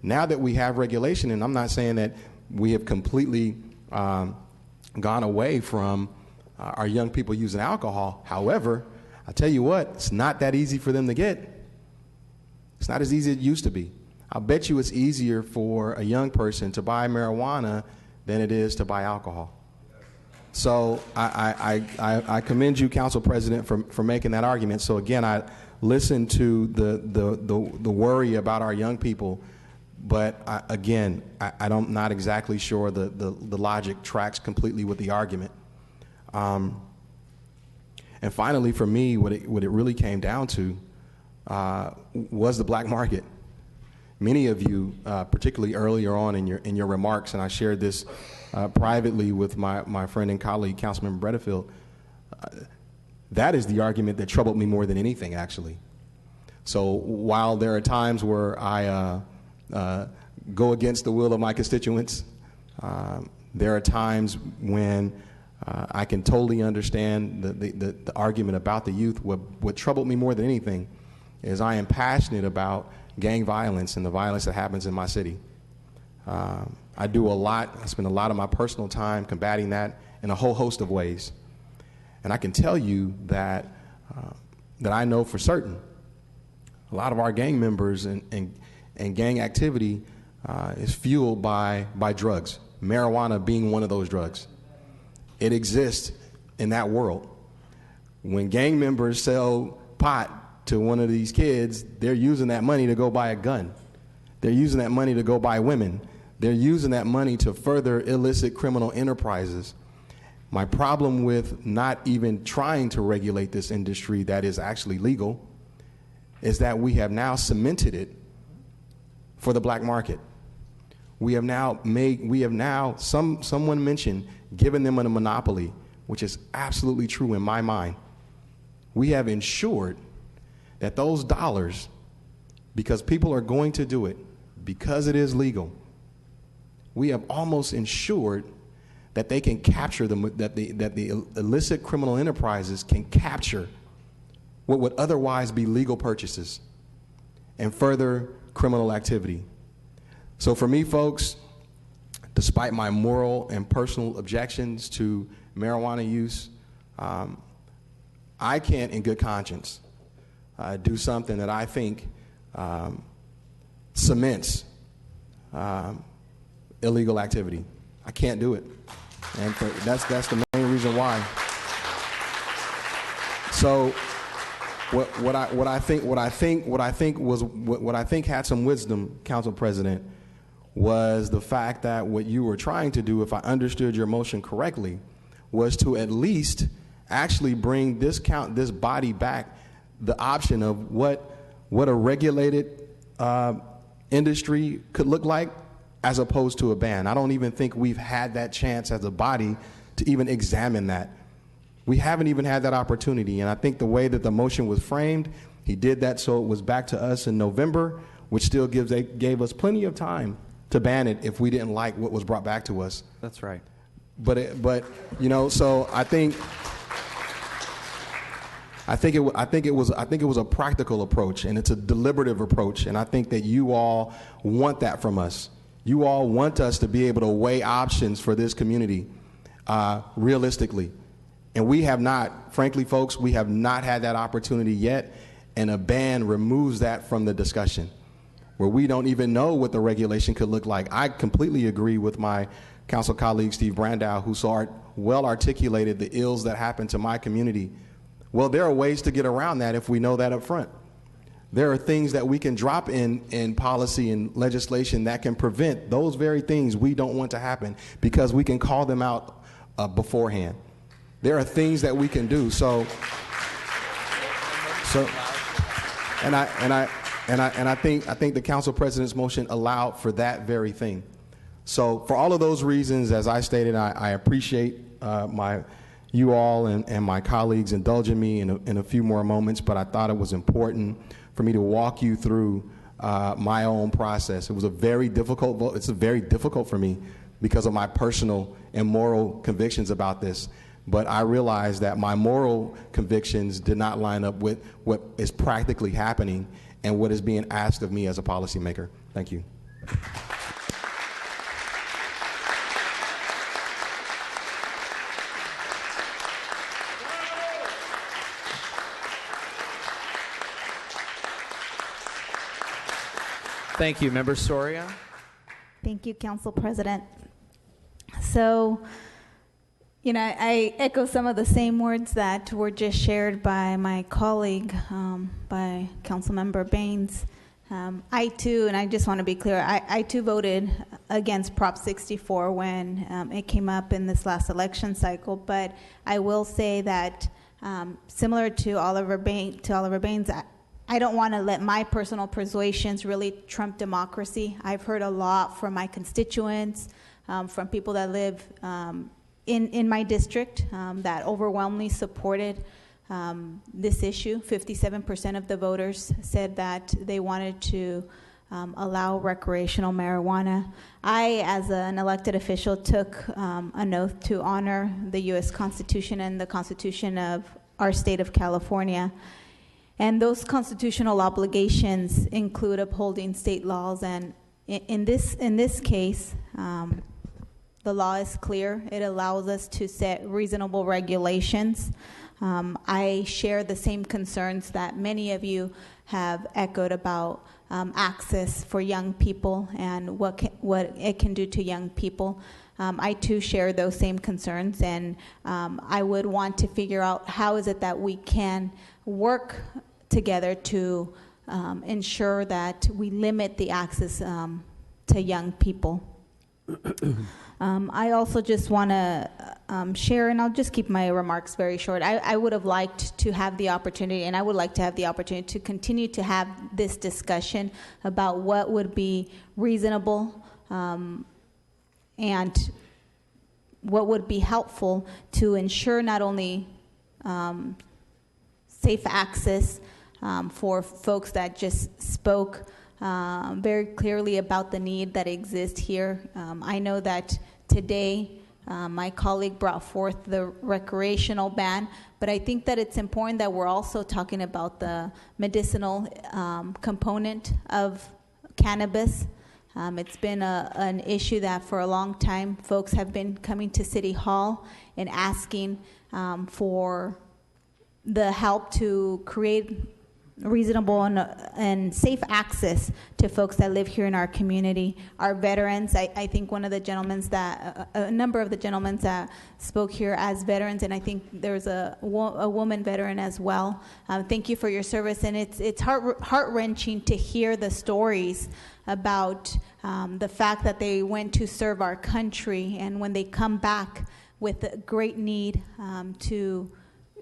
Now that we have regulation, and I'm not saying that we have completely gone away from our young people using alcohol. However, I tell you what, it's not that easy for them to get. It's not as easy as it used to be. I'll bet you it's easier for a young person to buy marijuana than it is to buy alcohol. So I commend you, Council President, for making that argument. So again, I listen to the worry about our young people, but I'm not exactly sure the logic tracks completely with the argument. And finally, for me, what it really came down to was the black market. Many of you, particularly earlier on in your remarks, and I shared this privately with my friend and colleague, Councilmember Bredefield, that is the argument that troubled me more than anything, actually. So while there are times where I go against the will of my constituents, there are times when I can totally understand the argument about the youth. What troubled me more than anything is I am passionate about gang violence and the violence that happens in my city. I do a lot. I spend a lot of my personal time combating that in a whole host of ways. And I can tell you that I know for certain a lot of our gang members and gang activity is fueled by drugs, marijuana being one of those drugs. It exists in that world. When gang members sell pot to one of these kids, they're using that money to go buy a gun. They're using that money to go buy women. They're using that money to further illicit criminal enterprises. My problem with not even trying to regulate this industry that is actually legal is that we have now cemented it for the black market. Someone mentioned giving them a monopoly, which is absolutely true in my mind. We have ensured that those dollars, because people are going to do it, because it is legal, we have almost ensured that they can capture that the illicit criminal enterprises can capture what would otherwise be legal purchases and further criminal activity. So for me, folks, despite my moral and personal objections to marijuana use, I can't in good conscience do something that I think cements illegal activity. I can't do it. And that's the main reason why. So what I think had some wisdom, Council President, was the fact that what you were trying to do, if I understood your motion correctly, was to at least actually bring this body back the option of what a regulated industry could look like as opposed to a ban. I don't even think we've had that chance as a body to even examine that. We haven't even had that opportunity, and I think the way that the motion was framed, he did that so it was back to us in November, which still gave us plenty of time to ban it if we didn't like what was brought back to us. That's right. But so I think it was a practical approach, and it's a deliberative approach, and I think that you all want that from us. You all want us to be able to weigh options for this community realistically. And we have not, frankly, folks, we have not had that opportunity yet, and a ban removes that from the discussion, where we don't even know what the regulation could look like. I completely agree with my council colleague, Steve Brandow, who so well articulated the ills that happen to my community. Well, there are ways to get around that if we know that up front. There are things that we can drop in policy and legislation that can prevent those very things we don't want to happen because we can call them out beforehand. There are things that we can do. And I think the council president's motion allowed for that very thing. So for all of those reasons, as I stated, I appreciate you all and my colleagues indulging me in a few more moments, but I thought it was important for me to walk you through my own process. It was a very difficult vote. It's very difficult for me because of my personal and moral convictions about this. But I realized that my moral convictions did not line up with what is practically happening and what is being asked of me as a policymaker. Thank you. Thank you. Member Soria? Thank you, Council President. So, I echo some of the same words that were just shared by my colleague, by Councilmember Baines. I too, and I just want to be clear, I too voted against Prop 64 when it came up in this last election cycle, but I will say that similar to Oliver Baines, I don't want to let my personal persuasions really trump democracy. I've heard a lot from my constituents, from people that live in my district that overwhelmingly supported this issue. 57% of the voters said that they wanted to allow recreational marijuana. I, as an elected official, took an oath to honor the U.S. Constitution and the Constitution of our state of California. And those constitutional obligations include upholding state laws. And in this case, the law is clear. It allows us to set reasonable regulations. I share the same concerns that many of you have echoed about access for young people and what it can do to young people. I too share those same concerns, and I would want to figure out how is it that we can work together to ensure that we limit the access to young people. I also just want to share, and I'll just keep my remarks very short. I would have liked to have the opportunity, and I would like to have the opportunity to continue to have this discussion about what would be reasonable and what would be helpful to ensure not only safe access for folks that just spoke very clearly about the need that exists here. I know that today my colleague brought forth the recreational ban, but I think that it's important that we're also talking about the medicinal component of cannabis. It's been an issue that for a long time folks have been coming to City Hall and asking for the help to create reasonable and safe access to folks that live here in our community. Our veterans, I think one of the gentlemen a number of the gentlemen that spoke here as veterans, and I think there's a woman veteran as well. Thank you for your service, and it's heart-wrenching to hear the stories about the fact that they went to serve our country, and when they come back with a great need to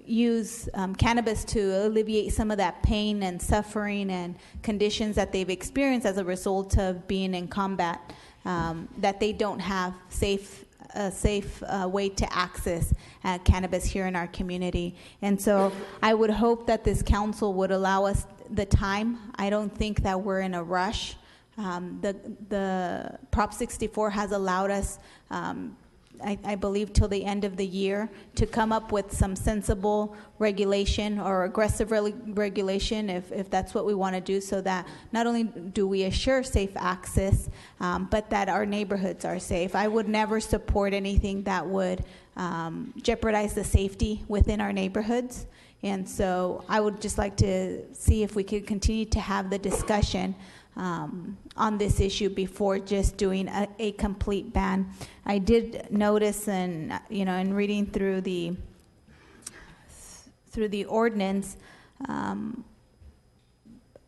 use cannabis to alleviate some of that pain and suffering and conditions that they've experienced as a result of being in combat, that they don't have a safe way to access cannabis here in our community. And so I would hope that this council would allow us the time. I don't think that we're in a rush. The Prop 64 has allowed us I believe till the end of the year to come up with some sensible regulation or aggressive regulation if that's what we want to do, so that not only do we assure safe access, but that our neighborhoods are safe. I would never support anything that would jeopardize the safety within our neighborhoods. And so I would just like to see if we could continue to have the discussion on this issue before just doing a complete ban. I did notice, in reading through the ordinance,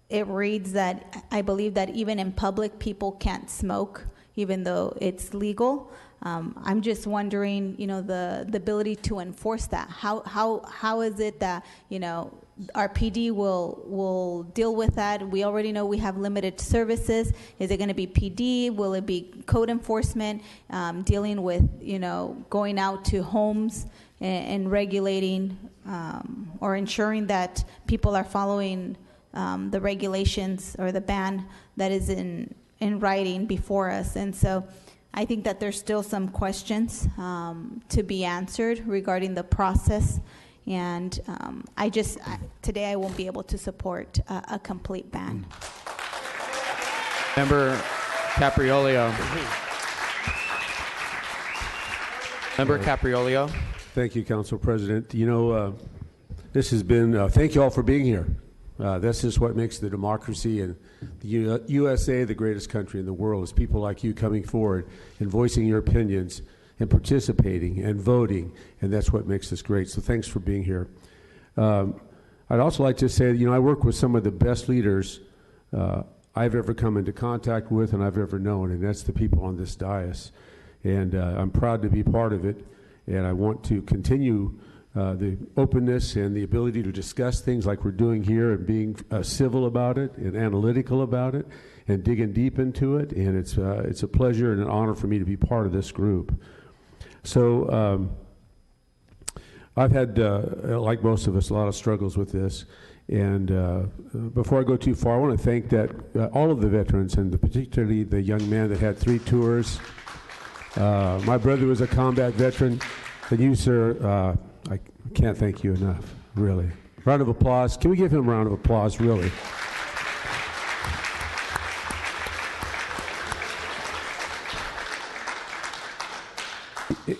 it reads that I believe that even in public, people can't smoke, even though it's legal. I'm just wondering, the ability to enforce that. How is it that, our PD will deal with that? We already know we have limited services. Is it going to be PD? Will it be code enforcement, dealing with, going out to homes and regulating or ensuring that people are following the regulations or the ban that is in writing before us? And so I think that there's still some questions to be answered regarding the process. And today I won't be able to support a complete ban. Member Capriolio. Member Capriolio. Thank you, Council President. This has been, thank you all for being here. This is what makes the democracy and the USA the greatest country in the world, is people like you coming forward and voicing your opinions and participating and voting, and that's what makes us great. So thanks for being here. I'd also like to say, I work with some of the best leaders I've ever come into contact with and I've ever known, and that's the people on this dais. And I'm proud to be part of it, and I want to continue the openness and the ability to discuss things like we're doing here, and being civil about it and analytical about it and digging deep into it. And it's a pleasure and an honor for me to be part of this group. So I've had, like most of us, a lot of struggles with this. And before I go too far, I want to thank all of the veterans, and particularly the young man that had 3 tours. My brother was a combat veteran. And you, sir, I can't thank you enough, really. Round of applause. Can we give him a round of applause, really?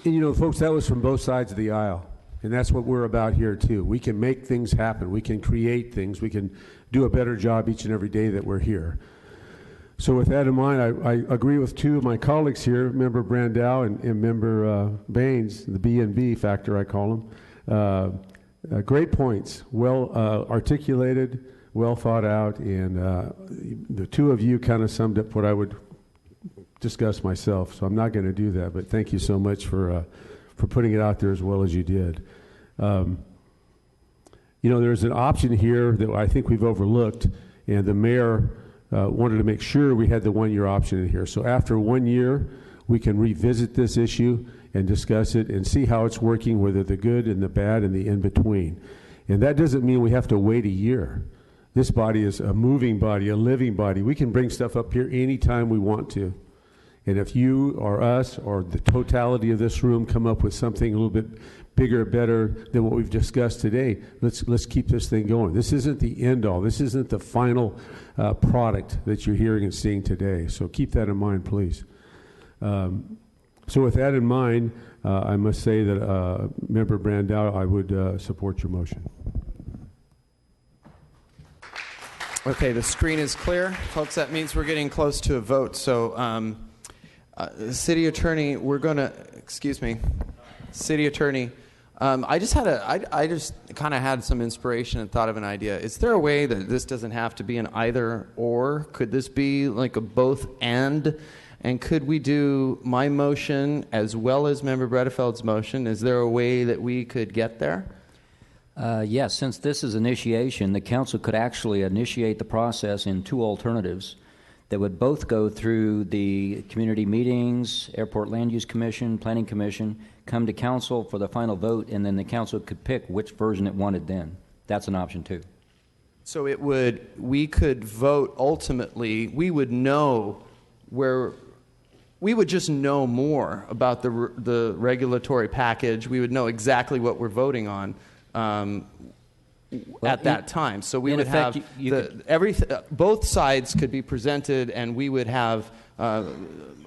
And, folks, that was from both sides of the aisle. And that's what we're about here, too. We can make things happen. We can create things. We can do a better job each and every day that we're here. So with that in mind, I agree with 2 of my colleagues here, Member Brandau and Member Baines, the B&B factor, I call them. Great points, well articulated, well thought out, and the 2 of you kind of summed up what I would discuss myself, so I'm not going to do that, but thank you so much for putting it out there as well as you did. There's an option here that I think we've overlooked, and the mayor wanted to make sure we had the 1-year option in here. So after 1 year, we can revisit this issue and discuss it and see how it's working, whether the good and the bad and the in-between. And that doesn't mean we have to wait a year. This body is a moving body, a living body. We can bring stuff up here anytime we want to. And if you or us or the totality of this room come up with something a little bit bigger, better than what we've discussed today, let's keep this thing going. This isn't the end all. This isn't the final product that you're hearing and seeing today. So keep that in mind, please. So with that in mind, I must say that Member Brandau, I would support your motion. Okay, the screen is clear. Folks, that means we're getting close to a vote. So, City Attorney, City Attorney, I just kind of had some inspiration and thought of an idea. Is there a way that this doesn't have to be an either or? Could this be like a both and? And could we do my motion as well as Member Bredefeld's motion? Is there a way that we could get there? Yes, since this is initiation, the council could actually initiate the process in two alternatives that would both go through the community meetings, Airport Land Use Commission, Planning Commission, come to council for the final vote, and then the council could pick which version it wanted then. That's an option too. So we could vote ultimately, we would just know more about the regulatory package. We would know exactly what we're voting on. At that time, so we would have both sides could be presented, and we would have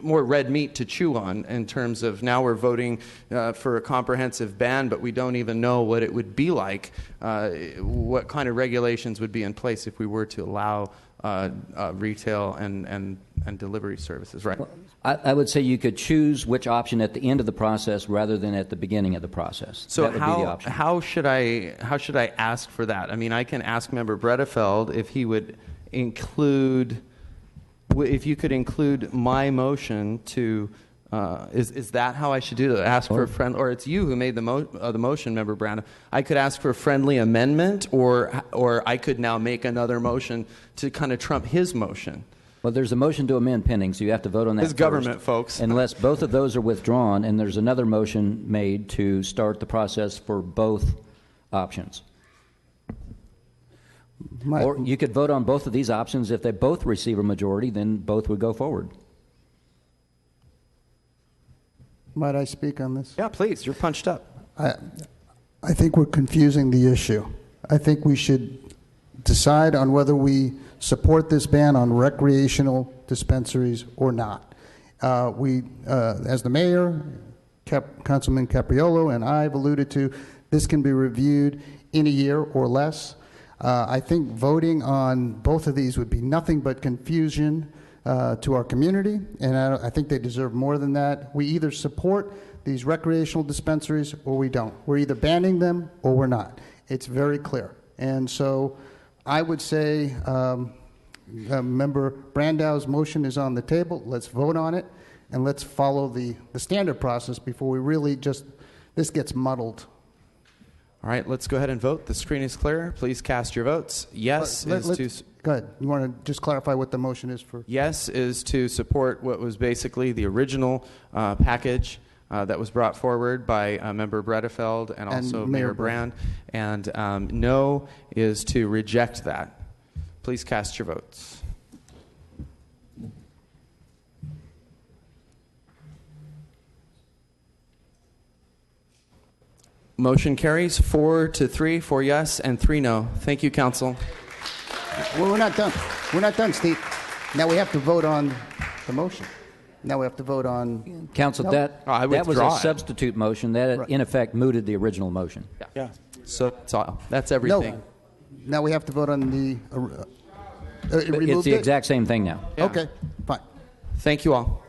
more red meat to chew on in terms of now we're voting for a comprehensive ban, but we don't even know what it would be like, what kind of regulations would be in place if we were to allow retail and delivery services, right? Well, I would say you could choose which option at the end of the process rather than at the beginning of the process. So that would be the option. How should I ask for that? I mean, I can ask Member Bredefeld if he would include, if you could include my motion to. Is that how I should do that? Ask for a friend, or it's you who made the motion, Member Brown. I could ask for a friendly amendment, or I could now make another motion to kind of trump his motion. Well, there's a motion to amend pending, so you have to vote on that This is government, folks. Unless both of those are withdrawn, and there's another motion made to start the process for both options. Or you could vote on both of these options. If they both receive a majority, then both would go forward. Might I speak on this? Yeah, please. You're punched up. I think we're confusing the issue. I think we should decide on whether we support this ban on recreational dispensaries or not. As the mayor, Councilman Capriolo, and I have alluded to, this can be reviewed in a year or less. I think voting on both of these would be nothing but confusion to our community, and I think they deserve more than that. We either support these recreational dispensaries or we don't. We're either banning them or we're not. It's very clear. And so I would say Member Brandau's motion is on the table. Let's vote on it, and let's follow the standard process before we really this gets muddled. All right, let's go ahead and vote. The screen is clear. Please cast your votes. Yes is to... Go ahead. You want to just clarify what the motion is for? Yes is to support what was basically the original package that was brought forward by Member Bredefeld and also Mayor Brand. And no is to reject that. Please cast your votes. Motion carries 4-3, 4 yes and 3 no. Thank you, Council. Well, we're not done. We're not done, Steve. Now we have to vote on the motion. Now we have to vote on... Council, that was a substitute motion. That, in effect, mooted the original motion. Yeah. So that's everything. No. Now we have to vote on the... It's the exact same thing now. Okay, fine. Thank you all.